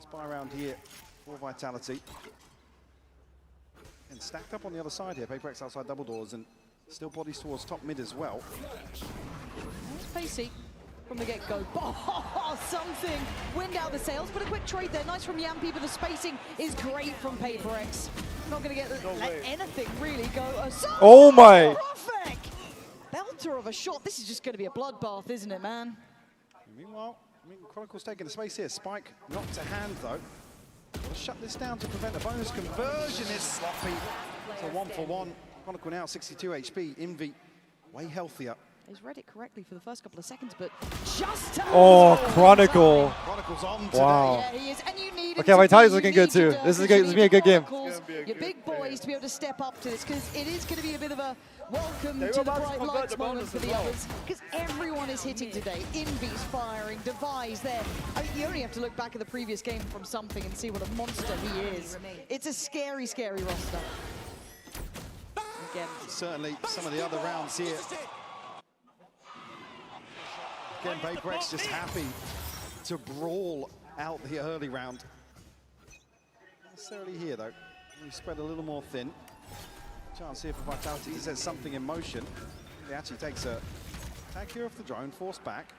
Spy around here for Vitality. And stacked up on the other side here. PRX outside double doors and still bodies towards top mid as well. Pacey from the get-go. Oh, something. Wind out the sails, but a quick trade there. Nice from Yampy, but the spacing is great from PRX. Not going to let anything really go. Oh my! Perfect! Belter of a shot. This is just going to be a bloodbath, isn't it, man? Meanwhile, Chronicle's taking the space here. Spike not to hand, though. Got to shut this down to prevent a bonus conversion. It's sloppy. So 1-for-1. Chronicle now 62 HP. Envy way healthier. He's read it correctly for the first couple of seconds, but just Chronicle. Chronicle's on today. Wow. Yeah, he is. And you need Okay, Vitality's looking good too. This is going to be a good game. Your big boys to be able to step up to this, because it is going to be a bit of a welcome to the bright lights moment for the others, because everyone is hitting today. Envy's firing, Devi's there. I mean, you only have to look back at the previous game from something and see what a monster he is. It's a scary, scary roster. Again. Certainly some of the other rounds here. Again, PRX just happy to brawl out the early round. Not necessarily here, though. We spread a little more thin. Chance here for Vitality to set something in motion. He actually takes a tag here off the drone, forced back.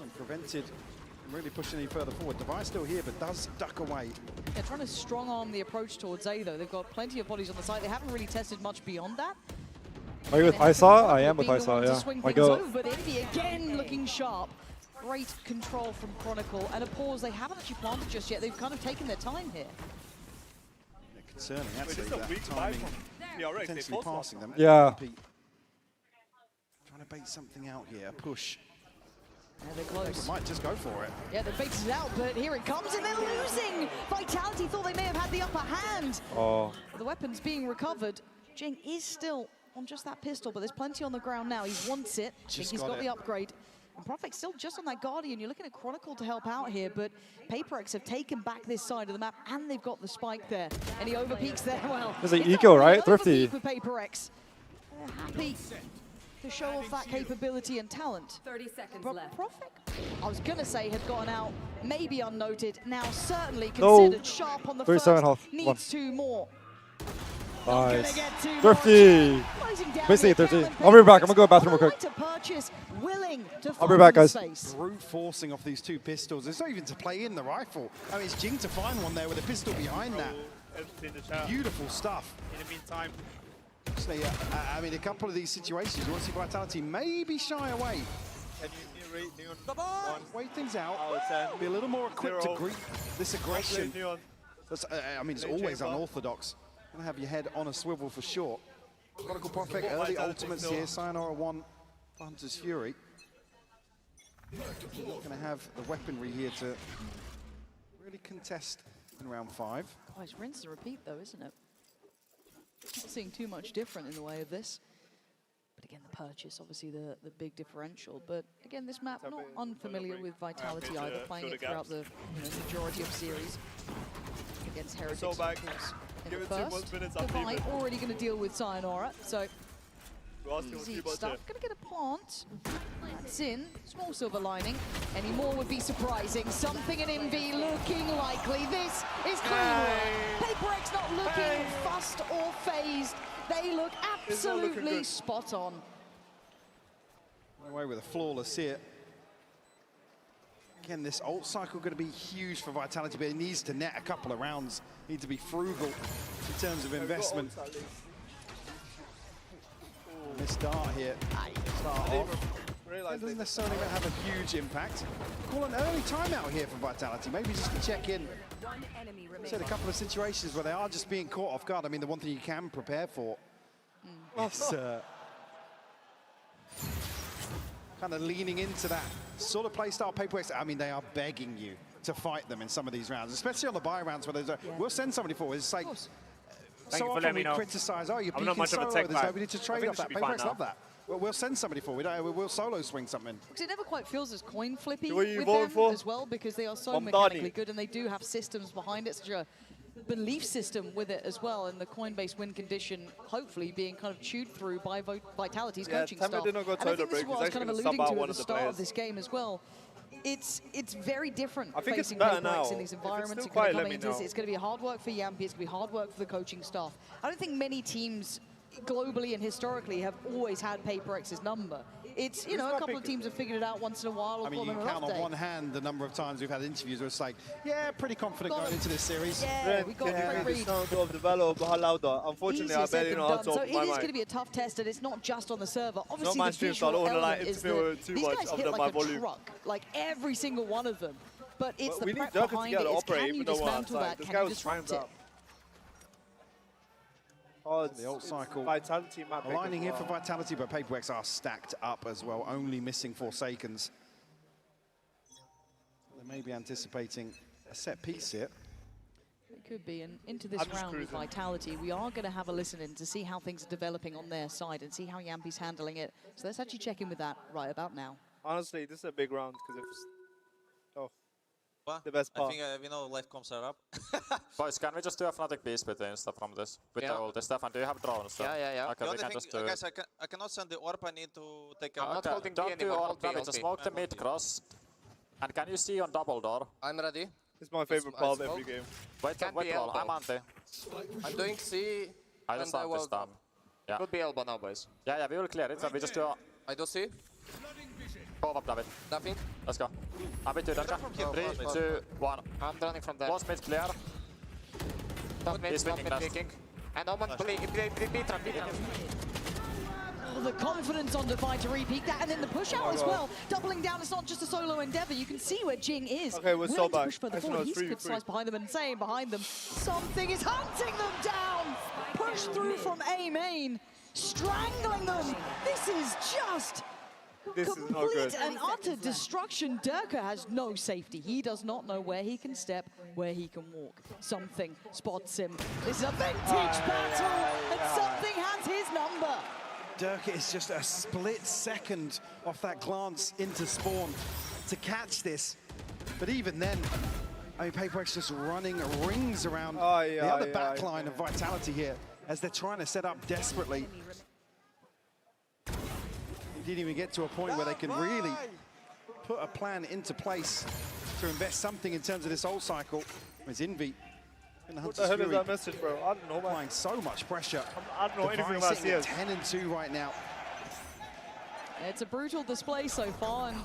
And prevented from really pushing any further forward. Devi's still here, but does duck away. They're trying to strong arm the approach towards A, though. They've got plenty of bodies on the side. They haven't really tested much beyond that. Are you with ISAW? I am with ISAW, yeah. My goat. But Envy again looking sharp. Great control from Chronicle, and a pause they haven't actually planted just yet. They've kind of taken their time here. Concerning, actually, that timing, potentially passing them. Yeah. Trying to bait something out here, a push. Yeah, they're close. They might just go for it. Yeah, they faked it out, but here it comes, and they're losing. Vitality thought they may have had the upper hand. Oh. The weapon's being recovered. Jing is still on just that pistol, but there's plenty on the ground now. He wants it. I think he's got the upgrade. And Profec's still just on that Guardian. You're looking at Chronicle to help out here, but PRX have taken back this side of the map, and they've got the spike there. And he overpeaks there. Well, there's an eco, right? Thrifty. For PRX. They're happy to show off that capability and talent. 30 seconds but left. Prophet, I was going to say, had gotten out, maybe unnoted, now certainly considered sharp on the first. Needs 2 more. Nice. Thrifty. Basically 13. I'll be back. I'm going to go to the bathroom real quick. I'll be back, guys. Brute forcing off these 2 pistols. It's not even to play in the rifle. I mean, it's Jing to find one there with a pistol behind that. Beautiful stuff. In the meantime, actually, I mean, a couple of these situations, you want to see Vitality maybe shy away. Can you Neon? Wait things out. Be a little more equipped to greet this aggression. I mean, it's always unorthodox. Gonna have your head on a swivel for sure. Chronicle Prophet, early ultimates here. Sayonara 1 for Hunter's Fury. Not gonna have the weaponry here to really contest in round 5. Oh, it's rinse and repeat though, isn't it? Not seeing too much different in the way of this. But again, the purchase, obviously the big differential. But again, this map, not unfamiliar with Vitality either, playing it throughout the majority of series. Against Heretics, of course. In the first, the VIT already going to deal with Sayonara, so easy stuff. Going to get a plant. That's in. Small silver lining. Any more would be surprising. Something in MV looking likely. This is clean work. PRX not looking fussed or phased. They look absolutely spot on. Away with a flawless hit. Again, this ult cycle going to be huge for Vitality, but it needs to net a couple of rounds. Need to be frugal in terms of investment. Miss dart here. Start off. It doesn't necessarily have a huge impact. Call an early timeout here for Vitality. Maybe just to check in. Said a couple of situations where they are just being caught off guard. I mean, the one thing you can prepare for is kind of leaning into that sort of playstyle PRX. I mean, they are begging you to fight them in some of these rounds, especially on the buy rounds where there's we'll send somebody forward. It's like, so often we criticize, oh, you're peeking solo, there's nobody to trade off that. PRX love that. Well, we'll send somebody forward. We'll solo swing something. Because it never quite feels as coin flippy with them as well, because they are so mechanically good and they do have systems behind it, such a belief system with it as well, and the coin-based win condition hopefully being kind of chewed through by Vitality's coaching staff. And I think this is what I was kind of alluding to at the start of this game as well. It's very different facing PRX in these environments. It's going to be hard work for Yampy, it's going to be hard work for the coaching staff. I don't think many teams globally and historically have always had PRX's number. It's, you know, a couple of teams have figured it out once in a while. I mean, you can count on one hand the number of times we've had interviews where it's like, yeah, pretty confident going into this series. Yeah, we got the sound of the valor louder. Unfortunately, I barely know how to open my mic. So it is going to be a tough test, and it's not just on the server. Obviously, my the stream, so I visual don't want element to is like that these guys hit like a truck, like every single one of them. But it's the prep behind it. It's can you dismantle that? Can you disrupt it? Oh, the ult cycle. Vitality map aligning here for Vitality, but PRX are stacked up as well, only missing Forsakens. They may be anticipating a set piece here. It could be, and into this round with Vitality, we are going to have a listen in to see how things are developing on their side and see how Yampy's handling it. So let's actually check in with that right about now. Honestly, this is a big round because it's Well, the best part. I think we know life comes are up. Boys, can we just do a Fnatic beast between stuff from this? With the ult. Stefan, do you have drones? Yeah. Okay, we can just do guys, I cannot send the orb. I need to take a... Okay, don't do orb damage. Just smoke the mid cross. And can you see on double door? I'm ready. It's my favorite part of every game. Wait, roll. I'm anti. I'm doing C. I just start this time. Yeah. Could be elbow now, boys. Yeah, we will clear it. So we just do... I do C. Pop up, David. Nothing. Let's go. I'm with you, Danger. 3, 2, 1. I'm running from there. Lost mid clear. Top mid, He's winning last. And Omen, B-trap. Oh, the confidence on Divide to repeat that, and then the push out as well. Doubling down, it's not just a solo endeavor. You can see where Jing is. Okay, we're so back. Push further forward. He's good slice behind them and saying behind them, something is hunting them down. Push through from A main, strangling them. This is just This is not Complete good. and utter destruction. Durka has no safety. He does not know where he can step, where he can walk. Something spots him. This is a vintage battle, and something has his number. Durka is just a split second off that glance into spawn to catch this. But even then, I mean, PRX just running rings around the other back line of Vitality here as they're trying to set up desperately. They didn't even get to a point where they can really put a plan into place to invest something in terms of this ult cycle. It's Invi. What the hell is that message, bro? I don't know, man. Applying so much pressure. I don't know anything about CS. 10 and 2 right now. It's a brutal display so far, and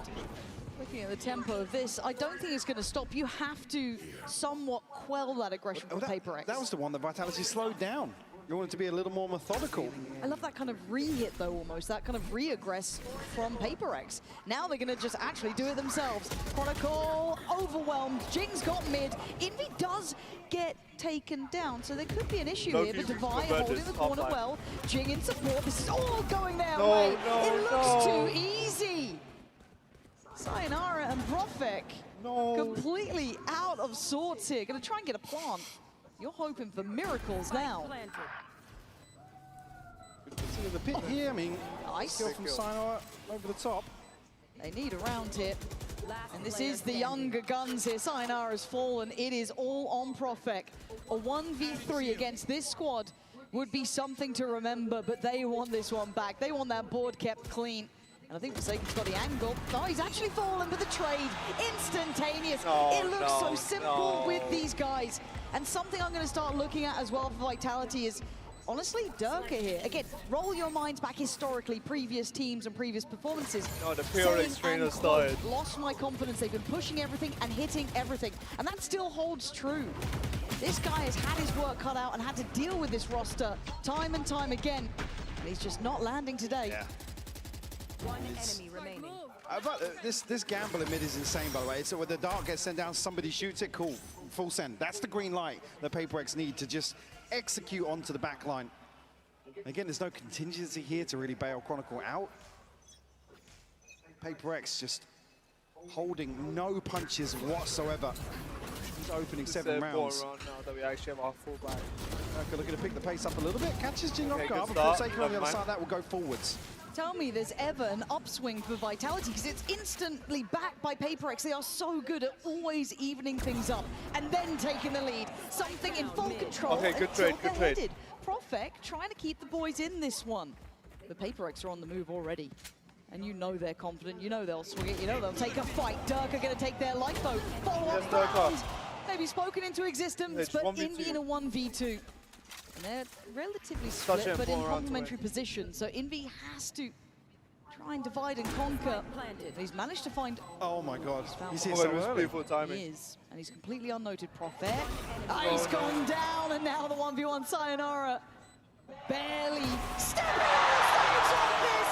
looking at the tempo of this, I don't think it's going to stop. You have to somewhat quell that aggression from PRX. That was the one that Vitality slowed down. You want it to be a little more methodical. I love that kind of re-hit though, almost, that kind of re-aggress from PRX. Now they're going to just actually do it themselves. Chronicle overwhelmed, Jing's got mid, Invi does get taken down, so there could be an issue here, but Divine holding the corner well, Jing in support, this is all going their way. It looks too easy. Sayonara and Profek completely out of sorts here, going to try and get a plant. You're hoping for miracles now. Good to see the pit here. I mean, nice skill from Sayonara over the top. They need a round hit. And this is the younger guns here. Sayonara's fallen. It is all on Profek. A 1v3 against this squad would be something to remember, but they want this one back. They want that board kept clean. And I think Forsaken's got the angle. Oh, he's actually fallen with the trade. Instantaneous. It looks so simple with these guys. And something I'm going to start looking at as well for Vitality is, honestly, Durka here. Again, roll your minds back historically, previous teams and previous performances. No, the PRX trainer started. Lost my confidence. They've been pushing everything and hitting everything. And that still holds true. This guy has had his work cut out and had to deal with this roster time and time again. And he's just not landing today. Yeah. One enemy remaining. This gamble in mid is insane, by the way. So when the dart gets sent down, somebody shoots it, cool, full send. That's the green light that PRX need to just execute onto the back line. Again, there's no contingency here to really bail Chronicle out. PRX just holding no punches whatsoever. He's opening 7 rounds. Now that we actually have our full back. Okay, looking to pick the pace up a little bit. Catches Jing off Okay, guard, good but start. Forsaken on the other side of that will go forwards. Tell me there's ever an upswing for Vitality, because it's instantly backed by PRX. They are so good at always evening things up and then taking the lead. Something in full control. Okay, good trade, good trade. Headed. Profek trying to keep the boys in this one. The PRX are on the move already. And you know they're confident, you know they'll swing it, you know they'll take a fight. Durka going to take their life though. Follow-up round. Maybe spoken into existence, but Invi in a 1v2. And they're relatively split, but in complementary positions. So Invi has to try and divide and conquer. And he's managed to find... Oh my god, he's here so so early. beautiful timing. He is, and he's completely unnoted. Profek. He's gone down, and now the 1v1 Sayonara. Barely stepping on the stage like this.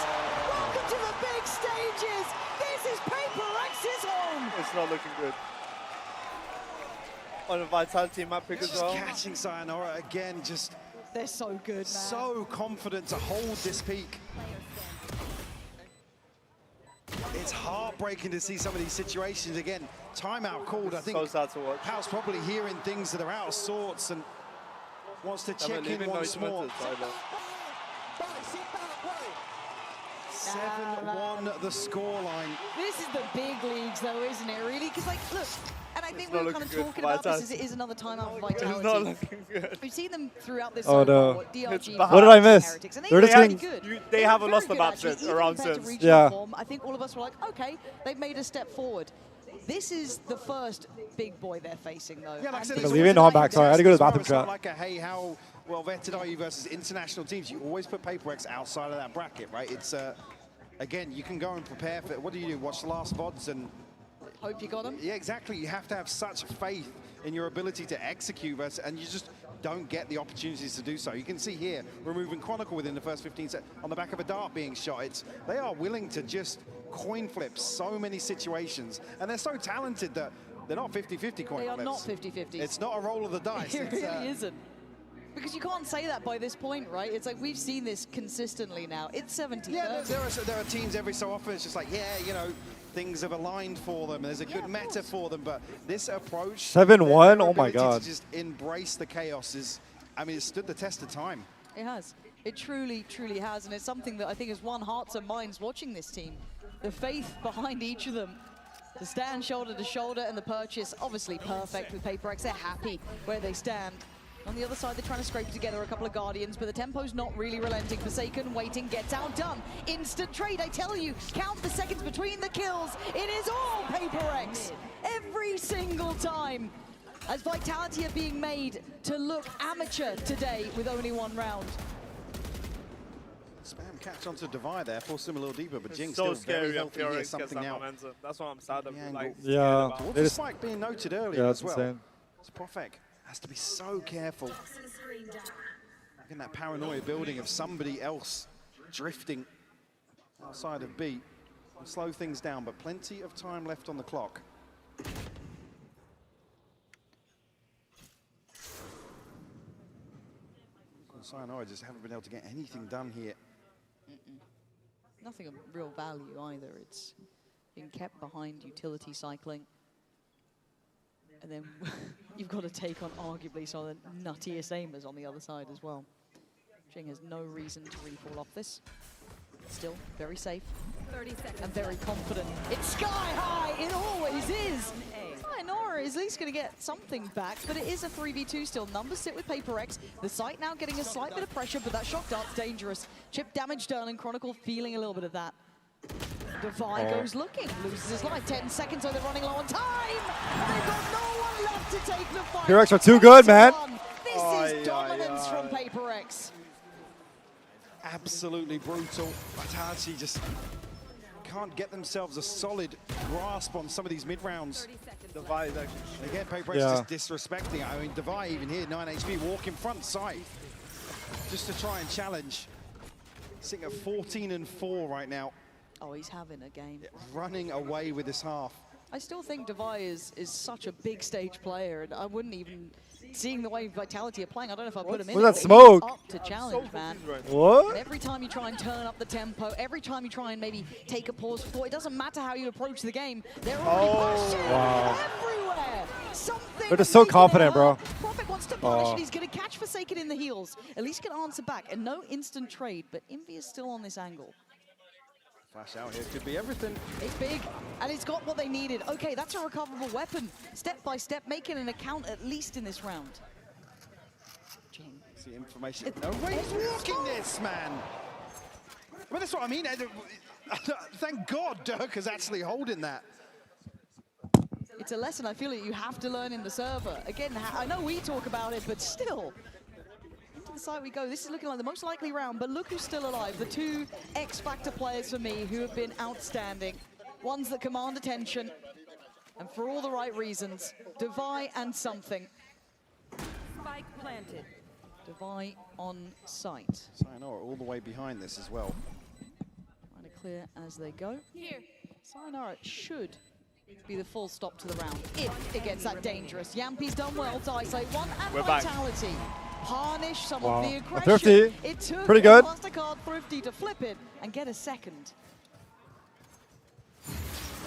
Welcome to the big stages. This is PRX's home. It's not looking good. On a Vitality map pick as well. Catching Sayonara again, just... They're so good, man. So confident to hold this peak. It's heartbreaking to see some of these situations. Again, timeout called. I think so sad to watch. Pal's probably hearing things that are out of sorts and wants to check in once more. 7-1 the scoreline. This is the big leagues, though, isn't it, really? Because, like, look, and I think we were kind of talking about this as it is another timeout for Vitality. It's not looking good. We've seen them throughout this Oh, no. DRG. What did I miss? Heretics, and They're they just were getting- really good. They were haven't very lost the good, map actually. since Even around compared to since. regional Yeah. form, I think all of us were like, okay, they've made a step forward. This is the first big boy they're facing, though. Yeah, like I said, And it's Leave always it on a back, sorry, I had to go to the bathroom it's not chat. like a, hey, how well vetted are you versus international teams? You always put PRX outside of that bracket, right? It's, again, you can go and prepare for, what do? Watch the last VODs and... Hope you got them. Yeah, exactly. You have to have such faith in your ability to execute versus, and you just don't get the opportunities to do so. You can see here, removing Chronicle within the first 15 seconds on the back of a dart being shot. They are willing to just coin flip so many situations, and they're so talented that they're not 50-50 coin flips. They are not 50-50. It's not a roll of the dice. It really isn't. Because you can't say that by this point, right? It's like we've seen this consistently now. It's 70. Yeah, there are teams every so often. It's just like, yeah, you know, things have aligned for them. There's a good meta for them, but this approach, 7-1. Oh my ability God. to just embrace the chaos is, I mean, it stood the test of time. It has. It truly, truly has, and it's something that I think has won hearts and minds watching this team. The faith behind each of them to stand shoulder to shoulder, and the purchase obviously perfect with PRX. They're happy where they stand. On the other side, they're trying to scrape together a couple of Guardians, but the tempo's not really relenting. Forsaken, waiting, gets outdone. Instant trade, I tell you. Count the seconds between the kills. It is all PRX every single time. As Vitality are being made to look amateur today with only one round. Spam catch onto Divide there, force him a little deeper, but Jing so still very scary healthy when here, PRX gets something that out. momentum. That's what I'm sad about. Like, Yeah. Towards the spike being noted earlier Yeah, as that's well. insane. So Profek has to be so careful. In that paranoia building of somebody else drifting outside of B. Will slow things down, but plenty of time left on the clock. Sayonara just haven't been able to get anything done here. Nothing of real value either. It's been kept behind utility cycling. And then you've got to take on arguably some of the nuttiest aimers on the other side as well. Jing has no reason to refall off this. Still very safe 30 seconds and very confident. It's sky high, it always is. Sayonara is at least going to get something back, but it is a 3v2 still. Numbers sit with PRX. The site now getting a slight bit of pressure, but that shock dart's dangerous. Chip damage done, and Chronicle feeling a little bit of that. Divide goes looking, loses his life. 10 seconds, so they're running low on time. And they've got no one left to take the fight. PRX are too good, man. This is dominance from PRX. Absolutely brutal. Vitality just can't get themselves a solid grasp on some of these mid-rounds. Divide is actually... Again, PRX just disrespecting it. I mean, Divide even here, 9 HP, walking front side. Just to try and challenge. Sitting at 14-4 right now. Oh, he's having a game. Running away with this half. I still think Divide is such a big stage player, and I wouldn't even, seeing the way Vitality are playing, I don't know if I'd put him in. What's that smoke? Up to challenge, man. What? And every time you try and turn up the tempo, every time you try and maybe take a pause before, it doesn't matter how you approach the game, they're already pushing everywhere. Something They're just so confident, bro. Profek wants to punish it. He's going to catch Forsaken in the heels. At least get answer back, and no instant trade, but Envy is still on this angle. Flash out here could be everything. It's big, and it's got what they needed. Okay, that's a recoverable weapon. Step by step, making an account at least in this round. Jing. See information. No way he's walking this, man. Well, that's what I mean. Thank God Dirk is actually holding that. It's a lesson I feel that you have to learn in the server. Again, I know we talk about it, but still. Into the side we go. This is looking like the most likely round, but look who's still alive. The two X-Factor players for me who have been outstanding. Ones that command attention, and for all the right reasons. Divide and something. Spike planted. Divide on site. Sayonara all the way behind this as well. Trying to clear as they go. Here. Sayonara should be the full stop to the round if it gets that dangerous. Yampi's done well to isolate one, and We're back. Vitality. Harnish some of the aggression. Thrifty. It took Pretty good. Mastercard Thrifty to flip it and get a second.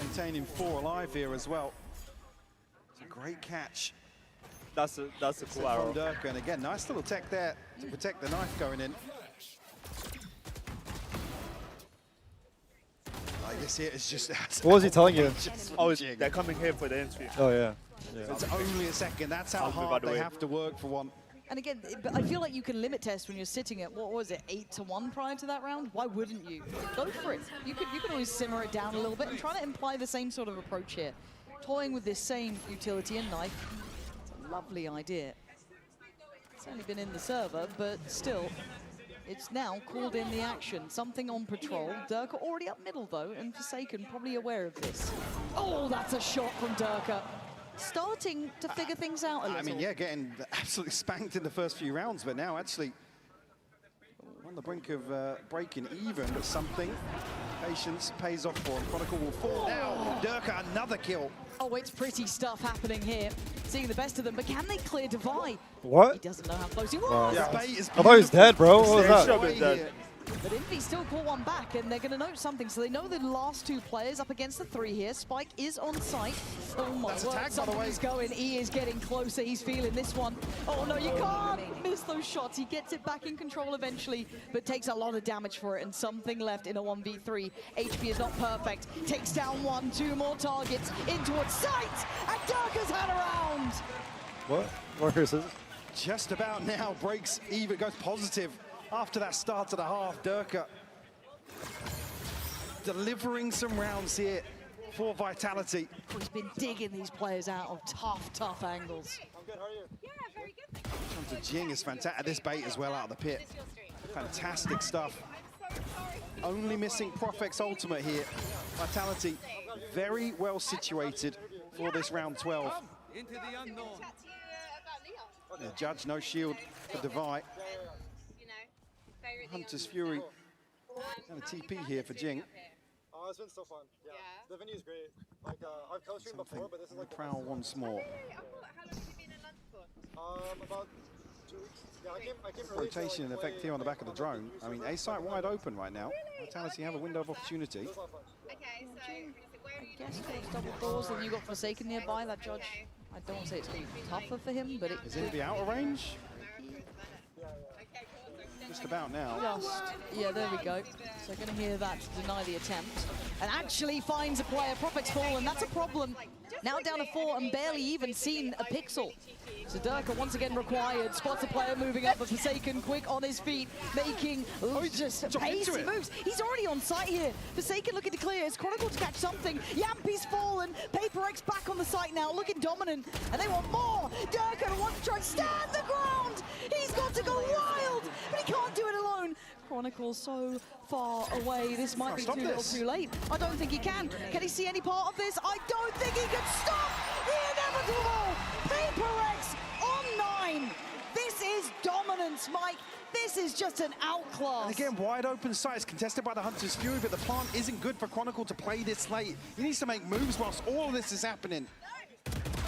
Maintaining 4 alive here as well. It's a great catch. That's a cool arrow. From Dirk, and again, nice little tech there to protect the knife going in. I guess here it's just... What was he telling you? Oh, they're coming here for the entry. Oh, yeah. So it's only a second. That's how hard they have to work for one. And again, but I feel like you can limit test when you're sitting at, what was it, 8-1 prior to that round? Why wouldn't you? Go for it. You can always simmer it down a little bit and try to imply the same sort of approach here. Toying with this same utility and knife. It's a lovely idea. It's only been in the server, but still, it's now called in the action. Something on patrol. Durka already up middle though, and Forsaken probably aware of this. Oh, that's a shot from Durka. Starting to figure things out a little. I mean, yeah, getting absolutely spanked in the first few rounds, but now actually on the brink of breaking even, but something patience pays off for him. Chronicle will fall down. Durka, another kill. Oh, it's pretty stuff happening here. Seeing the best of them, but can they clear Divide? What? He doesn't know how close he was. Yeah. I thought he was dead, bro. What was that? But Envy still caught one back, and they're going to note something. So they know the last two players up against the three here. Spike is on site. Oh my word, something's going. E is getting closer. He's feeling this one. Oh no, you can't miss those shots. He gets it back in control eventually, but takes a lot of damage for it, and something left in a 1v3. HP is not perfect. Takes down one, two more targets in towards sight, and Durka's had around. What? Workers is Just about now breaks even, goes positive. After that start of the half, Durka delivering some rounds here for Vitality. He's been digging these players out of tough angles. I'm good, how are you? Yeah, very good. Comes to Jing is fantastic. This bait as well out of the pit. Fantastic stuff. Only missing PRX ultimate here. Vitality very well situated for this round 12. Into the unknown. The judge, no shield for Divide. Hunter's Fury and a TP here for Jing. Oh, it's been so fun. Yeah. The venue is great. Like, I've co-streamed before, but this is like Prowl once more. About 2 weeks. Yeah, I came early. Rotation in effect here on the back of the drone. I mean, A site wide open right now. Vitality have a window of opportunity. Okay, so I guess there's double doors, and you got Forsaken nearby. That judge, I don't want to say it's going to be tougher for him, but it is in the outer range. Just about now. Yeah, there we go. So going to hear that to deny the attempt. And actually finds a player. PRX fall, and that's a problem. Now down to 4 and barely even seen a pixel. So Durka once again required. Spots a player moving up, but Forsaken quick on his feet, making just pacey moves. He's already on site here. Forsaken looking to clear. It's Chronicle to catch something. Yampy's fallen. PRX back on the site now, looking dominant. And they want more. Durka wants to try and stand the ground. He's got to go wild, but he can't do it alone. Chronicle so far away. This might be too little too late. I don't think he can. Can he see any part of this? I don't think he can stop the inevitable. PRX on 9. This is dominance, Mike. This is just an outclass. And again, wide open sights contested by the Hunter's Fury, but the plant isn't good for Chronicle to play this late. He needs to make moves whilst all of this is happening.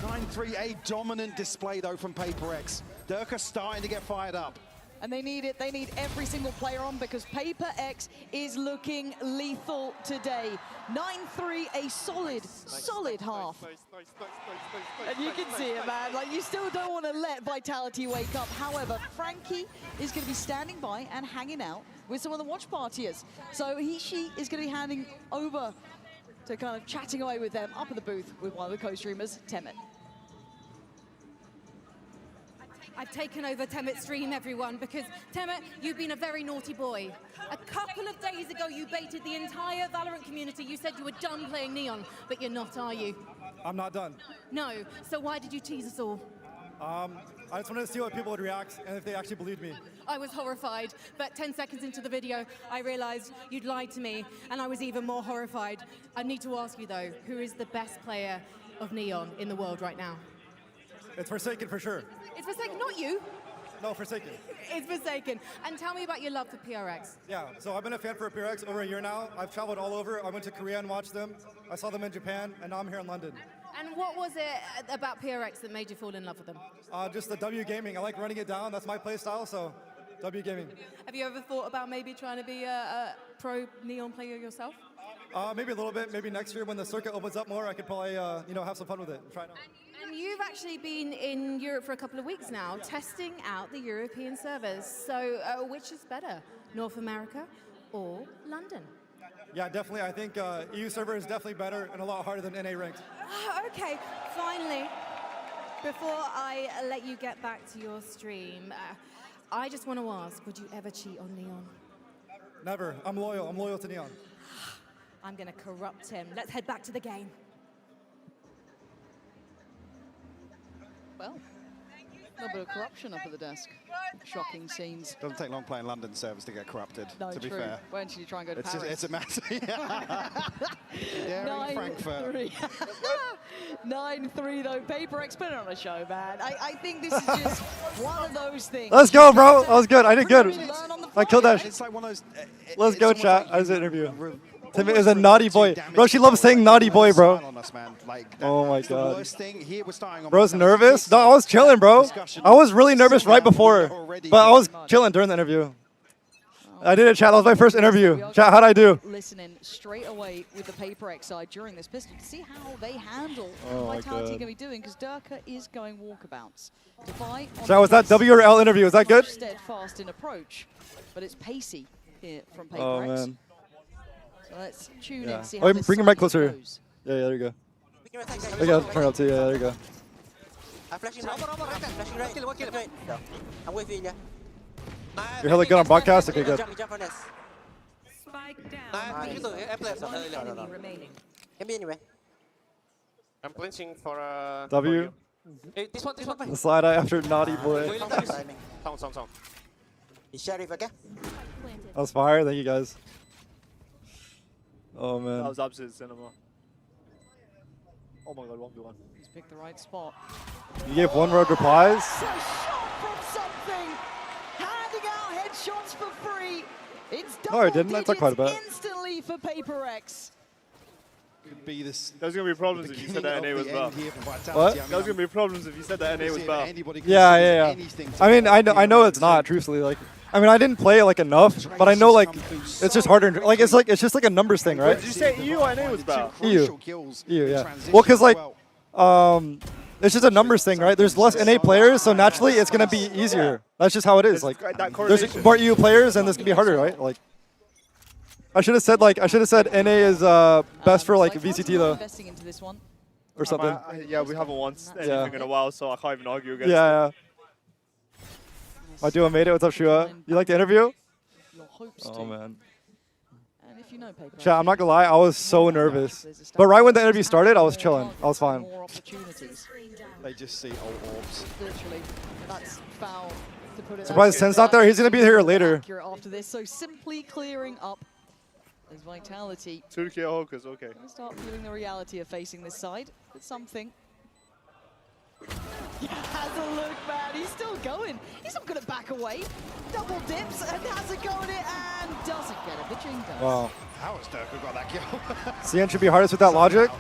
9-3, a dominant display though from PRX. Durka starting to get fired up. And they need it. They need every single player on because PRX is looking lethal today. 9-3, a solid half. And you can see it, man. Like, you still don't want to let Vitality wake up. However, Frankie is going to be standing by and hanging out with some of the watch partiers. So she is going to be handing over to kind of chatting away with them up in the booth with one of the co-streamers, Temet. I've taken over Temet's stream, everyone, because Temet, you've been a very naughty boy. A couple of days ago, you baited the entire Valorant community. You said you were done playing Neon, but you're not, are you? I'm not done. No. So why did you tease us all? I just wanted to see what people would react and if they actually believed me. I was horrified, but 10 seconds into the video, I realized you'd lied to me, and I was even more horrified. I need to ask you, though, who is the best player of Neon in the world right now? It's Forsaken for sure. It's Forsaken, not you. No, Forsaken. It's Forsaken. And tell me about your love for PRX. Yeah, so I've been a fan for PRX over a year now. I've traveled all over. I went to Korea and watched them. I saw them in Japan, and now I'm here in London. And what was it about PRX that made you fall in love with them? Just the W gaming. I like running it down. That's my play style, so W gaming. Have you ever thought about maybe trying to be a pro Neon player yourself? Maybe a little bit. Maybe next year when the circuit opens up more, I could probably have some fun with it. Try it out. And you've actually been in Europe for a couple of weeks now, testing out the European servers. So which is better, North America or London? Yeah, definitely. I think EU server is definitely better and a lot harder than NA ranked. Okay, finally, before I let you get back to your stream, I just want to ask, would you ever cheat on Neon? Never. I'm loyal. I'm loyal to Neon. I'm going to corrupt him. Let's head back to the game. Well, a little bit of corruption up at the desk. Shocking scenes. Doesn't take long playing London servers to get corrupted, No, to be true. fair. Why don't you try and go to Paris? It's a massive. Daring Frankfurt. 9-3 though. PRX put it on a show, man. I think this is just one of those things. Let's go, bro. That was good. I did good. Learn on the I killed that. It's like one of those. Let's go, almost chat. like I was in an interview. Temet is a naughty boy. Bro, she loves saying naughty boy, bro. Oh my god. Bro's nervous? No, I was chilling, bro. I was really nervous right before. But I was chilling during the interview. I did it, chat. That was my first interview. Chat, how'd I do? Listening straight away with the PRX side during this pistol to see how they handle Oh my Vitality God. going to be doing, because Durka is going walkabouts. Defy on Chat, was the that W or L interview? Was that good? Steadfast in approach, but it's pacey here from PRX. Oh, man. So let's tune Yeah. in, see Oh, how this bring your mic cycle closer. goes. Yeah, there you go. There you go. Turn it up too. Yeah, there you go. I'm flashing right. Flashing right. One kill. I'm with you, yeah. You're hella good on broadcast? Okay, good. Jump on this. Can be anywhere. I'm clinching for W. Hey, this one. The slide eye after naughty boy. Song. He's sheriff, okay? That was fire. Thank you guys. Oh man. That was absolute cinema. Oh my god, 1v1. He's picked the right spot. You gave one word replies. Shot from something, handing out headshots for free. It's No, I didn't. I took quite a bit. instantly for PRX. Could be this. There's gonna be problems if you said that NA was well. What? There's gonna be problems if you said that NA was well. Yeah. I mean, I know it's not. Truthfully, like, I mean, I didn't play it like enough, but I know like it's just harder. Like it's just like a numbers thing, right? Did you say EU or NA was well? EU, yeah. Well, cause like, it's just a numbers thing, right? There's less NA players, so naturally it's gonna be easier. That's just how it is. Like, there's more EU players, and this can be harder, right? Like, I should have said NA is best for like VCT though, Investing into this one. or something. Yeah, we haven't won anything in a while, so I can't even argue against Yeah. My duo made it. What's up, Shua? You like the interview? Oh man. And if you know PRX, Chat, I'm not gonna lie, I was so nervous. But right when the interview started, I was chilling. I was fine. more opportunities. They just see old orbs. Literally, that's foul. To put it Surprised Tenz not there. He's gonna be here later. accurate after this, so simply clearing up as Vitality. Turkey Hawkers, okay. Gonna start feeling the reality of facing this side. It's something. Has a look, man. He's still going. He's not going to back away. Double dips and has a go at it and doesn't get it. But Jing does. Wow. How has Durka got that kill? CN should be hardest with that logic.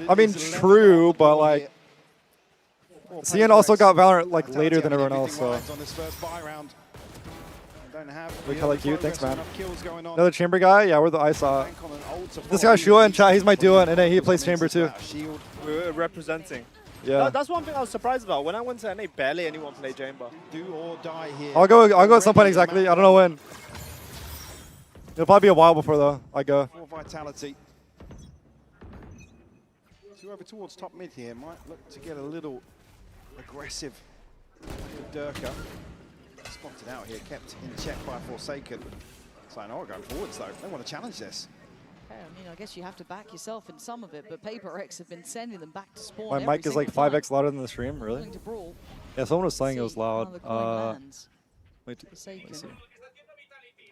I mean, true, but like, CN also got Valorant like later than everyone else, so. Look how cute. Thanks, man. Another chamber guy? Yeah, we're the I saw. This guy Shua in chat, he's my duo, and he plays chamber too. We're representing. Yeah. That's one thing I was surprised about. When I went to NA, barely anyone played chamber. Do or die here. I'll go at some point exactly. I don't know when. It'll probably be a while before though. I go. For Vitality. Whoever towards top mid here might look to get a little aggressive with Durka. Spotted out here, kept in check by Forsaken. Sayonara going forwards though. They want to challenge this. Okay, I mean, I guess you have to back yourself in some of it, but PRX have been sending them back to spawn. My every mic is like single time. 5x louder than the stream, really? Willing to brawl. Yeah, someone was saying it was See how loud. the coin lands. Wait, Forsaken. let's see.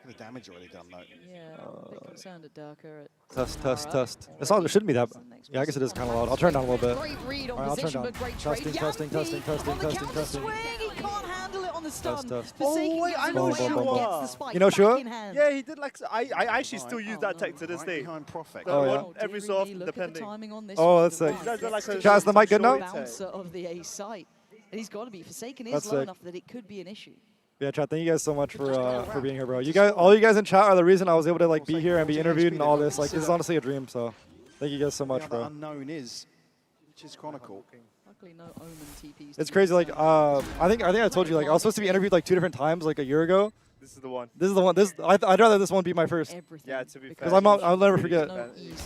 The damage already done though. Yeah, a bit concerned at Durka. Test. It's not. It shouldn't be that. Yeah, I guess it is kind of loud. I'll turn it down a little bit. Great read on All right, I'll turn position, down. but great trade. Testing. On the counter swing, he can't handle it on the stun. Forsaken Oh, wait, gets I know away and Shua. gets the spike You know back Shua? in hand. Yeah, he did like. I actually still use that tech to this day. Oh, yeah? Every so often, depending. Oh, that's sick. Chat, is the mic good now? Bouncer of the A site. And he's got to be. Forsaken is That's low sick. enough that it could be an issue. Yeah, chat. Thank you guys so much for being here, bro. You guys, all you guys in chat are the reason I was able to like be here and be interviewed and all this. Like, this is honestly a dream. So, thank you guys so much, The bro. unknown is, which is Chronicle. Luckily, no Omen TPs. It's crazy. Like, I think I told you like I was supposed to be interviewed like 2 different times like a year ago. This is the one. This is the one. I'd rather this one be my first. Yeah, to be fair. Because I'll never forget.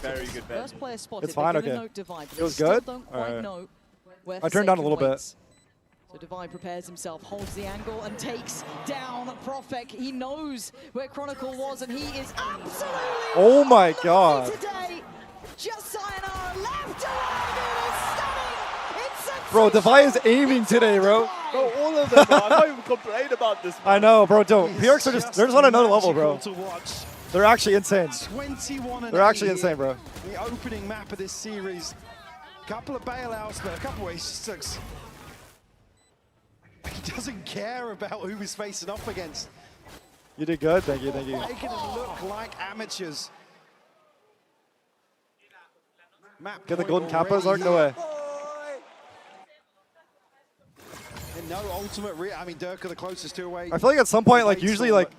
Very good bet. First player spotted. It's fine. They're gonna Okay. note Divide, but It was they still good. don't All quite right. know where I turned down a Forsaken little bit. waits. So Divide prepares himself, holds the angle, and takes down Profek. He knows where Chronicle was, and he is absolutely Oh my god. today. Just sayonara left to right, it's stunning. It's Bro, Devi is aiming today, bro. Bro, all of them, bro. I can't even complain about this. I know, bro. PRX are they're just on another level, bro. They're actually insane. 21 They're actually insane, bro. The opening map of this series. Couple of bailouts, but a couple of ways. He doesn't care about who he's facing off against. You did good. Thank you. Making them look like amateurs. Map Get the point golden Kappas, already Arc? No way. And no ultimate. I mean, Dirk are the closest two away. I feel like at some point, like usually, like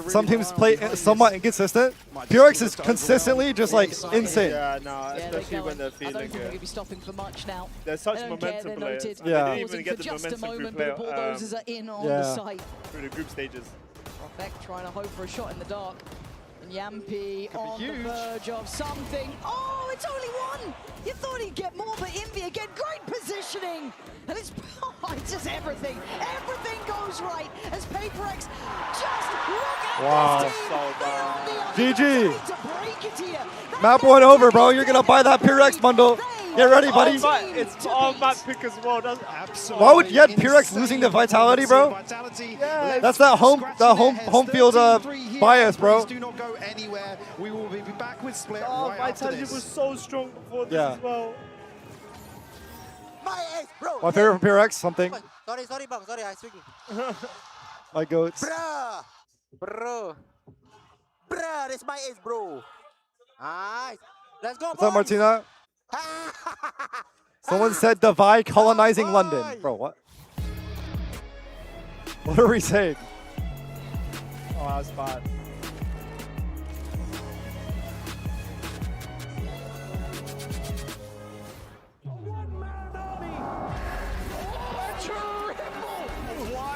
some teams play somewhat inconsistent. PRX is consistently just like insane. Yeah, no, especially when they're I feeling don't think they're going it. to be stopping for much now. They're such They don't care, momentum they're players. noted. Yeah. They didn't even get For the just a momentum moment, through but the bulldozers are in on the site. through the group stages. Beck trying to hope for a shot in the dark. And Yampi on the verge of something. Oh, it's only one! You thought he'd get more, but Envy again, great positioning! And it's just everything. Everything goes right as PRX just look at Wow. this team. GG. To break it here. Map 1 over, bro. You're gonna buy that PRX bundle. Get ready, buddy. It's all map pick as well. That's absolutely. Why would you get PRX losing to Vitality, bro? Yeah. That's that home field bias, bro. Do not go anywhere. We will be back with Split Oh, right after Vitality this. was so strong before this Yeah. as well. My ace, bro. My favorite from PRX, something. Sorry, bang. Sorry, I swing. My goats. Bro, that's my ace, bro. Nice. Let's go, What's up, Martina? Someone said Devi colonizing London. Bro, what? What are we saying? Oh, that's bad.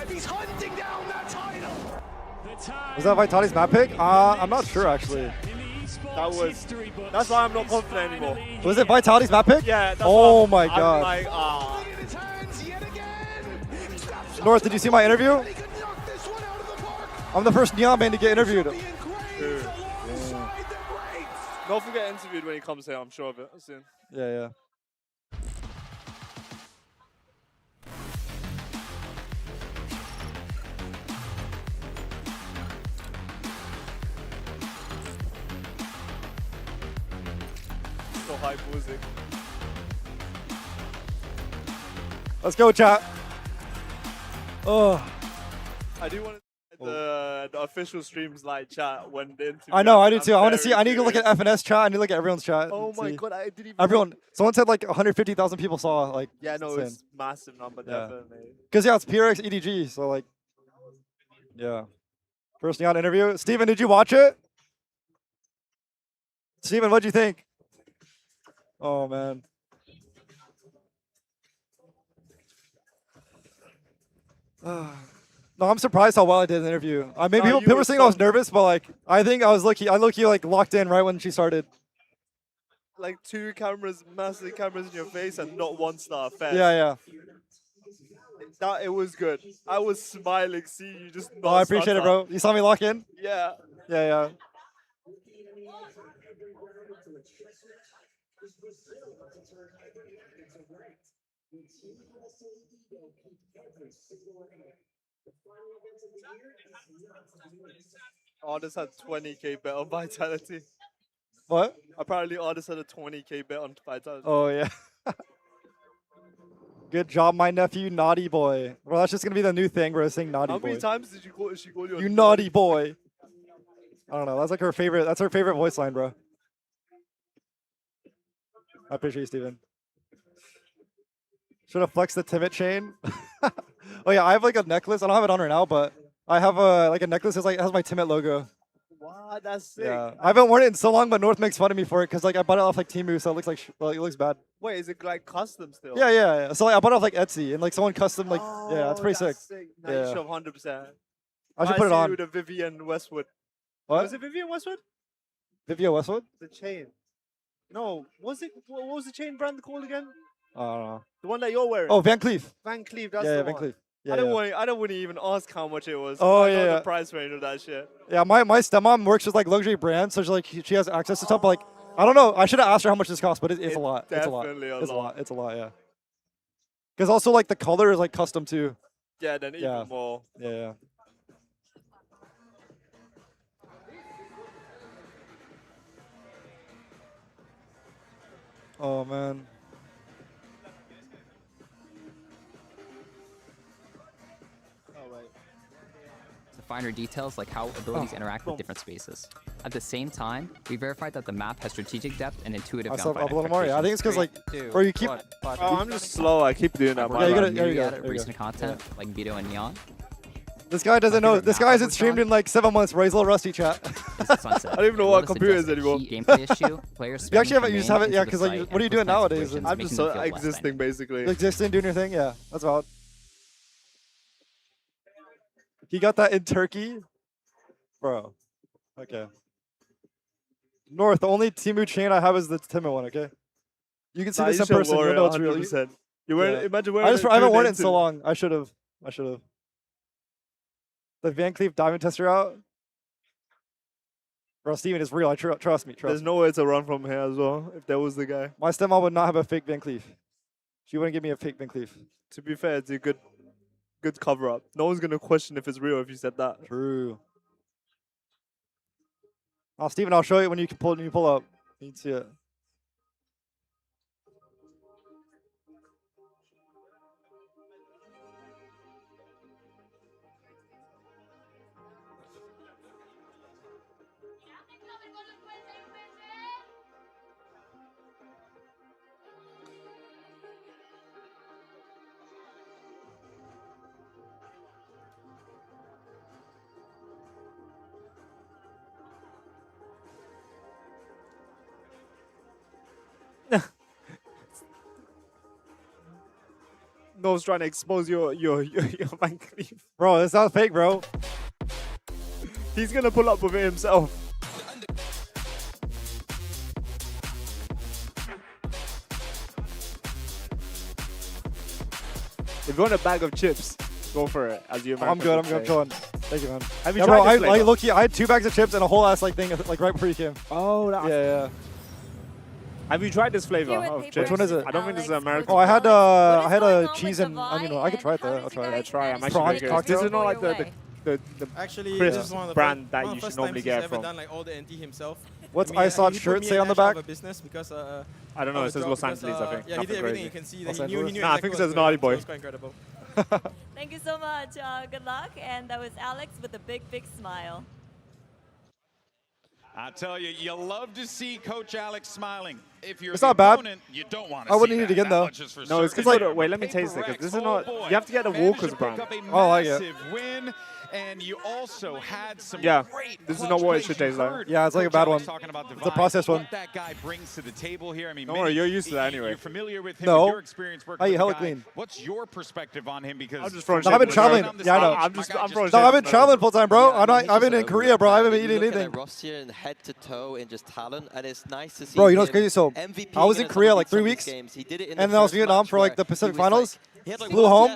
He's hunting down that title. Was that Vitality's map pick? I'm not sure, actually. That's why I'm not confident anymore. Was it Vitality's map pick? Yeah. That's Oh why my I'm god. like, North, did you see my interview? I'm the first Neon man to get interviewed. Don't forget interviewed when he comes here. I'm sure of it soon. Yeah. So hype music. Let's go, chat. Oh. I do want to the official streams like chat when the interview. I know, I do too. I want to very see. I need to look at curious. FNS chat. I need to look at everyone's chat. Oh and my see. god, I didn't even. Everyone. Someone said like 150,000 people saw. Like. Yeah, no, insane. it's massive number, Yeah. definitely. Because yeah, it's PRX EDG. So like. Yeah. First Neon interview. Steven, did you watch it? Steven, what'd you think? Oh man. No, I'm surprised how well I did in the interview. I mean, people were saying I was nervous, but like, I think I was lucky. I low-key like locked in right when she started. Like two cameras, massive cameras in your face, and not one star fest. Yeah. That it was good. I was smiling. See you just. Oh, I appreciate it, bro. You saw me lock in? Yeah. Yeah. Artist had 20k bet on Vitality. What? Apparently, Artist had a 20k bet on Vitality. Oh yeah. Good job, my nephew, naughty boy. Well, that's just gonna be the new thing. We're saying naughty How boy. many times did she call you? You naughty boy. I don't know. That's like her favorite. That's her favorite voice line, bro. I appreciate you, Steven. Should have flexed the Temet chain. Oh yeah, I have like a necklace. I don't have it on right now, but I have a like a necklace that has my Temet logo. Wow, that's sick. Yeah, I haven't worn it in so long, but North makes fun of me for it because like I bought it off like Temu, so it looks like it looks bad. Wait, is it like custom still? Yeah. So like, I bought it off like Etsy, and like someone custom like yeah, it's pretty that's sick. No, Yeah. you should have 100%. I should put it see on. you with the Vivian Westwood. What? Was it Vivian Westwood? Vivia Westwood? The chain. No, was it? What was the chain brand called again? I don't know. The one that you're wearing. Oh, Van Cleef. Van Cleef. That's Yeah, the Van one. Cleef. Yeah, I don't yeah. want. I don't want to even ask how much it was. Oh, I know yeah. the price range of that shit. Yeah, my stepmom works with like luxury brands, so she has access to stuff. But like, I don't know. I should have asked her how much this costs, but it's a lot. It's a lot. Definitely a It's a lot. lot. It's a lot. Yeah. Because also like the color is like custom too. Yeah, then even more. Yeah. Oh man. The finer details, like how abilities interact with different spaces. At the same time, we verified that the map has strategic depth and intuitive Myself gunfight up a little more. Yeah, I think it's because like, bro, you keep. Oh, I'm just slow. I keep doing that. Yeah, you gotta. There you go. Recent content like Vito and Iann. This guy doesn't know. This guy hasn't streamed in like 7 months, bro. He's a little rusty, chat. I don't even know what computer is anymore. Gameplay issue. Players You actually have it. You just have it. Yeah, because like, what are you doing nowadays? I'm just existing, basically. Existing, doing your thing. Yeah, that's valid. He got that in Turkey, bro. Okay. North, the only Temu chain I have is the Temet one. Okay. You can see this in person. You know it's real. You wear, imagine wearing I haven't worn it in so long. I should have. The Van Cleef diamond tester out. Bro, Steven is real. Trust me. There's nowhere to run from here as well, if there was the guy. My stepmom would not have a fake Van Cleef. She wouldn't give me a fake Van Cleef. To be fair, it's a good cover up. No one's gonna question if it's real if you said that. True. Oh, Steven, I'll show you when you can pull up. You can see it. No's trying to expose your Van Cleef. Bro, it's not fake, bro. He's gonna pull up with it himself. If you want a bag of chips, go for it. As you I'm good. I'm chilling. Thank you, man. Have you tried this flavor? Low-key, I had 2 bags of chips and a whole ass like thing like right before you came. Oh, yeah. Have you tried this flavor of chips? Which one is it? I don't think this is American. Oh, I had a cheese and onion. I could try it though. I'll try it. Yeah, try. I'm actually curious. This is not like the actually crisp brand that you should normally get from. Done like all the NT himself. What's Isot's shirt say on the back? Because, I don't know. It says Los Angeles, I think. Yeah, he did everything. You can see that he knew Nah, I think it says Naughty Boy. It was quite incredible. Thank you so much. Good luck. And that was Alex with a big smile. I tell you, you love to see Coach Alex smiling. If you're it's not bad. You don't want to I wouldn't see need it again though. No, it's because like, wait, let me taste it. Because this is not. You have to get the Walker's brand. Oh, I like it. Win, and you also had some great this is not what it should taste like. Yeah, it's like a bad one. It's a processed one. What that guy brings to the table here. I mean, don't worry, you're used to that anyway. You're familiar with him. No. With your experience working I eat with hella the guy. clean. What's your perspective on him? Because I've been traveling. Yeah, I know. I've been traveling full time, bro. I've been in Korea, bro. I haven't been eating anything. Roster and head to toe in just talent, and it's nice to see. Bro, you know what's crazy? So MVP I was in Korea like 3 weeks, and then I was in Vietnam for like the Pacific Finals. Flew home,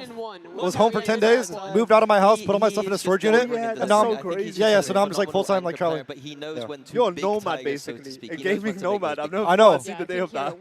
was home for 10 days, moved out of my house, put all my stuff in a storage unit, and now so now I'm just like full time like traveling. But he knows when to You're a nomad basically, a gaming nomad. I've never I know. seen the day of that.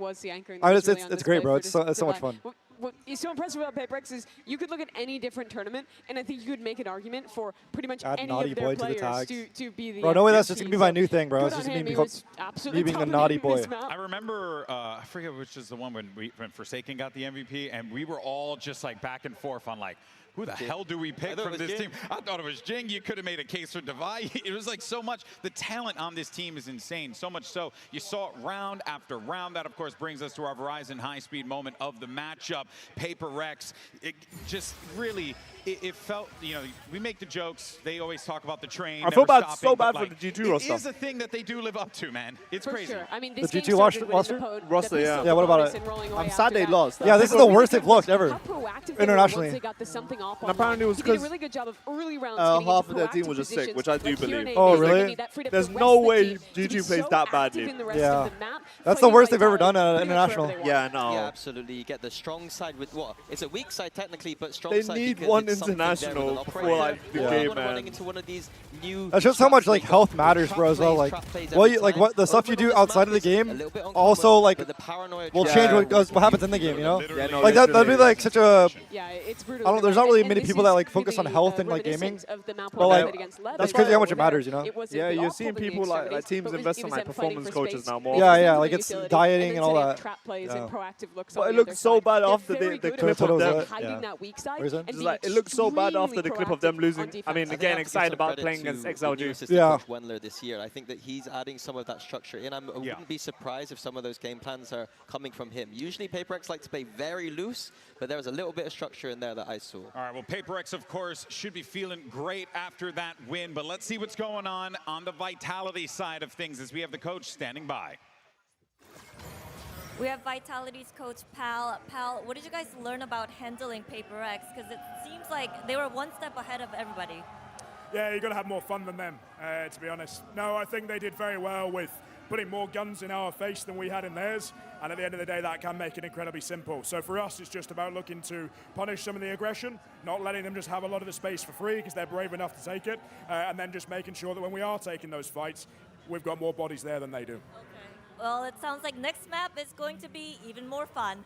It's great, bro. It's so much fun. What is so impressive about PRX is you could look at any different tournament, and I think you could make an argument for pretty much any of their players to be the Bro, no way that's just going to be my new thing, bro. It's just me being a naughty boy. I remember, I forget which is the one when Forsaken got the MVP, and we were all just like back and forth on like, who the hell do we pick from this team? I thought it was Jing. You could have made a case for Divide. It was like so much. The talent on this team is insane. So much so, you saw it round after round. That, of course, brings us to our Verizon high-speed moment of the matchup. PRX, it just really, it felt, you know, we make the jokes. They always talk about the train. I feel so bad for the G2 roster. It is a thing that they do live up to, man. It's crazy. Sure. I mean, the G2 roster? Yeah, what about it? I'm sad they lost. Yeah, this is the worst they've looked ever. Internationally. And apparently it was because half of their team was just sick, which I do believe. Oh, really? There's no way G2 plays that badly. Yeah. That's the worst they've ever done at International. Yeah, no. Yeah, absolutely. You get the strong side with what? It's a weak side technically, but strong they side. They need one international for like the game, man. Into one of these new that's just how much like health matters, bro. As well, like what the stuff you do outside of the game also like will change what happens in the game. You know, like that'd be like such a. Yeah, it's brutal. I don't know. There's not really many people that like focus on health and like gaming, but like that's crazy how much it matters. You know. Yeah, you're seeing people like teams invest in like performance coaches now more. Yeah, Like it's utility, dieting and all then setting up that. trap plays and proactive looks But on it the looked other so side. bad They're after very the good clip at of them. hiding that weak side. Reason? And Just being like, it looked so bad after the extremely clip of them proactive losing. on I defense. mean, I think I again, have to give excited some about credit playing to against the XLG. new assistant Yeah. coach Wendler this year. I think that he's adding some of that structure in. I wouldn't be surprised if some of those game plans are coming from him. Usually PRX like to play very loose, but there was a little bit of structure in there that I saw. All right, well, PRX, of course, should be feeling great after that win, but let's see what's going on the Vitality side of things as we have the coach standing by. We have Vitality's coach, Pal. Pal, what did you guys learn about handling PRX? Because it seems like they were one step ahead of everybody. Yeah, you got to have more fun than them, to be honest. No, I think they did very well with putting more guns in our face than we had in theirs. And at the end of the day, that can make it incredibly simple. So for us, it's just about looking to punish some of the aggression, not letting them just have a lot of the space for free because they're brave enough to take it, and then just making sure that when we are taking those fights, we've got more bodies there than they do. Okay. Well, it sounds like next map is going to be even more fun.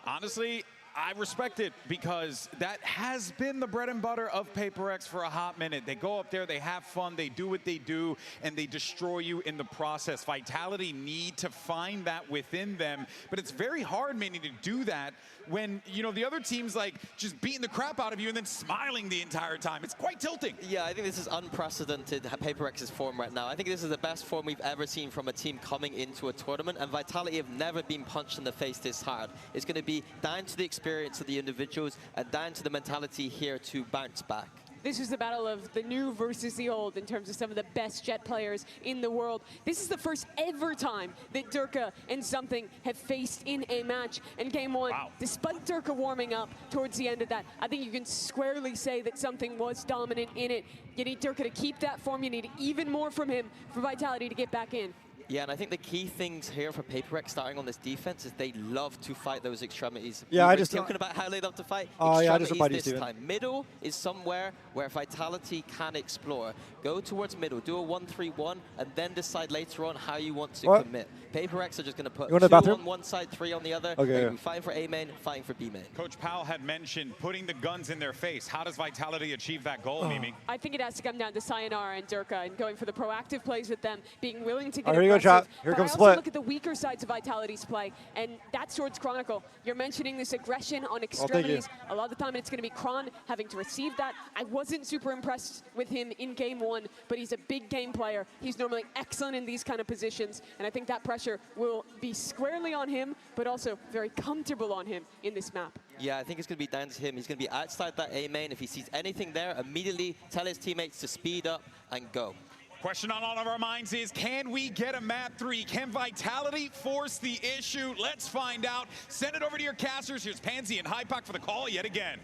Honestly, I respect it because that has been the bread and butter of PRX for a hot minute. They go up there, they have fun, they do what they do, and they destroy you in the process. Vitality need to find that within them, but it's very hard, Manny, to do that when, you know, the other team's like just beating the crap out of you and then smiling the entire time. It's quite tilting. Yeah, I think this is unprecedented, PRX's form right now. I think this is the best form we've ever seen from a team coming into a tournament, and Vitality have never been punched in the face this hard. It's going to be down to the experience of the individuals and down to the mentality here to bounce back. This is the battle of the new versus the old in terms of some of the best Jett players in the world. This is the first ever time that Durka and Something have faced in a match. And game one, despite Durka warming up towards the end of that, I think you can squarely say that Something was dominant in it. You need Durka to keep that form. You need even more from him for Vitality to get back in. Yeah, and I think the key things here for PRX starting on this defense is they love to fight those extremities. Yeah, we I were just talking about how they love to fight. Oh, yeah, I just extremities replied to you, this Steven. time. Middle is somewhere where Vitality can explore. Go towards middle, do a 1-3-1, and then decide later on how you want to commit. PRX are just going to put You want the 2 bathroom? on one side, 3 on the other. Okay, They're yeah. gonna be fighting for A main, fighting for B main. Coach Powell had mentioned putting the guns in their face. How does Vitality achieve that goal, Mimi? I think it has to come down to Sayonara and Durka and going for the proactive plays with them, being willing to get Here you go, aggressive. chat. Here But comes I also Split. look at the weaker sides of Vitality's play, and that's towards Chronicle. You're mentioning this aggression on extremities. A lot of the time it's going to be Kron having to receive that. I wasn't super impressed with him in game one, but he's a big game player. He's normally excellent in these kind of positions, and I think that pressure will be squarely on him, but also very comfortable on him in this map. Yeah, I think it's going to be down to him. He's going to be outside that A main. If he sees anything there, immediately tell his teammates to speed up and go. Question on all of our minds is, can we get a map 3? Can Vitality force the issue? Let's find out. Send it over to your casters. Here's Pansy and Hypak for the call yet again.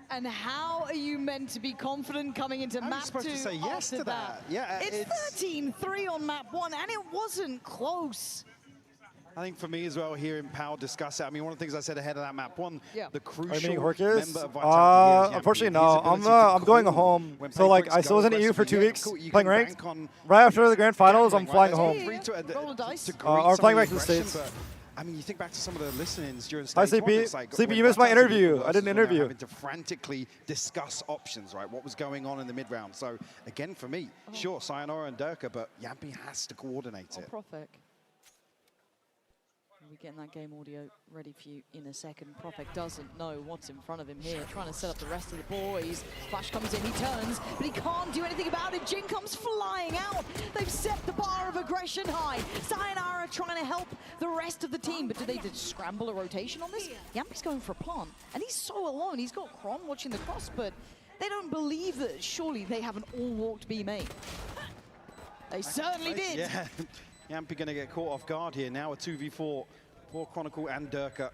And how are you meant to be confident coming into map 2? I'm supposed to say yes after to that. Yeah, it's 13-3 on map 1, and it wasn't close. I think for me as well, hearing Powell discuss it, I mean, one of the things I said ahead of that map 1, the Are crucial you meaning member Horkus? of Vitality here is Unfortunately, Yampi. no. His ability to I'm going call home. when So, like, PRX I still go was in EU for aggressively. 2 Yeah, weeks cool, you playing can ranked. bank on Right after the grand finals, I'm gambling, flying right? home. Free to, Roll the dice. to greet I'm some of flying the back to the aggression, States. but, I mean, you think back to some of the listenings during Hi, stage one, Sleepy. it's like Sleepy, when you missed my Vitality interview. versus I did an when they're interview. having to frantically discuss options, right? What was going on in the mid-round. So, again, for me, sure, Sayonara and Durka, but Yampi has to coordinate it. Profek. We're getting that game audio ready for you in a second. Profek doesn't know what's in front of him here, trying to set up the rest of the boys. Flash comes in, he turns, but he can't do anything about it. Jin comes flying out. They've set the bar of aggression high. Sayonara trying to help the rest of the team, but do they just scramble a rotation on this? Yampi's going for a plant, and he's so alone. He's got Kron watching the cross, but they don't believe that surely they haven't all walked B main. They certainly did. Yeah, Yampi going to get caught off guard here. Now a 2v4 for Chronicle and Durka.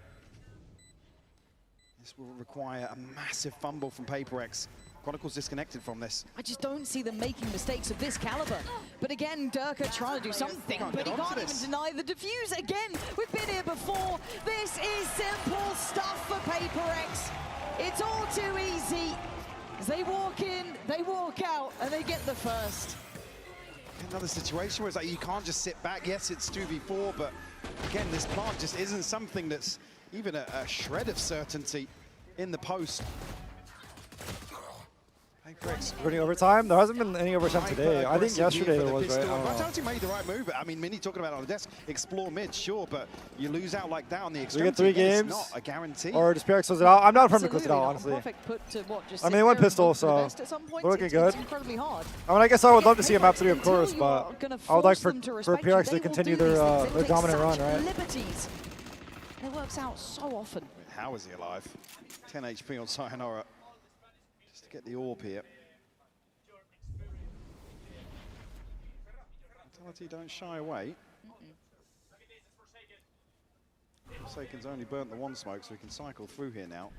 This will require a massive fumble from PRX. Chronicle's disconnected from this. I just don't see them making mistakes of this caliber. But again, Durka trying to do something, but he can't even deny the defuse. Again, we've been here before. This is simple stuff for PRX. It's all too easy. As they walk in, they walk out, and they get the first. Another situation where it's like you can't just sit back. Yes, it's 2v4, but again, this plant just isn't something that's even a shred of certainty in the post. Running overtime? There hasn't been any overtime today. I think yesterday there was, right? I don't know. Vitality made the right move, but I mean, Mini talking about it on the desk, explore mid, sure, but you lose out like that on the We extremity. get 3 again, games. It's not a guarantee. Or does PRX close it out? I'm not from to close it out, honestly. I mean, they went pistol, so we're looking good. I mean, I guess I would love to see a map 3, of course, but I would like for PRX to continue their dominant run, right? Liberties. It works out so often. How is he alive? 10 HP on Sayonara. Just to get the orb here. Vitality don't shy away. Forsaken's only burnt the 1 smoke, so we can cycle through here now.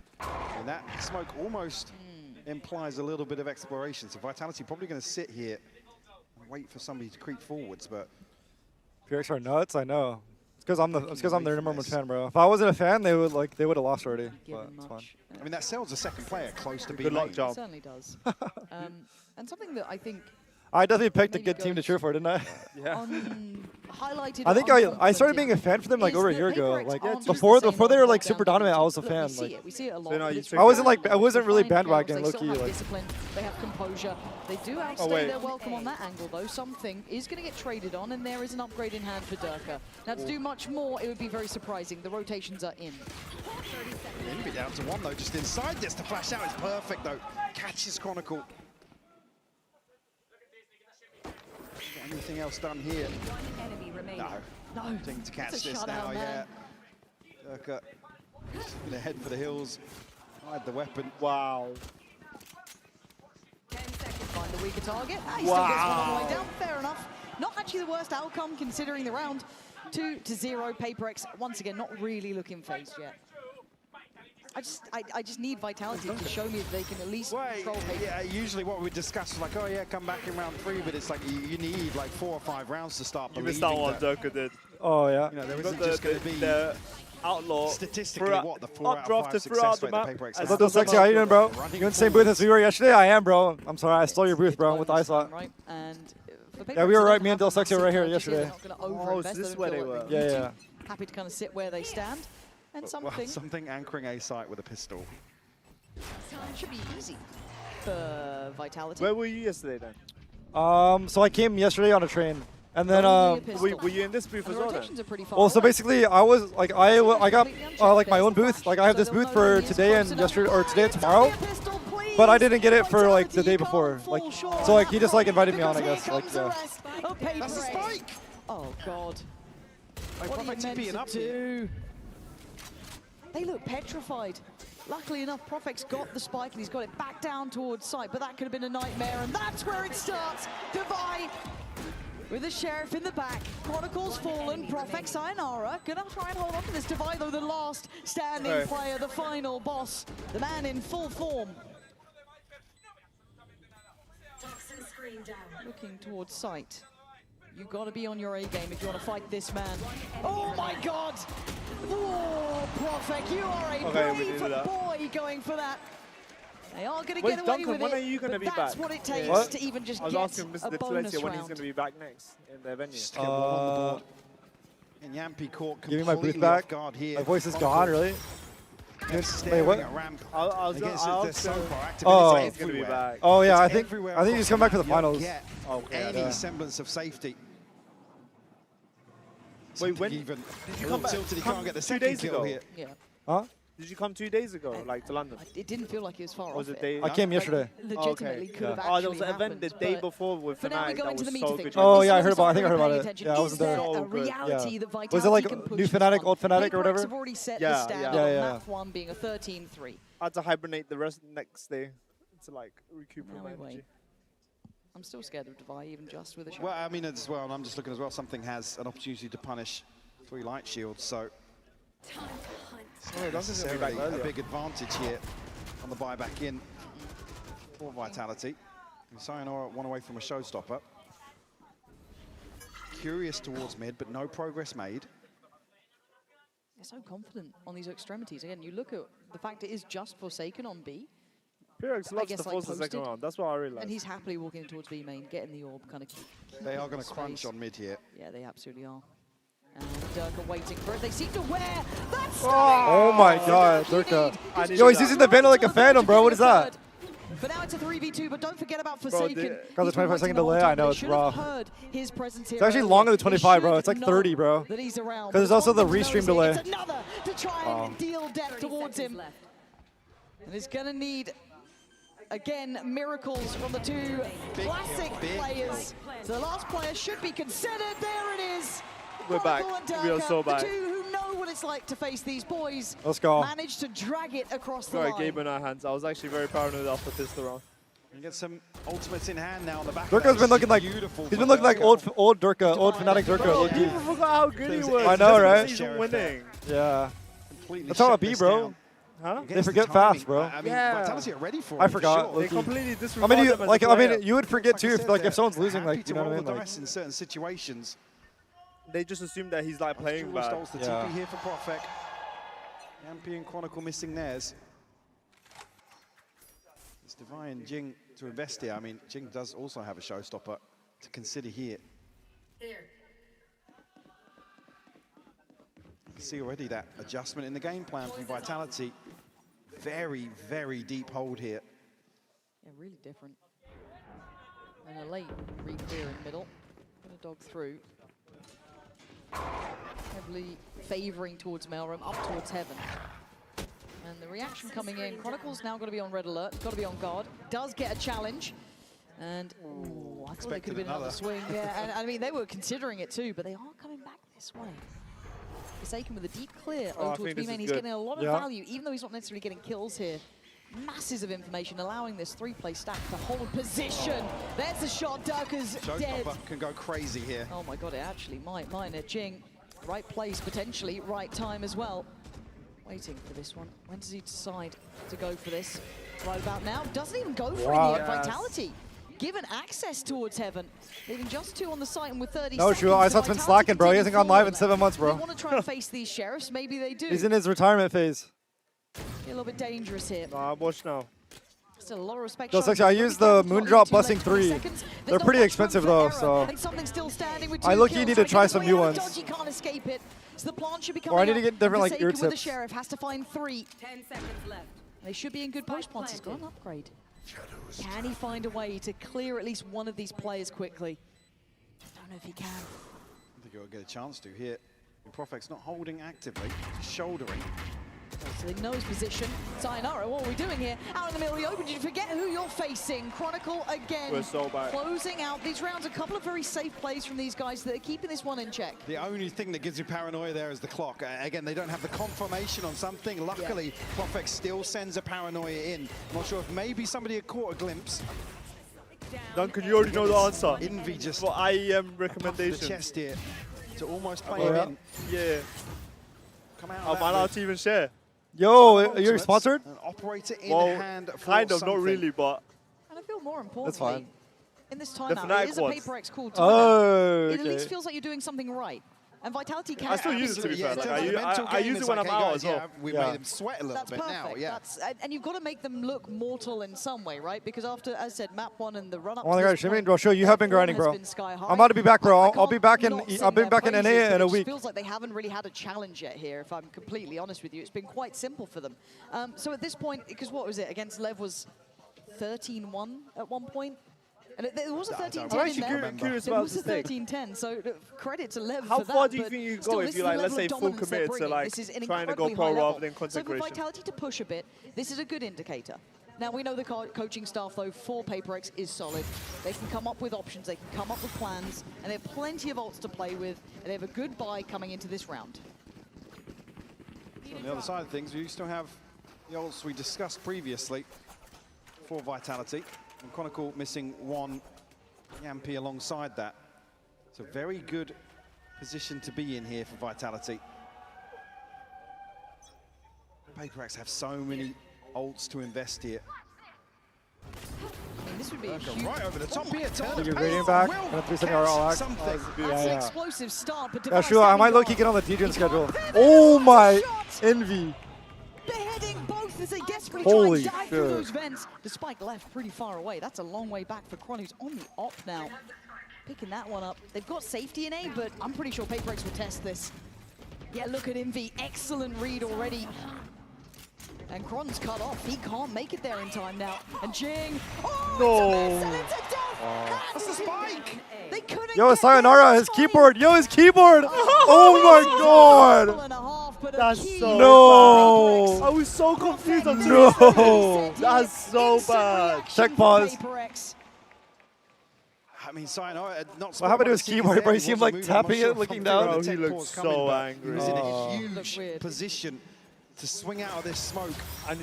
And that smoke almost implies a little bit of exploration. So Vitality probably going to sit here and wait for somebody to creep forwards, but PRX are nuts, I know. It's because I'm their number 1 fan, bro. If I wasn't a fan, they would have lost already. But it's fine. I mean, that sells a second player close to being Good luck, main. Joe. It certainly does. And something that I think I definitely picked a good team to cheer for, didn't I? highlighted. I think I started being a fan for them like over a year ago. Like before they were like super dominant, I was a fan. Like We see it a lot. I wasn't really bandwagon low key. They have Like discipline. They have composure. They do outstay their welcome on that angle though. Something is going to get traded on, and there is an upgrade in hand for Durka. Now to do much more, it would be very surprising. The rotations are in. Maybe down to 1 though, just inside this to flash out. It's perfect though. Catches Chronicle. Anything else done here? No. Nothing to catch this now, yeah. Durka gonna head for the hills. Hide the weapon. Wow. 10 seconds. Find the weaker target. He still gets one on the way down. Fair enough. Not actually the worst outcome considering the round. 2-0. PRX once again not really looking phased yet. I just need Vitality to show me that they can at least control paper. Yeah, usually what we discuss is like, oh yeah, come back in round 3, but it's like you need like 4 or 5 rounds to start believing. You missed out what Durka did. Oh yeah. You know, there isn't just going to be the outlaw statistically what the 4 out of 5 throughout success the rate map. that PRX What's up, Sexy? How you doing, bro? You in the same booth as we were yesterday? I am, bro. I'm sorry, I stole your booth, bro, with the ice lot. Right, and Yeah, we were right. Me and Del Sexy were right here yesterday. Oh, so this is where they were. Yeah. Happy to kind of sit where they stand. And something anchoring A site with a pistol. Should be easy for Vitality. Where were you yesterday then? So I came yesterday on a train, and then were you in this booth as well then? Well, so basically I was like I got like my own booth. Like I have this booth for today and yesterday, or today and tomorrow. But I didn't get it for like the day before. Like so like he just like invited me on, I guess. Like yeah. That's a spike. Oh god. What are you meant to do? They look petrified. Luckily enough, Profex got the spike and he's got it back down towards sight, but that could have been a nightmare, and that's where it starts. Divide with the Sheriff in the back. Chronicle's fallen. Profex Sayonara gonna try and hold on to this. Divide, though, the last standing player, the final boss, the man in full form. Looking towards sight. You got to be on your A game if you want to fight this man. Oh my God! Oh, Profek, you are a brave boy going for that. They are going to get away Duncan, with when it. are you going to be back? That's what it takes to even just get I was asking Mr. a bonus Diplomacy when he's round. going to be back next in their venue. And Yampi caught Give me my booth completely back. off guard here. My voice is gone, really? Wait, what? I was so far active. Oh. It's going to be back. Oh yeah, I It's think everywhere he's coming back for the across finals. Get any semblance of safety. Wait, when even did you come back? Tilted, he can't get the second kill here. Yeah. Huh? Did you come 2 days ago, like to London? It didn't feel like it was far off. Was it day? I came yesterday. Legitimately could have there actually was an event the day before with for now we Fnatic go that into the was meat so of good. it. Oh yeah, I This think I heard about paying it. attention. Yeah, I wasn't there. A reality that Vitality Was it like can push new this Fnatic, one? old Fnatic or whatever? PRX have already set Yeah, the standard yeah. on Yeah. map 1 being a 13-3. I had to hibernate the rest next day to like recoup Now my we energy. wait. I'm still scared of Divide, even just with a shot. Well, I mean, as well, and I'm just looking as well, something has an opportunity to punish 3 light shields, so That's necessarily a big advantage here on the buyback in for Vitality. And Sayonara one away from a showstopper. Curious towards mid, but no progress made. They're so confident on these extremities. Again, you look at the fact it is just Forsaken on B. PRX loves to force the second round. That's what I realized. And he's happily walking towards B main, getting the orb, kind of. They are going to crunch on mid here. Yeah, they absolutely are. And Durka waiting for it. They seem to wear. That's Oh my God, Durka. Yo, he's using the banner like a phantom, bro. What is that? But now it's a 3v2, but don't forget about Forsaken. Got the 25-second delay. I know it's rough. Heard his presence here It's actually earlier. longer than They 25, bro. should It's like know 30, bro. that he's around. Because there's also the But restream it's delay. another to try and deal death towards him. And it's going to need, again, miracles from the two classic players. So the last player should be considered. There it is. We're back. We are so back. The two who know what it's like to face these boys. Let's go. Managed to drag it across the Got a line. game in our hands. I was actually very paranoid after pistol round. You get some ultimates in hand now on the back. Durka's been looking like beautiful. He's been looking like old Durka, old Fnatic Durka. Bro, people forgot how good he was. I know, right? He's winning. Yeah. Completely That's how shut it be, this bro. down. Huh? They forget fast, bro. I mean, Vitality are ready for it. I forgot. For sure. They completely I disregard mean, them as a I player. mean, you would forget too if said, like if they're someone's losing, happy like to you know what I roll mean. the Like, dice in certain situations. They just assume that he's like playing Almost bad. the TP here for Profek. Yampi and Chronicle missing theirs. It's Divine Jing to invest here. I mean, Jing does also have a showstopper to consider here. You can see already that adjustment in the game plan from Vitality. Very, very deep hold here. Yeah, really different. And a late read here in middle. Gonna dog through. Heavily favouring towards Maelstrom, up towards Heaven. And the reaction coming in. Chronicle's now got to be on red alert, got to be on guard. Does get a challenge. And I thought it could have been another swing. Yeah, and I mean, they were considering it too, but they are coming back this way. Forsaken with a deep clear towards B main. He's getting a lot of value, even though he's not necessarily getting kills here. Masses of information allowing this three-play stack to hold position. There's the shot. Durka's dead. Showstopper can go crazy here. Oh my god, it actually might. Minor Jing, right place potentially, right time as well. Waiting for this one. When does he decide to go for this? Right about now. Doesn't even go for it here. Vitality given access towards Heaven. Leaving just two on the site and with 30 no, seconds. true. Isaac's been slacking, bro. He hasn't gone live in 7 months, bro. They want to try and face these sheriffs. Maybe they do. He's in his retirement phase. A little bit dangerous here. Nah, watch now. Still a lot of respect. Just actually, I used the Moondrop Blessing 3. They're pretty expensive though, so And something still standing with I look-y need to try some new ones. Dodgy can't escape it. So the plant should be Or I coming need to up. get different, like, Forsaken ear with the tips. sheriff has to find 3. 10 seconds left. They should be in good post plants. He's got an upgrade. Can he find a way to clear at least one of these players quickly? I don't know if he can. I think he'll get a chance to here. Profek's not holding actively, just shouldering. So they know his position. Sayonara, what are we doing here? Out in the middle of the open, did you forget who you're facing? Chronicle again. We're so bad. Closing out these rounds. A couple of very safe plays from these guys that are keeping this one in check. The only thing that gives you paranoia there is the clock. Again, they don't have the confirmation on something. Luckily, Profek still sends a paranoia in. I'm not sure if maybe somebody had caught a glimpse. Duncan, you already know the answer. Envy just for IEM the recommendations. chest here to almost play him in. Yeah. Come out. Am I allowed to even share? Yo, you're sponsored? An operator in Well, hand for kind of, something. not really, but And I feel more importantly, That's fine. in this The timeout, Fnatic it is a ones. PRX called timeout. Oh, It at least okay. feels like you're doing something right. And Vitality can I still use it to be fair. in Like, terms of the mental I game, use it's it when like, I'm hey, out guys, as well. yeah, we Yeah. made him sweat a little That's bit perfect. now. Yeah. And you've got to make them look mortal in some way, right? Because after, as I said, map 1 and the run-up Oh my to gosh, this Shimmy, point, bro, show you have been their grinding, form bro. has been sky high. I'm about to be back, bro. I I'll be can't back in. not sing I'll be their back in praises, NA but in a it week. feels like they haven't really had a challenge yet here, if I'm completely honest with you. It's been quite simple for them. So at this point, because what was it? Against Lev was 13-1 at one point. And there was a 13-10 I'm in there. actually curious There about was a this thing. 13-10, so credit to Lev How for that. far do you but think you still, go this if is you the like, let's level say, of full dominance they're committed to bringing. like This is an trying to go incredibly pro high rather level. than So for consecration? Vitality to push a bit, this is a good indicator. Now, we know the coaching staff, though, for PRX is solid. They can come up with options, they can come up with plans, and they have plenty of ults to play with, and they have a good buy coming into this round. On the other side of things, we still have the ults we discussed previously for Vitality. And Chronicle missing one Yampi alongside that. It's a very good position to be in here for Vitality. PRX have so many ults to invest here. I mean, this would be a huge... Right over the top here. Take your gradient back. And a 3-second RL act. Something. That's an explosive start, but Yeah, sure. I might low-key get on the DJ schedule. Oh my envy. beheading both as they desperately Holy try and dive through shit. those vents. Despite left pretty far away. That's a long way back for Kron, who's on the op now. Picking that one up. They've got safety in A, but I'm pretty sure PRX will test this. Yeah, look at Envy. Excellent read already. And Kron's cut off. He can't make it there in time now. And Jing. Oh, No. it's a miss and it's a death. That's the spike. They couldn't Yo, get Sayonara, his keyboard. Yo, his keyboard. Oh my god. That's so No. bad. I was so confused on No. That's so bad. Check pause. I mean, Sayonara, not What happened to his keyboard, bro? He seemed like tapping it, looking down. Bro, he looked so angry. He was in a huge position to swing out of this smoke.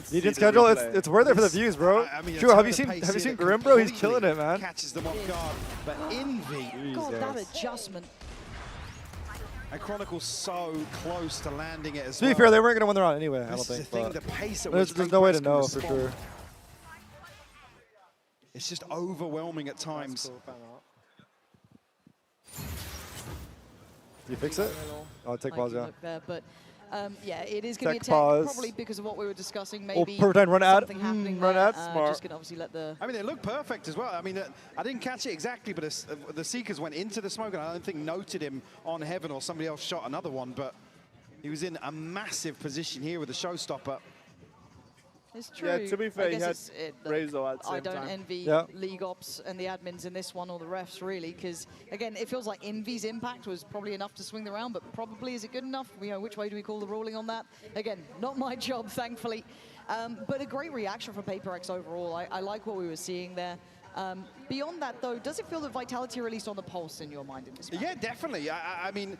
You didn't schedule. It's worth it for the views, bro. I mean, True. Have you seen Grim, bro? He's killing it, man. Catches them off guard, but Envy. God, that adjustment. And Chronicle's so close to landing it as To well. be fair, they weren't going to win the round anyway, I don't This is think. the thing, but the pace at there's which no way to PRX know can for respond. sure. It's just overwhelming at times. Do you fix it? Oh, take pause, yeah. Look there, but yeah, it is going to be a Tech tech, pause. probably because of what we were discussing. Oh, Maybe perfect time, run ad. something happening Run there. ad, smart. Just going to obviously let the... I mean, it looked perfect as well. I mean, I didn't catch it exactly, but the Seekers went into the smoke, and I don't think noted him on Heaven, or somebody else shot another one, but he was in a massive position here with the showstopper. It's true. Yeah, to be fair, he had look, raze though at the same I don't time. envy League Ops and the admins in this one, or the refs, really, because, again, it feels like Envy's impact was probably enough to swing the round, but probably is it good enough? You know, which way do we call the ruling on that? Again, not my job, thankfully. But a great reaction from PRX overall. I like what we were seeing there. Beyond that, though, does it feel that Vitality released on the pulse in your mind in this match? Yeah, definitely. I mean,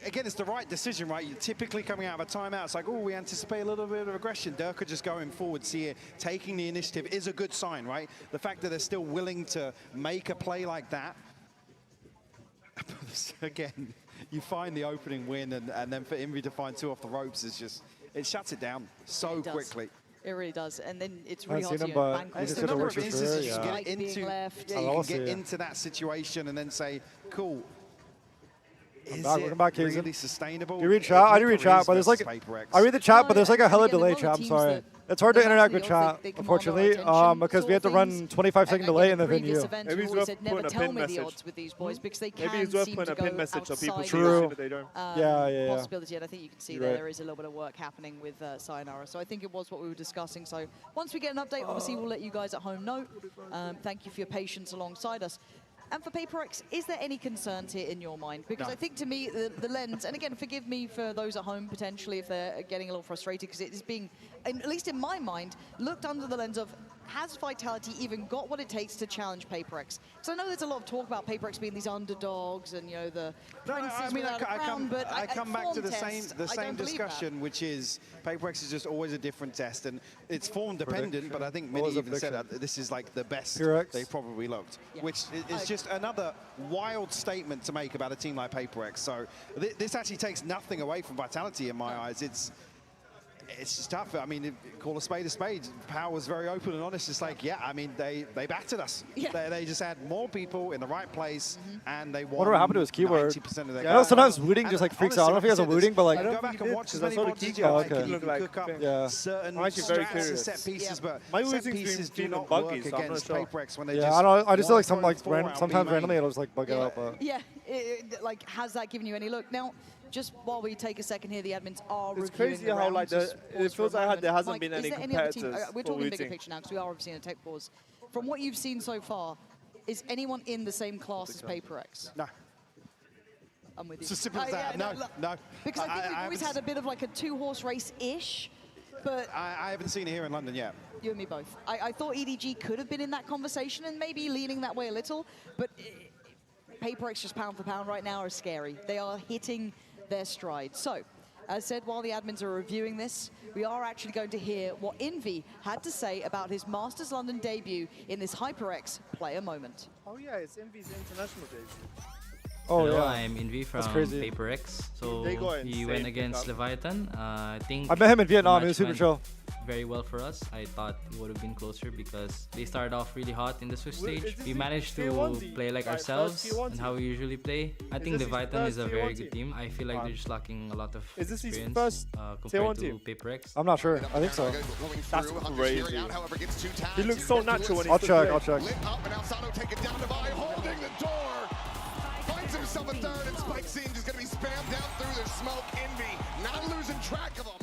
again, it's the right decision, right? You're typically coming out of a timeout, it's like, oh, we anticipate a little bit of aggression. Durka just going forward, here, taking the initiative is a good sign, right? The fact that they're still willing to make a play like that. Again, you find the opening win, and then for Envy to find two off the ropes is just, it shuts it down so quickly. It really does, and then it's really hard seen to him, but bank he on just it. did a work Of instances you yeah. can get into, you can get into that situation and then say, cool. Is Welcome back, Kazin. really sustainable? You read chat? I do read chat, but there's like, I read the chat, but there's like a hella again, delay, a lot of chat. I'm teams sorry. that It's hard to they have interact the with odds, chat, they command our unfortunately, attention because we have to sort of run things. 25-second delay in the Previous venue. events, Maybe we it's always worth said never putting a tell pin me the message. odds with these boys, because they Maybe can it's worth seem putting to a pin go message so people outside see True. that they don't. Yeah. possibility, and I think you can see You're there, right. there is a little bit of work happening with Sayonara. So I think it was what we were discussing. So once we get an update, obviously we'll let you guys at home know. Thank you for your patience alongside us. And for PRX, is there any concerns here in your mind? Because I think to me, the lens, and again, forgive me for those at home potentially if they're getting a little frustrated, because it is being, at least in my mind, looked under the lens of, has Vitality even got what it takes to challenge PRX? Because I know there's a lot of talk about PRX being these underdogs and, you know, the princes I mean, without a crown, but I come back to the form same test, I don't believe that. discussion, which is PRX is just always a different test, and it's form dependent. But I think What many was the even said prediction? that this is like the best PRX? they probably looked, which is just another wild statement to make about a team like PRX. So this actually takes nothing away from Vitality in my eyes. It's just tough. I mean, call a spade a spade. Power was very open and honest. It's like, yeah, I mean, they battered us. Yeah. They just had more people in the right place, and they won. Wonder what happened to his keyword. 90% of their I know games. sometimes Wooting just like freaks out. I don't know if he has a Wooting, but like, Go back and watch as many I saw the VODs as key you card. like. Okay. You Look can like cook up Yeah. certain I'm actually very strats and curious. set pieces, but My set Wooting's pieces do been not buggy, work so I'm not against sure. PRX when they yeah, just I don't know. I just feel like one some like four out sometimes B randomly main. it'll just like bug out. But Yeah, like, has that given you any look? Now, just while we take a second here, the admins are It's reviewing crazy the how rounds. like Just it pause for feels a like moment. there hasn't Mike, been is any there any other team? competitors. We're for talking bigger Wooting. picture now because we are obviously in a tech pause. From what you've seen so far, is anyone in the same class as PRX? No. I'm with you. It's as simple as that. Yeah, No. Because I think we've always had a bit of like a two-horse race-ish, but I haven't seen it here in London yet. you and me both. I thought EDG could have been in that conversation and maybe leaning that way a little, but PRX just pound for pound right now are scary. They are hitting their stride. So, as said, while the admins are reviewing this, we are actually going to hear what Envy had to say about his Masters London debut in this HyperX player moment. Oh yeah, it's Envy's international debut. oh Hello, yeah, I'm Envy from That's crazy. PRX. So They go he insane went in against cup. Leviathan. I think I met him in the Vietnam. He match was super went chill. very well for us. I thought it would have been closer because they started off really hot in the Swiss Well, stage. is this We his managed to K1Z? play like Like, ourselves first K1Z? and how we usually play. I think this his Leviathan is first a very K1Z? good team. I feel like they're just lacking a lot of Is this his experience first compared K1 to team? PRX. I'm not sure. I think so. That's crazy. He looks so natural when he's I'll check. I'll check. Holding the door. Finds himself a third, and Spike Scene just going to be spammed down through the smoke. Envy not losing track of him.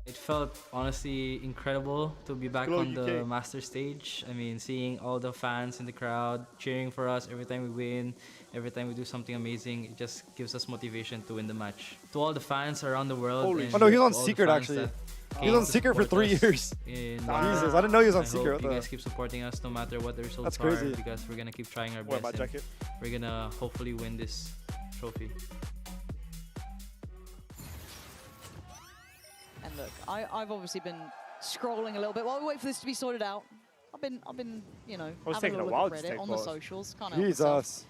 It felt honestly incredible to be back on the master stage. I mean, seeing all the fans in the crowd cheering for us every time we win, every time we do something amazing, it just gives us motivation to win the match. To all the fans around the world. Oh no, he's on Secret actually. He was on Secret for 3 years. Jesus, I didn't know he was on Secret. I hope you guys keep supporting us no matter what the results That's crazy. are, because we're gonna keep trying our best. And we're gonna hopefully win this trophy. And look, I've obviously been scrolling a little bit while we wait for this to be sorted out. I've been, you know, having a look at Reddit on the socials. Can't help myself.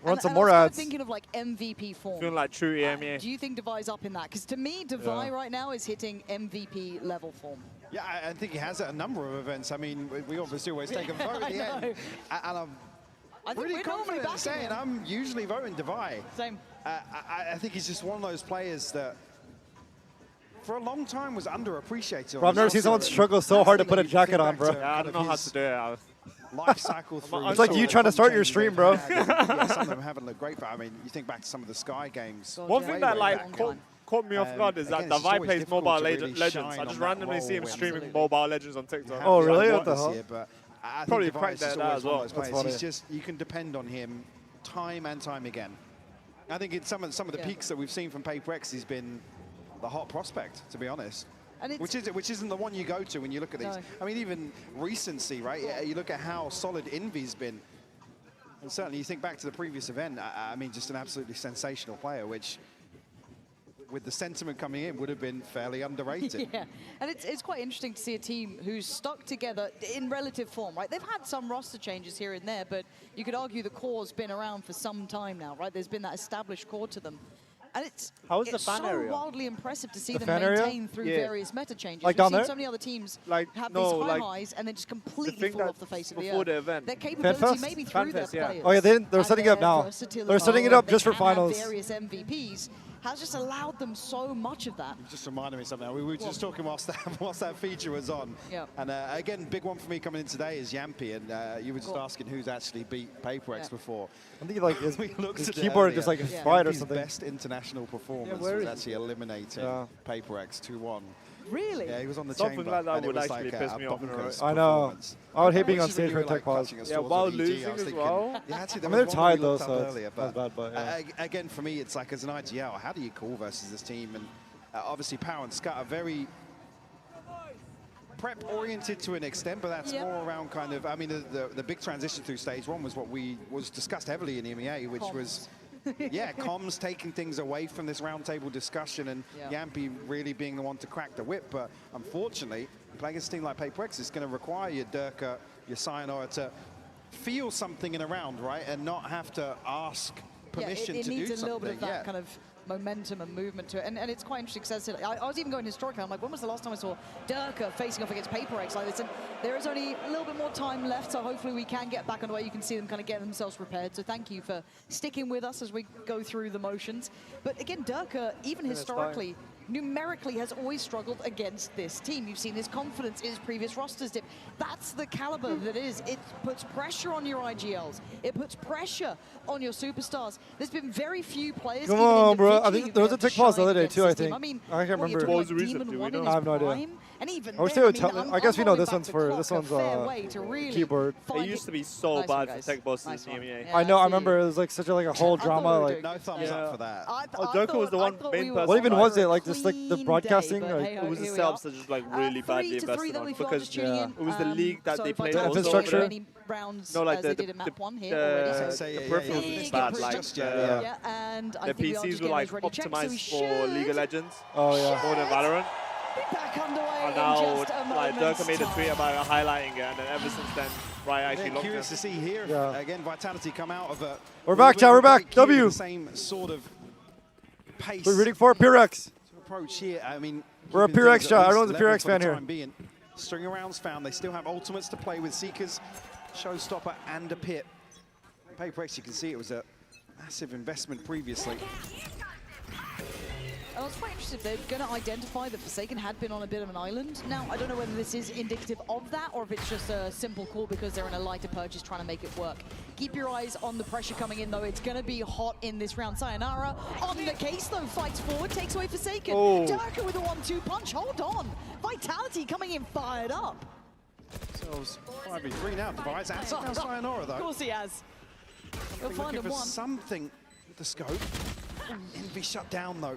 Run some and more I was ads. thinking of like MVP form. Feeling like true EMEA. Do you think Divai's up in that? Because to me, Divai right now is hitting MVP level form. Yeah, I think he has at a number of events. I mean, we obviously always take a vote at the end. And I'm really confident in saying I'm usually voting Divai. Same. I think he's just one of those players that for a long time was underappreciated. Bro, I've never seen someone struggle so hard to put a jacket on, bro. Yeah, I don't know how to do it. Life cycle through. It's like you trying to start your stream, bro. Yeah, some of them haven't looked great, but I mean, you think back to some of the Sky games. One thing that like caught me off guard is that Divai plays Mobile Legends. I just randomly see him streaming Mobile Legends on TikTok. Oh, really? What the hell? Probably cracked that as well. He's just, you can depend on him time and time again. I think in some of the peaks that we've seen from PRX, he's been the hot prospect, to be honest. And which isn't the one you go to when you look at these. No. I mean, even recency, right? You look at how solid Envy's been. And certainly you think back to the previous event, I mean, just an absolutely sensational player, which with the sentiment coming in would have been fairly underrated. Yeah, and it's quite interesting to see a team who's stuck together in relative form, right? They've had some roster changes here and there, but you could argue the core's been around for some time now, right? There's been that established core to them. And it's so wildly impressive to see them maintain through various meta changes. Like We've seen there? so many other teams have no, these high like highs and then just completely fall off the face of the before earth. the event. Their capability maybe through their players. Oh yeah, they're setting it up now. They're setting it up just for finals. Various MVPs has just allowed them so much of that. You just reminded me of something. We were just talking whilst that feature was on. Yeah. And again, big one for me coming in today is Yampy, and you were just asking who's actually beat PRX before. I think like his keyboard keyboard just like fried or Yampy's something. best international performance was actually eliminating PRX 2-1. Really? Yeah, he was on the Something chamber. like that and would it was actually like piss me off in a row. I know. I would hate being on stage for a tech pause. Yeah, while losing as well. Yeah, actually, I mean, they're tied though, so earlier, that's bad. But again, for me, it's like as an IGL, how do you call versus this team? And obviously, Power and Scott are very prep-oriented to an extent, but that's more around kind of. I mean, the big transition through stage one was what was discussed heavily in EMEA, which was. Comms taking things away from this roundtable discussion, and Yampy really being the one to crack the whip. But unfortunately, playing against a team like PRX is going to require your Durka, your Sayonara to feel something in a round, right, and not have to ask permission to do something. It needs a little bit of that kind of momentum and movement to it, and it's quite interesting because I was even going historically. I'm like, when was the last time I saw Durka facing off against PRX like this? And there is only a little bit more time left, so hopefully we can get back on the way. You can see them kind of getting themselves prepared. So thank you for sticking with us as we go through the motions. But again, Durka, even historically, numerically has always struggled against this team. You've seen his confidence in his previous rosters dip. That's the caliber that is. It puts pressure on your IGLs. It puts pressure on your superstars. There's been very few players. Come on, bro. I think there was a tech pause the other day too. I think. I mean, I can't remember. What was the reason? Do we know? I have no idea. And even I guess we know this one's for keyboard. It used to be so bad for tech bosses in EMEA. I know. I remember it was like such a whole drama. Like no thumbs up for that. Durka was the one main person. What even was it? Like just like the broadcasting? It was the setups that just like really badly invested on because it was the league that they played. The infrastructure. No, like the peripherals was bad. Like the PCs were like optimized for League of Legends. Oh yeah. More than Valorant. And now, like, Durka made a tweet about highlighting it, and then ever since then, Riot actually locked curious it. to see here, again, Vitality come out of a... We're back, chat, we're back, W! The same sort of pace. We're rooting for PRX. To approach here, I mean... We're a PRX chat, everyone's a PRX fan here. String rounds found, they still have ultimates to play with Seekers, Showstopper, and a Pit. PRX, you can see it was a massive investment previously. I was quite interested. They're going to identify that Forsaken had been on a bit of an island. Now, I don't know whether this is indicative of that or if it's just a simple call because they're in a lighter purchase trying to make it work. Keep your eyes on the pressure coming in, though. It's going to be hot in this round. Sayonara on the case, though, fights forward, takes away Forsaken. Oh. Durka with a 1-2 punch. Hold on. Vitality coming in fired up. So 5v3 now, divides and now Sayonara, though. Of course he has. He'll find looking him for one. something with the scope. Envy shut down, though.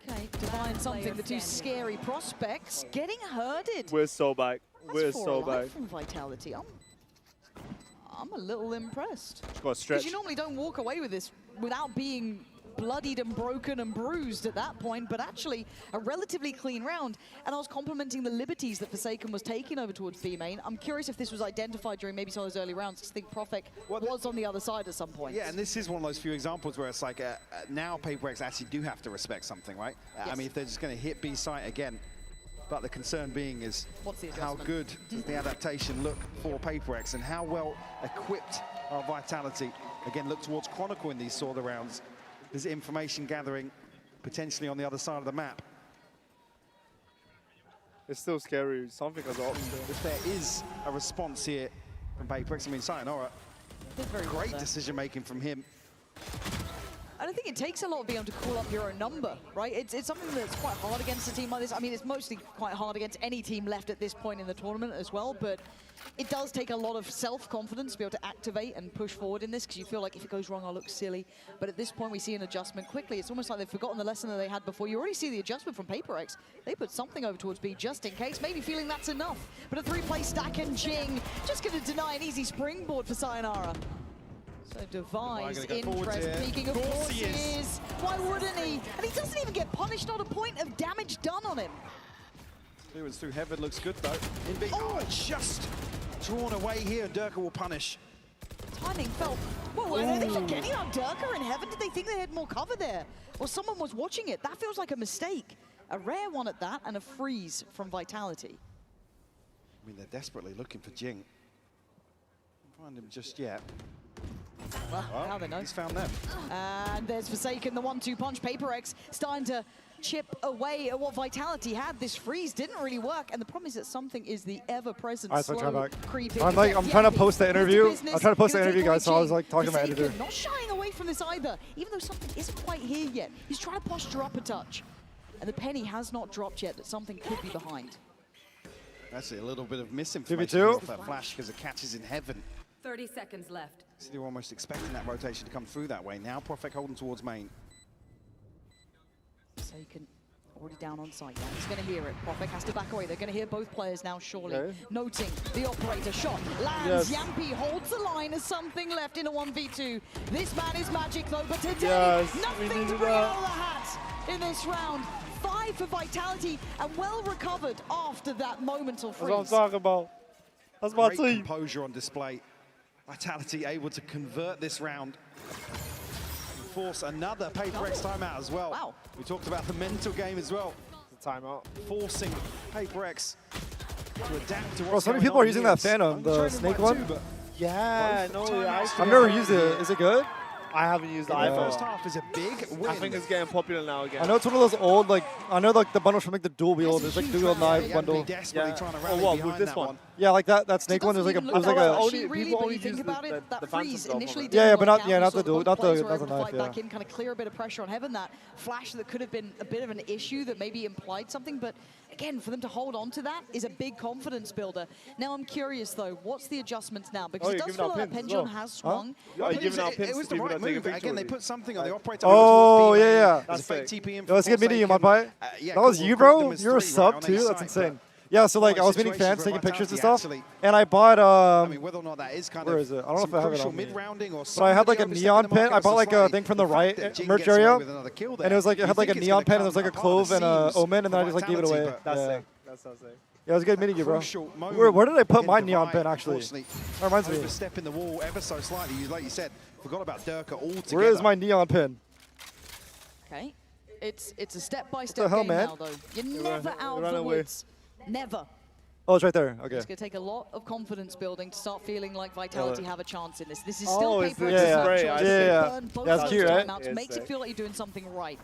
Okay, Divine something, the two scary prospects getting herded. We're so back. We're That's so 4 alive back. from Vitality. I'm a little impressed. Got stretch. Because you normally don't walk away with this without being bloodied and broken and bruised at that point, but actually a relatively clean round. And I was complimenting the liberties that Forsaken was taking over towards B main. I'm curious if this was identified during maybe some of those early rounds, because I think Profek was on the other side at some point. Yeah, and this is one of those few examples where it's like now PRX actually do have to respect something, right? I mean, if they're just going to hit B site again, but the concern being is how good does the adaptation look for PRX and how well equipped are Vitality. Again, look towards Chronicle in these sort of rounds. There's information gathering potentially on the other side of the map. It's still scary. Something has option. If there is a response here from PRX, I mean, Sayonara, great decision making from him. I don't think it takes a lot of being able to call up your own number, right? It's something that's quite hard against a team like this. I mean, it's mostly quite hard against any team left at this point in the tournament as well, but it does take a lot of self-confidence to be able to activate and push forward in this, because you feel like if it goes wrong, I'll look silly. But at this point, we see an adjustment quickly. It's almost like they've forgotten the lesson that they had before. You already see the adjustment from PRX. They put something over towards B just in case, maybe feeling that's enough. But a 3-play stack and Jing just going to deny an easy springboard for Sayonara. So Device interest peaking, of course he is. Why wouldn't he? And he doesn't even get punished, not a point of damage done on him. Clearance through heaven looks good though. Just drawn away here, Durka will punish. Timing felt, whoa, are they forgetting about Durka in heaven? Did they think they had more cover there? Or someone was watching it? That feels like a mistake. A rare one at that, and a freeze from Vitality. I mean, they're desperately looking for Jing. Can't find him just yet. Well, now they know. He's found them. And there's Forsaken, the 1-2 punch. PRX starting to chip away at what Vitality had. This freeze didn't really work, and the problem is that something is the ever-present slow creeping. I'm trying to post the interview. I'm trying to post the interview, guys, so I was like talking to my editor. Not shying away from this either, even though something isn't quite here yet. He's trying to posture up a touch. And the penny has not dropped yet, that something could be behind. Actually, a little bit of misinformation off that flash because it catches in heaven. 30 seconds left. So they're almost expecting that rotation to come through that way. Now Profek holding towards main. So you can already down on site now. He's going to hear it. Profek has to back away. They're going to hear both players now, surely. Okay. Noting the operator shot. Lands. Yes. Yampi holds the line as something left in a 1v2. This man is magic though, but today, nothing to bring out of the hat in this round. 5 for Vitality and well recovered after that momental freeze. That's what I'm talking about. That's my Great team. Composure on display. Vitality able to convert this round and force another PRX timeout as well. Wow. We talked about the mental game as well. The timeout. Forcing PRX to adapt to what's Bro, so many going people on are using here. that Phantom, the snake one. Yeah, no, I've never used it. Is it good? I haven't used the The iPhone. first half is a big win. I think it's getting popular now again. I know it's one of those old, like, I know like the bundles from like the dual wield. There's like dual knife bundle. Desperately trying to rally what, behind with this that one? Yeah, like that snake one. There's like a, Doesn't there's like even a. look like people only you think use about the it, that phantom freeze stuff on initially it. didn't Yeah, work but not out. yeah, We not saw the dual, both not players the were able to knife. fight Yeah. back in, kind of clear a bit of pressure on Heaven. That flash that could have been a bit of an issue that maybe implied something, but again, for them to hold on to that is a big confidence builder. Now I'm curious though, what's the adjustments now? Because it does feel like that pendulum has swung. Are you giving out It pins was to the people right that take a move. picture Again, they with you? put something on the operator. Oh yeah. That's a fake TP in That was a good meeting you, Mudpie. That was you, bro. You're a sub too. That's insane. Yeah, so like I was meeting fans, taking pictures and stuff, and I bought I mean, whether or not that is kind where of is it? I don't know if I have it on me. mid-rounding or But I had like a neon pen. I bought like a thing from the right merch area, and it was like it had like a neon pen, and there was like a clove and a omen, and then I just like gave it away. That's sick. That sounds sick. Yeah, it was a good meeting you, bro. Where did I put my neon pen actually? That reminds me. Overstepping the wall ever so slightly. Like you said, forgot about Durka altogether. Where is my neon pin? Okay, it's a step-by-step game now though. You're never out of the woods. Never. Oh, it's right there. Okay. It's going to take a lot of confidence building to start feeling like Vitality have a chance in this. This is Oh, still it's PRX's yeah. choice. Yeah. Burn both That's those cute, right? timeouts, makes it feel like you're doing something right.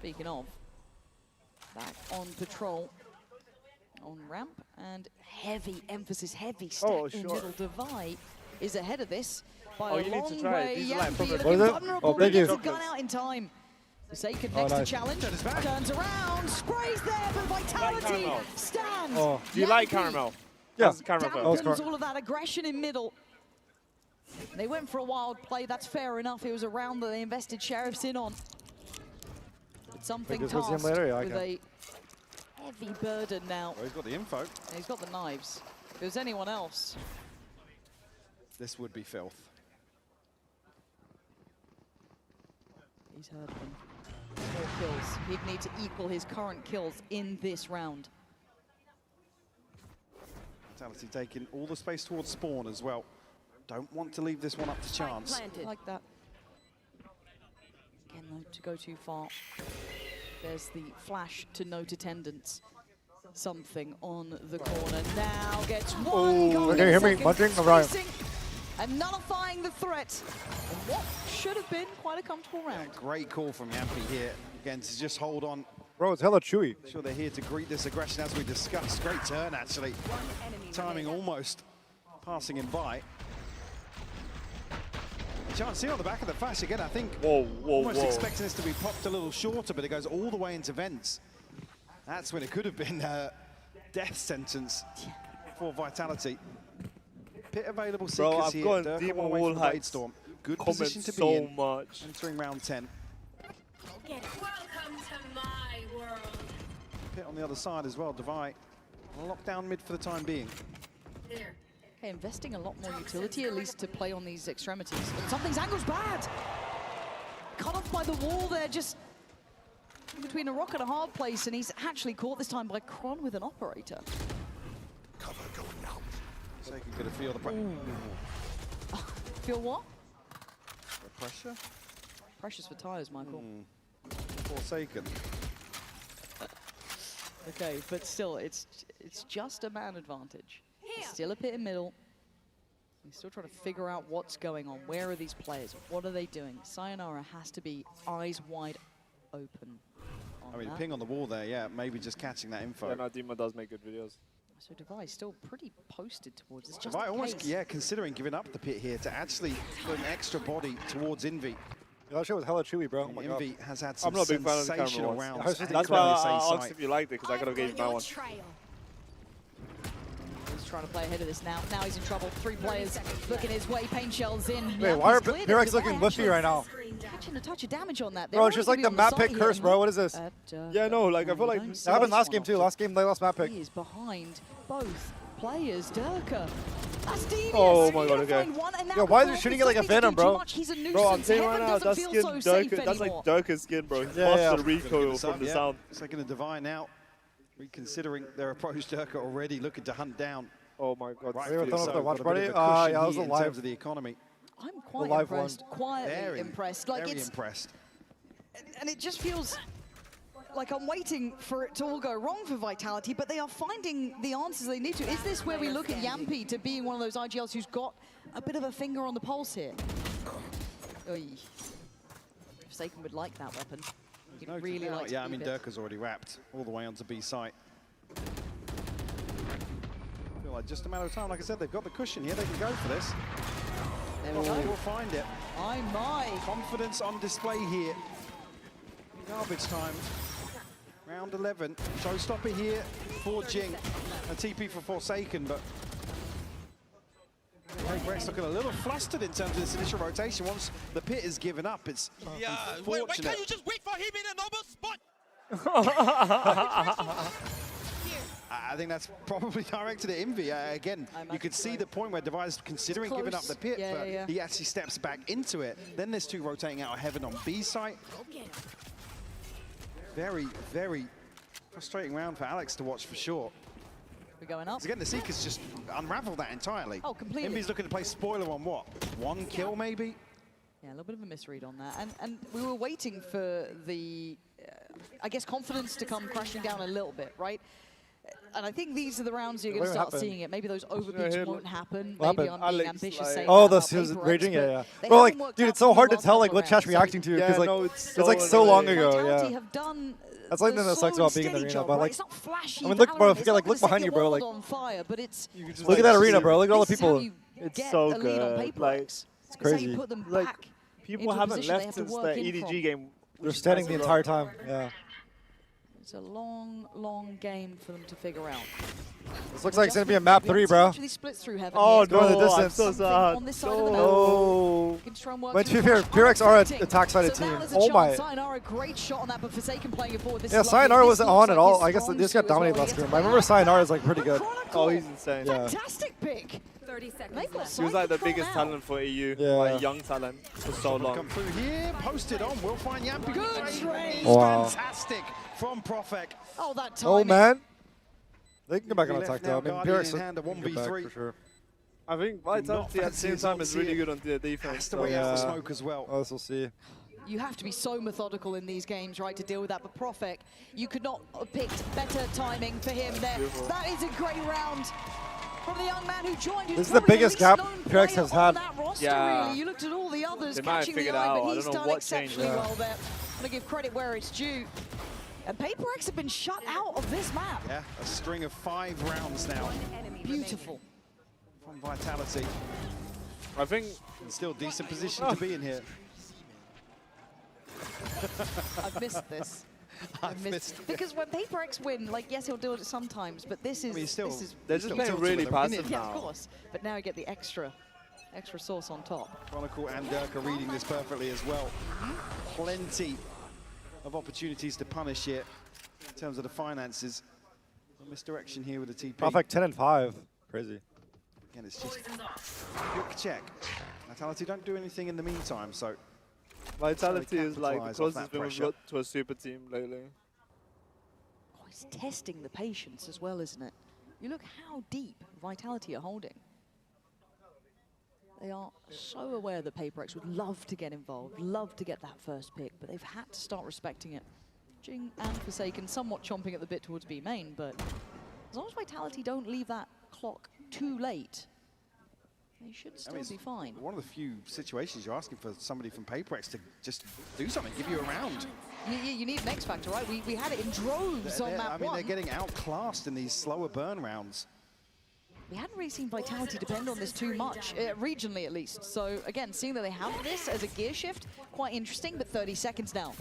Speaking of, back on patrol, on ramp, and heavy emphasis, heavy stack in middle. Divide is ahead of this by a long way. Yampy looking vulnerable, but gets a gun out in time. Forsaken next to challenge, turns around, sprays there, but Vitality stands. Do you like Caramel? Yeah. Dampens all of that aggression in middle. They went for a wild play, that's fair enough. It was a round that they invested Sheriffs in on. But something tasked with a heavy burden now. Well, he's got the info. And he's got the knives. If it was anyone else, this would be filth. He's heard them. 4 kills. He'd need to equal his current kills in this round. Vitality taking all the space towards spawn as well. Don't want to leave this one up to chance. I like that. Again, though, to go too far. There's the flash to note attendance. Something on the corner now gets one. Okay, hear me punching around. And nullifying the threat. And what should have been quite a comfortable round. Great call from Yampy here. Again, to just hold on. Bro, it's hella chewy. Sure, they're here to greet this aggression as we discussed. Great turn, actually. Timing almost passing him by. Chance see on the back of the flash again, I think. Almost expecting this to be popped a little shorter, but it goes all the way into vents. That's when it could have been a death sentence for Vitality. Pit available seekers Bro, I've here. got Dirk Demon all the way Wall from the Heights. Storm. Good position to be in. Much. Entering round 10. Welcome to my world. Pit on the other side as well. Divide locked down mid for the time being. Okay, investing a lot more utility, at least to play on these extremities. But something's angle's bad. Cut off by the wall there, just between a rock and a hard place, and he's actually caught this time by Cron with an operator. Cover going out. So you can get a feel the pressure. Feel what? The pressure? Precious for tires, Michael. Forsaken. Okay, but still, it's just a man advantage. He's still a pit in middle. He's still trying to figure out what's going on. Where are these players? What are they doing? Sayonara has to be eyes wide open. I mean, ping on the wall there, yeah, maybe just catching that info. Yeah, no, Dima does make good videos. So Divide still pretty posted towards this. Divide almost, yeah, considering giving up the pit here to actually put an extra body towards Envy. Yeah, that shit was hella chewy, bro. Oh my Envy God. has had some I'm not a big fan of the sensational camera rounds. That's why I asked if you liked it, because I could have gave you my one. He's trying to play ahead of this now. Now he's in trouble. 3 players looking his way. Pain shells in. Wait, why are PRX looking whiffy right now? Catching a touch of damage on that. Bro, it's just like the map pick curse, bro. What is this? Yeah, no, like I feel like that happened last game too. Last game, they lost map pick. He is behind both players. Durka. That's devious. Oh my God, okay. Yo, why is he shooting it like a Venom, bro? He's a nuisance. Bro, I'm saying right now, Heaven that doesn't skin, feel so safe that's like anymore. Durka's skin, bro. He's Yeah, faster recoil from the sound. Second to Divine now. Reconsidering their approach, Durka already looking to hunt down. Oh my God. Right, They were throwing up the watch got a party. bit of a cushion Yeah, that was here a in live. terms of the economy. I'm quite live impressed. Quietly Very, impressed. Like very it's impressed. And it just feels like I'm waiting for it to all go wrong for Vitality, but they are finding the answers they need to. Is this where we look at Yampy to being one of those IGLs who's got a bit of a finger on the pulse here? Oy. Forsaken would like that weapon. He'd really like to Yeah, I mean, keep it. Durka's already wrapped all the way onto B site. Feel like just a matter of time. Like I said, they've got the cushion here. They can go for this. There we go. We'll find it. My. Confidence on display here. Garbage time. Round 11. Showstopper here for Jing. A TP for Forsaken, but Rex looking a little flustered in terms of this initial rotation. Once the pit is given up, it's why can't you just wait for him in a normal spot? I think that's probably directed at Envy. Again, you could see the point where Divide is considering giving up the pit, but he actually steps back into it. Then there's 2 rotating out of Heaven on B site. Very, very frustrating round for Alex to watch for sure. We're going up. Again, the Seekers just unravel that entirely. Oh, completely. Envy's looking to play spoiler on what? 1 kill maybe? Yeah, a little bit of a misread on that. And we were waiting for the, I guess, confidence to come crashing down a little bit, right? And I think these are the rounds you're going to What start happened? seeing it. Maybe those overpeaks won't happen. What Maybe happened? I'm being Alex, ambitious like- saying Oh, that he was about raging, PRX, yeah, but yeah. they Well, haven't like, worked dude, out it's so from hard the to tell like last what couple chat's rounds. reacting to because Yeah, like no, it's it's like so so long annoying. ago. Vitality Yeah, have done that's one thing that slow sucks and about being in the steady arena. job, But right? like, It's not flashy I mean, look, bro, Valorant. if you like, look It's not behind you, gonna bro. set Like, your world on fire, but it's look at that arena, bro. Look at all the this is how people. you It's get so a lead on good. PaperX. Like, It's It's how you crazy. put them Like, back people into a haven't position they left have to since the work in EDG from. game. They're which is standing nice the as entire well. time. Yeah. It's a long, long game for them to figure out. This looks like it's gonna be a map 3, bro. Actually splits through heaven Oh here. Going the no, I'm distance. so Something sad. on this side of the map. No. Can try and work But to through be fair, Flash. PRX are an Unaffecting. attack-sided So now team. there's a Oh chance. my. Sayonara, great shot on that, but Forsaken playing it forward. This Yeah, is lovely. Sayonara This wasn't looks on at like all. his I guess strong they just suit got as well. dominated He last gets to game. I play remember out. Sayonara is like pretty good. Oh, he's insane. Yeah. Fantastic pick. 30 seconds They've got left. He was side like the control biggest now. talent for EU. Yeah. Like young talent for so long. Come through here, posted on. We'll find Yampi. Good trade. Wow. Fantastic from Profek. Oh, that Oh timing. man. They can go back We on left attack now, though. I mean, Guardian PRX in hand, a can go back 1v3. for sure. I think Vitality at the same fancy time his is really ulti good on the Has defense. to So. wait out the Yeah. smoke as well. Oh, this we'll see. You have to be so methodical in these games, right, to deal with that. But Profek, you could not have picked better timing for him there. Beautiful. That is a great round from the young man who joined. This is the biggest gap PRX has had. Yeah. Really. You looked at all the others They might have catching the figured eye, out. but I he's don't know done what exceptionally changed. well there. I'm going to give credit where it's due. And PaperX have been shut out of this map. Yeah, a string of 5 rounds now Beautiful. from Vitality. I think Still decent position to be in here. I've missed this. I've missed it. Because when PaperX win, like, yes, he'll do it sometimes, but this is... I mean, still, this is they're just still playing tilted really with a win in. passive yeah, now. of course. But now you get the extra sauce on top. Chronicle and Dirk are reading this perfectly as well. Plenty of opportunities to punish here in terms of the finances. A misdirection here with the TP. Perfect 10 and 5. Crazy. Again, it's just quick check. Vitality don't do anything in the meantime, so Vitality is like the capitalise off closest that thing we've pressure. got to a super team lately. Oh, it's testing the patience as well, isn't it? You look how deep Vitality are holding. They are so aware that PaperX would love to get involved, love to get that first pick, but they've had to start respecting it. Jing and Forsaken somewhat chomping at the bit towards B main, but as long as Vitality don't leave that clock too late, they should still it's be fine. one of the few situations you're asking for somebody from PaperX to just do something, give you a round. You need an X factor, right? We had it in droves on map I mean, one. they're getting outclassed in these slower burn rounds. We hadn't really seen Vitality depend on this too much, regionally at least. So again, seeing that they have this as a gear shift, quite interesting, but 30 seconds now.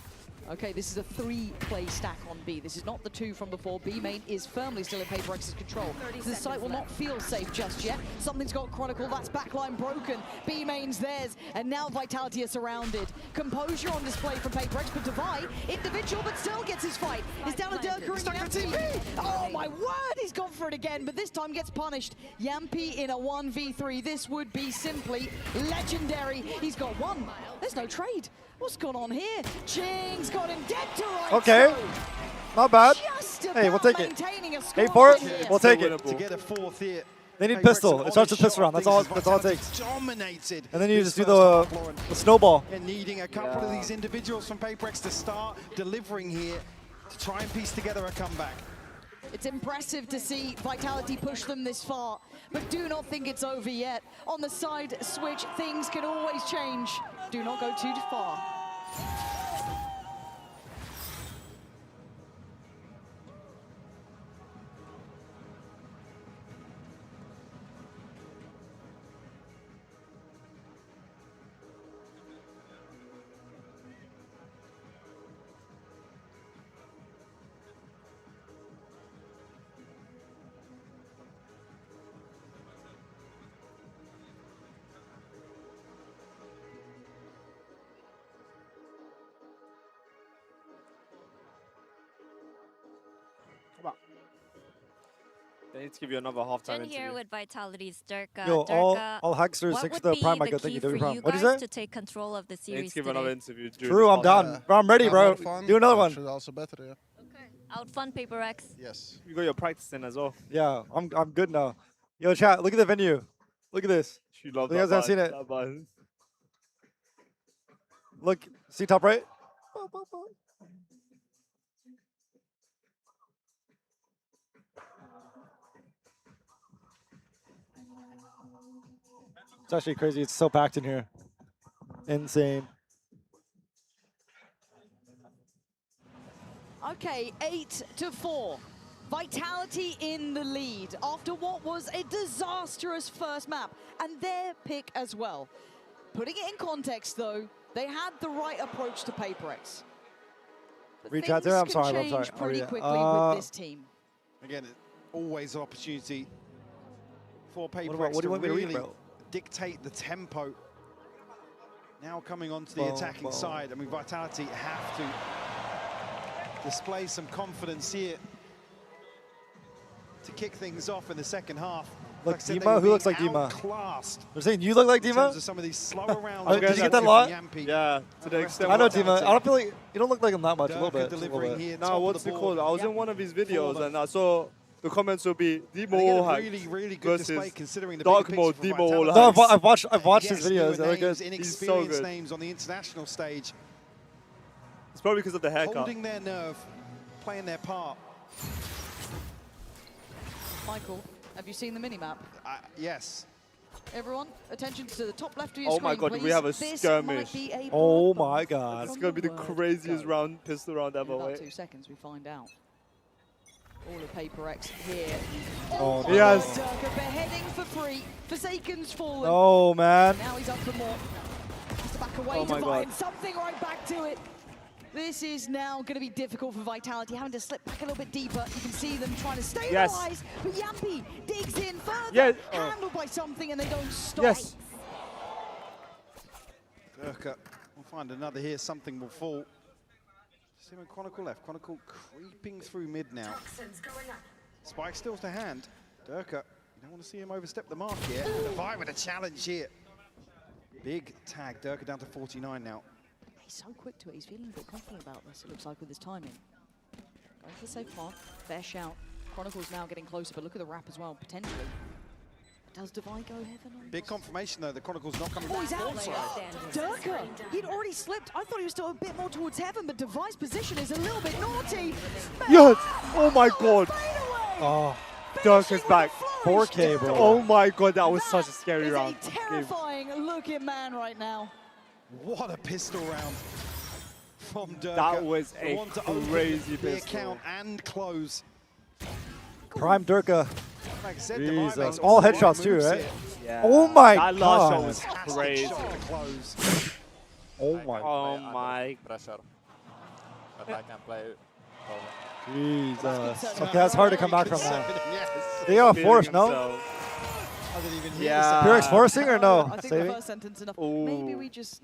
Okay, this is a 3-play stack on B. This is not the 2 from before. B main is firmly still in PaperX's control. The site will not feel safe just yet. Something's got Chronicle, that's backline broken. B main's theirs, and now Vitality are surrounded. Composure on display from PaperX, but Divide, individual, but still gets his fight. It's down to Durka and Yampi. Oh my word, he's gone for it again, but this time gets punished. Yampi in a 1v3. This would be simply legendary. He's got one. There's no trade. What's going on here? Jing's got him dead to right. Okay. Not bad. Just Hey, we'll about take it. maintaining a Hey, for it. scoreline here. We'll take it. To get a 4th here. They need PaperX pistol. an It starts with honest pistol round. shot. That's all. Things That's all it Vitality takes. Dominated. And then you this just do first half, Lauren. the snowball. And needing a couple of these individuals from PaperX to start delivering here to try and piece together a comeback. It's impressive to see Vitality push them this far, but do not think it's over yet. On the side switch, things can always change. Do not go too far. They need to give you another halftime In interview. here with Vitality's Durka. Yo, Durka, all Hacksters, what 6 would to the be prime, I the got thank key you, for W prime. you What'd you guys say? to take control of the They need series to give today? another interview. True, I'm down. Bro, I'm ready, bro. Do another one. Also better, yeah. Out fun PaperX. Yes. You got your practice in as well. Yeah, I'm good now. Yo, chat, look at the venue. Look at this. You love You that guys haven't buzz, seen it. that buzz. Look, see top right? It's actually crazy. It's so packed in here. Insane. Okay, 8-4. Vitality in the lead after what was a disastrous first map, and their pick as well. Putting it in context, though, they had the right approach to PRX. Reach out there. I'm sorry. Change pretty quickly with this team. Again, always an opportunity for What PRX do you want me to to read, really bro? dictate the tempo. Now coming onto the attacking side, I mean, Vitality have to display some confidence here to kick things off in the second half. Look, Like I said, they Dima, were who looks being like Dima? outclassed They're saying you look like in terms Dima? of some of these slower rounds. Oh, did you get that a lot? Yeah, to the extent. I know Dima. I don't feel like you don't look like him that much. A little Durka bit. delivering here. Now, what's it called? I was in one of his videos and I saw the comments will be Demo all hacks really good display versus considering the dark bigger mode picture Demo for all Vitality. hacks. No, I've watched his Yes, videos. newer They're names, good. inexperienced good. names on the international stage. It's probably because of the haircut. Holding their nerve, playing their part. Michael, have you seen the minimap? Yes. Everyone, attention to the top left of your Oh screen, my god, please. we have a This skirmish. might be a Oh bloodbath my god. It's from going to be the word craziest go. round, pistol round In ever. about Wait. 2 seconds, we find out. All of PRX here. Oh, my yes. God, Durka beheading for free. Forsaken's fallen. Oh, man. Now he's up for more. Has to back away Oh to my find God. something right back to it. This is now going to be difficult for Vitality, having to slip back a little bit deeper. You can see them trying to stabilize, but Yampi digs in further, Yes. handled by something, and they don't stop. Yes. Durka will find another here. Something will fall. See him in Chronicle left. Chronicle creeping through mid now. Spike still to hand. Durka, you don't want to see him overstep the mark here. The VIT with a challenge here. Big tag. Durka down to 49 now. He's so quick to it. He's feeling a bit confident about this, it looks like, with his timing. Going for the safe path. Fair shout. Chronicle's now getting closer, but look at the wrap as well, potentially. Does Divide go heaven on Big confirmation, though. The Chronicle's not coming Oh, back. he's outside. Durka! He'd already slipped. I thought he was still a bit more towards heaven, but Divide's position is a little bit naughty. Yes! Oh my god! Oh, Durka's back. 4K, bro. Oh my god, that was such a scary Is round. a terrifying looking man right now. What a pistol round from Durka. That was The a one to open crazy the pistol. account and close. Prime Durka. Like I said, Jesus. Divide makes All the right headshots too, moves right? here. Yeah. Oh my That last god. shot was Fantastic crazy. shot to close. Oh my. Oh my. Pressure. But I can play. Jesus. Okay, that's hard to come back from that. Yes. They got Feeling forced, no? himself. I didn't even hear Yeah. PRX forcing or no? I think Saving? the first sentence enough. Ooh. Maybe we just...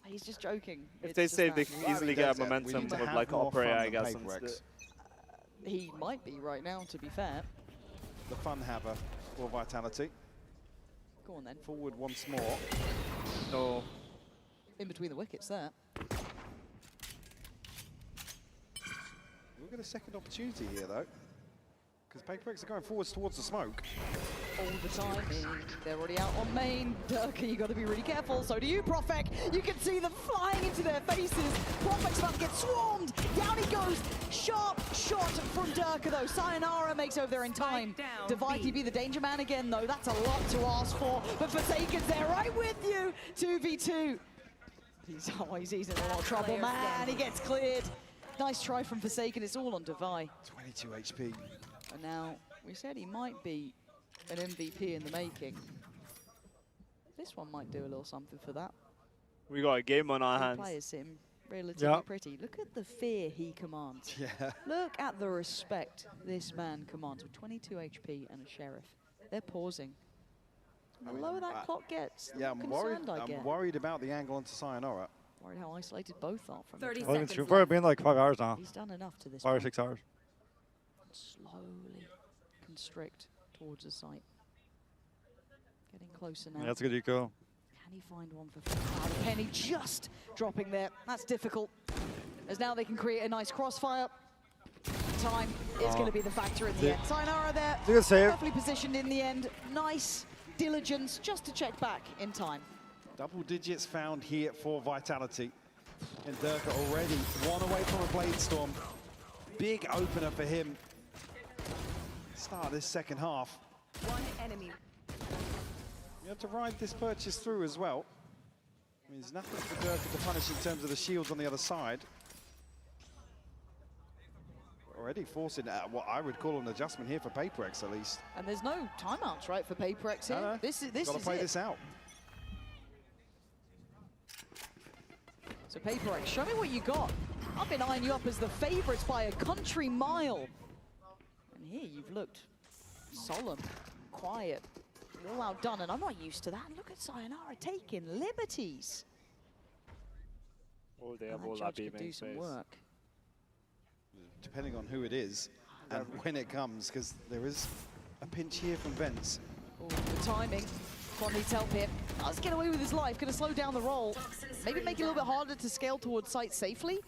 He's just joking. If It's they just save, they that. can easily get a momentum need to with have like more operator, fun I than guess. PRX. He might be right now, to be fair. The fun haver for Vitality. Go on then. Forward once more. No. In between the wickets there. We'll get a second opportunity here, though. Because PRX are going forwards towards the smoke. All the time. They're already out on main. Durka, you got to be really careful. So do you, Profek. You can see them flying into their faces. Profek's about to get swarmed. Down he goes. Sharp shot from Durka, though. Sayonara makes over there in time. Divide be the danger man again, though. That's a lot to ask for. But Forsaken's there right with you. 2v2. He's in a lot of trouble, man. He gets cleared. Nice try from Forsaken. It's all on Divide. 22 HP. And now, we said he might be an MVP in the making. This one might do a little something for that. We got a game on our The hands. players seem relatively Yep. pretty. Look at the fear he commands. Yeah. Look at the respect this man commands with 22 HP and a sheriff. They're pausing. And the lower that clock gets, the Yeah, more concerned I get. I'm worried about the angle onto Sayonara. Worried how isolated both are from 30 each Well, other. it's true for it being like 5 hours now. He's done enough to this 5 or point. 6 hours. Slowly constrict towards the site. Getting closer now. Yeah, that's a good eco. Can he find one for free? The penny just dropping there. That's difficult. As now they can create a nice crossfire. Time is going to be the factor in the end. Sayonara there. It's a good save. Perfectly positioned in the end. Nice diligence just to check back in time. Double digits found here for Vitality. And Durka already one away from a Blade Storm. Big opener for him. Start this second half. One enemy. You have to ride this purchase through as well. I mean, there's nothing for Durka to punish in terms of the shields on the other side. Already forcing what I would call an adjustment here for PRX at least. And there's no timeouts, right, for PRX here? No. This is Gotta play this out. So PRX, show me what you got. I've been eyeing you up as the favorites by a country mile. And here you've looked solemn, quiet, all outdone, and I'm not used to that. Look at Sayonara taking liberties. Oh, they have And all that that judge could do beaming some space. work. Depending on who it is and when it comes, because there is a pinch here from Vents. Oh, the timing. Quan needs help here. Let's get away with his life. Going to slow down the roll. Maybe make it a little bit harder to scale towards site safely.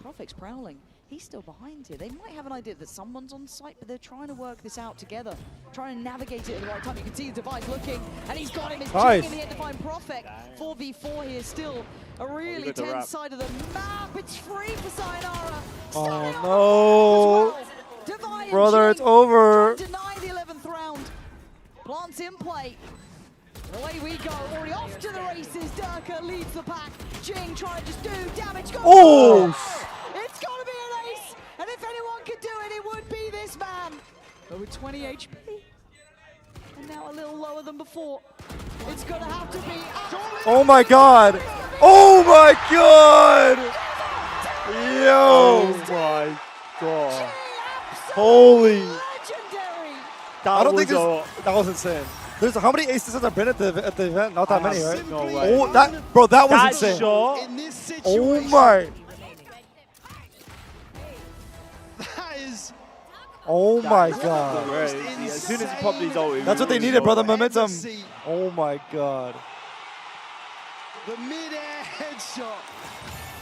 Profec's prowling. He's still behind here. They might have an idea that someone's on site, but they're trying to work this out together. Trying to navigate it at the right time. You can see the device looking, and he's got him. It's Nice. in here to find Prophet. 4v4 here still. A really tense side of the map. It's free for Sayonara. Oh no! Divine Brother, it's Jing over. deny the 11th round. Plants in play. And away we go. Already off to the races. Durka leads the pack. Jing trying to just do damage. Go Oh! It's got to be an ace. And if anyone could do it, it would be this man. But with 20 HP. And now a little lower than before. It's going to have to be. Oh my god! Oh my god! Yo! Oh my god. Holy! Legendary. I don't think that was insane. There's how many aces have there been at the event? Not that many, right? No way. Oh, that bro, that was insane. Shot. In this situation, Oh my! that is Oh my That's god! crazy. As soon as he popped his ult, That's what they needed, bro. The momentum. Oh my god! the mid-air headshot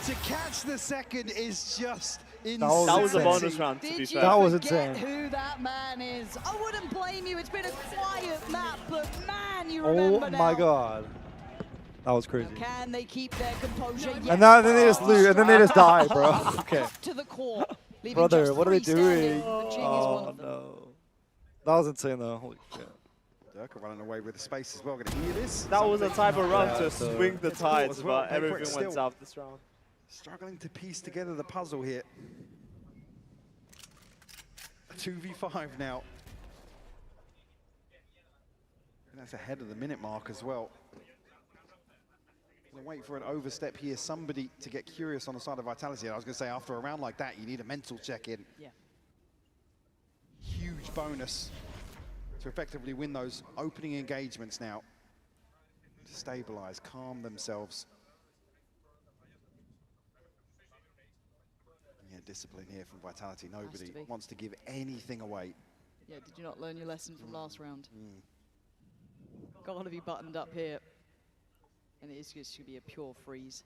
to catch the second is just insane. That was a insane. bonus round, to be Did fair. That was forget insane. who that man is? I wouldn't blame you. It's been a quiet map, but man, you Oh remember now. my god! That was crazy. Can they keep their composure? Yes. And then they just lose, and then they just die, bro. Okay, To the core. leaving brother, just what are they 3 standing, doing? but Jing is one Oh of them. no! That was insane, though. Holy shit! Durka running away with the space as well. Going to hear this. That was a type of run Yeah, to so- swing the It's cool tides, as well. but PRX everything went still south this round. Struggling to piece together the puzzle here. 2v5 now. And that's ahead of the minute mark as well. Gonna wait for an overstep here, somebody to get curious on the side of Vitality. And I was gonna say, after a round like that, you need a mental check-in. Yeah. Huge bonus to effectively win those opening engagements now. To stabilize, calm themselves. Yeah, discipline here from Vitality. Nobody be. wants to give anything away. Yeah, did you not learn your lesson from last round? Got to be buttoned up here. And it is just going to be a pure freeze.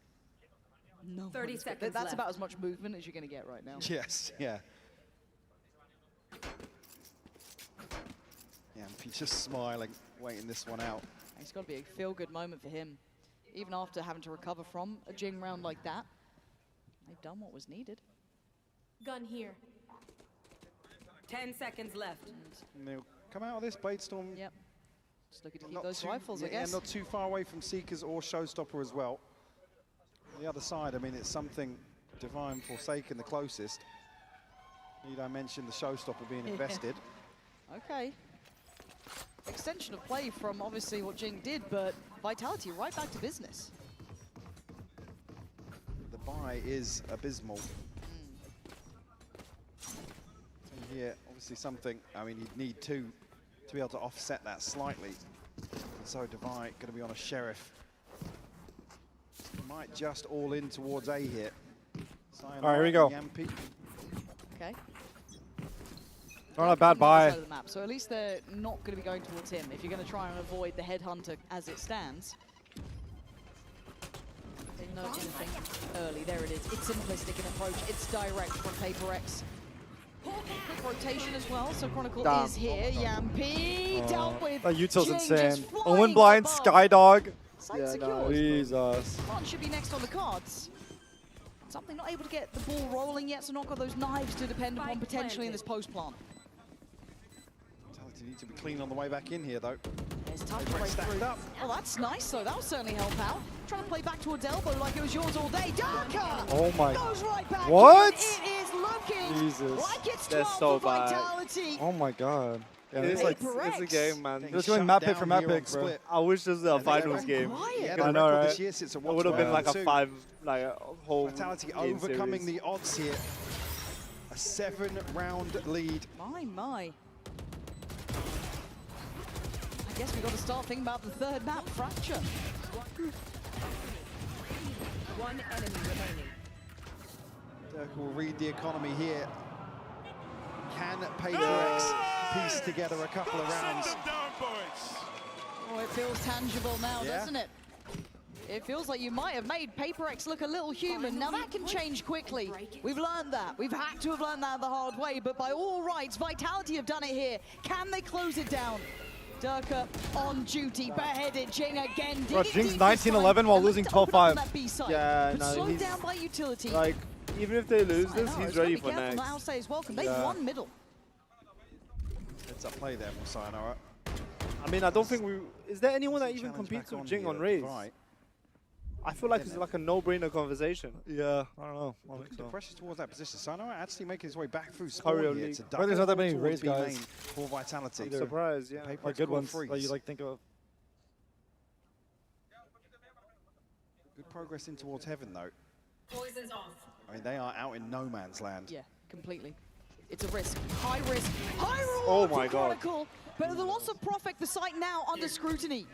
No 30 one's seconds That's left. about as much movement as you're going to get right now. Yes, yeah. Yeah, and he's just smiling, waiting this one out. It's got to be a feel-good moment for him. Even after having to recover from a Jing round like that, they've done what was needed. Gun here. 10 seconds left. And they'll come out of this Bladestorm. Yep. Just looking to keep Not those too- rifles, I yeah, guess. not too far away from Seekers or Showstopper as well. The other side, I mean, it's something Divine Forsaken the closest. Need I mention the Showstopper being Yeah. invested? Okay. Extension of play from obviously what Jing did, but Vitality right back to business. The buy is abysmal. So here, obviously something, I mean, you'd need two to be able to offset that slightly. And so Divine going to be on a Sheriff. Might just all in towards A here. All right, here we go. Yampy. Okay. Not a bad On the buy. other side of the map, so at least they're not going to be going towards him. If you're going to try and avoid the headhunter as it stands. They know anything early. There it is. It's simplistic in approach. It's direct from PRX. Quick rotation as well, so Chronicle Damn. is here. Yampy dealt with. That Util's Jing insane. just flying Omen blind, above. Skydog. Site secured. Jesus. One should be next on the cards. Something not able to get the ball rolling yet, so not got those knives to depend upon potentially in this post plant. Vitality need to be clean on the way back in here, though. There's Tough to break through. Oh, that's nice though. That'll certainly help out. Trying to play back towards elbow like it was yours all day. Darker Oh my. goes right back. What? It is looking Jesus. like it's 12 That's so for bad. Vitality. Oh my god. Yeah, It's like, it's a game, man. just going map pick for map pick, bro. I wish this was a finals game. Yeah, I know, right? It It would have been like a 5, like a whole Vitality game overcoming series. the odds here. A 7-round lead. My. I guess we've got to start thinking about the third map, Fracture. One enemy remaining. Dirk will read the economy here. Can PRX piece together a couple of rounds? Oh, it feels tangible now, Yeah. doesn't it? It feels like you might have made PRX look a little human. Now that can change quickly. We've learned that. We've had to have learned that the hard way, but by all rights, Vitality have done it here. Can they close it down? Durka on duty, bareheaded, Jing again. Bro, digging Jing's deep this 19-11 time, while and losing looks to open up on 12-5. that B side, Yeah, but no, slowed he's down by utility. like, even if they lose this, I know, he's it's gotta ready be for careful next. now, say as well, 'cause they've Yeah. won middle. Heads up play there from Sayonara. I mean, I don't think we. Is there anyone that even Challenge competes back with Jing here, on raze? right. I feel like it's like a no-brainer conversation. Yeah, I don't know. I Looking think to so. pressure towards that position. Sayonara actually making his way back through spawn Choreo here league. to But there's not that many towards raise B guys. main for Vitality. I'm surprised, yeah. PRX Like good score ones that freeze. you like think of. Good progress in towards heaven though. Poison's off. I mean, they are out in no man's land. Yeah, completely. It's a risk. High risk, high Oh reward my for God. Chronicle. But the loss of Prophet, the site now under scrutiny.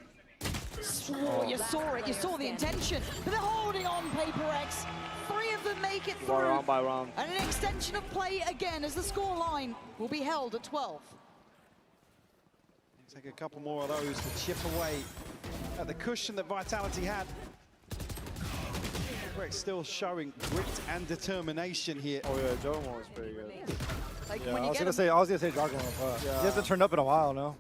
Oh, you saw it, you saw the intention. But they're holding on, PRX. 3 of them make it One through. round by round. And an extension of play again as the score line will be held at 12. Take a couple more of those to chip away at the cushion that Vitality had. PRX still showing grit and determination here. Oh yeah, Jomo was pretty good. Like Yeah, when I you was get gonna say Dragon, but he hasn't turned up in a while now.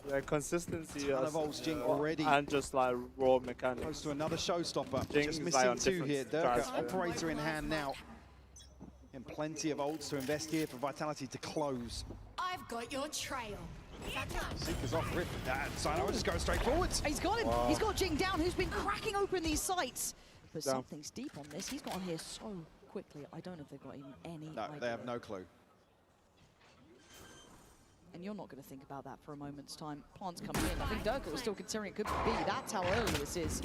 Yeah, consistency. Ton of ults, Jing already. And just like raw mechanics. Close to another showstopper. Jing's Just like missing on 2 different here. Durka, strats, yeah. operator in hand now. And plenty of ults to invest here for Vitality to close. I've got your trail. Seekers off rip. Sayonara just goes straight forwards. He's got him. Wow. He's got Jing down, who's been cracking open these sites. But Down. something's deep on this. He's got on here so quickly. I don't know if they've got even any No, idea. they have no clue. And you're not going to think about that for a moment's time. Plant's coming in. I think Durka was still considering it could be. That's how early this is.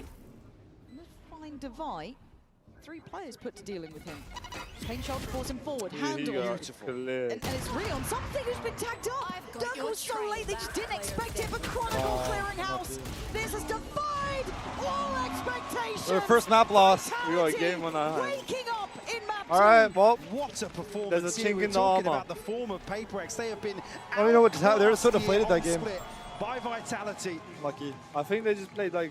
Let's find Divide. 3 players put to dealing with him. Pain shot to force him forward. Handle. And it's Rion, something who's been tagged up. Durka was so late, they just didn't expect it, but Chronicle clearing house. This has defied all expectations. Their first map loss. We got a game on our hands. Waking up in map 2. All right, well, What a performance There's a here. chink We're in the talking armor. about the form of PRX. They have been I don't even know what just happened. They were so outclassed here deflated that on game. Split by Vitality. Lucky. I think they just played like.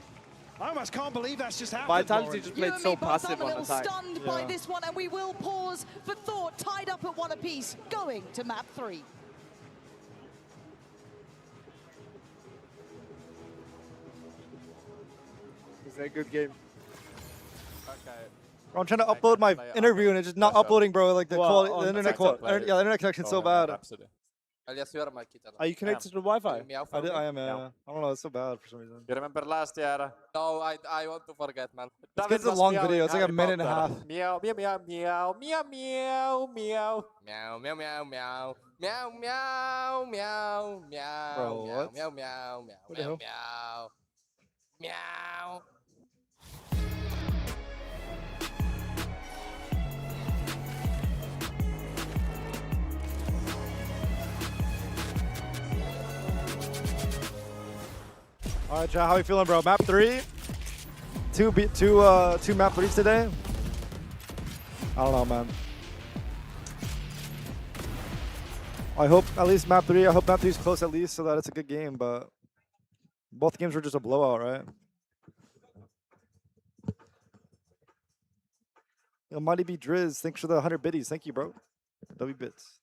I almost can't believe that's just happened. Vitality Lauren. just You played and so me both, passive I'm a on little attack. stunned by this one, and we will pause for thought, tied up at 1 apiece, going to map 3. It's a good game. Okay. Bro, I'm trying to upload my interview and it's just not uploading, bro. Like the Well, quality, on the internet Satchel quality. Yeah, the internet connection's so bad. Elias, you are my kid. Are you connected to the Wi-Fi? I am. I don't know. It's so bad for some reason. You remember last year? No, I want to forget, man. It's 'cause it's a long video. It's like a minute and a half. Meow, meow, meow, meow, meow, meow, meow. Meow, meow, meow, meow. Meow, meow, meow, meow. Bro, meow, what? meow, meow, meow, What the meow, hell? meow. Meow. All right, John, how you feeling, bro? Map 3? Two map 3s today? I don't know, man. I hope at least map 3, I hope map 3 is close at least so that it's a good game, but both games were just a blowout, right? Yo, Mighty B Driz, thanks for the 100 biddies. Thank you, bro. W bits.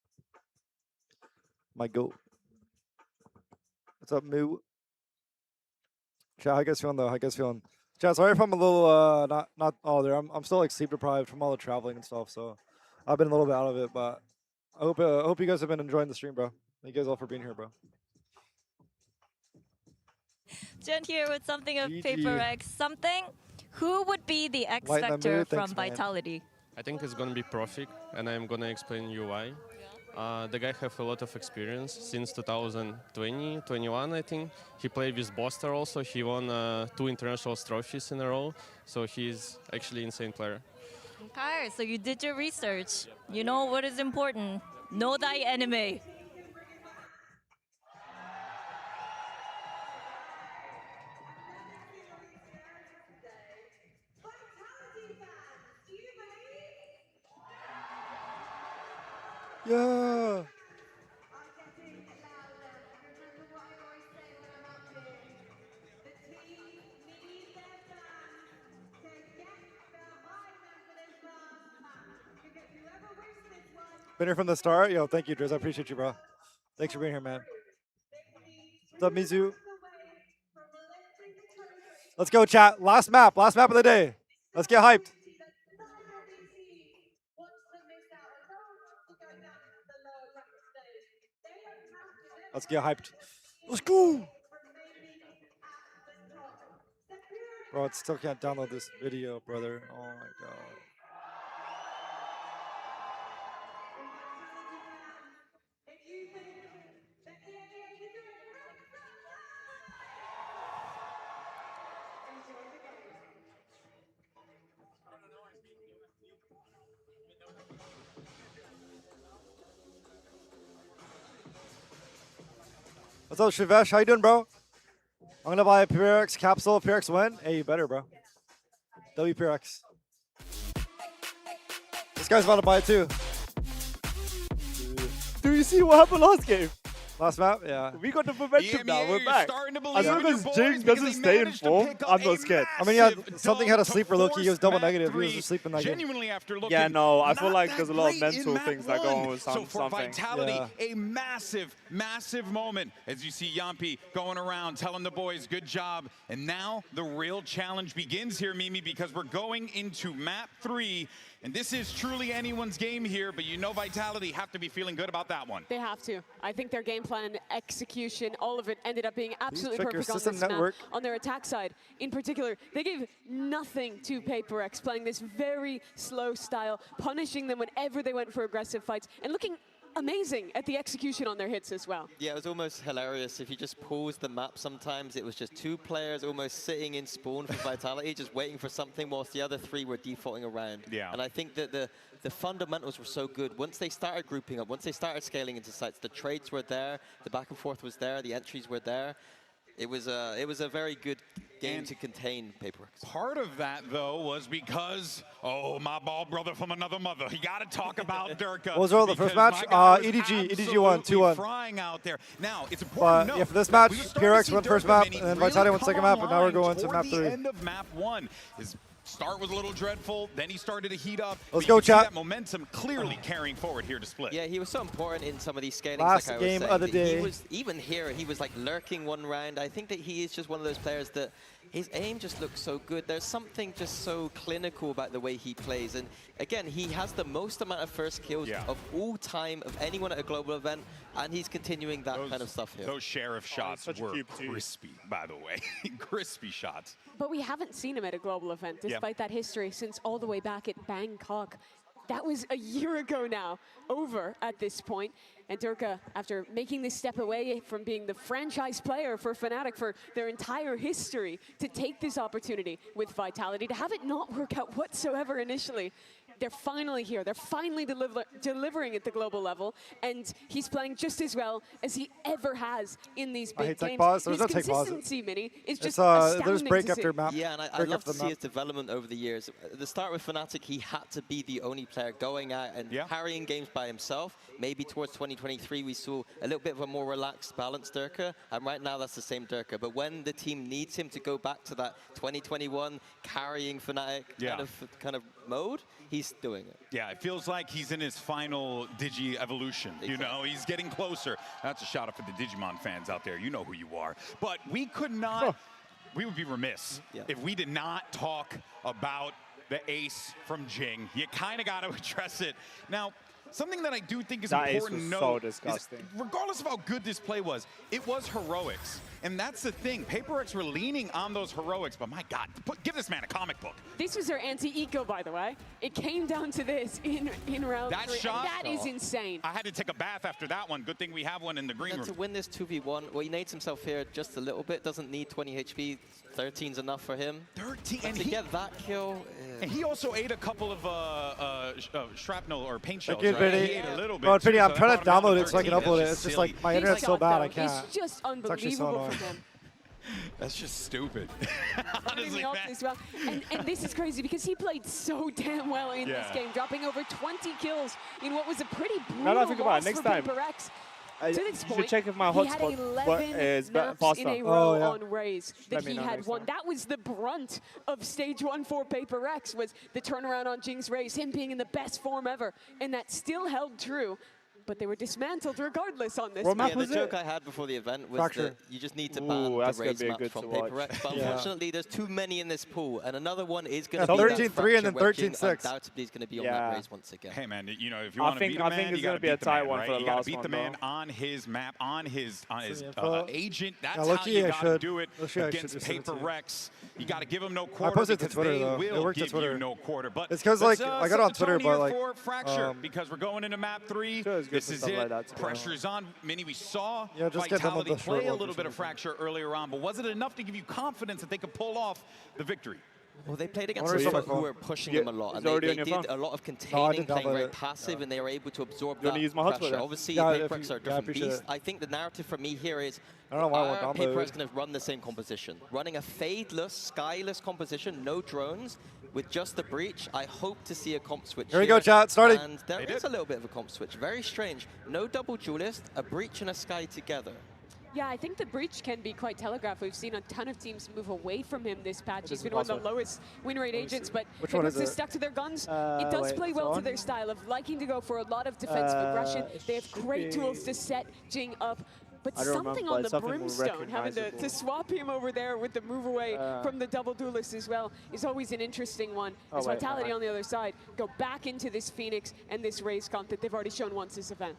My goat. What's up, Moo? Chat, how you guys feeling though? How you guys feeling? Chat, sorry if I'm a little not all there. I'm still like sleep deprived from all the traveling and stuff, so I've been a little bit out of it, but I hope you guys have been enjoying the stream, bro. Thank you guys all for being here, bro. Gent here with something of GG. PRX. Something. Who would be the X Light factor number, from thanks, man. Vitality? I think it's gonna be Profik, and I'm gonna explain you why. The guy have a lot of experience since 2020, 21, I think. He played with Boster also. He won 2 international trophies in a row, so he's actually an insane player. Okay, so you did your research. You know what is important. Know thy enemy. Yeah. Been here from the start. Yo, thank you, Driz. I appreciate you, bro. Thanks for being here, man. What's up, Mizu? Let's go, chat. Last map of the day. Let's get hyped. Let's get hyped. Let's go. Bro, I still can't download this video, brother. Oh my god. What's up, Shivesh? How you doing, bro? I'm gonna buy a PRX capsule. PRX win? Hey, you better, bro. WPRX. This guy's about to buy it too. Do you see what happened last game? Last map? Yeah. We got the momentum now. We're back. As long as Jing doesn't stay in form, I'm not scared. I mean, yeah, something had a sleeper Loki. He was double negative. He was just sleeping that game. Genuinely after looking Yeah, no, I feel like there's a lot of great in mental map things that go on one. with So for something. Vitality, a massive, massive moment as you see Yampi going around telling the boys, good job. And now the real challenge begins here, Mimi, because we're going into map 3. And this is truly anyone's game here, but you know Vitality have to be feeling good about that one. They have to. I think their game plan, execution, all of it ended up being absolutely check your perfect on system this map. network. On their attack side, in particular, they gave nothing to PRX, playing this very slow style, punishing them whenever they went for aggressive fights, and looking amazing at the execution on their hits as well. Yeah, it was almost hilarious. If you just pause the map sometimes, it was just 2 players almost sitting in spawn for Vitality, just waiting for something, whilst the other 3 were defaulting around. Yeah. And I think that the fundamentals were so good. Once they started grouping up, once they started scaling into sites, the trades were there, the back and forth was there, the entries were there. It was a very good game to contain PRX. Part of that, though, was because, oh, my ball brother from another mother. You got to talk about Durka. What was all the first match? EDG won, 2-1. Frying out there. Now, it's important to But note, yeah, for this match, we were starting PRX to won see first Durka map, Mini and then really Vitality won come second map, and now we're online going to toward map the 3. end of map 1. His start was a little dreadful, then he started to heat up. Let's but go, you can see chat. that momentum clearly carrying forward here to Split. Yeah, he was so important in some of these scalings. Last like I was game saying, of the that day. He was, even here, he was like lurking one round. I think that he is just one of those players that his aim just looks so good. There's something just so clinical about the way he plays. And again, he has the most amount of first kills of all time of anyone at a global event, and he's continuing that kind of stuff here. Those sheriff shots were crispy, by the way. Crispy shots. But we haven't seen him at a global event, despite that history, since all the way back at Bangkok. That was a year ago now, over at this point. And Durka, after making this step away from being the franchise player for Fnatic for their entire history, to take this opportunity with Vitality, to have it not work out whatsoever initially, they're finally here. They're finally delivering at the global level, and he's playing just as well as he ever has in these big games. Tech pause. There's His no tech pause. consistency, Mini, is just there's astounding break to after see. map. Yeah, and I love to see his development over the years. At the start with Fnatic, he had to be the only player going out and carrying games by himself. Maybe towards 2023, we saw a little bit of a more relaxed, balanced Durka, and right now that's the same Durka. But when the team needs him to go back to that 2021 carrying Fnatic kind of mode, he's doing it. Yeah, it feels like he's in his final Digi evolution. You know, he's getting closer. That's a shout out for the Digimon fans out there. You know who you are. But we could not, we would be remiss if we did not talk about the ace from Jing. You kind of got to address it. Now, something that I do think is important to note so disgusting. is, regardless of how good this play was, it was heroics. And that's the thing. PRX were leaning on those heroics, but my God, give this man a comic book. This was their anti-eco, by the way. It came down to this in round That 3. shot, That is insane. I had to take a bath after that one. Good thing we have one in the green room. To win this 2v1, well, he nades himself here just a little bit. Doesn't need 20 HP. 13's enough for him. 13, but and to get that kill. And he also ate a couple of shrapnel or paint shells, Thank you, right? Vinny. He ate a little bit. Bro, Vinny, I'm so trying that to brought him download down it so I can to 13. upload it. That's It's just silly. like my internet's so bad I can't. It's just It's actually so unbelievable annoying. for him. That's just stupid. Honestly, as well. And this is crazy because he played so damn well in this game, dropping over 20 kills in what was a pretty brutal Now that I think about loss it, next for time, PRX. you should check if my hotspot is maps faster. in a row on raze that Let me he know had next won. time. That was the brunt of stage 1 for PRX, was the turnaround on Jing's raze, him being in the best form ever, and that still held true. But they were dismantled regardless on this. Yeah, the joke I had before the event was that you just need to ban the raze maps from PRX. But unfortunately, there's too many in this pool, and another one is going to be 13-3 and then 13-6. Undoubtedly is going to be on that raze once again. Hey man, you know, if you want to beat a man, you got to beat the man, right? You got to beat the man on his map, on his agent. That's how you got to do it against PRX. You got to give him no quarter. I posted to because Twitter they though. will It worked to give Twitter. you no quarter. But it's because like I got on Twitter, but like for Fracture because we're going into map 3. This is it. Pressure's on. Mini, we saw just get them on Vitality the play a short little bit of Fracture earlier on, but was it enough to give you confidence that they could pull off the victory? Well, they played against people who were pushing them a lot, and they did a lot of containing, playing very passive, and they were able to absorb that pressure. Obviously, PRX are a different beast. I think the narrative for me here is, are PRX going to run the same composition? Running a fadeless, skyless composition, no drones, with just the breach. I hope to see a comp switch Here we go, chat, starting. And there is a little bit of a comp switch. Very strange. No double duelist, a breach and a sky together. Yeah, I think the breach can be quite telegraphed. We've seen a ton of teams move away from him this patch. He's been one of the lowest win rate agents, but PRX is stuck to their guns. It does play well to their style of liking to go for a lot of defensive aggression. They have great tools to set Jing up. But something on the Brimstone, having to swap him over there with the move away from the double duelist as well, is always an interesting one. As Vitality on the other side go back into this Phoenix and this raze comp that they've already shown once this event.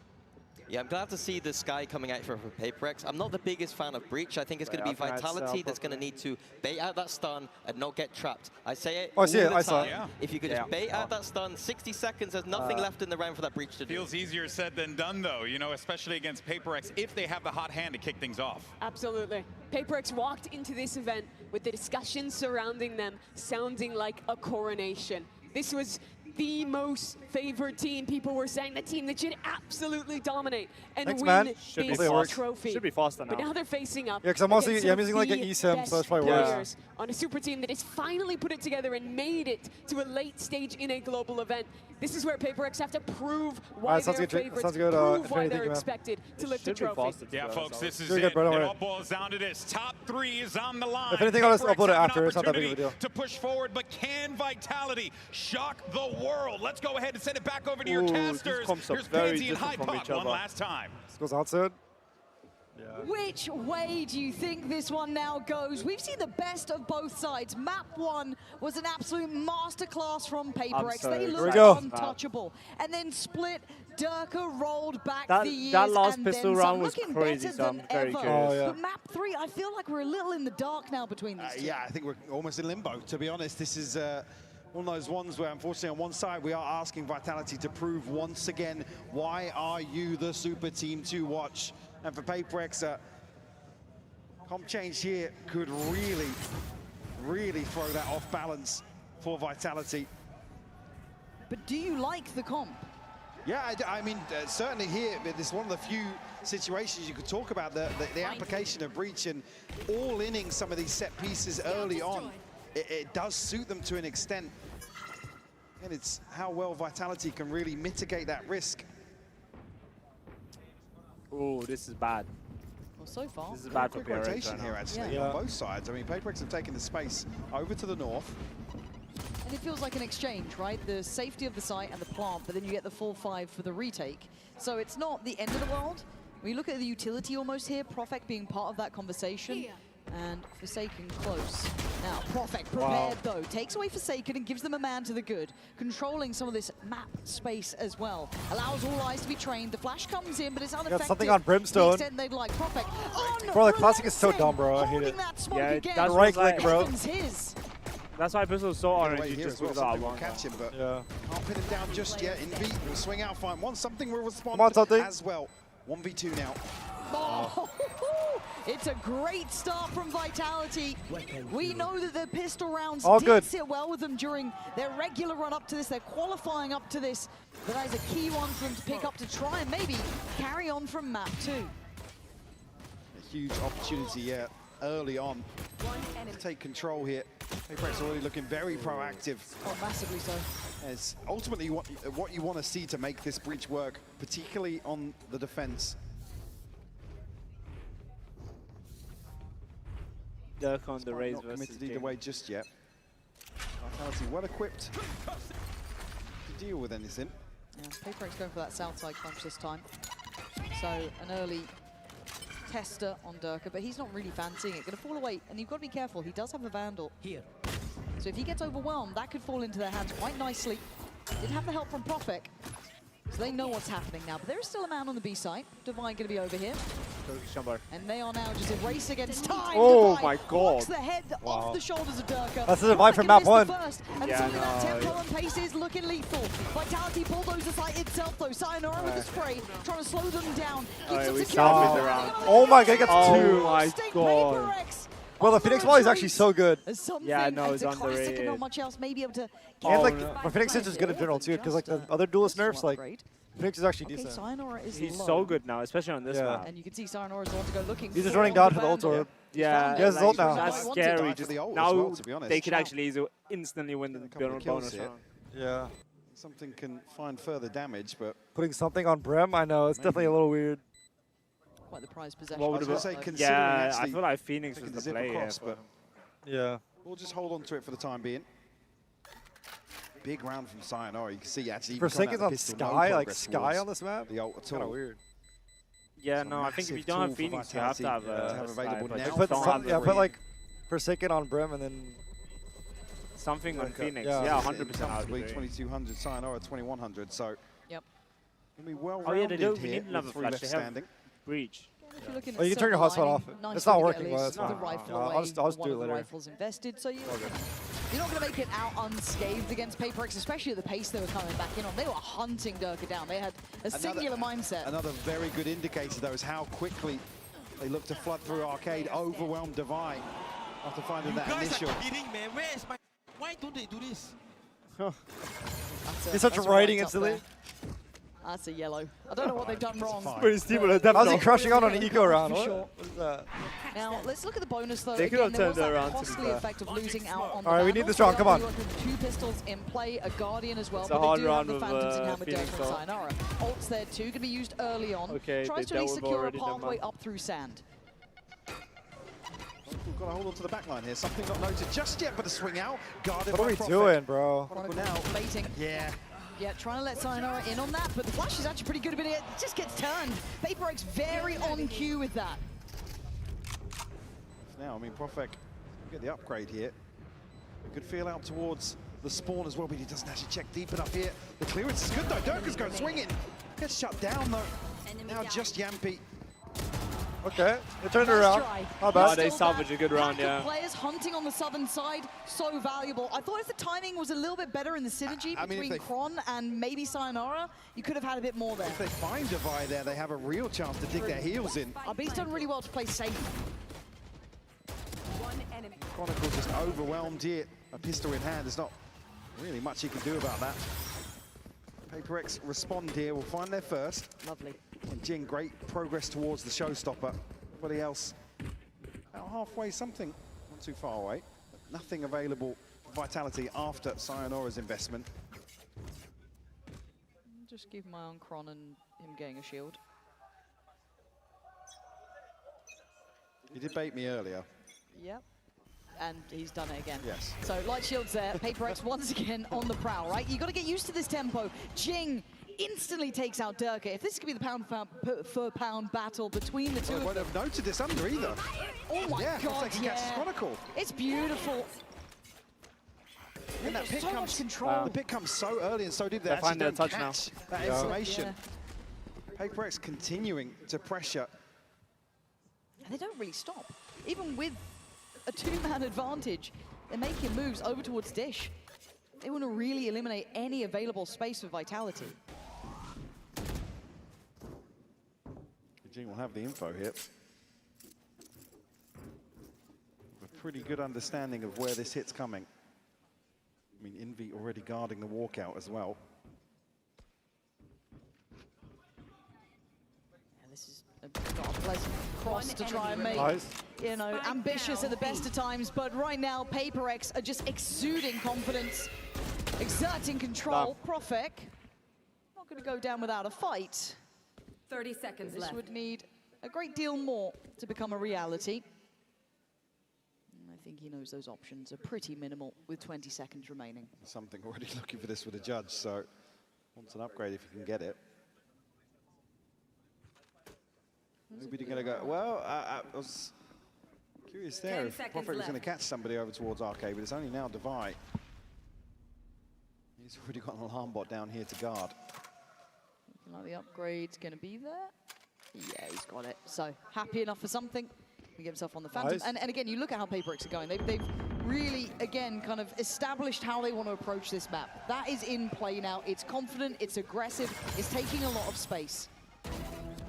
Yeah, I'm glad to see the Sky coming out for PRX. I'm not the biggest fan of Breach. I think it's going to be Vitality that's going to need to bait out that stun and not get trapped. I say it all the time. If you could just bait out that stun, 60 seconds, there's nothing left in the round for that Breach to do. Feels easier said than done, though, you know, especially against PRX, if they have the hot hand to kick things off. Absolutely. PRX walked into this event with the discussion surrounding them sounding like a coronation. This was the most favored team. People were saying the team that should absolutely dominate and win this trophy. Should be faster now. But now they're facing up. Yeah, because I'm also I'm using like an eSIM, so that's probably worse. On a super team that has finally put it together and made it to a late stage in a global event. This is where PRX have to prove why they're favorites, prove why they're expected to lift the trophy. Yeah, folks, this is it. It all boils down to this. Top 3 is on the line. If anything, I'll just upload it after. It's not that big of a deal. To push forward, but can Vitality shock the world? Let's go ahead and send it back over to your casters. Here's Pansy and High Pot one last time. This goes outside. Which way do you think this one now goes? We've seen the best of both sides. Map 1 was an absolute masterclass from PRX. They looked untouchable. And then Split, Durka rolled back the years that last and pistol then round was looking crazy, better so I'm than very ever. curious. But Map 3, I feel like we're a little in the dark now between these two. Yeah, I think we're almost in limbo, to be honest. This is one of those ones where, unfortunately, on one side, we are asking Vitality to prove once again, why are you the super team to watch? And for PRX, comp change here could really, really throw that off balance for Vitality. But do you like the comp? Yeah, I mean, certainly here, this is one of the few situations you could talk about, the application of Breach and all-inning some of these set pieces early on. It does suit them to an extent. And it's how well Vitality can really mitigate that risk. Oh, this is bad. Well, so far. This is bad for Quick PRX rotation here, actually, on both sides. I mean, PRX have taken the space over to the north. And it feels like an exchange, right? The safety of the site and the plant, but then you get the full 5 for the retake. So it's not the end of the world. When you look at the utility almost here, Profek being part of that conversation, And Forsaken close. Now, Prophet prepared though. Takes away Forsaken and gives them a man to the good. Controlling some of this map space as well. Allows all eyes to be trained. The flash comes in, but it's unaffected. Got something on Brimstone. The extent they'd like. Prophet Bro, the classic is so dumb, bro. I hate it. Yeah, That right click, bro. That's why Pistol was so orange. Here Just as well, with that something will one. catch him, but yeah. can't pin him down just yet. In V, will swing out fine. One something will respond Come on, something. as well. 1v2 now. Oh. It's a great start from Vitality. We know that the pistol rounds All did good. sit well with them during their regular run up to this. They're qualifying up to this. But that is a key one for them to pick up to try and maybe carry on from map 2. A huge opportunity, yeah, early on to take control here. PRX already looking very proactive. Oh, massively so. As ultimately what you want to see to make this breach work, particularly on the defense. Dirk on the raze Not versus committed either Jing. way just yet. Vitality well equipped to deal with anything. Yeah, PRX going for that south side crunch this time. So an early tester on Durka, but he's not really fancying it. Going to fall away, and you've got to be careful. He does have a Vandal. Here. So if he gets overwhelmed, that could fall into their hands quite nicely. Didn't have the help from Prophet, so they know what's happening now. But there is still a man on the B side. Divine going to be over here. And they are now just a race against time. Oh Divine my God. walks the head off the shoulders of Durka. That's the Divine from map 1. And Yeah, suddenly that no, tempo and pace is looking lethal. Vitality bulldozer site itself though. Sayonara with the spray, trying to slow them down. Keeps them we secure. salvaged the round. Oh my god, he gets Oh 2. my god. Well, the Phoenix Volley is actually so good. Yeah, no, it's it's a classic and underrated. not much else maybe able to And like, no. but Phoenix is just good in general too, because like the other duelist nerfs, like Phoenix is actually Okay, decent. Sayonara is He's low. so good now, especially on this Yeah. map. And you can see Sayonara's the one to go looking. He's just for running on down the to the ult Vandal. orb. Yeah, He has his ult now. That's Wanted. scary. Die for Just the ult as now well, to be honest. they could actually instantly win the couple of kills bonus here. round. Yeah. Something can find further damage, but Putting something on Brim, I know, it's definitely a little weird. Quite the prize possession. What I would was it going to be? say, considering Yeah, I actually feel like Phoenix taking was the the zip play across, here. but Yeah. we'll just hold on to it for the time being. Big round from Sayonara. You can see actually Forsaken's on Sky, like Sky on this map? The ult at Kind of all. weird. Yeah, It's a no, I think if you massive don't have tool for Phoenix, you have to have Vitality, to have Sky, available but now. you Put don't some, have yeah, the put like Forsaken on Brim and then something on Okay. Phoenix. Yeah. Yeah, 100% out of Comfortably the 2200, Sayonara 2100. So Yep. gonna be well Oh yeah, they do. rounded We here need another with 3 flash. left They have standing. breach. If you're looking Oh, at you can turn your silver hotspot lining, off. nice It's not way to get working, at but least it's the fine. rifle Yeah, I'll away, just do one it of the later. rifles invested, so you're not going to make it out unscathed against PRX, especially at the pace they were coming back in on. They were hunting Durka down. They had a singular mindset. Another very good indicator, though, is how quickly they look to flood through Arcade, overwhelm Divine after finding You that guys initial. are kidding, man. Where is my... Why don't they do this? He's such a writing instantly. That's a yellow. I don't know what they've done wrong. How's he crushing on an eco round? What? What is that? Now, let's look at the bonus, though. They could have Again, there was turned it that around, to be costly fair. effect of losing out on the All right, we Vandals. need this round, They come on. are working with 2 pistols in play, a Guardian as well, It's a but they hard do have round the with, Phantoms in hand with Phoenix, Durka and though. Sayonara. Ults there too, can be used early on. Okay, Tries they to at least dealt with secure a already, never pathway mind. up through sand. We've got to hold on to the back line here. Something not noted just yet, but a swing out. Guarded What are by we Prophet. doing, bro? Chronicle now. Baiting. Yeah. Yeah, trying to let Sayonara in on that, but the flash is actually pretty good, but it just gets turned. PRX very on cue with that. Now, I mean, Prophet get the upgrade here. A good feel out towards the spawn as well, but he doesn't actually check deep enough here. The clearance is good, though. Durka's going swinging. Gets shut down, though. Now just Yampi. Okay, they turned it around. Not Oh, bad. they salvaged a good round, Pack of yeah. players hunting on the southern side, so valuable. I thought if the timing was a little bit better in the synergy I mean, between if they- Kron and maybe Sayonara, you could have had a bit more there. If they find Jaiye there, they have a real chance to dig their heels in. Be's done really well to play safe. Chronicle just overwhelmed here. A pistol in hand. There's not really much he can do about that. PRX respond here. Will find their first. Lovely. And Jing, great progress towards the showstopper. Everybody else about halfway, something not too far away. But nothing available for Vitality after Sayonara's investment. Just keep my eye on Kron and him getting a shield. He did bait me earlier. Yep. And he's done it again. Yes. So light shields there. PRX once again on the prowl, right? You got to get used to this tempo. Jing instantly takes out Durka. If this could be the pound for pound battle between the two I of won't them. have noted this under either. Oh my yeah, God, catches yeah. Chronicle. It's beautiful. And that pick so comes, much control. The pick comes so early and so deep they They're actually finding their don't touch now. catch that information. PRX continuing to pressure. And they don't really stop. Even with a two-man advantage, they're making moves over towards Dish. They want to really eliminate any available space for Vitality. Jing will have the info here. A pretty good understanding of where this hit's coming. I mean, Envy already guarding the walkout as well. And this is not a pleasant cross to try and make, you know, ambitious at the best of times, but right now, PRX are just exuding confidence, exerting control. Profek, not going to go down without a fight. 30 seconds This left. would need a great deal more to become a reality. And I think he knows those options are pretty minimal with 20 seconds remaining. Something already looking for this with a judge, so wants an upgrade if you can get it. Nobody going to go, well, I was curious there if Profek was going to catch somebody over towards Arcade, but it's only now Devi. He's already got an alarm bot down here to guard. Looking like the upgrade's going to be there. Yeah, he's got it. So happy enough for something. He get himself on the Phantom. And again, you look at how PRX are going. They've really, again, kind of established how they want to approach this map. That is in play now. It's confident, it's aggressive, it's taking a lot of space.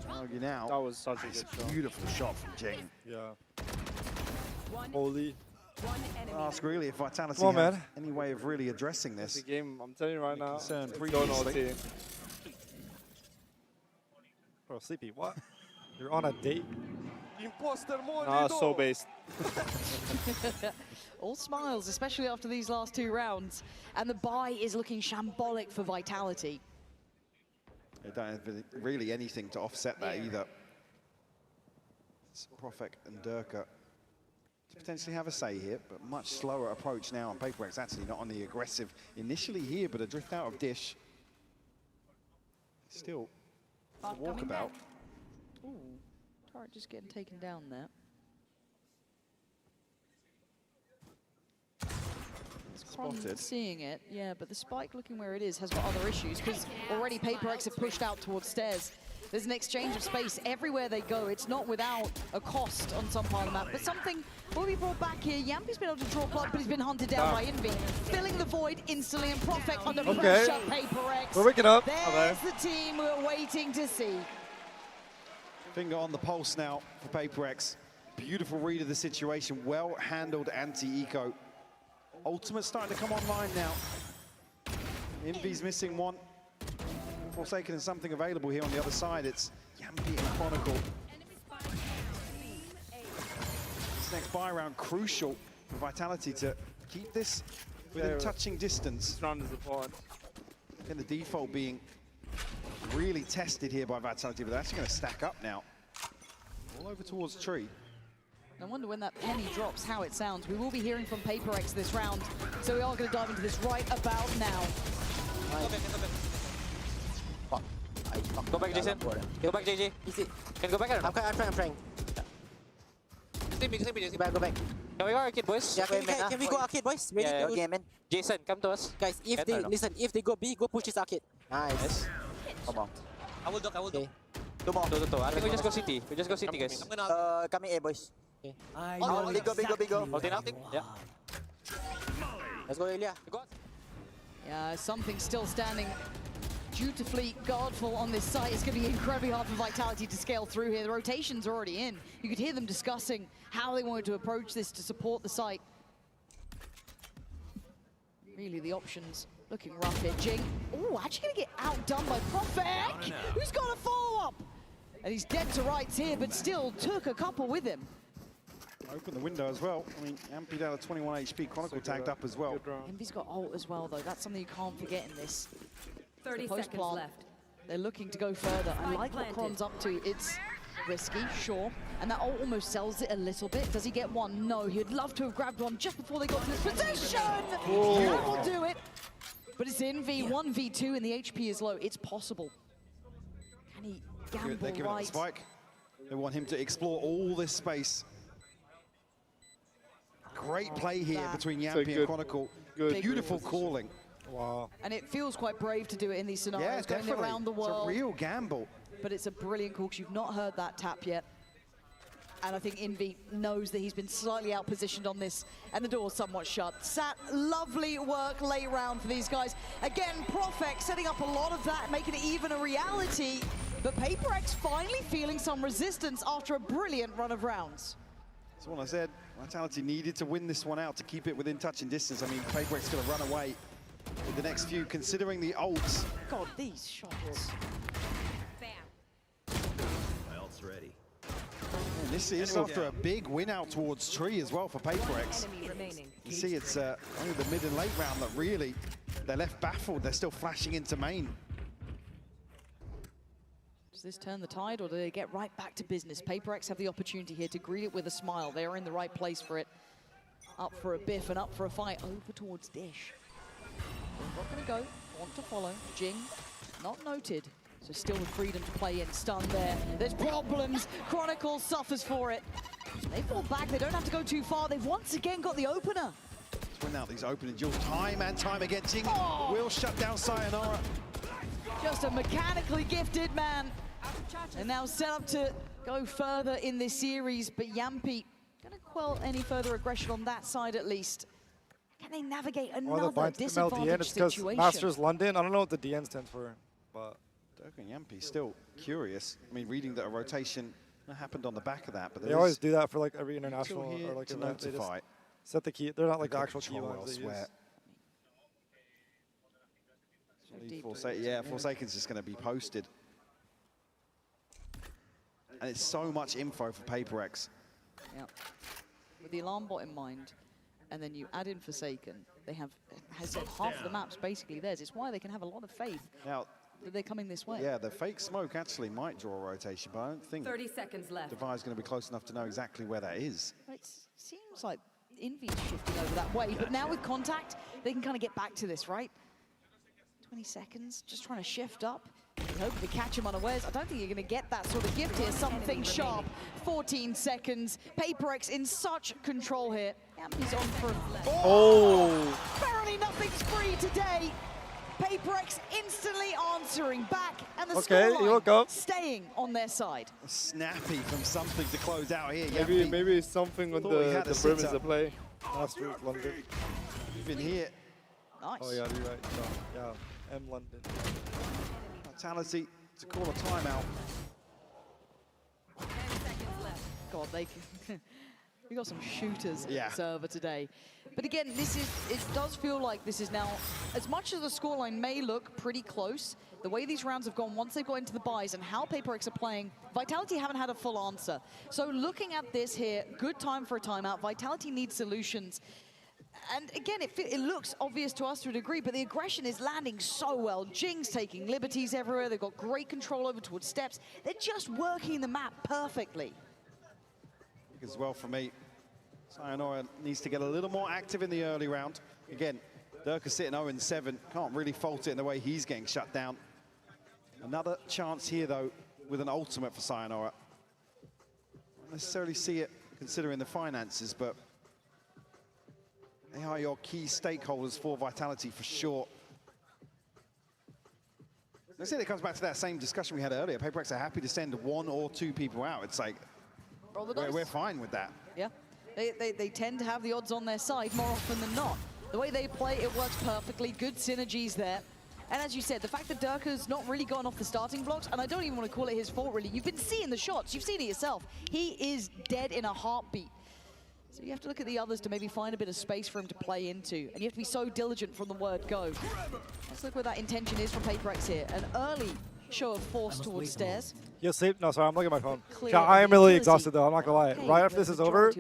Argue now. That was such a good shot. Beautiful shot from Jing. Yeah. Holy. Ask really if Vitality Come on, have man. any way of really addressing this. The game, I'm telling you right now. Concern it's going previously. OT. Bro, Sleepy, what? You're on a date? Nah, so based. All smiles, especially after these last two rounds. And the buy is looking shambolic for Vitality. They don't have really anything to offset that either. It's Profek and Durka to potentially have a say here, but much slower approach now. And PRX actually not on the aggressive initially here, but a drift out of Dish. Still a walkabout. Ooh, Tarik just getting taken down there. Spotted. Seeing it, yeah, but the spike looking where it is has got other issues because already PRX have pushed out towards stairs. There's an exchange of space everywhere they go. It's not without a cost on some part of the map, but something will be brought back here. Yampi's been able to draw blood, but he's been hunted down by Envy. Filling the void instantly, and Profek under pressure, PRX. We're waking up. There's the team we're waiting to see. Finger on the pulse now for PRX. Beautiful read of the situation, well handled anti-eco. Ultimate starting to come online now. Envy's missing one. Forsaken and something available here on the other side. It's Yampi and Chronicle. This next buy round crucial for Vitality to keep this within touching distance. This round is important. And the default being really tested here by Vitality, but they're actually going to stack up now. All over towards Tree. I wonder when that penny drops, how it sounds. We will be hearing from PRX this round, so we are going to dive into this right about now. Go back, Jason. Go back, JJ. Easy. Can go back or not? I'm trying. Sleeping, Jason. Go back. Can we go arcade, boys? Yeah, can we go arcade, boys? Ready to go? Man. Jason, come to us. Guys, if they listen, if they go B, go push this arcade. Nice. Come on. I will do. Two more. I think we just go city. Guys. I'm gonna. Coming A, boys. Okay. Big go. Holding up. Yeah. Let's go, Ilya. Yeah, something still standing dutifully guardful on this site. It's going to be incredibly hard for Vitality to scale through here. The rotations are already in. You could hear them discussing how they wanted to approach this to support the site. Really, the options looking rough here. Jing, oh, actually going to get outdone by Profek, who's got a follow-up. And he's dead to rights here, but still took a couple with him. Open the window as well. I mean, Ampi down to 21 HP. Chronicle tagged up as well. Envy's got ult as well, though. That's something you can't forget in this. 30 seconds left. They're looking to go further. I like what Cron's up to. It's risky, sure. And that ult almost sells it a little bit. Does he get one? No. He'd love to have grabbed one just before they got to this position. That will do it. But it's in V1, V2, and the HP is low. It's possible. Can he gamble They're giving it a spike. They want him to explore all this space. Great play here between Yampy and Chronicle. Beautiful calling. Wow. And it feels quite brave to do it in these scenarios, Yeah, going definitely. around the world. It's a real gamble. But it's a brilliant call because you've not heard that tap yet. And I think Envy knows that he's been slightly out-positioned on this, and the door's somewhat shut. Sat, lovely work late round for these guys. Again, PRX setting up a lot of that, making it even a reality. But PRX finally feeling some resistance after a brilliant run of rounds. That's what I said. Vitality needed to win this one out to keep it within touching distance. I mean, PRX going to run away with the next few, considering the ults. God, these shots. My ult's ready. And this is after a big win out towards Tree as well for PRX. You see, it's only the mid and late round that really, they're left baffled. They're still flashing into main. Does this turn the tide, or do they get right back to business? PRX have the opportunity here to greet it with a smile. They are in the right place for it. Up for a biff and up for a fight. Over towards Dish. Not going to go. Want to follow. Jing, not noted. So still the freedom to play in. Stun there. There's problems. Chronicle suffers for it. They fall back. They don't have to go too far. They've once again got the opener. Let's win out these opening duels time and time again. Jing will shut down Sayonara. Just a mechanically gifted man. And now set up to go further in this series. But Yampy going to quell any further aggression on that side at least. Can they navigate another disadvantaged situation? Masters London. I don't know what the DN stands for, but Dirk and Yampy still curious. I mean, reading that a rotation happened on the back of that, but they always do that for like every international or like to event. They just notify. set the key. They're not like the actual key ones. Yeah, Forsaken's just going to be posted. And it's so much info for PRX. Yeah. With the alarm bot in mind, and then you add in Forsaken, they have half of the map's basically theirs. It's why they can have a lot of faith now that they're coming this way. Yeah, the fake smoke actually might draw a rotation, but I don't think 30 seconds left. Devi's going to be close enough to know exactly where that is. It seems like Envy's shifting over that way, but now with contact, they can kind of get back to this, right? 20 seconds, just trying to shift up. You're hoping to catch him unawares. I don't think you're going to get that sort of gift here. Something sharp. 14 seconds. PRX in such control here. Yampy's on for... Oh! Apparently nothing's free today. PRX instantly answering back, and the scoreline staying on their side. Snappy from something to close out here. Maybe something on the brim is a play. Masters London. Even here. Nice. Oh yeah, you're right. Yeah, M London. Vitality to call a timeout. 10 seconds left. God, they can. We got some shooters in the server today. But again, it does feel like this is now, as much as the scoreline may look pretty close, the way these rounds have gone, once they've got into the buys and how PRX are playing, Vitality haven't had a full answer. So looking at this here, good time for a timeout. Vitality needs solutions. And again, it looks obvious to us to a degree, but the aggression is landing so well. Jing's taking liberties everywhere. They've got great control over towards steps. They're just working the map perfectly. As well for me, Sayonara needs to get a little more active in the early round. Again, Dirk is sitting 0-7. Can't really fault it in the way he's getting shut down. Another chance here, though, with an ultimate for Sayonara. Don't necessarily see it considering the finances, but they are your key stakeholders for Vitality for sure. Let's say it comes back to that same discussion we had earlier. PRX are happy to send 1 or 2 people out. It's like, we're fine with that. Yeah, they tend to have the odds on their side more often than not. The way they play, it works perfectly. Good synergies there. And as you said, the fact that Durka's not really gone off the starting blocks, and I don't even want to call it his fault, really. You've been seeing the shots. You've seen it yourself. He is dead in a heartbeat. So you have to look at the others to maybe find a bit of space for him to play into. And you have to be so diligent from the word go. Let's look where that intention is from PRX here. An early show of force towards stairs. You sleep? No, sorry, I'm looking at my phone. Yeah, I am really exhausted though, I'm not gonna lie. Right after this is over,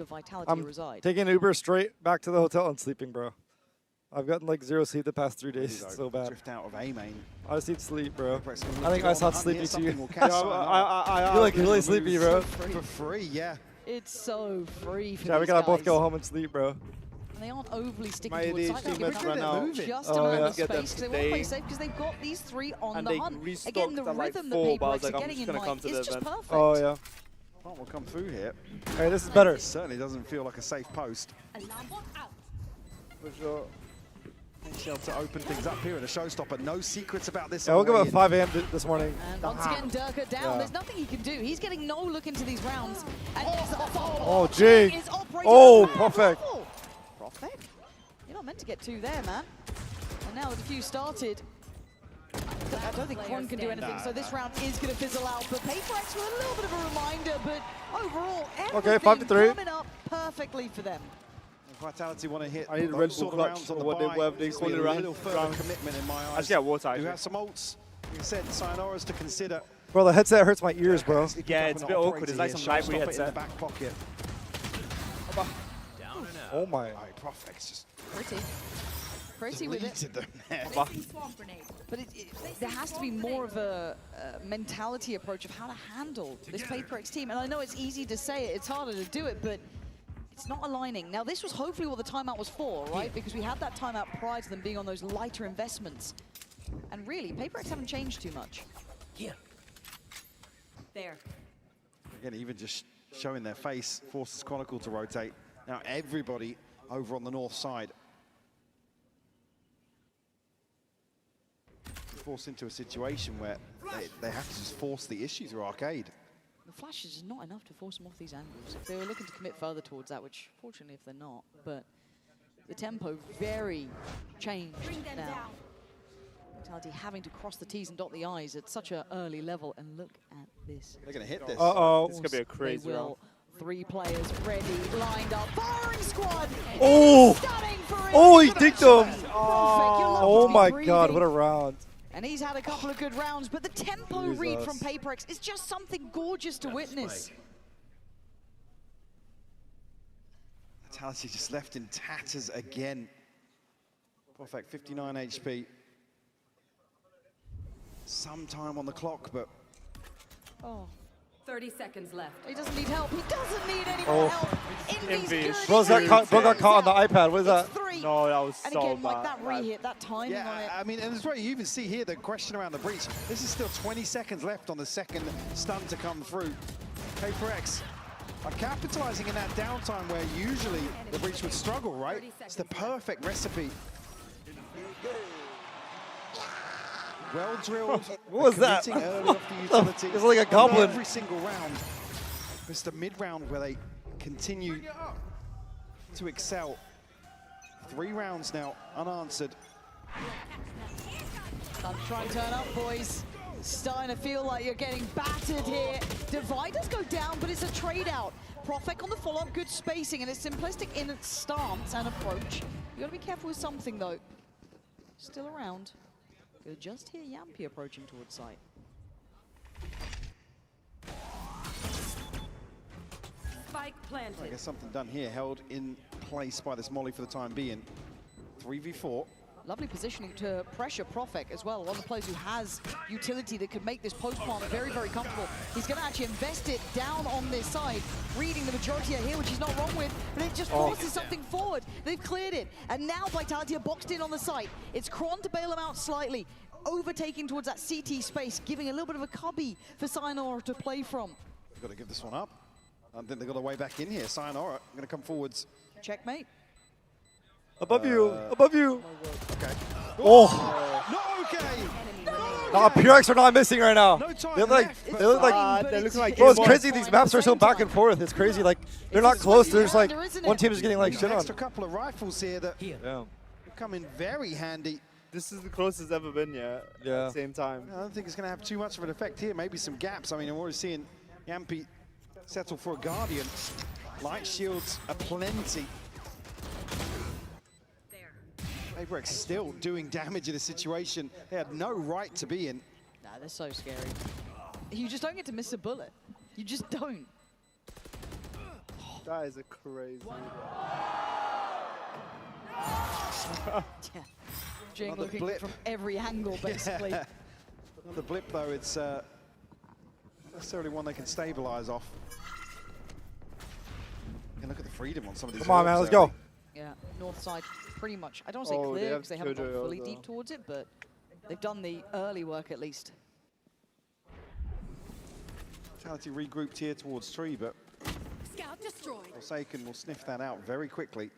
I'm taking an Uber straight back to the hotel and sleeping, bro. I've gotten like 0 sleep the past 3 days. It's so bad. Drift out of A main. I just need sleep, bro. I think I saw sleepy too. I feel like really sleepy, bro. For free, yeah. It's so free for we these gotta both guys. go home and sleep, bro. And they aren't overly sticking My towards ADHD side. must run out. Just Oh, amount yeah. of Get them space because they want to play today. safe because they've got these three on And the they hunt. restocked Again, the at, like, rhythm 4, that but I was PRX like, are I'm getting just in gonna come mind to is the just event. perfect. Oh, yeah. Well, we'll come through here. Hey, this is better. It certainly doesn't feel like a safe post. For sure. Be able to open things up here in a showstopper. No secrets about this. Yeah, we'll give it 5 a.m. this morning. And once again, Durka down. Yeah. There's nothing he can do. He's getting no look into these rounds. And Oh, gee. Oh, perfect. Perfect. You're not meant to get 2 there, man. And now the defuse started. I don't think Quan can do anything, so this round is going to fizzle out. But PRX with a little bit of a reminder, but overall, everything 5-3. coming up perfectly for them. Vitality want to hit I need a those Red sort Bull of clutch rounds on or the what buy. they Just call be it a around. little further commitment in my eyes. Actually, yeah, water, Do actually. have some ults. You said Sayonara's to consider. Bro, the headset hurts my ears, bro. Yeah, it's a bit awkward. It's like some library in the headset. back pocket. Oh my. Profect's just Pretty with it. deleted them there. But there has to be more of a mentality approach of how to handle this PRX team. And I know it's easy to say it, it's harder to do it, but it's not aligning. Now, this was hopefully what the timeout was for, right? Because we had that timeout prior to them being on those lighter investments. And really, PRX haven't changed too much. Here. There. Again, even just showing their face forces Chronicle to rotate. Now everybody over on the north side. Forced into a situation where they have to just force the issue through Arcade. The flash is just not enough to force them off these angles. If they were looking to commit further towards that, which fortunately if they're not, but the tempo very changed now. Vitality having to cross the T's and dot the I's at such an early level, and look at this. They're going to hit this. Uh-oh. This could be a crazy round. 3 players ready, lined up, firing squad! Oh! Oh, he dicked him! Oh Oh my god, what a round. And he's had a couple of good rounds, but the tempo read from PRX is just something gorgeous to witness. Vitality just left in tatters again. Perfect, 59 HP. Some time on the clock, but... Oh. 30 seconds left. He doesn't need help. He doesn't need any more help. Envy's good. Bro got caught on the iPad. What is that? No, that was And so again, bad. like that re-hit, that timing on it. I mean, and that's right, you even see here the question around the breach. This is still 20 seconds left on the second stun to come through. PRX are capitalizing in that downtime where usually the breach would struggle, right? It's the perfect recipe. Well drilled. What was that? Committing early off the utility. It's like a goblin. Every single round. It's the mid-round where they continue to excel. 3 rounds now, unanswered. Time to try and turn up, boys. Starting to feel like you're getting battered here. Dividers go down, but it's a trade out. Profek on the follow-up, good spacing, and it's simplistic in its stance and approach. You gotta be careful with something though. Still around. Could just hear Yampi approaching towards site. Spike planted. I guess something done here, held in place by this Molly for the time being. 3v4. Lovely positioning to pressure Profek as well. One of the players who has utility that could make this post plant very, very comfortable. He's going to actually invest it down on this side, reading the majority here, which he's not wrong with, but it just forces something forward. They've cleared it, and now Vitality are boxed in on the site. It's Kron to bail him out slightly, overtaking towards that CT space, giving a little bit of a cubby for Sayonara to play from. They've got to give this one up. I think they've got a way back in here. Sayonara going to come forwards. Checkmate. Above you, above you. Okay. Oh. No, okay. Nah, PRX are not missing right now. No time They look like, left. they look like, they look like bro, it's crazy. These maps are so back and forth. It's crazy. Like, they're not close. They're just like, one team is getting like shit on. Extra couple of rifles here that come in very handy. This is the closest ever been, yeah. At the same time. I don't think it's going to have too much of an effect here. Maybe some gaps. I mean, I'm already seeing Yampi settle for a Guardian. Light shields are plenty. PRX still doing damage in a situation they had no right to be in. Nah, they're so scary. You just don't get to miss a bullet. You just don't. That is a crazy. Yeah. Jing looking blip. from every angle, basically. Another blip, though. It's not necessarily one they can stabilize off. And look at the freedom on some of these. Come on, man, orbs let's go. Yeah, north side, pretty much. I don't want to say clear because they haven't gone fully deep towards it, but they've done the early work at least. Vitality regrouped here towards tree, but Scout destroyed. Forsaken will sniff that out very quickly.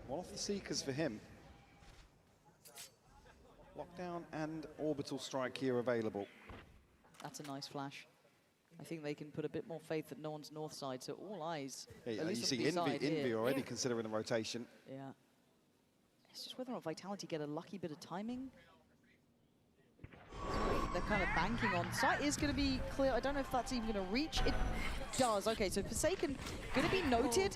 One off the Seekers for him. Lockdown and orbital strike here available. That's a nice flash. I think they can put a bit more faith that no one's north side, so all eyes. Yeah, at you least see Envy already considering a rotation. Yeah. It's just whether or not Vitality get a lucky bit of timing. They're kind of banking on. Site is going to be clear. I don't know if that's even going to reach. It does. Okay, so Forsaken going to be noted.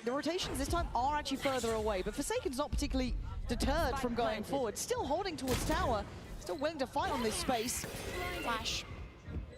The rotations this time are actually further away, but Forsaken's not particularly deterred from going forward. Still holding towards tower. Still willing to fight on this space. Flash.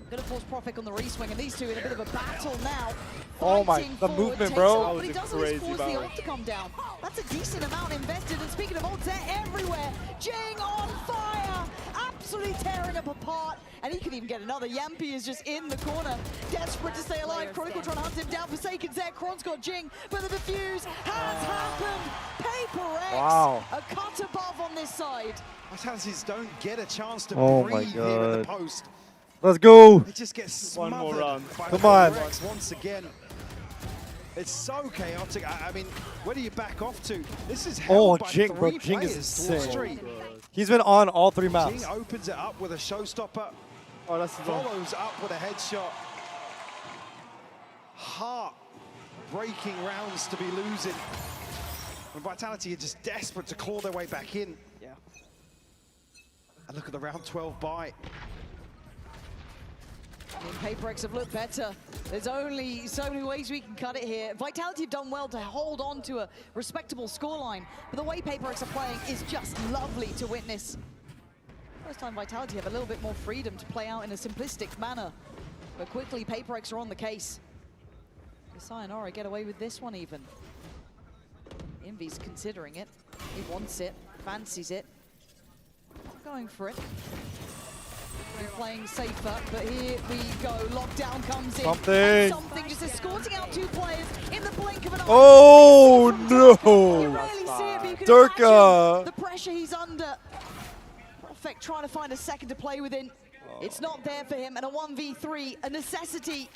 Gonna force Prophet on the re-swing, and these two in a bit of a battle now. Oh my, the movement, bro. But he does at least force the ult to come down. That's a decent amount invested, and speaking of ults, they're everywhere. Jing on fire, absolutely tearing up apart, and he can even get another. Yampi is just in the corner, desperate to stay alive. Chronicle trying to hunt him down. Forsaken's there, Kron's got Jing, but the defuse has happened. PRX, a cut above on this side. Vitalities don't get a chance to my breathe here in the God. post. Let's go. It just gets smothered. One more round. Come on. PRX once again. It's so chaotic. I mean, where do you back off to? This is held by Jing, bro. three Jing is players towards insane. street. He's been on all 3 maps. Jing opens it up with a showstopper. Oh, that's the follows up with a headshot. Heart-breaking rounds to be losing. And Vitality are just desperate to claw their way back in. Yeah. And look at the round 12 buy. I mean, PRX have looked better. There's only so many ways we can cut it here. Vitality have done well to hold on to a respectable scoreline, but the way PRX are playing is just lovely to witness. First time Vitality have a little bit more freedom to play out in a simplistic manner, but quickly PRX are on the case. Does Sayonara get away with this one even? Envy's considering it. He wants it, fancies it. Going for it. We're playing safer, but here we go. Lockdown comes in. Something. Something just escorting out 2 players in the blink of an eye. Oh no! You rarely see it, but you can Durka. imagine the pressure he's under. Perfect, trying to find a second to play within. It's not there for him, and a 1v3, a necessity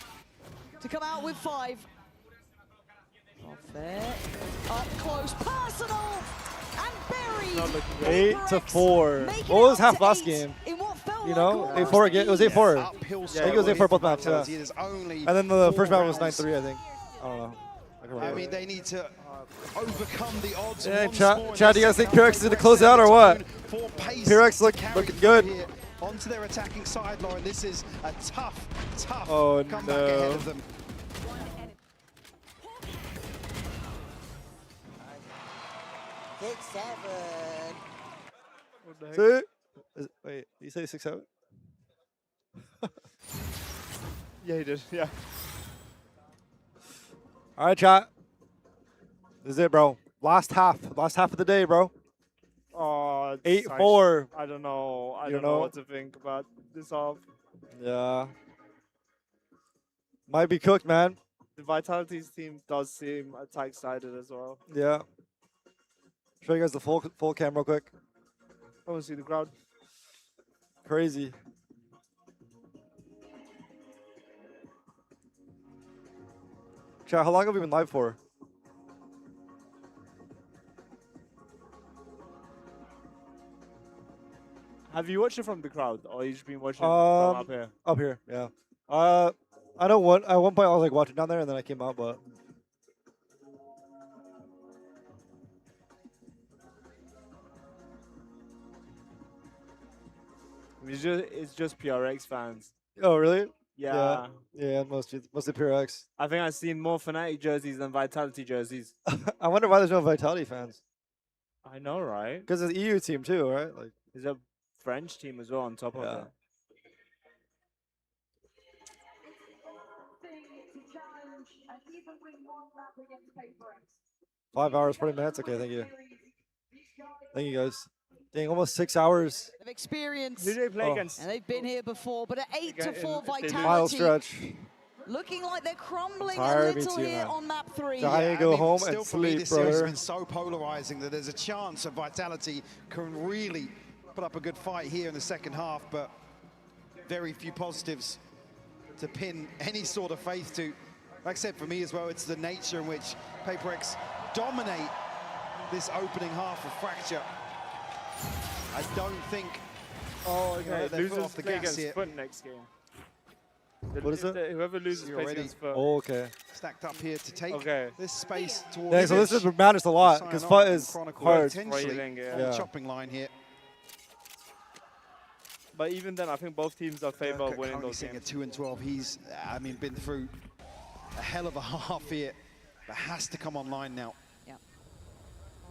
to come out with 5. Perfect. Up close, personal, and buried. 8-4. What was half last game? You know, 8-4 again. It was 8-4. I think it was 8-4 both maps. Yeah. And then the first map was 9-3. I think. I don't know. I mean, they need to overcome the odds. Yeah, Chad, do you guys think PRX is going to close out or what? PRX looking good. Onto their attacking side, Lauren. This is a tough comeback ahead of them. Wait, you say 6-7? Yeah, he did. Yeah. All right, chat. This is it, bro. Last half of the day, bro. Oh, 8-4. I don't know. I don't know what to think about this off. Yeah. Might be cooked, man. The Vitality's team does seem attack-sided as well. Yeah. Show you guys the full cam real quick. I want to see the crowd. Crazy. Chat, how long have we been live for? Have you watched it from the crowd, or you just been watching it from up here? Up here, yeah. I know at one point I was like watching down there, and then I came out, but. It's just PRX fans. Oh, really? Yeah. Yeah, mostly PRX. I think I've seen more Fnatic jerseys than Vitality jerseys. I wonder why there's no Vitality fans. I know, right? Because it's an EU team too, right? Like, there's a French team as well on top of it. 5 hours, 40 minutes. Okay, thank you. Thank you, guys. Dang, almost 6 hours. Of experience. Who do they play against? And they've been here before, but at 8-4 Vitality. Final stretch. Looking like they're crumbling Tired a of me little too, here man. on map 3. Jaiye, go home still and for me, sleep, this series has brother. been so polarizing that there's a chance that Vitality can really put up a good fight here in the second half, but very few positives to pin any sort of faith to. Like I said, for me as well, it's the nature in which PRX dominate this opening half of Fracture. I don't think. Oh, okay. They're Losers off the play gas against here. Foot next game. What is it? Whoever loses You're plays already against Foot. Oh, okay. Stacked up here to take this space towards. Yeah, so this is matters a lot because FUT is hard. Potentially on the chopping line here. But even then, I think both teams are favored of winning those sitting games. at 2-12. He's, I mean, been through a hell of a half here. That has to come online now. Yeah.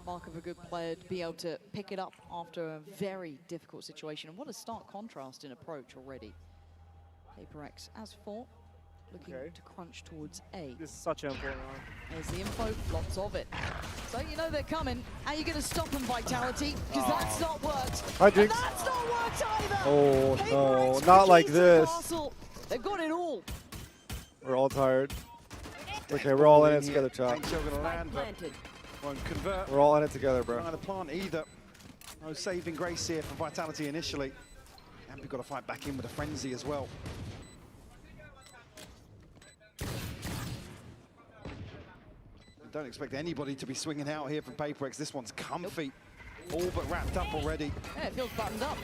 Mark of a good player to be able to pick it up after a very difficult situation. And what a stark contrast in approach already. PRX as 4, looking to crunch towards A. This is such an important round. There's the info, lots of it. So you know they're coming. How are you going to stop them, Vitality? Because that's not worked. Hi, And Jinx. that's not worked either. Oh, PRX no, with not the like keys to the this. castle. They've got it all. We're all tired. Okay, we're all in it together, chat. Ain't still gonna land, but won't convert. We're all in it together, bro. Not the plant either. No saving grace here for Vitality initially. And we've got to fight back in with a frenzy as well. Don't expect anybody to be swinging out here from PRX. This one's comfy. All but wrapped up already. Yeah, it feels buttoned up.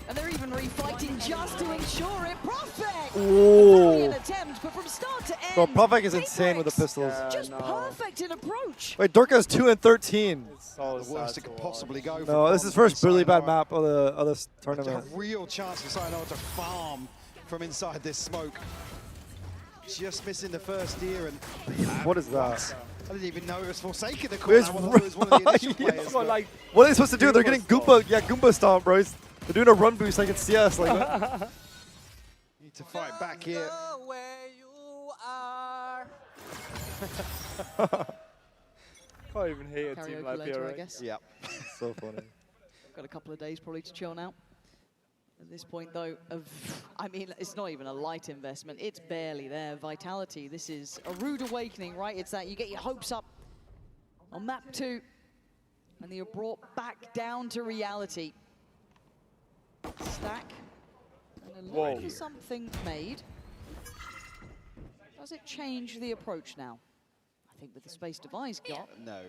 And they're even refighting just to ensure it. Perfect! Ooh. Brilliant attempt, but from start to end. Bro, Profek is insane with the pistols. Just perfect in approach. Wait, Dorka's 2 and 13. The worst it could possibly go. No, this is first really bad map of this tournament. A real chance for Sayonara to farm from inside this smoke. Just missing the first year, and What is that? I didn't even know it was Forsaken. The Where's corner. I thought it was one of the initial players. but- What are they supposed to do? They're getting Goomba, Goomba stomp, bro. They're doing a run boost like it's CS. Like that. Need to fight back here. Can't even hate a team Karaoke like later, I PRX. guess. Yep. So funny. Got a couple of days probably to chill now. At this point, though, I mean, it's not even a light investment. It's barely there. Vitality, this is a rude awakening, right? It's that you get your hopes up on map 2, and you're brought back down to reality. Stack, and a little something made. Does it change the approach now? I think with the space Device got. No.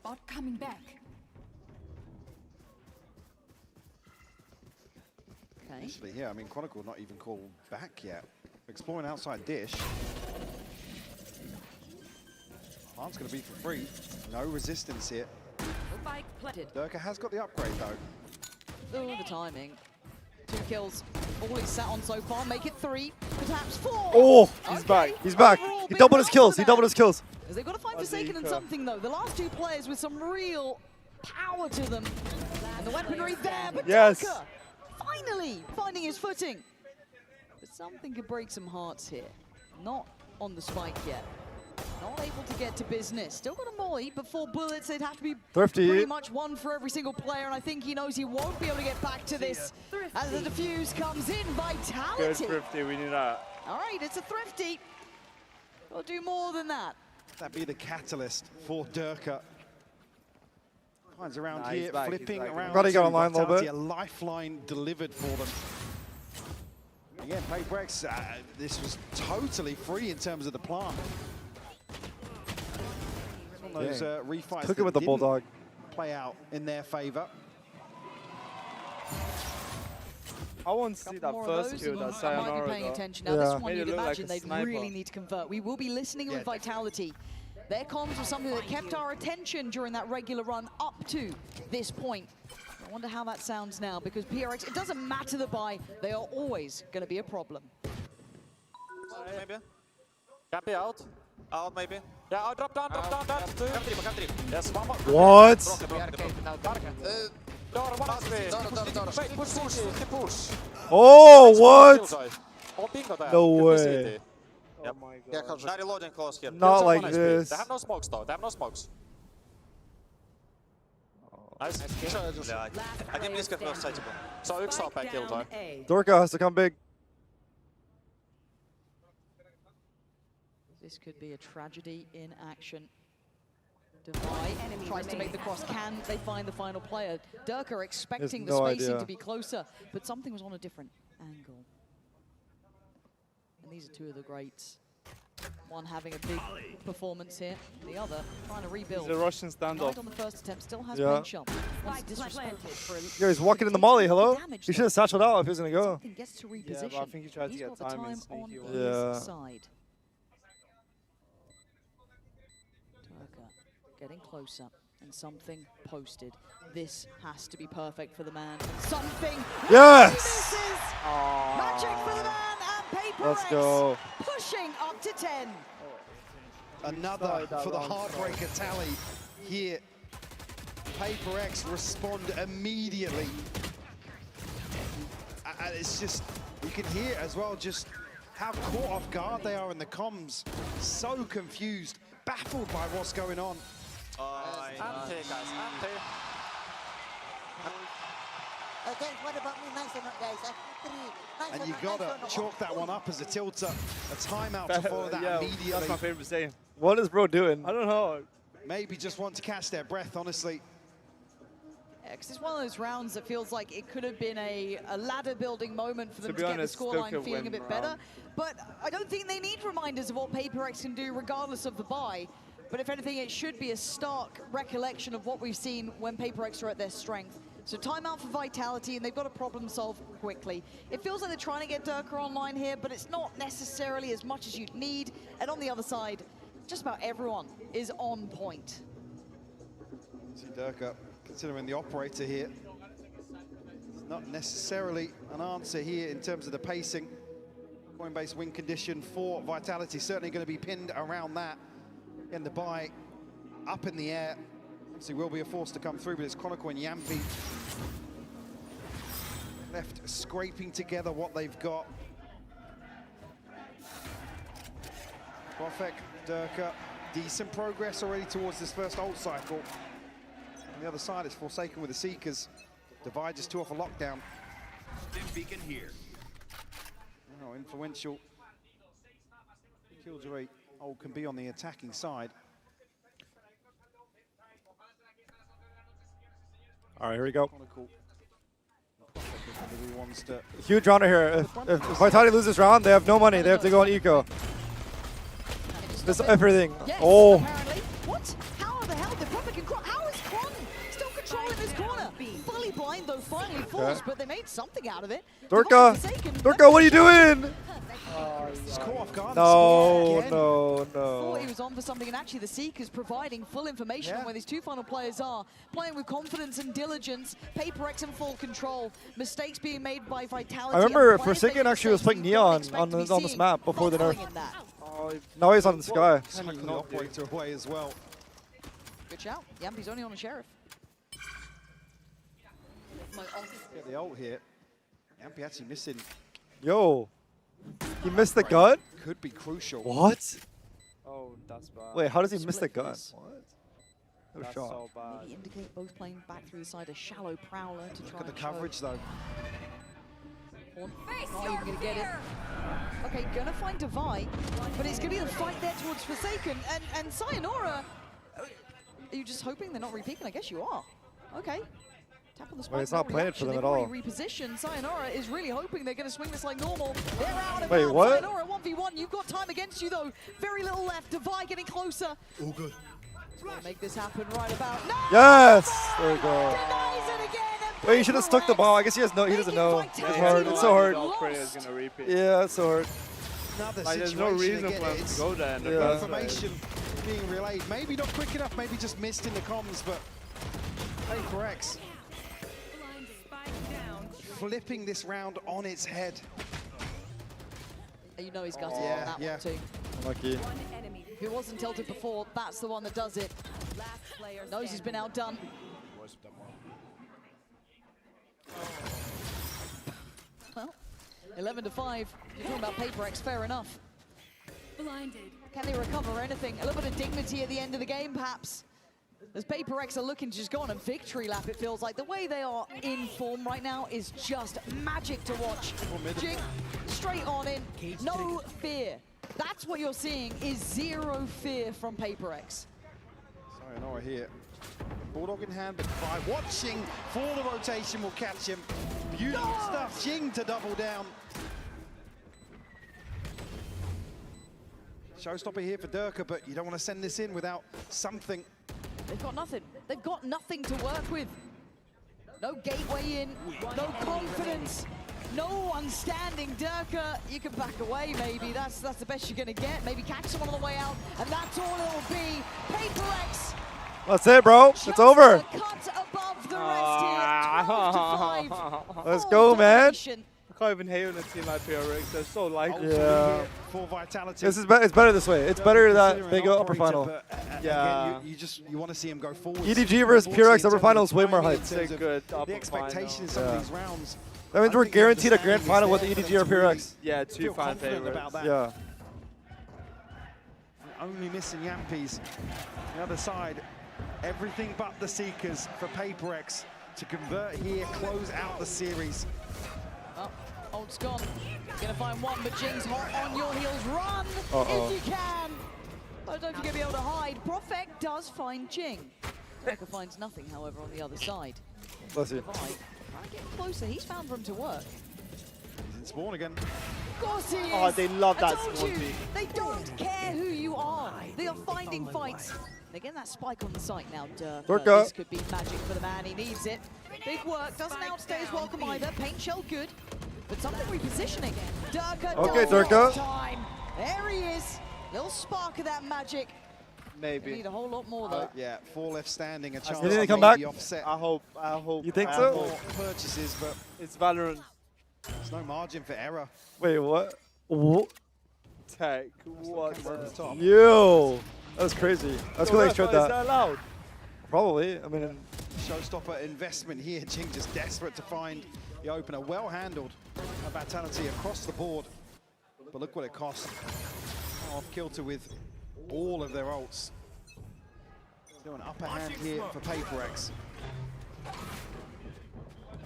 Bot coming back. Okay. Actually, yeah, I mean, Chronicle not even called back yet. Exploring outside dish. Plant's going to be for free. No resistance here. Durka has got the upgrade, though. Oh, the timing. 2 kills. All he's sat on so far. Make it 3, perhaps 4. Oh, he's back. He's back. He doubled his kills. He doubled his kills. They've got to find Forsaken and something, though. The last 2 players with some real power to them. And the weaponry there, but Yes. Durka finally finding his footing. But something could break some hearts here. Not on the spike yet. Not able to get to business. Still got a molly, but 4 bullets. They'd have to be Thrifty. pretty much 1 for every single player, and I think he knows he won't be able to get back to this as the defuse comes in. Good Vitality. Thrifty, we need that. All right, it's a Thrifty. We'll do more than that. That'd be the catalyst for Durka. Finds around Nah, he's here, back, flipping he's back. around. Gotta go to online a little Vitality, bit. A lifeline delivered for them. Again, PRX, this was totally free in terms of the plant. It's one of those refights Took that it with the didn't Bulldog. play out in their favor. I want to see that More of first those, kill and that I might Sayonara be paying got. attention now. This one, Made it you'd look like imagine a they'd sniper. really need to convert. We will be listening with Vitality. Their comms was something that kept our attention during that regular run up to this point. I wonder how that sounds now, because PRX, it doesn't matter the buy, they are always going to be a problem. Maybe. Can be out. Out maybe. Yeah, I'll drop down. Two. Come three. Yes, one more. What? Door, one HP. Wait, push. Oh, what? Oh, bingo there. No Good way. VCT. Yep. Yeah, they're reloading close here. Not Kills like one HP. this. They have no smokes though. They have no smokes. Nice. Один близко в сайте был. So, X up kill time. Dorka has to come big. This could be a tragedy in action. Divide tries to make the cross. Can they find the final player? Durka expecting the spacing to be closer, but something was on a different angle. And these are two of the greats. One having a big performance here, the other trying to rebuild. It's a Russian standoff. On the first attempt, still has one shot. Yeah, he's walking in the molly, hello? He should have satcheled out if he was going to go. Gets to reposition. Yeah, but I think he tried to get time and sneaky. Yeah. Side. Getting closer, and something posted. This has to be perfect for the man. Something. Yes! Magic for the man and PRX. Let's go. Pushing up to 10. Another for the heartbreaker tally here. PRX respond immediately. And it's just, you can hear as well just how caught off guard they are in the comms. So confused, baffled by what's going on. I'm here, guys. I'm here. Guys, what about me? Nice or not, guys? And you gotta chalk that one up as a tilter. A timeout to follow that immediately. That's my favorite saying. What is bro doing? I don't know. Maybe just want to catch their breath, honestly. Yeah, because it's one of those rounds that feels like it could have been a ladder building moment for them to get the scoreline feeling a bit better. But I don't think they need reminders of what PRX can do regardless of the bye. But if anything, it should be a stark recollection of what we've seen when PRX are at their strength. So timeout for Vitality, and they've got to problem solve quickly. It feels like they're trying to get Durka online here, but it's not necessarily as much as you'd need. And on the other side, just about everyone is on point. See Durka considering the operator here. It's not necessarily an answer here in terms of the pacing. Coin-based win condition for Vitality, certainly going to be pinned around that. In the bye, up in the air. Obviously will be a force to come through, but it's Chronicle and Yampy left scraping together what they've got. Profek, Durka, decent progress already towards this first ult cycle. On the other side, it's Forsaken with the Seekers. Divide just two off a lockdown. Beacon here. Oh, influential. Killjoy ult can be on the attacking side. All right, here we go. Huge round here. If Vitality loses this round, they have no money. They have to go on eco. This everything. Yes, oh. Apparently. What? How the hell did Profek and Kron? How is Kron still controlling this corner? Fully blind though, finally falls, but they made something out of it. Durka! Durka, what are you doing? He's caught off guard. No. Thought he was on for something, and actually the Seekers providing full information on where these two final players are. Playing with confidence and diligence, PRX in full control, mistakes being made by Vitality. I remember Forsaken actually was playing Neon on this map before the nerf. Now he's on the sky. The operator away as well. Good shout. Yampy's only on a Sheriff. Get the ult here. Yampy actually missing. Yo. He missed the gun? Could be crucial. What? Oh, that's bad. Wait, how does he miss the gun? What? No That's shot. so bad. Maybe indicate both playing back through the side, a shallow prowler to try Look at the and coverage though. Not even gonna get it. Okay, gonna find Divide, but it's gonna be the fight there towards Forsaken and Sayonara. Are you just hoping they're not repeaking? I guess you are. Okay. Tap on the spike. Wait, it's not playing for them at all. Reposition. Sayonara is really hoping they're going to swing this like normal. They're out of Wait, bounds. what? Sayonara 1v1. You've got time against you though. Very little left. Divide getting closer. All good. Gonna make this happen right about now. Yes! There we go. Denies it again. Wait, he should have stuck the ball. I guess he has no. He doesn't know. It's hard. It's so hard. Is gonna repeat. Yeah, it's so hard. Another Like, there's no situation reason again. for him to go there in the Yeah. first place. Information being relayed. Maybe not quick enough. Maybe just missed in the comms, but PRX flipping this round on its head. You know he's got it on that one too. Lucky. If it wasn't tilted before, that's the one that does it. Knows he's been outdone. Well, 11-5. You're talking about PRX, fair enough. Blinded. Can they recover anything? A little bit of dignity at the end of the game, perhaps. As PRX are looking to just go on a victory lap, it feels like. The way they are in form right now is just magic to watch. Jing, straight on in, no fear. That's what you're seeing is zero fear from PRX. Sayonara here. Bulldog in hand, but by watching for the rotation will catch him. Beautiful stuff. Jing to double down. Showstopper here for Durka, but you don't want to send this in without something. They've got nothing. They've got nothing to work with. No gateway in, no confidence, no one standing. Durka, you can back away maybe. That's the best you're going to get. Maybe catch someone on the way out, and that's all it'll be. PRX. That's it, bro. It's over. Cut above the rest here. 12 to 5. Let's go, man. I can't even hate on a team like PRX. They're so likely. Yeah. Full vitality. This is it's better this way. It's better that they go upper final. Yeah. Again, you want to see him go forward. EDG versus PRX upper final is way more hype. The expectation in some of these rounds. That means we're guaranteed a grand final with EDG or PRX. Yeah, two fan favorites. Yeah. Only missing Yampies. The other side, everything but the Seekers for PRX to convert here, close out the series. Oh, Ult's gone. Gonna find one, but Jing's hot on your heels. Run if you can. I don't know if you're gonna be able to hide. Profek does find Jing. Durka finds nothing, however, on the other side. Bless you. Getting closer. He's found room to work. He's in spawn again. Of course he is. Oh, they love that I told spawn you, peek. they don't care who you are. They are finding fights. They're getting that spike on the site now, Durka. This could be magic for the man. He needs it. Big work. Doesn't outstay his welcome either. Paint shell good. But something repositioning. Durka Okay, does Durka. time. There he is. Little spark of that magic. Maybe. We need a whole lot more though. Yeah, 4 left standing. A chance You think they to come back? maybe offset. I hope. You think I so? hope. More purchases, but It's Valorant. there's no margin for error. Wait, what? What? Tech. What? Camera at the top. Yo, that was crazy. That's good they showed Is that. that allowed? Probably. I mean, Showstopper investment here. Jing just desperate to find the opener. Well handled. A vitality across the board. But look what it cost. Off kilter with all of their ults. Do an upper hand here for PRX.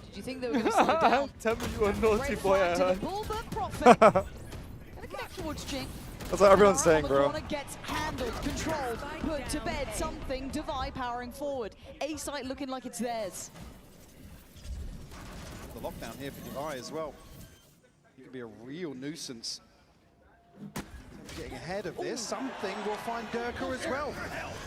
Did you think they were going to slow down? Tell me you a naughty boy, I To the heard. ball, but Profit. Gonna connect towards Jing. that's what everyone's saying, bro. Corner gets handled, controlled, put to bed. Something. Devi powering forward. A site looking like it's theirs. The lockdown here for Devi as well. He could be a real nuisance. Getting ahead of this, something will find Durka as well.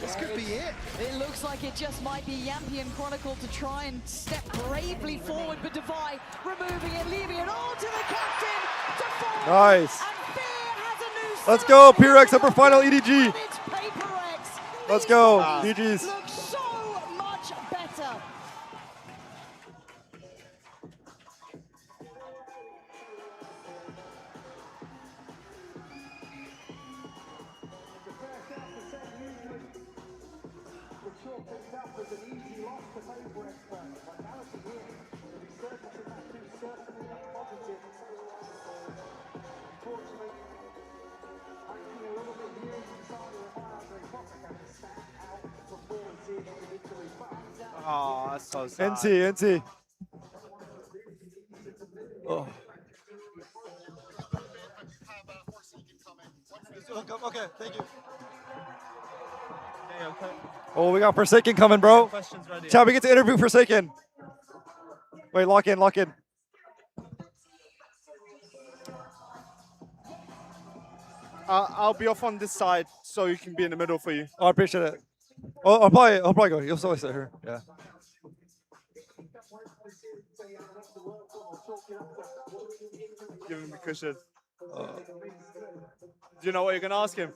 This could be it. It looks like it just might be Yampian Chronicle to try and step bravely forward, but Devi removing it, leaving it all to the captain to fall. Nice. And Fear has a new Let's go, side. PRX upper final EDG. And it's PRX. Let's These go, guys GG's. look so much better. Oh, that's so sad. NT. Oh. Okay, thank you. Oh, we got Forsaken coming, bro. Questions ready. Chad, we get to interview Forsaken. Wait, lock in. I'll be off on this side so you can be in the middle for you. Oh, I appreciate it. Oh, I'll probably go. You'll still sit here. Yeah. Give him a cushion. Do you know what you're gonna ask him?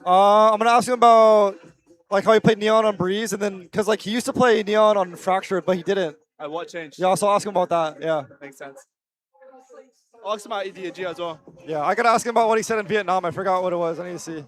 I'm gonna ask him about like how he played Neon on Breeze, and then because like he used to play Neon on Fractured, but he didn't. What changed? Yeah, so I'll ask him about that. Yeah. Makes sense. Ask him about EDG as well. Yeah, I gotta ask him about what he said in Vietnam. I forgot what it was. I need to see.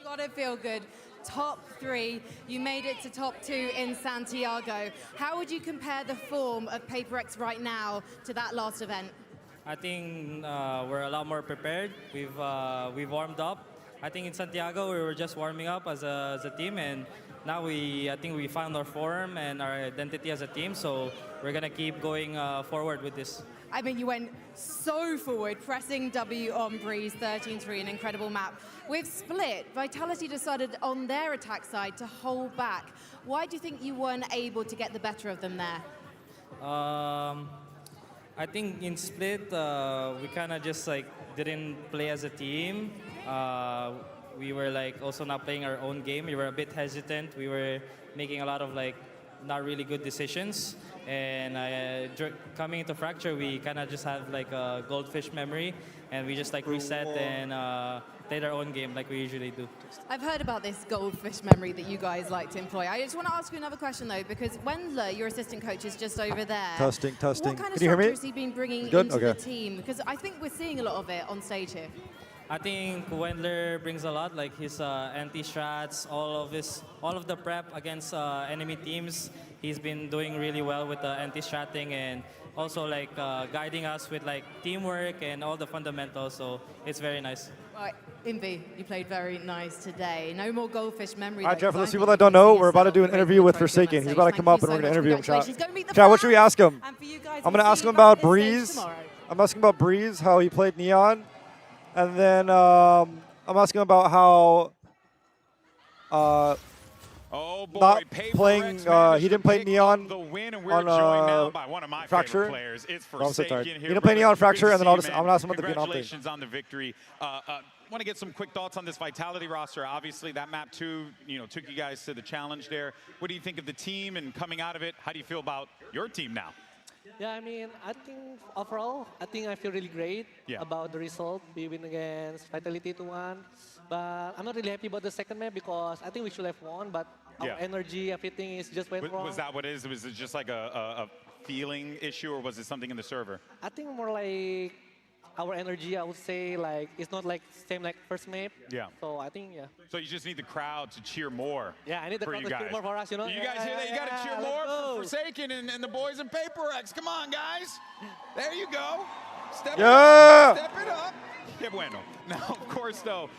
Gotta feel good. top 3. You made it to top 2 in Santiago. How would you compare the form of PRX right now to that last event? I think we're a lot more prepared. We've warmed up. I think in Santiago we were just warming up as a team, and now I think we found our form and our identity as a team. So we're gonna keep going forward with this. I mean, you went so forward, pressing W on Breeze, 13-3, an incredible map. With Split, Vitality decided on their attack side to hold back. Why do you think you weren't able to get the better of them there? I think in Split, we kind of just like didn't play as a team. We were like also not playing our own game. We were a bit hesitant. We were making a lot of like not really good decisions. And coming into Fracture, we kind of just have like a goldfish memory, and we just like reset and played our own game like we usually do. I've heard about this goldfish memory that you guys like to employ. I just want to ask you another question though, because Wendler, your assistant coach, is just over there. Testing. What kind of Can you hear me? structure has he been bringing into the team? Because I think we're seeing a lot of it on stage here. I think Wendler brings a lot, like his anti-strats, all of the prep against enemy teams. He's been doing really well with the anti-stratting, and also like guiding us with like teamwork and all the fundamentals. So it's very nice. Right, Invi, you played very nice today. No more goldfish memory. All right, Jeff, for those people that don't know, we're about to do an interview with Forsaken. He's about to come up and we're going to interview him, chat. Chat, what should we ask him? I'm going to ask him about Breeze. I'm asking about Breeze, how he played Neon. And then I'm asking about how not playing, he didn't play Neon on Fracture. He didn't play Neon Fracture, and then I'm going to ask him about the Vietnam thing. Congratulations on the victory. Want to get some quick thoughts on this Vitality roster. Obviously, that map 2, took you guys to the challenge there. What do you think of the team and coming out of it? How do you feel about your team now? Yeah, I mean, I think overall, I feel really great about the result. We win against Vitality 2-1. But I'm not really happy about the second map because I think we should have won, but our energy, everything is just went wrong. Was that what it is? Was it just like a feeling issue, or was it something in the server? I think more like our energy, I would say, like it's not like same like first map. Yeah. So I think, So you just need the crowd to cheer more. Yeah, I need the crowd to cheer more for us, You guys hear that? You got to cheer more for Forsaken and the boys in PRX. Come on, guys. There you go. Step it up. Qué bueno. Now, of course, though,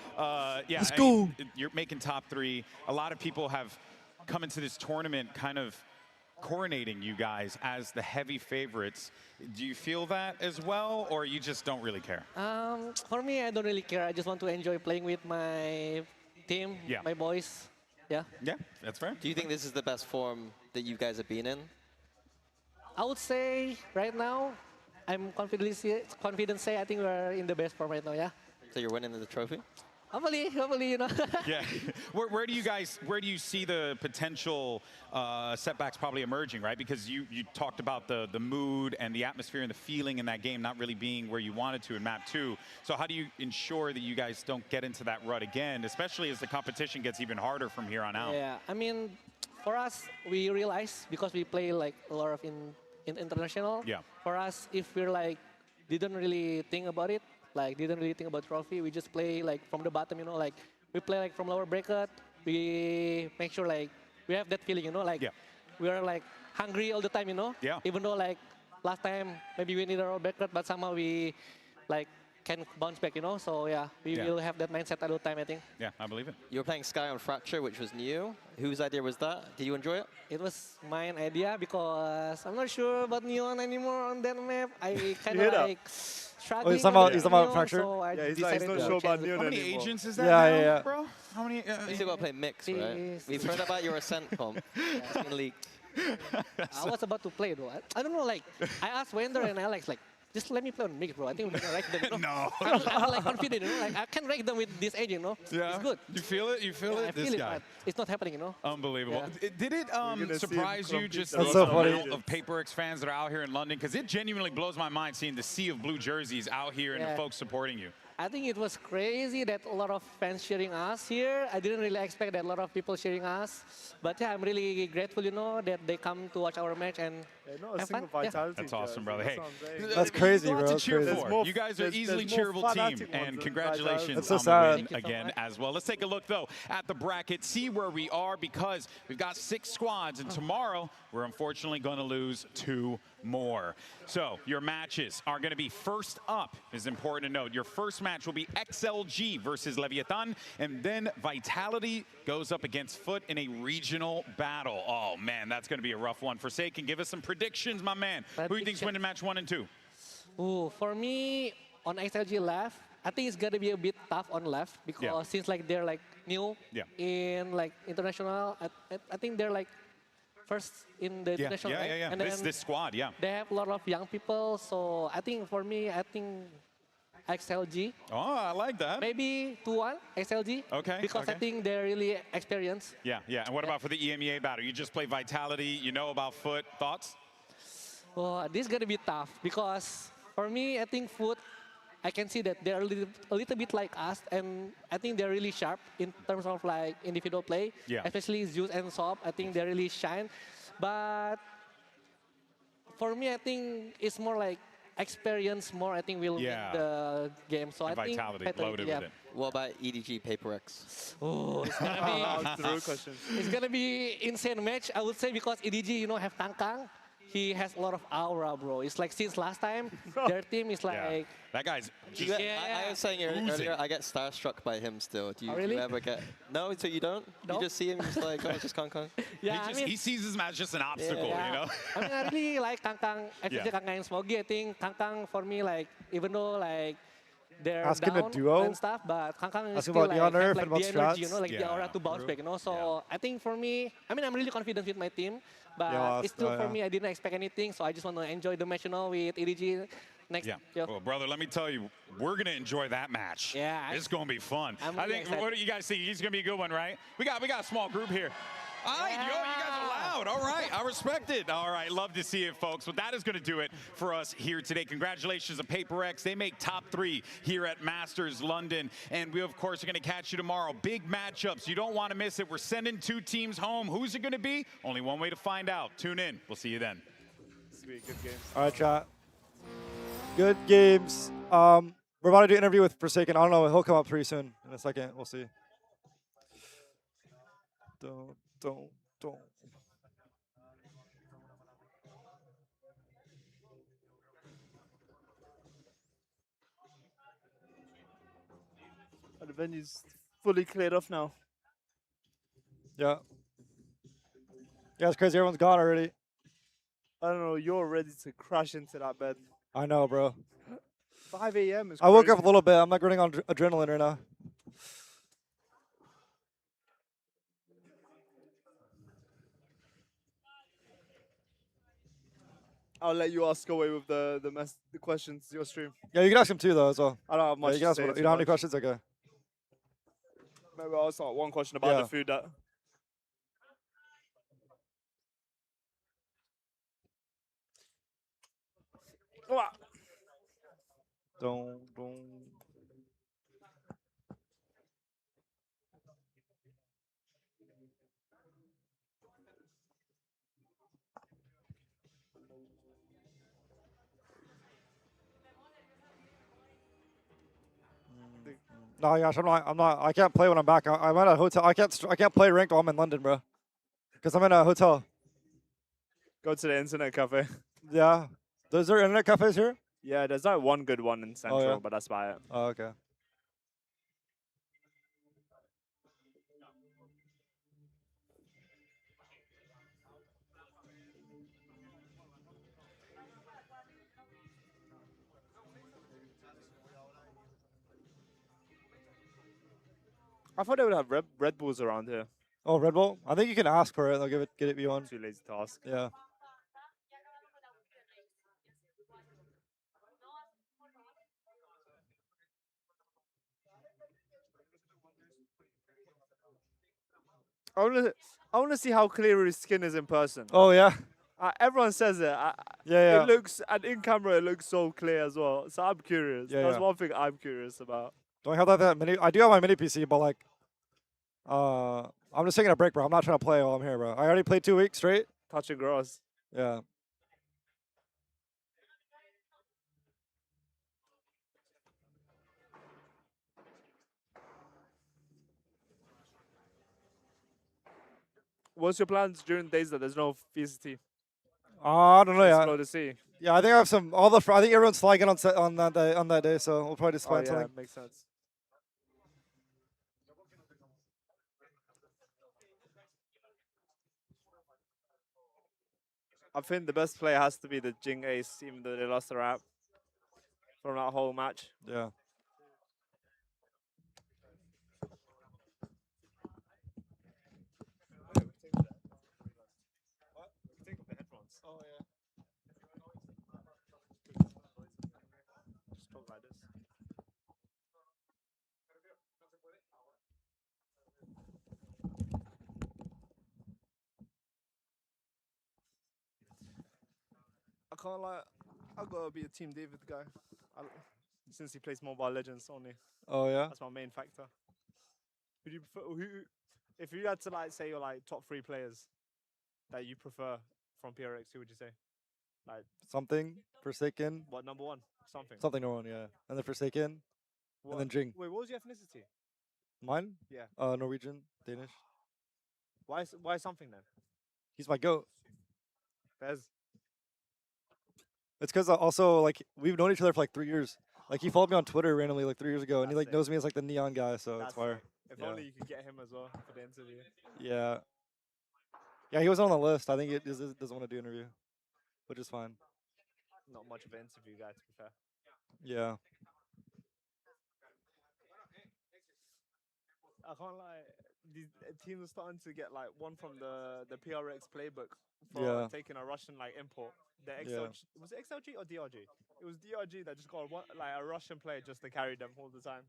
Let's go. You're making top 3. A lot of people have come into this tournament kind of coronating you guys as the heavy favorites. Do you feel that as well, or you just don't really care? For me, I don't really care. I just want to enjoy playing with my team, my boys. Yeah, that's fair. Do you think this is the best form that you guys have been in? I would say right now, I'm confident say I think we're in the best form right now, yeah. So you're winning the trophy? Hopefully, Yeah. Where do you see the potential setbacks probably emerging, right? Because you talked about the mood and the atmosphere and the feeling in that game not really being where you wanted to in map 2. So how do you ensure that you guys don't get into that rut again, especially as the competition gets even harder from here on out? Yeah, I mean, for us, we realize because we play like a lot of in international. Yeah. For us, if we're like didn't really think about it. Like, didn't really think about trophy. We just play, like, from the bottom, like, we play, like, from lower bracket. We make sure, like, we have that feeling, like, we are, like, hungry all the time, Yeah. Even though, like, last time, maybe we need our bracket, but somehow we, like, can bounce back, So, yeah, we will have that mindset all the time, I think. Yeah, I believe it. You were playing Sky on Fracture, which was new. Whose idea was that? Did you enjoy it? It was my idea because I'm not sure about Neon anymore on that map. I kind of, like... He's talking about Fracture? So he's not sure about Neon How many anymore. agents is that now, bro? How many? You still got to play mix, right? We've heard about your Ascent comp. It's been leaked. I was about to play, though. I don't know, like, I asked Wender and Alex, like, just let me play on mix, bro. I think we can rank them. No. I'm like confident, Like, I can rank them with this agent, Yeah. It's good. You feel it? You feel it? I This feel guy. it, but it's not happening, Unbelievable. Yeah. Did it surprise you just the so funny. amount of PRX fans that are out here in London? Because it genuinely blows my mind seeing the sea of blue jerseys out here and the folks supporting you. I think it was crazy that a lot of fans cheering us here. I didn't really expect that a lot of people cheering us. But yeah, I'm really grateful, you know, that they come to watch our match and not a have single fun. Yeah. vitality. That's awesome, brother. Hey, That's crazy, lots bro. to cheer Crazy. for. You guys are easily cheerable team, and congratulations on the win again as well. Let's take a look though at the bracket, see where we are because we've got 6 squads, and tomorrow we're unfortunately going to lose 2 more. So your matches are going to be first up, is important to note. Your first match will be XLG versus Leviathan, and then Vitality goes up against Foot in a regional battle. Oh man, that's going to be a rough one. Forsaken, give us some predictions, my man. Who do you think's winning match 1 and 2? Ooh, for me, on XLG left, I think it's gonna be a bit tough on left because since like they're like new in like international, I think they're like first in the international. And then this squad, they have a lot of young people, so I think for me, I think XLG. Oh, I like that. Maybe 2-1 XLG. Okay. Because I think they're really experienced. Yeah. And what about for the EMEA battle? You just play Vitality, you know about Foot. Thoughts? Oh, this is gonna be tough because for me, I think Foot, I can see that they're a little bit like us, and I think they're really sharp in terms of like individual play. Especially Zeus and Sop, I think they really shine. But for me, I think it's more like experience more. I think will win the game. So I think Vitality loaded with it. What about EDG PRX? Oh, it's gonna be it's gonna be insane match, I would say, because EDG, you know, have Kang. He has a lot of aura, bro. It's like since last time, their team is like... That guy's... I was saying earlier, I get starstruck by him still. Do you, do you ever get... No, so you don't? No. You just see him just like, oh, it's just Kang. Yeah, he sees his match just an obstacle, you know? I mean, I really like Kang, especially Kang and Smoggy. I think Kang for me, like, even though like they're down and stuff, but Kang is still like, have like the energy, you know, like the aura to bounce back, you know? So I think for me, I mean, I'm really confident with my team. But it's still for me, I didn't expect anything, so I just want to enjoy the match, you know, with EDG next. Well, brother, let me tell you, we're going to enjoy that match. It's going to be fun. I think, what do you guys think? He's going to be a good one, right? We got a small group here. All right, yo, you guys are loud. All right, I respect it. All right, love to see it, folks. But that is going to do it for us here today. Congratulations to PRX. They make top 3 here at Masters London. And we, of course, are going to catch you tomorrow. Big matchups. You don't want to miss it. We're sending 2 teams home. Who's it going to be? Only one way to find out. Tune in. We'll see you then. This will be good games. All right, chat. Good games. We're about to do an interview with Forsaken. I don't know. He'll come up pretty soon in a second. We'll see. Don't. The venue's fully cleared off now. Yeah, it's crazy. Everyone's gone already. I don't know. You're ready to crash into that bed. I know, bro. 5 a.m. is I woke up crazy. a little bit. I'm like running on adrenaline right now. I'll let you ask away with the questions to your stream. Yeah, you can ask him too, though, as well. I don't have much you can to ask say. you don't have any questions? Okay. Maybe I'll start one question about the food that... Don't. No, gosh, I'm not. I can't play when I'm back. I'm at a hotel. I can't play ranked while I'm in London, bro. Because I'm in a hotel. Go to the internet cafe. Yeah. Is there internet cafes here? Yeah, there's like one good one in Central, but that's about it. Oh, okay. I thought they would have Red Bulls around here. Oh, Red Bull? I think you can ask for it. They'll get it you on. Too lazy to ask. Yeah. I want to see how clear his skin is in person. Oh, yeah. Everyone says it. Yeah. It looks, and in camera it looks so clear as well. So I'm curious. Yeah, That's yeah. one thing I'm curious about. Do I have that mini? I do have my mini PC, but like, I'm just taking a break, bro. I'm not trying to play while I'm here, bro. I already played 2 weeks straight. Touch and gross. Yeah. What's your plans during days that there's no VCT? I don't know. Yeah. Explore the sea. Yeah, I think I have some. I think everyone's flying in on that day, so we'll probably just plan something. Makes sense. I think the best player has to be the Jing Ace, even though they lost the rap from that whole match. Yeah. Oh yeah. Just talk like this. I can't lie. I gotta be a Team David guy. Since he plays Mobile Legends only. Oh yeah. That's my main factor. Would you prefer, if you had to like say your like top 3 players that you prefer from PRX, who would you say? Like Something Forsaken. what, number 1? Something. Something number 1, yeah. And then Forsaken. What? And then Jing. Wait, what was your ethnicity? Mine? Yeah. Norwegian, Danish. Why something then? He's my goat. Fez. It's because also like we've known each other for like 3 years. Like he followed me on Twitter randomly like 3 years ago, and he like knows me as like the neon guy. So that's fire. If only you could get him as well for the interview. Yeah. Yeah, he was on the list. I think he doesn't want to do interview, which is fine. Not much of an interview guy, to be fair. Yeah. I can't lie. These teams are starting to get like one from the PRX playbook for taking a Russian like import. The XLG, was it XLG or DRG? It was DRG that just got like a Russian player just to carry them all the time.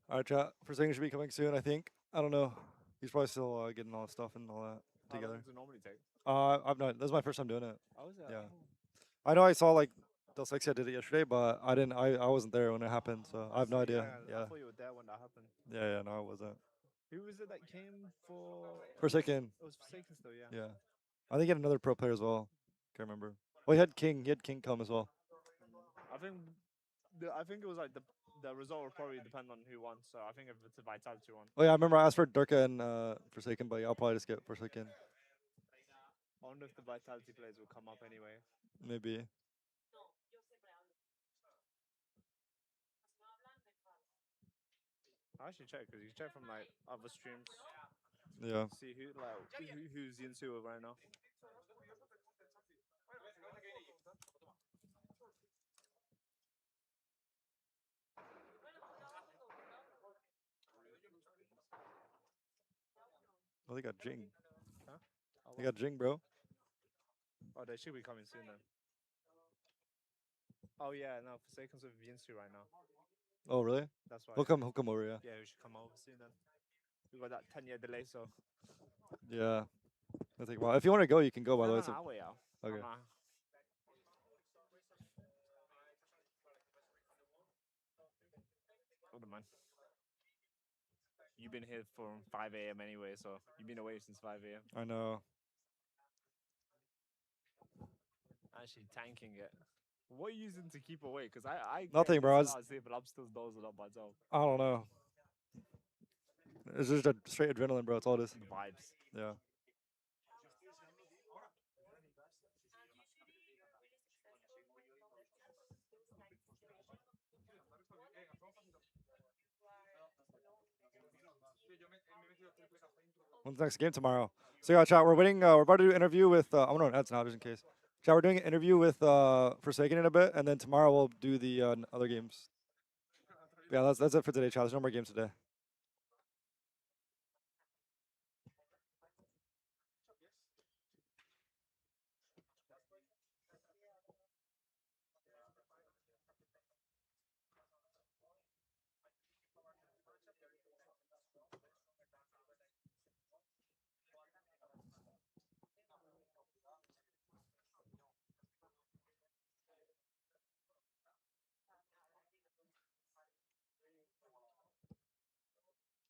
All right, chat. Forsaken should be coming soon, I think. I don't know. He's probably still getting all the stuff and all that together. How long does it normally take? I've not. This is my first time doing it. Oh, is it? Yeah. I know I saw like Del Sexy did it yesterday, but I didn't. I wasn't there when it happened, so I have no idea. Yeah. I thought you were there when that happened. Yeah. No, I wasn't. Who was it that came for? Forsaken. It was Forsaken still, yeah. Yeah. I think he had another pro player as well. Can't remember. Well, he had King. He had King come as well. I think it was like the result will probably depend on who won. So I think if it's a Vitality one. Oh yeah, I remember I asked for Durka and Forsaken, but yeah, I'll probably just get Forsaken. I wonder if the Vitality players will come up anyway. Maybe. I should check because you check from like other streams. Yeah. See who's into it right now. Oh, they got Jing. Huh? They got Jing, bro. Oh, they should be coming soon then. Oh yeah, no, Forsaken's with Vinci right now. Oh really? That's why. He'll come over, yeah. Yeah, we should come over soon then. We got that 10-year delay, so. Yeah. I think. Well, if you want to go, you can go. By the way. I'll wait out. Okay. Hold on, man. You've been here from 5 a.m. anyway, so you've been away since 5 a.m. I know. Actually tanking it. What are you using to keep awake? Because I Nothing, bro. But I'm still dozing up myself. I don't know. It's just a straight adrenaline, bro. It's all it is. Vibes. Yeah. When's the next game tomorrow? So yeah, chat. We're waiting. We're about to do an interview with. I'm gonna ads now just in case. Chat. We're doing an interview with Forsaken in a bit, and then tomorrow we'll do the other games. Yeah, that's it for today, chat. There's no more games today.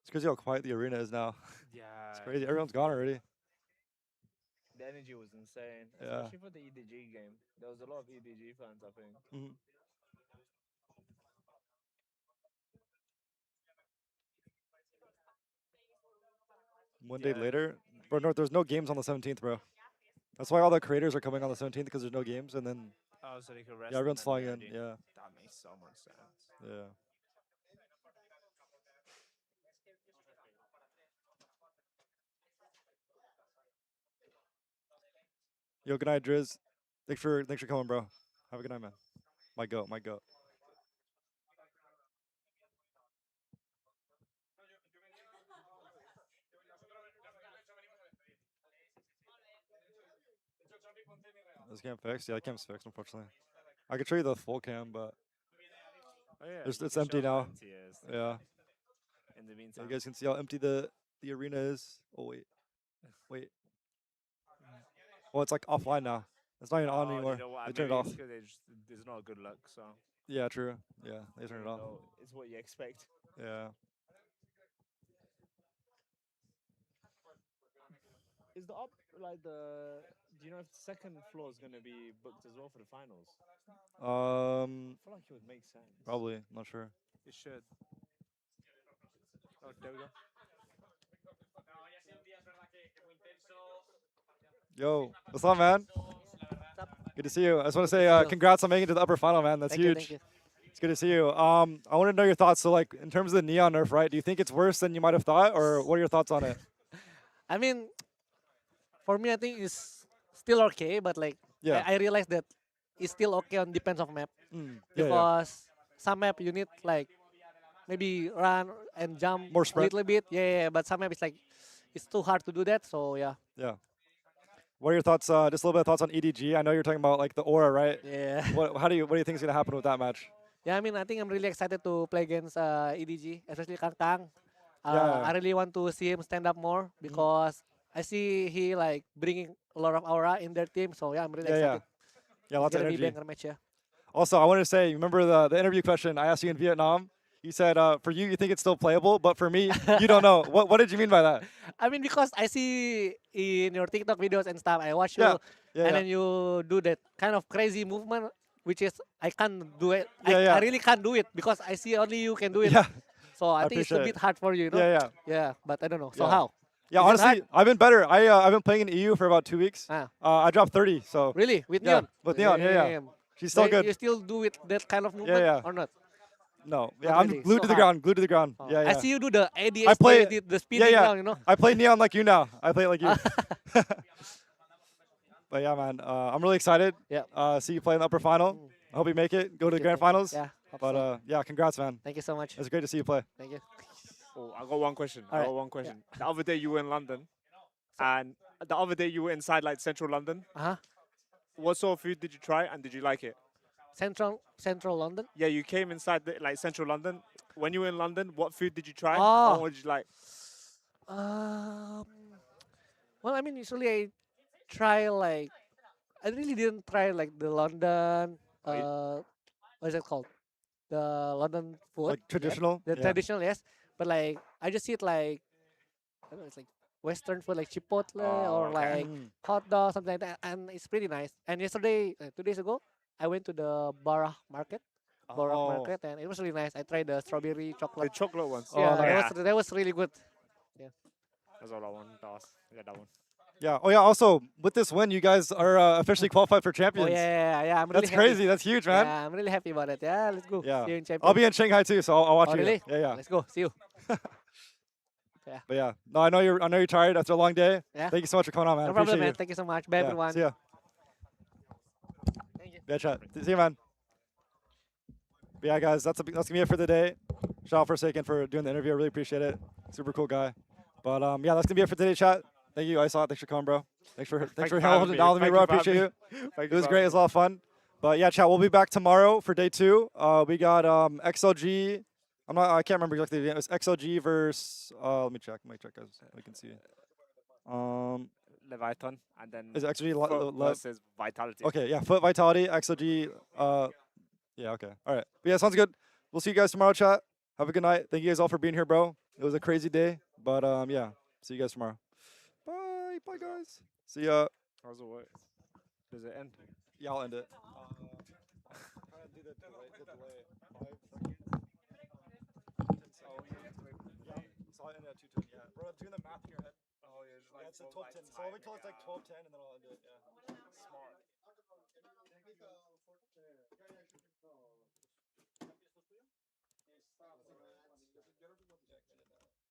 It's crazy how quiet the arena is now. Yeah. It's crazy. Everyone's gone already. The energy was insane, Yeah. especially for the EDG game. There was a lot of EDG fans, I think. Mm-hmm. One day later, bro. No, there's no games on the 17th, bro. That's why all the creators are coming on the 17th because there's no games, and then Oh, so they could rest. yeah, everyone's flying in. Yeah. That makes so much sense. Yeah. Yo, good night, Driz. Thanks for coming, bro. Have a good night, man. My goat, my goat. This cam fixed? Yeah, the cam's fixed, unfortunately. I could show you the full cam, but Oh yeah, it's empty now. Empty is. Yeah. In the So meantime, you guys can see how empty the arena is. Oh wait, wait. Well, it's like offline now. It's not even on anymore. You know what, They turned it maybe off. it's 'cause there's not a good luck, so. Yeah, true. Yeah, they turned it off. So it's what you expect. Yeah. Is the up like the? Do you know if the second floor is gonna be booked as well for the finals? I feel like it would make sense. Probably. Not sure. It should. Oh, there we go. Yo, what's up, man? Good to see you. I just want to say congrats on making it to the upper final, man. That's huge. Thank you. It's good to see you. I want to know your thoughts. So, like, in terms of the neon nerf, right? Do you think it's worse than you might have thought, or what are your thoughts on it? I mean, for me, I think it's still okay, but like, Yeah. I realize that it's still okay on depends of map. Yeah, Because some map you need like maybe run and jump More a spread. little bit. Yeah, but some map it's like it's too hard to do that. So yeah. Yeah. What are your thoughts? Just a little bit of thoughts on EDG. I know you're talking about like the aura, right? Yeah. What do you think is gonna happen with that match? Yeah, I mean, I think I'm really excited to play against EDG, especially Kang Kang. Yeah. I really want to see him stand up more because I see he like bringing a lot of aura in their team. So yeah, I'm really excited. Yeah, lots of It's gonna be energy. banger match, yeah. Also, I wanted to say, remember the interview question I asked you in Vietnam? You said for you think it's still playable, but for me, you don't know. What did you mean by that? I mean, because I see in your TikTok videos and stuff, I watch you, Yeah, and then you do that kind of crazy movement, which is I can't do it. Yeah. I really can't do it because I see only you can do it. Yeah. So I think it's a appreciate bit it. hard for you, you know? Yeah. Yeah, but I don't know. So Yeah. how? Yeah, Is it honestly, hard? I've been better. I've been playing in EU for about 2 weeks. I dropped 30. So Really? With yeah, Neon? with Neon, yeah. Damn. She's still So good. You still do it that kind of movement Yeah. or not? No, yeah, Not I'm really. glued So to the hard. ground. Glued to the ground. Oh. Yeah. I see you do the ADS, I play the spinning yeah. down, you know? I play Neon like you now. I play it like you. But yeah, man, I'm really excited. Yeah. See you play in the upper final. I hope you make it. Go to the grand finals. Yeah. hope But so. yeah, congrats, man. Thank you so much. It's great to see you play. Thank you. Oh, I got one question. All I right. got one question. The other day you were in London, and the other day you were inside like central London. What sort of food did you try, and did you like it? Central London? Yeah, you came inside like central London. When you were in London, what food did you try? Oh. And what did you like? Well, I mean, usually I try like I really didn't try like the London. What is it called? The London food. Like traditional? The Yeah. traditional, yes. But like I just eat like I don't know, it's like Western food like chipotle or okay. like hot dog, something like that, and it's pretty nice. And yesterday, 2 days ago, I went to the Barah market. Barah market, and it was really nice. I tried the strawberry chocolate. The chocolate ones. Yeah, that was really good. Yeah. That's all I want to ask. Yeah, that one. Yeah. Oh yeah. Also, with this win, you guys are officially qualified for champions. Oh yeah. I'm really That's happy. crazy. That's huge, man. Yeah, I'm really happy about it. Yeah, let's go. Yeah. See you in I'll be in Shanghai too, so I'll watch Oh, you. really? Yeah. Let's go. See you. Yeah. But yeah, no, I know you're tired after a long day. Yeah. Thank you so much for coming on, man. No Appreciate problem, man. you. Thank you so much. Bye, everyone. See ya. Yeah, chat. See you, man. But yeah, guys, that's gonna be it for the day. Shout out for Forsaken for doing the interview. I really appreciate it. Super cool guy. But yeah, that's gonna be it for today, chat. Thank you, Isaw. Thanks for coming, bro. Thanks for holding it down with me, bro. I appreciate you. It was great. It was a lot of fun. But yeah, chat. We'll be back tomorrow for day 2. We got XLG. I can't remember exactly. It was XLG versus. Let me check, guys. We can see. Leviathan, and then Is it XLG versus Vitality. Okay, yeah, Foot Vitality, XLG. Yeah, okay. All right. But yeah, sounds good. We'll see you guys tomorrow, chat. Have a good night. Thank you guys all for being here, bro. It was a crazy day, but yeah. See you guys tomorrow. Bye. Bye, guys. See ya. How's it work? Does it end? Yeah, I'll end it. Bro, doing the math in your head. Oh, yeah, just like it's a top 10. So I'll wait till it's like 12:10 and then I'll end it. Yeah.